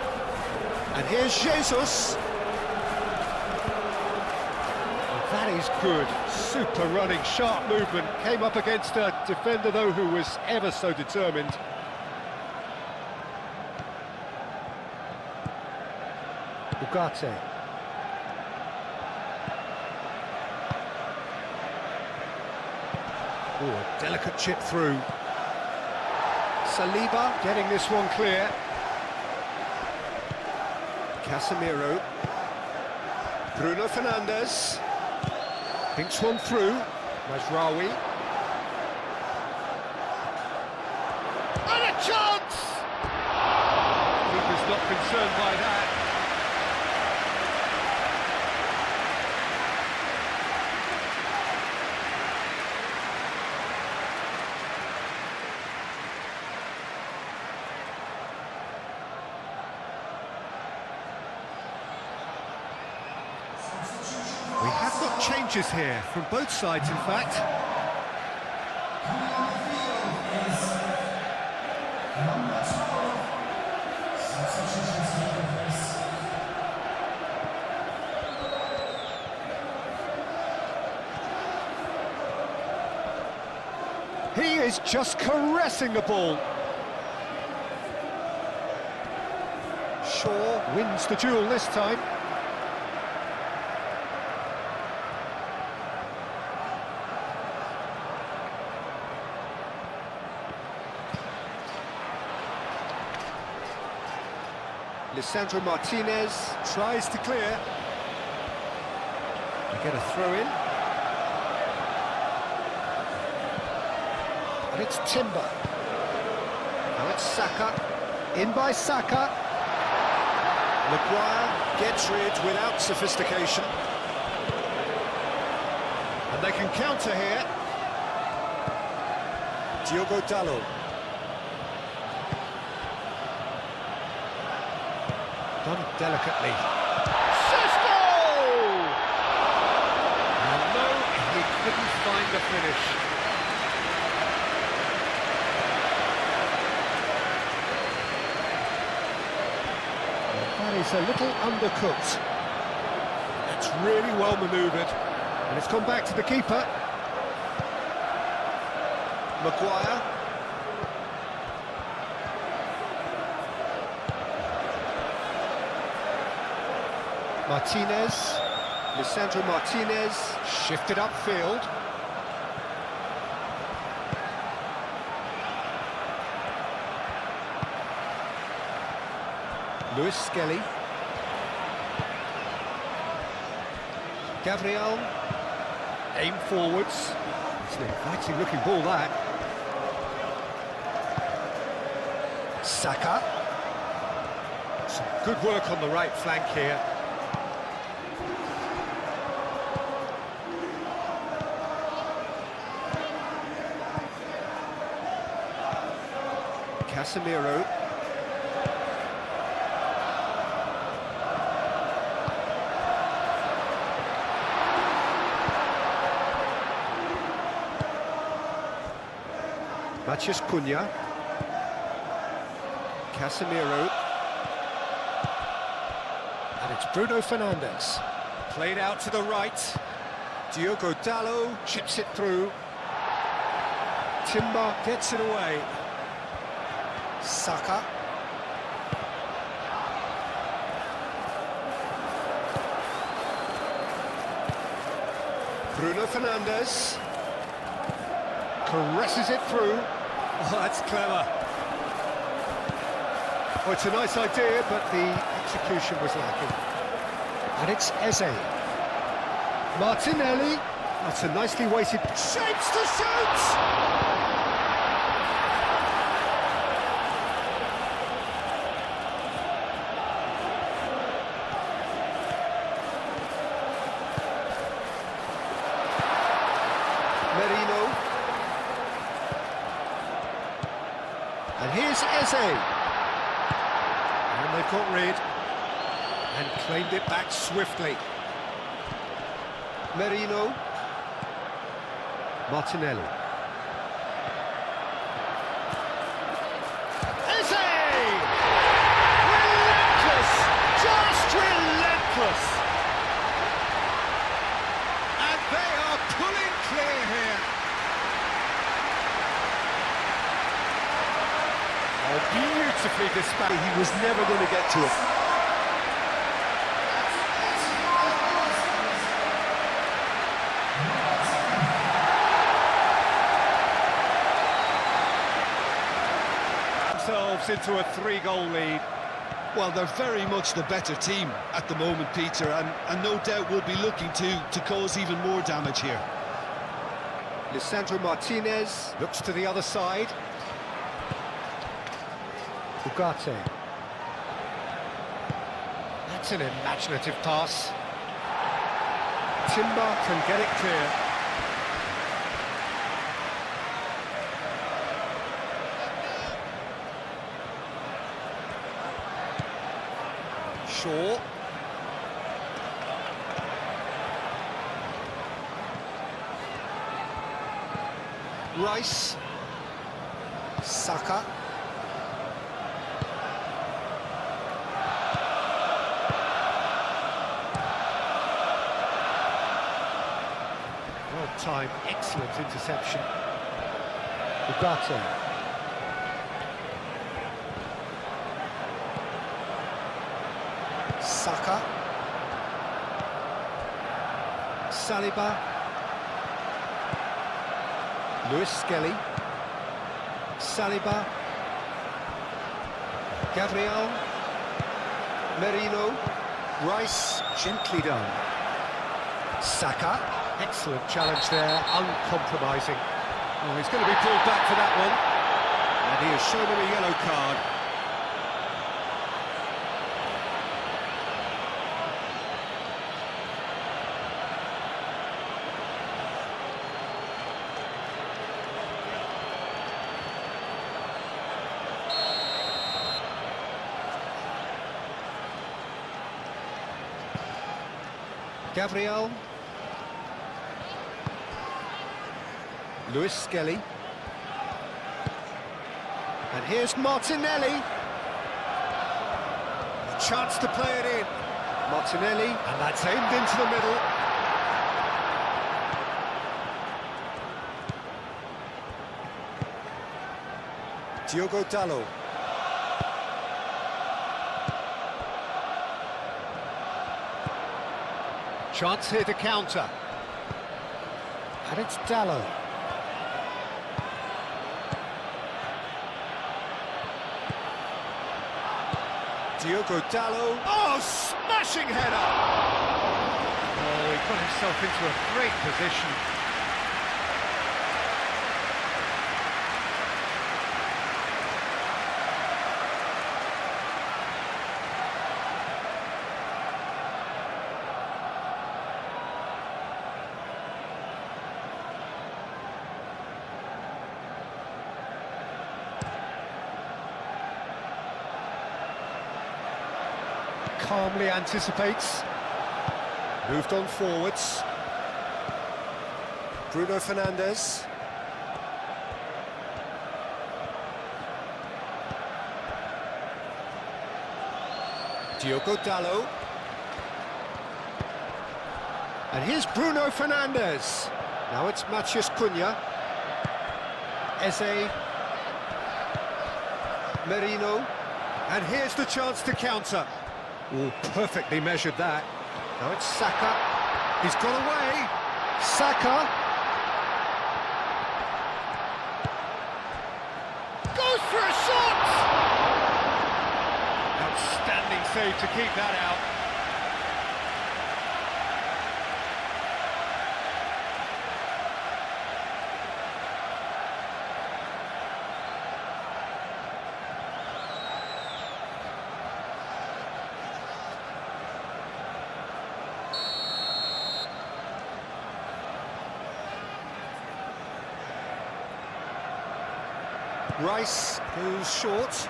And here's Jesus. And that is good. Super running, sharp movement. Came up against a defender, though, who was ever so determined. Ugarte. Oh, a delicate chip through. Saliba getting this one clear. Casemiro. Bruno Fernandes. Thinks one through. Mazraoui. And a chance! Keeper's not concerned by that. We have got changes here, from both sides in fact. He is just caressing the ball. Shaw wins the duel this time. Lisandro Martinez tries to clear. They get a throw in. And it's Timber. Now it's Saka. In by Saka. Maguire gets rid without sophistication. And they can counter here. Diogo Dalot. Done delicately. Sesko! And no, he couldn't find the finish. That is a little undercooked. It's really well manoeuvred. And it's gone back to the keeper. Maguire. Martinez, Lisandro Martinez, shifted upfield. Lewis Skelly. Gabriel, aim forwards. It's an inviting looking ball, that. Saka. Some good work on the right flank here. Casemiro. Matheus Cunha. Casemiro. And it's Bruno Fernandes. Played out to the right. Diogo Dalot chips it through. Timber gets it away. Saka. Bruno Fernandes caresses it through. Oh, that's clever. Oh, it's a nice idea, but the execution was lacking. And it's Eze. Martinelli. That's a nicely weighted... Shapes to shoot! Merino. And here's Eze. And they've got rid and claimed it back swiftly. Merino. Martinelli. Eze! Relentless! Just relentless! And they are pulling clear here. Oh, beautifully dispatched. He was never going to get to it. Themselves into a 3-goal lead. Well, they're very much the better team at the moment, Peter, and no doubt will be looking to cause even more damage here. Lisandro Martinez. Looks to the other side. Ugarte. That's an imaginative pass. Timber can get it clear. Shaw. Rice. Saka. Well timed, excellent interception. Ugarte. Saka. Saliba. Lewis Skelly. Saliba. Gabriel. Merino. Rice. Gently done. Saka. Excellent challenge there, uncompromising. Oh, he's going to be pulled back for that one. And he has shown him a yellow card. Gabriel. Lewis Skelly. And here's Martinelli. A chance to play it in. Martinelli. And that's aimed into the middle. Diogo Dalot. Chance here to counter. And it's Dalot. Diogo Dalot. Oh, smashing header! Oh, he put himself into a great position. Calmly anticipates. Moved on forwards. Bruno Fernandes. Diogo Dalot. And here's Bruno Fernandes. Now it's Matheus Cunha. Eze. Merino. And here's the chance to counter. Oh, perfectly measured that. Now it's Saka. He's got away. Saka. Goes for a shot! Outstanding save to keep that out. Rice goes short.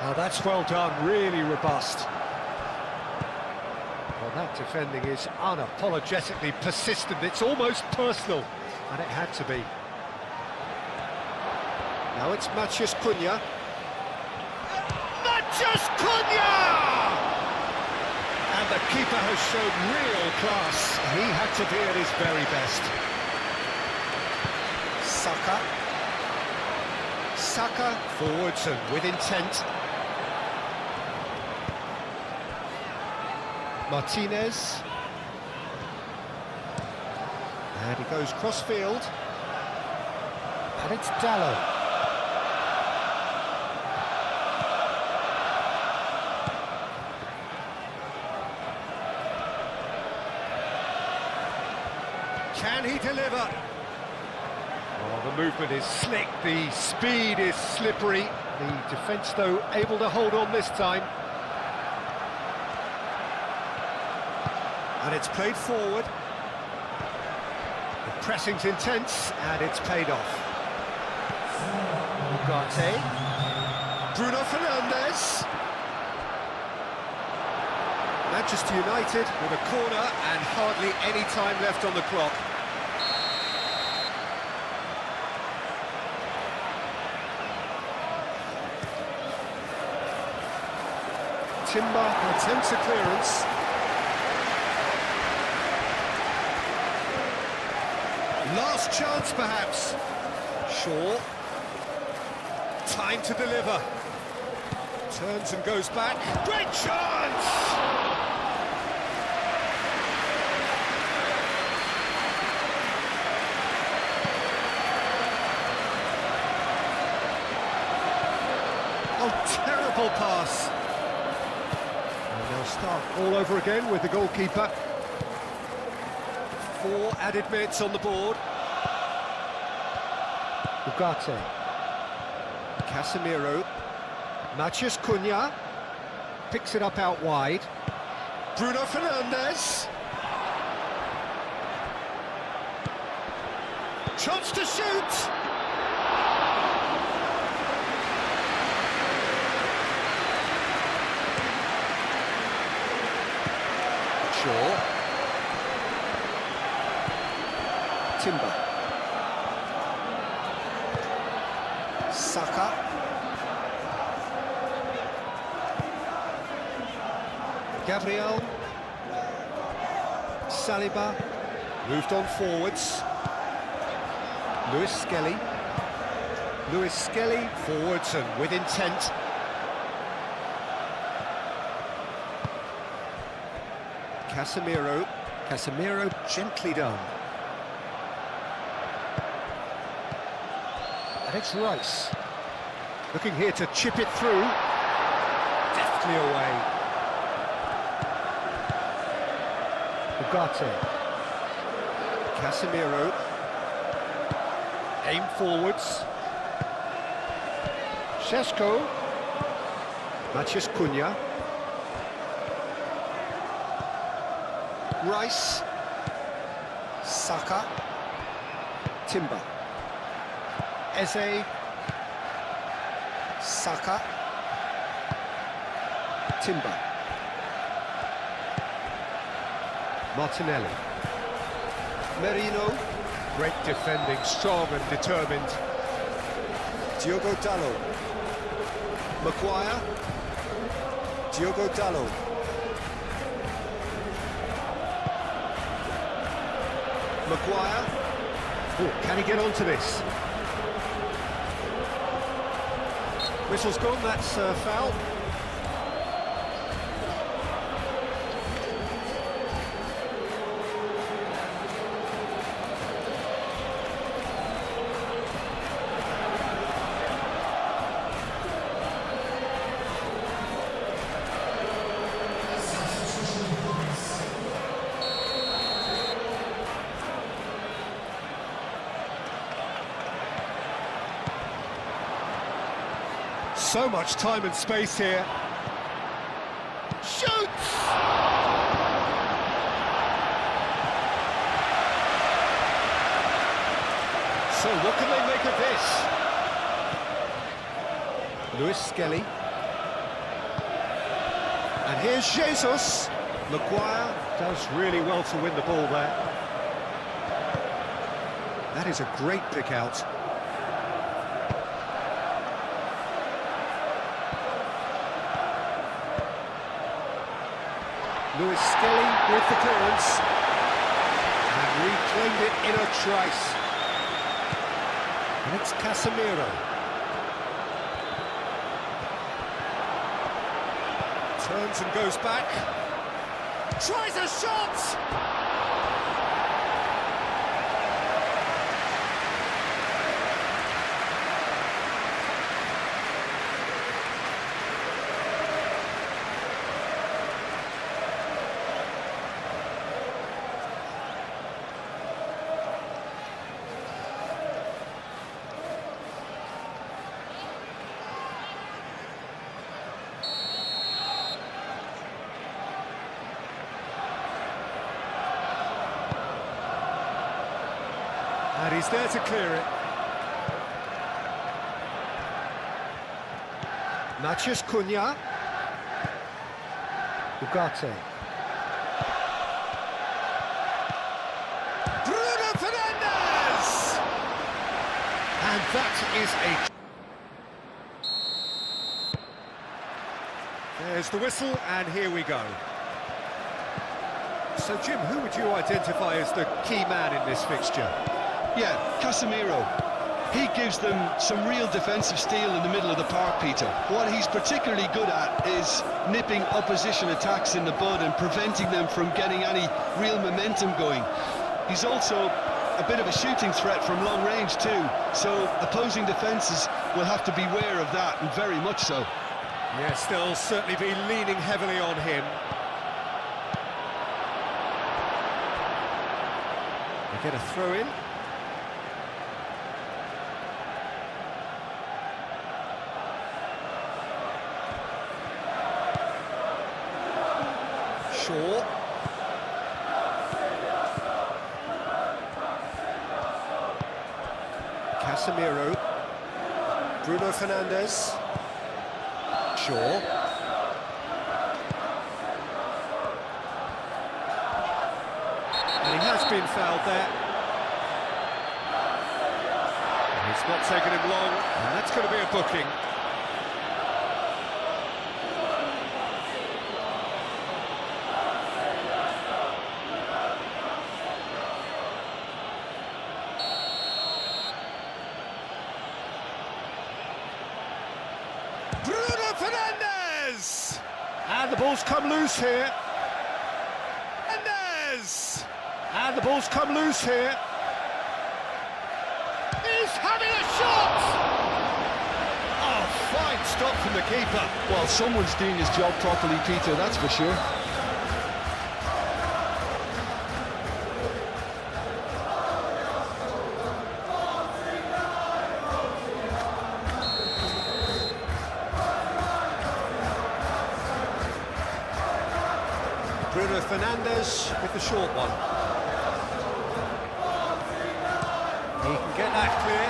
Oh, that's well done, really robust. Well, that defending is unapologetically persistent. It's almost personal, and it had to be. Now it's Matheus Cunha. Matheus Cunha! And the keeper has shown real class. He had to be at his very best. Saka forwards and with intent. Martinez. And he goes cross-field. And it's Dalot. Can he deliver? Oh, the movement is slick, the speed is slippery. The defence, though, able to hold on this time. And it's played forward. The pressing's intense, and it's paid off. Ugarte. Bruno Fernandes. Manchester United with a corner and hardly any time left on the clock. Timber attempts a clearance. Last chance, perhaps. Shaw. Time to deliver. Turns and goes back. Great chance! Oh, terrible pass. And they'll start all over again with the goalkeeper. 4 added minutes on the board. Ugarte. Casemiro. Matheus Cunha. Picks it up out wide. Bruno Fernandes. Chance to shoot! Shaw. Timber. Saka. Gabriel. Saliba. Moved on forwards. Lewis Skelly. Lewis Skelly forwards and with intent. Casemiro. Casemiro gently done. And it's Rice. Looking here to chip it through. Deftly away. Ugarte. Casemiro. Aim forwards. Šeško. Matheus Cunha. Rice. Saka. Timber. Eze. Saka. Timber. Martinelli. Merino. Great defending, strong and determined. Diogo Dalot. Maguire. Diogo Dalot. Maguire. Oh, can he get onto this? Whistle's gone, that's foul. So much time and space here. Shoots! So what can they make of this? Lewis Skelly. And here's Jesus. Maguire does really well to win the ball there. That is a great pick out. Lewis Skelly with the clearance. And reclaimed it in a trice. And it's Casemiro. Turns and goes back. Tries a shot! And he's there to clear it. Matheus Cunha. Ugarte. Bruno Fernandes! And that is a... There's the whistle, and here we go. So, Jim, who would you identify as the key man in this fixture? Yeah, Casemiro. He gives them some real defensive steel in the middle of the park, Peter. What he's particularly good at is nipping opposition attacks in the bud and preventing them from getting any real momentum going. He's also a bit of a shooting threat from long range too, so opposing defences will have to beware of that, and very much so. Yes, they'll certainly be leaning heavily on him. They get a throw in. Shaw. Casemiro. Bruno Fernandes. Shaw. And he has been fouled there. It's not taken him long, and that's going to be a booking. Bruno Fernandes! And the ball's come loose here. Fernandes! And the ball's come loose here. He's having a shot! Oh, fine stop from the keeper. Well, someone's doing his job properly, Peter, that's for sure. Bruno Fernandes with the short one. He can get that clear.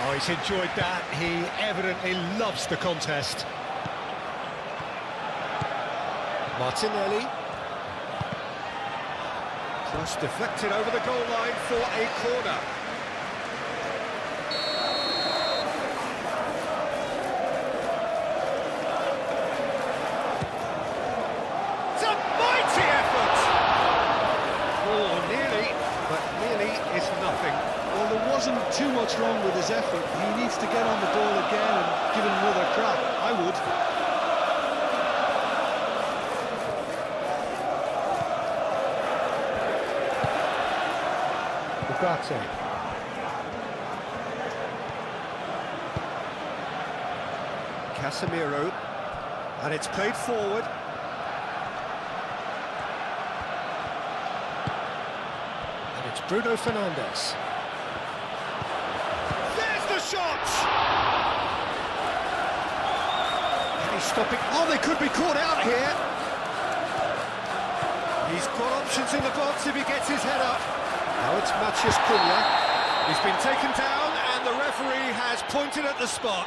Oh, he's enjoyed that. He evidently loves the contest. Martinelli. Cross deflected over the goal line for a corner. It's a mighty effort! Oh, nearly, but nearly is nothing. Well, there wasn't too much wrong with his effort. He needs to get on the ball again and give it another crack. I would. Ugarte. Casemiro, and it's played forward. And it's Bruno Fernandes. There's shot! Can he stop it? Oh, they could be caught out here. He's got options in the box if he gets his head up. Now it's Maciej Cunha. He's been taken down and the referee has pointed at the spot.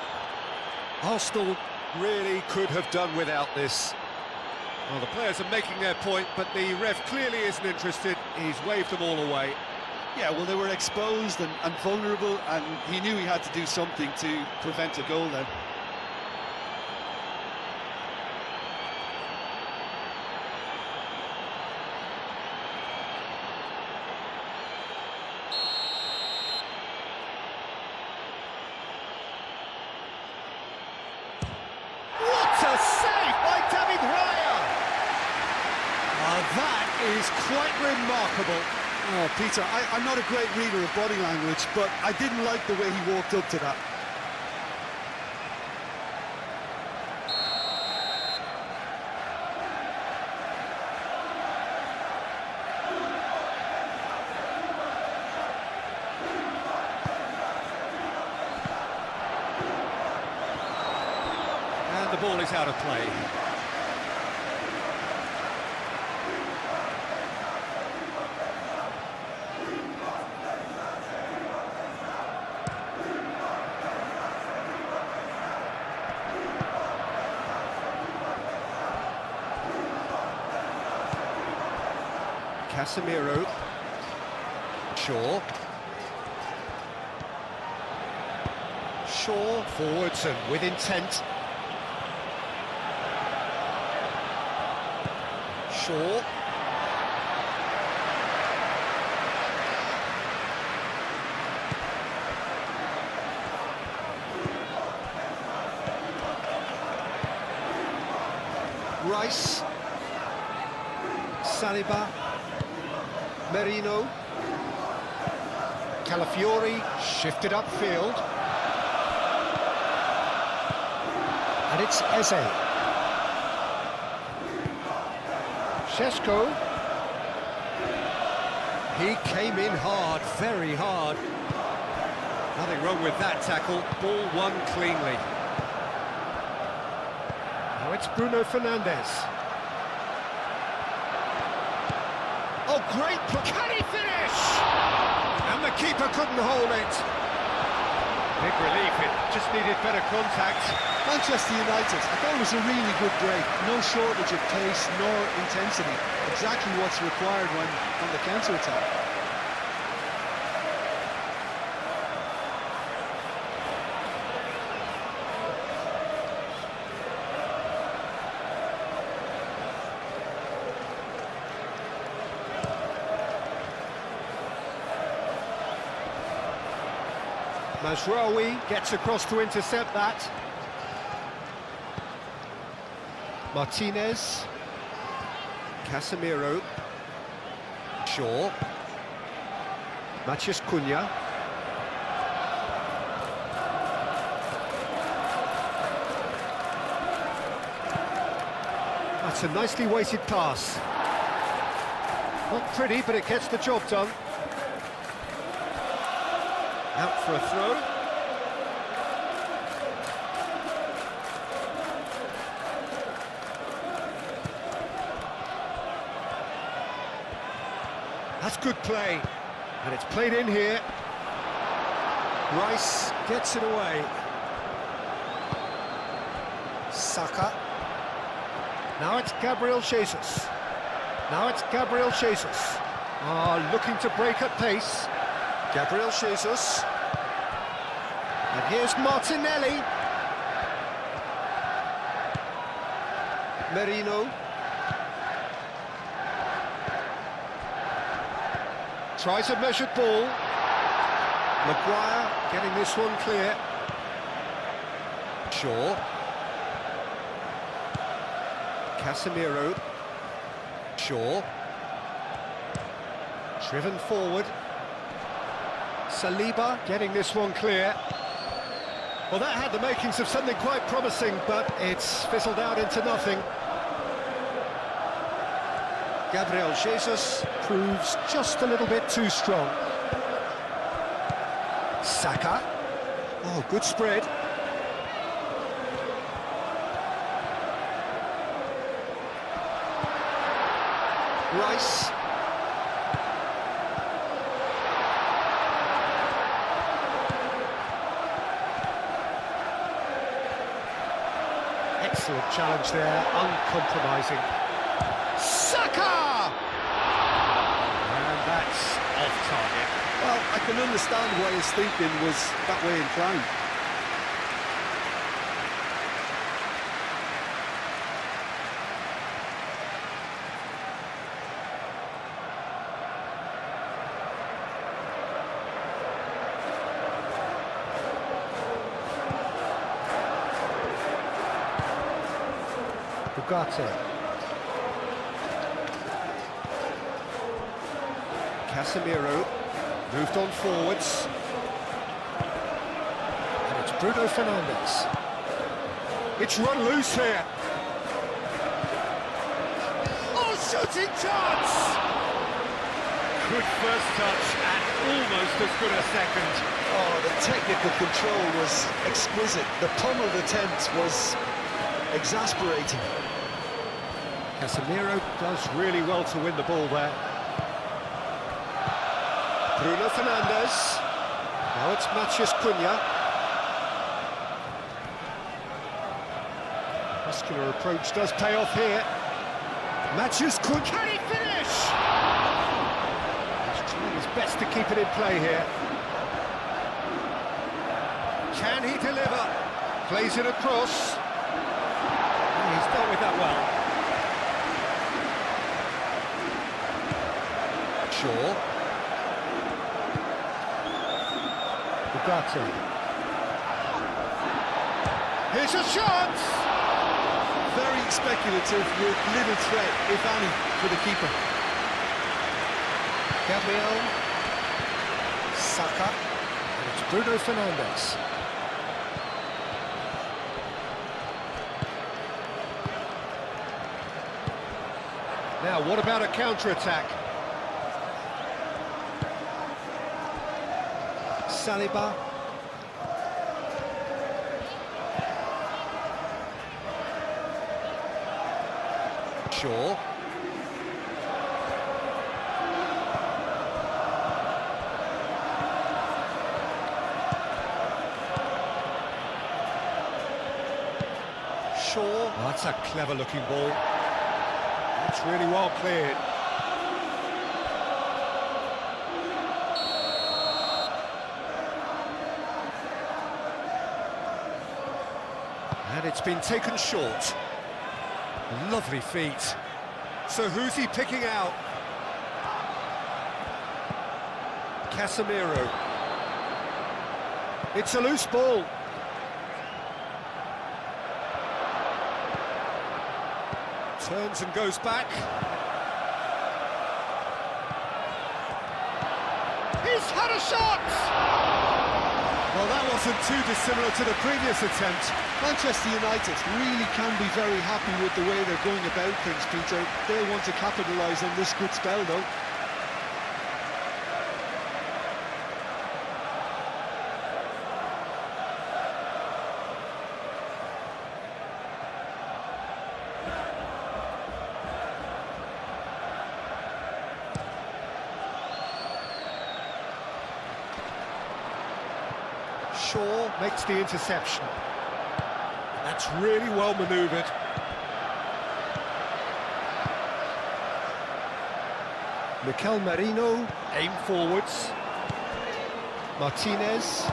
Arsenal really could have done without this. Well, the players are making their point, but the ref clearly isn't interested. He's waved them all away. Yeah, well, they were exposed and vulnerable, and he knew he had to do something to prevent a goal then. Is quite remarkable. Oh, Peter, I'm not a great reader of body language, but I didn't like the way he walked up to that. And the ball is out of play. Casemiro, Shaw forwards and with intent. Shaw. Rice. Saliba. Merino, Calafiori shifted upfield, and it's Eze. Šeško, he came in hard, very hard. Nothing wrong with that tackle, ball won cleanly. Now it's Bruno Fernandes. Oh, great! Can he finish? And the keeper couldn't hold it. Big relief, it just needed better contact. Manchester United, I thought it was a really good break. No shortage of pace nor intensity. Exactly what's required when on the counter-attack. Mazraoui gets across to intercept that. Martinez. Casemiro. Shaw. Maciej Cunha. That's a nicely weighted pass. Not pretty, but it gets the job done. Out for a throw. That's good play. And it's played in here. Rice gets it away. Saka. Now it's Gabriel Jesus. Looking to break at pace. Gabriel Jesus. And here's Martinelli. Merino. Tries a measured ball. Maguire getting this one clear. Shaw. Casemiro. Shaw. Driven forward. Saliba getting this one clear. Well, that had the makings of something quite promising, but it's fizzled out into nothing. Gabriel Jesus proves just a little bit too strong. Saka. Oh, good spread. Rice. Excellent challenge there, uncompromising. Saka! And that's off target. Well, I can understand why his thinking was that way inclined. Ugarte. Casemiro moved on forwards. And it's Bruno Fernandes. It's run loose here. Oh, shooting chance! Good first touch and almost as good a second. Oh, the technical control was exquisite. The pummeled attempt was exasperating. Casemiro does really well to win the ball there. Bruno Fernandes. Now it's Matheus Cunha. Muscular approach does pay off here. Matheus Cunha. Can he finish? He's trying his best to keep it in play here. Can he deliver? Plays it across. He's dealt with that well. Shaw. Ugarte. Here's a shot! Very speculative with little threat, if any, for the keeper. Gabriel. Saka. And it's Bruno Fernandes. Now, what about a counter-attack? Saliba. Shaw. Shaw. Oh, that's a clever-looking ball. That's really well cleared. And it's been taken short. Lovely feet. So who's he picking out? Casemiro. It's a loose ball. Turns and goes back. He's had a shot! Well, that wasn't too dissimilar to the previous attempt. Manchester United really can be very happy with the way they're going about things, Peter. They'll want to capitalise on this good spell, though. Shaw makes the interception. That's really well manoeuvred. Mikel Merino. Aim forwards. Martinez.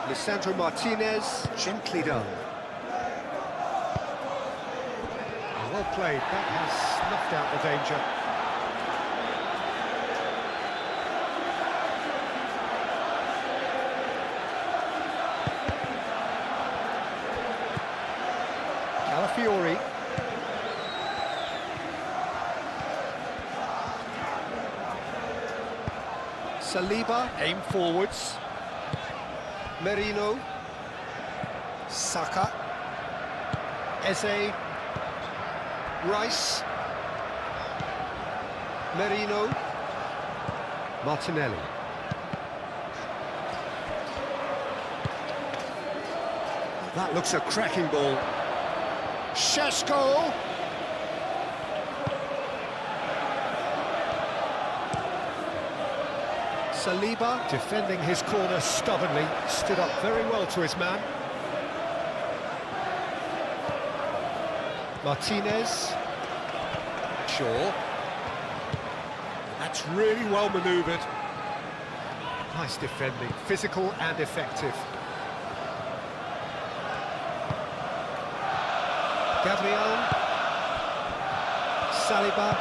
Lisandro Martinez. Gently done. Well played. That has snuffed out the danger. Fiori. Saliba. Aim forwards. Merino. Saka. Eze. Rice. Merino. Martinelli. That looks a cracking ball. Šeško! Saliba, defending his corner stubbornly, stood up very well to his man. Martinez. Shaw. That's really well manoeuvred. Nice defending, physical and effective. Gabriel. Saliba.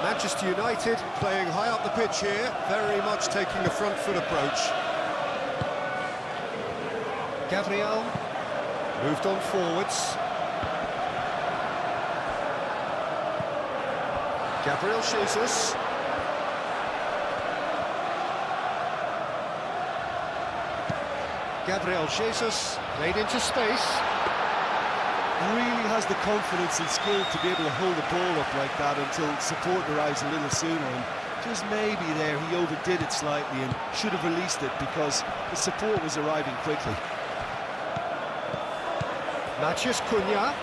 Manchester United playing high up the pitch here, very much taking the front foot approach. Gabriel. Moved on forwards. Gabriel Jesus. Gabriel Jesus played into space. Really has the confidence and skill to be able to hold the ball up like that until support arrives a little sooner, and just maybe there he overdid it slightly and should have released it because the support was arriving quickly. Matheus Cunha.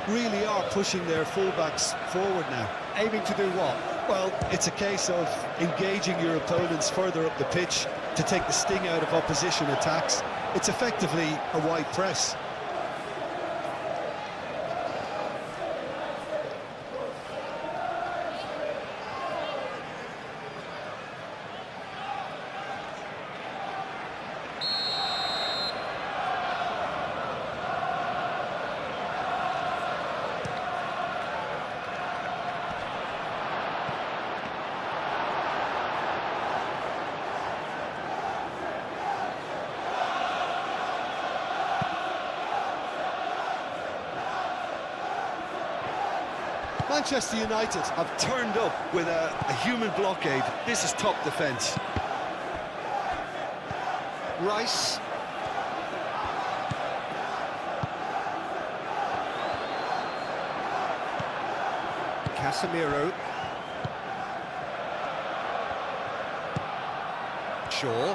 Really are pushing their fullbacks forward now. Aiming to do what? Well, it's a case of engaging your opponents further up the pitch to take the sting out of opposition attacks. It's effectively a wide press. Manchester United have turned up with a human blockade. This is top defence. Rice. Casemiro. Shaw.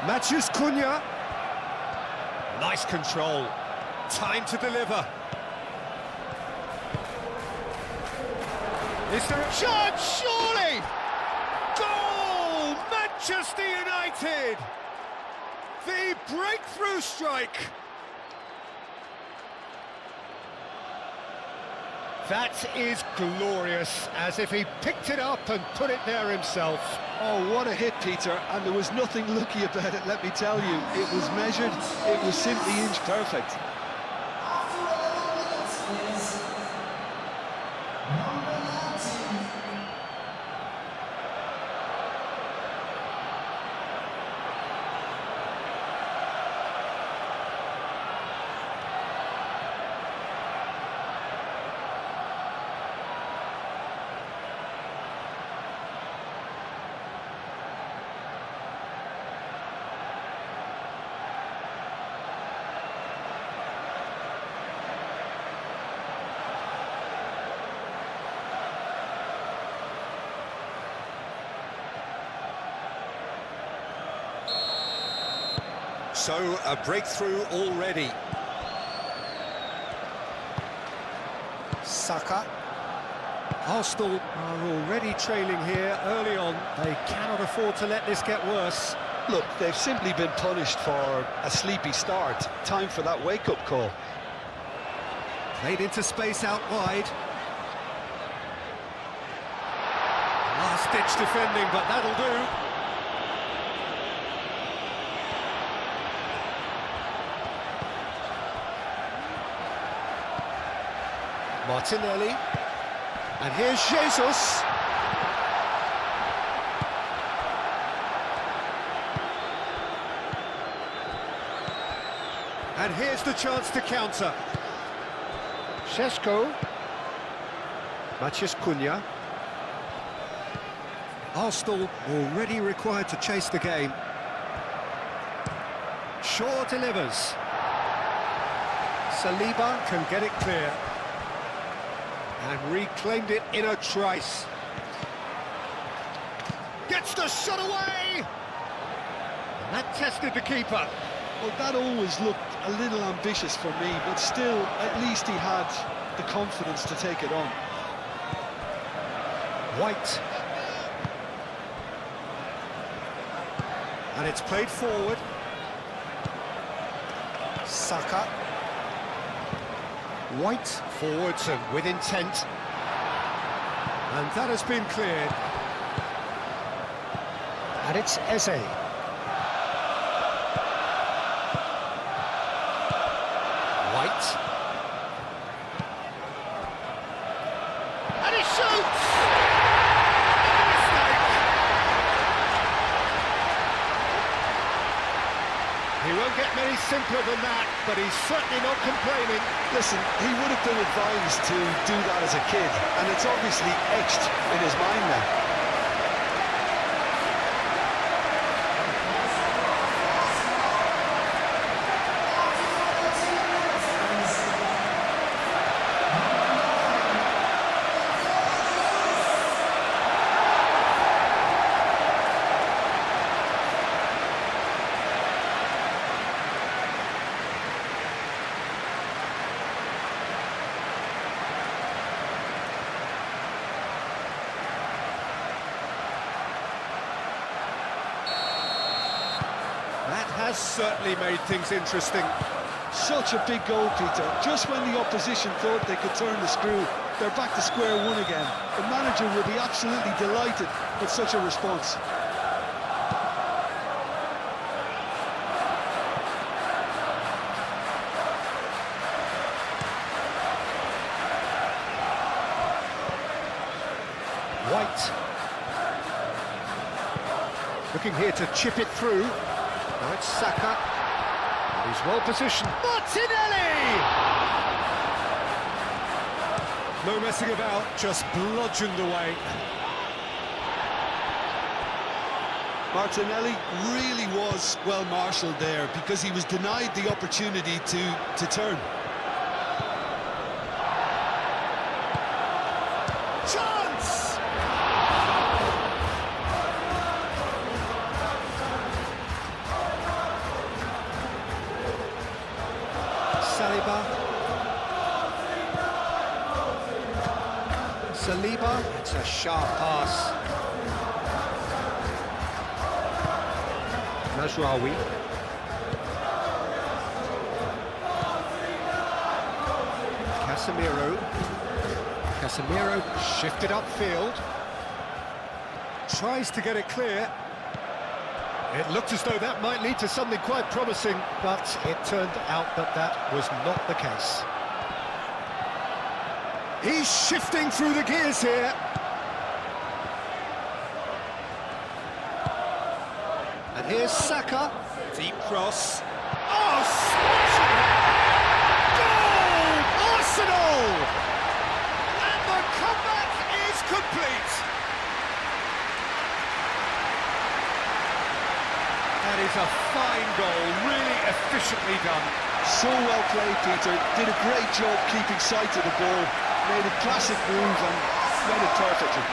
Matheus Cunha. Nice control. Time to deliver. Is there a chance? Surely! Goal! Manchester United! The breakthrough strike! That is glorious, as if he picked it up and put it there himself. Oh, what a hit, Peter, and there was nothing lucky about it, let me tell you. It was measured, it was simply inch perfect. So, a breakthrough already. Saka. Arsenal are already trailing here early on. They cannot afford to let this get worse. Look, they've simply been punished for a sleepy start. Time for that wake-up call. Played into space out wide. Last-ditch defending, but that'll do. Martinelli. And here's Jesus. And here's the chance to counter. Šeško. Matheus Cunha. Arsenal already required to chase the game. Shaw delivers. Saliba can get it clear. And reclaimed it in a trice. Gets the shot away! And that tested the keeper. Well, that always looked a little ambitious for me, but still, at least he had the confidence to take it on. White. And it's played forward. Saka. White forwards and with intent. And that has been cleared. And it's Eze. White. And he shoots! He won't get many simpler than that, but he's certainly not complaining. Listen, he would have been advised to do that as a kid, and it's obviously etched in his mind now. That has certainly made things interesting. Such a big goal, Peter. Just when the opposition thought they could turn the screw, they're back to square one again. The manager will be absolutely delighted with such a response. White. Looking here to chip it through. Now it's Saka. He's well positioned. Martinelli! No messing about, just bludgeoned away. Martinelli really was well marshalled there because he was denied the opportunity to turn. Chance! Saliba, it's a sharp pass. Mazraoui. Casemiro shifted upfield. Tries to get it clear. It looked as though that might lead to something quite promising, but it turned out that that was not the case. He's shifting through the gears here. And here's Saka. Deep cross. Oh, smashing it! Goal! Arsenal! And the comeback is complete. That is a fine goal, really efficiently done. So well played, Peter. Did a great job keeping sight of the ball. Made a classic move and read it perfectly.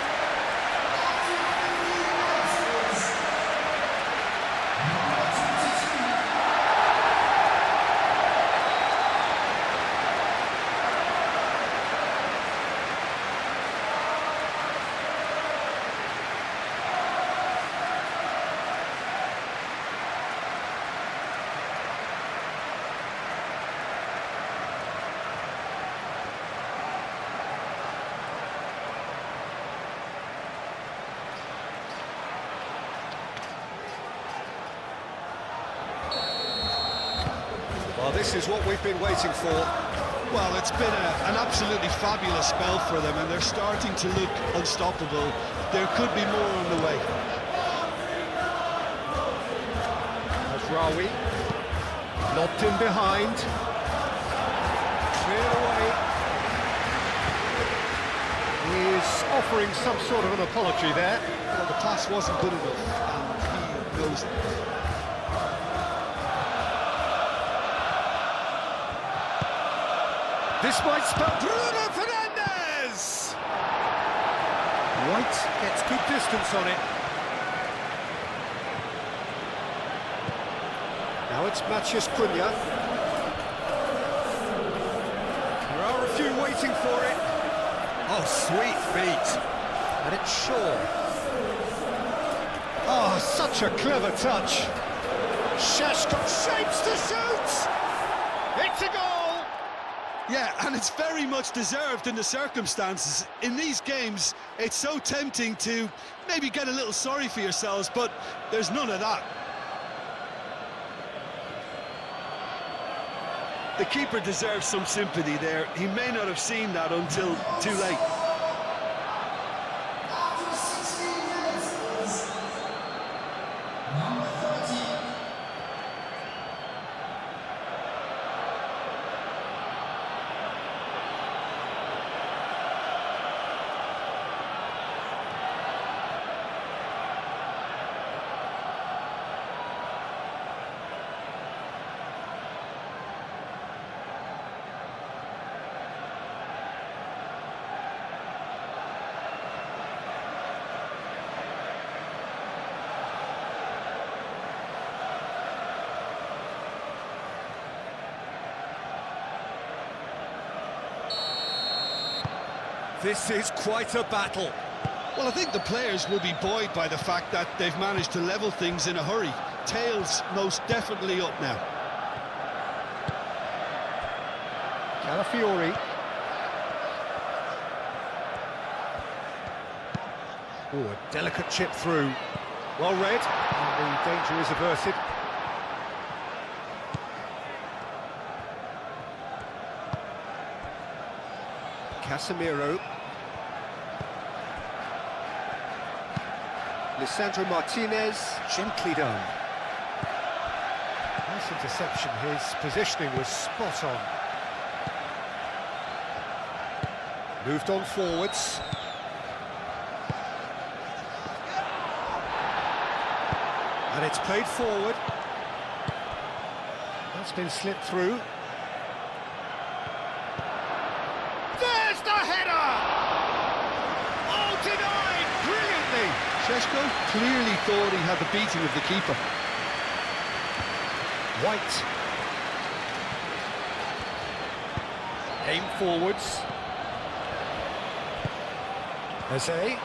Well, this is what we've been waiting for. Well, it's been an absolutely fabulous spell for them, and they're starting to look unstoppable. There could be more on the way. Mazraoui, lobbed in behind. Cleared away. He's offering some sort of an apology there. Well, the pass wasn't good enough, and he knows it. This might spell Bruno Fernandes! White gets good distance on it. Now it's Matheus Cunha. There are a few waiting for it. Oh, sweet feet. And it's Shaw. Oh, such a clever touch. Šeško shapes to shoot! It's a goal! Yeah, and it's very much deserved in the circumstances. In these games, it's so tempting to maybe get a little sorry for yourselves, but there's none of that. The keeper deserves some sympathy there. He may not have seen that until too late. This is quite a battle. Well, I think the players will be buoyed by the fact that they've managed to level things in a hurry. Tails most definitely up now. Calafiori. Oh, a delicate chip through. Well read, and the danger is averted. Casemiro. Lisandro Martinez, gently done. Nice interception, his positioning was spot on. Moved on forwards. And it's played forward. That's been slipped through. There's the header! Oh, denied brilliantly! Šeško clearly thought he had the beating of the keeper. White. Aim forwards. Eze.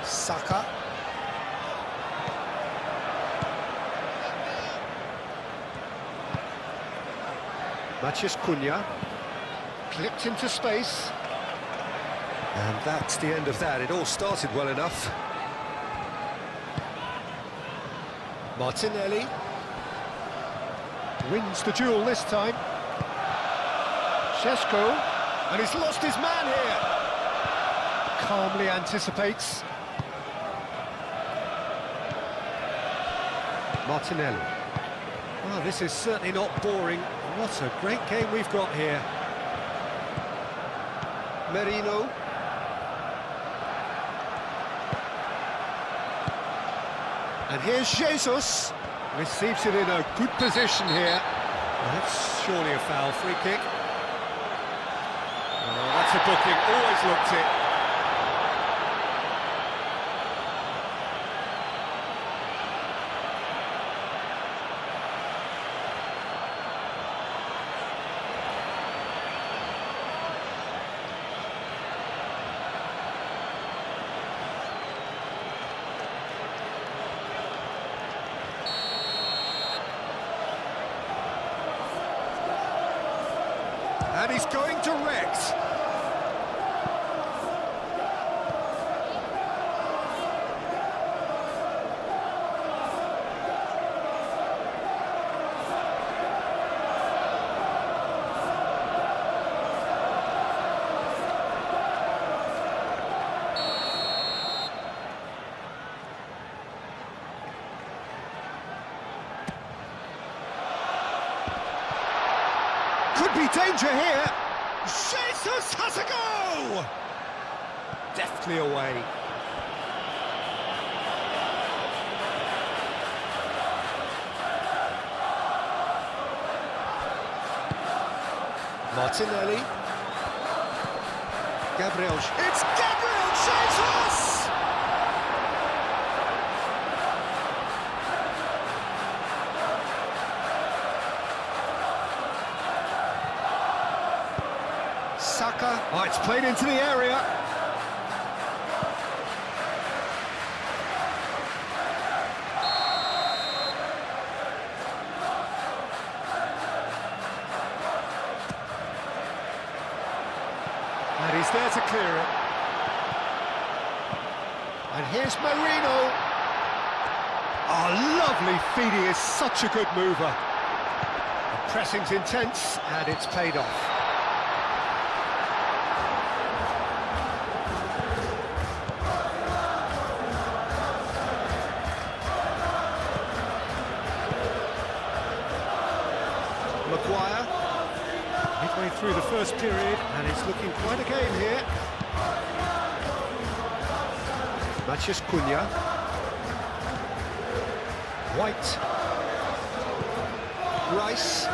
Saka. Matheus Cunha. Clipped into space. And that's the end of that. It all started well enough. Martinelli. Wins the duel this time. Šeško. And he's lost his man here. Calmly anticipates. Martinelli. Well, this is certainly not boring. What a great game we've got here. Merino. And here's Jesus. Receives it in a good position here. Well, that's surely a foul. Free kick. Oh, that's a booking. Always looked it. And he's going direct. Could be danger here. Jesus has a go! Deftly away. Martinelli. Gabriel. It's Gabriel Jesus! Saka. Oh, it's played into the area. And he's there to clear it. And here's Marino. Oh, lovely feed, he is such a good mover. The pressing's intense, and it's paid off. Maguire, midway through the first period, and it's looking quite a game here. Matheus Cunha. White. Rice.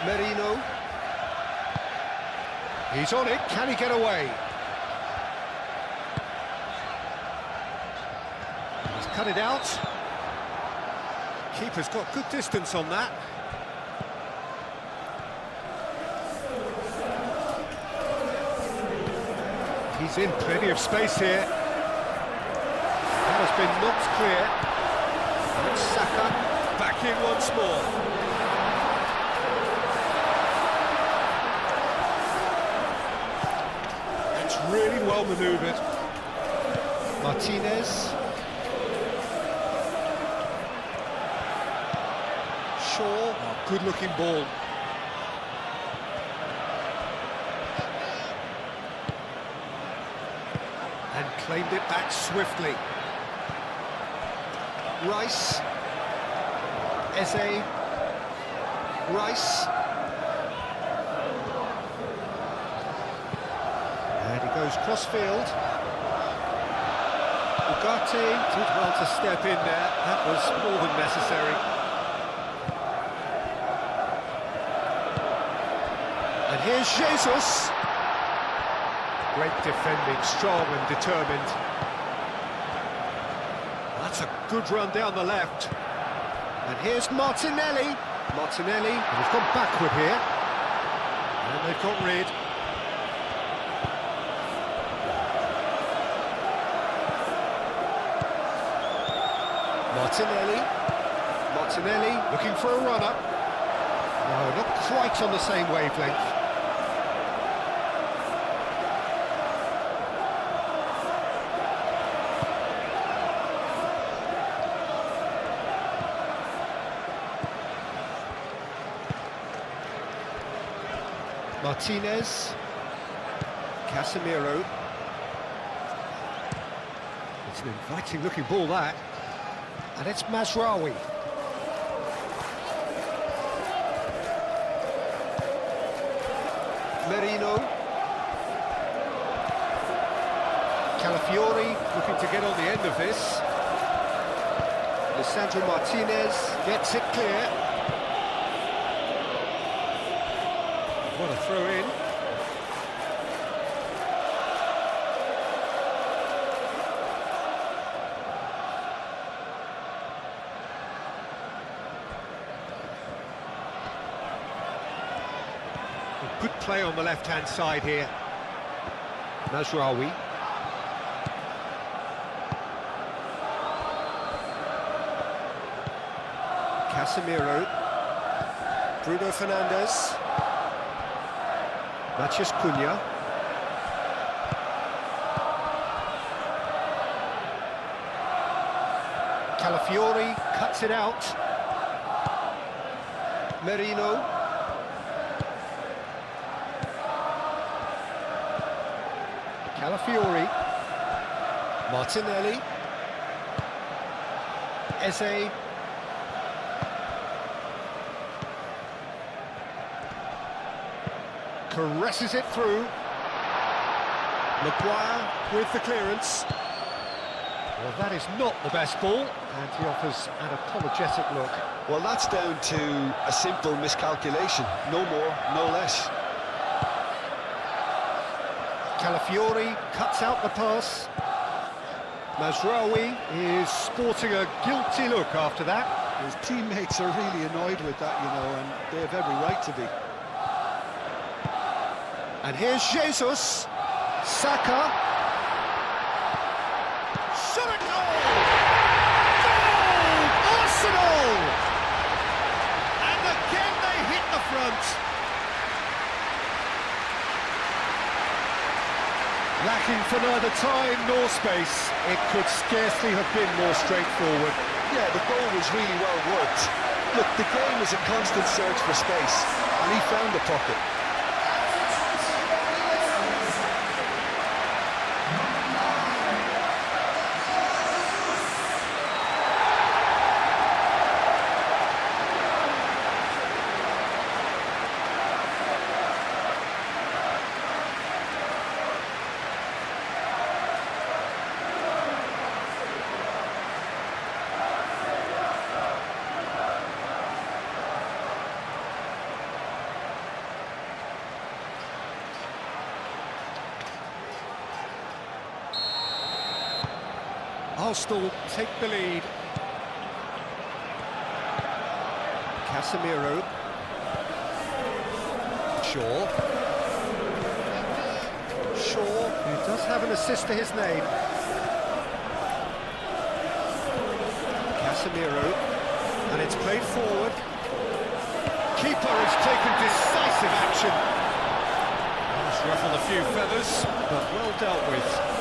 Merino. He's on it, can he get away? He's cut it out. Keeper's got good distance on that. He's in plenty of space here. That has been knocked clear. And it's Saka back in once more. It's really well manoeuvred. Martinez. Shaw, oh, good-looking ball. And claimed it back swiftly. Rice. Eze. Rice. And he goes cross-field. Ugarte did well to step in there. That was more than necessary. And here's Jesus. Great defending, strong and determined. That's a good run down the left. And here's Martinelli. Martinelli, and he's gone backward here. And they've got rid. Martinelli. Martinelli looking for a runner. No, not quite on the same wavelength. Martinez, Casemiro. It's an inviting looking ball, that. And it's Mazraoui. Merino. Calafiori looking to get on the end of this. Lisandro Martinez gets it clear. What a throw in. Good play on the left-hand side here. Mazraoui. Casemiro. Bruno Fernandes. Matheus Cunha. Calafiori cuts it out. Merino. Calafiori. Martinelli. Eze. Caresses it through. Maguire with the clearance. Well, that is not the best ball, and he offers an apologetic look. Well, that's down to a simple miscalculation. No more, no less. Calafiori cuts out the pass. Mazraoui is sporting a guilty look after that. His teammates are really annoyed with that, you know, and they have every right to be. And here's Jesus. Saka. Shot a goal! Goal! Arsenal! And again they hit the front. Lacking for neither time nor space, it could scarcely have been more straightforward. Yeah, the goal was really well worked. Look, the game is a constant search for space, and he found the pocket. Arsenal take the lead. Casemiro. Shaw. Shaw, who does have an assist to his name. Casemiro. And it's played forward. Keeper has taken decisive action. Just ruffled a few feathers, But well dealt with.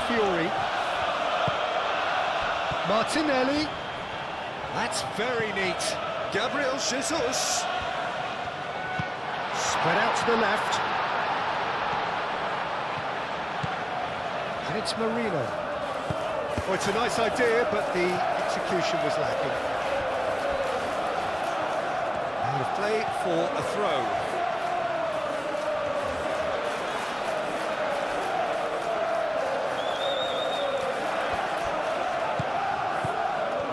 Fiori. Martinelli. That's very neat. Gabriel Jesus. Spread out to the left. And it's Marino. Oh, it's a nice idea, but the execution was lacking. Out of play for a throw.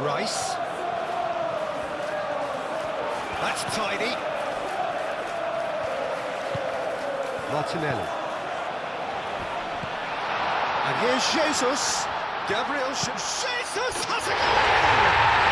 Rice. That's tidy. Martinelli. And here's Jesus. Gabriel Jesus has a goal!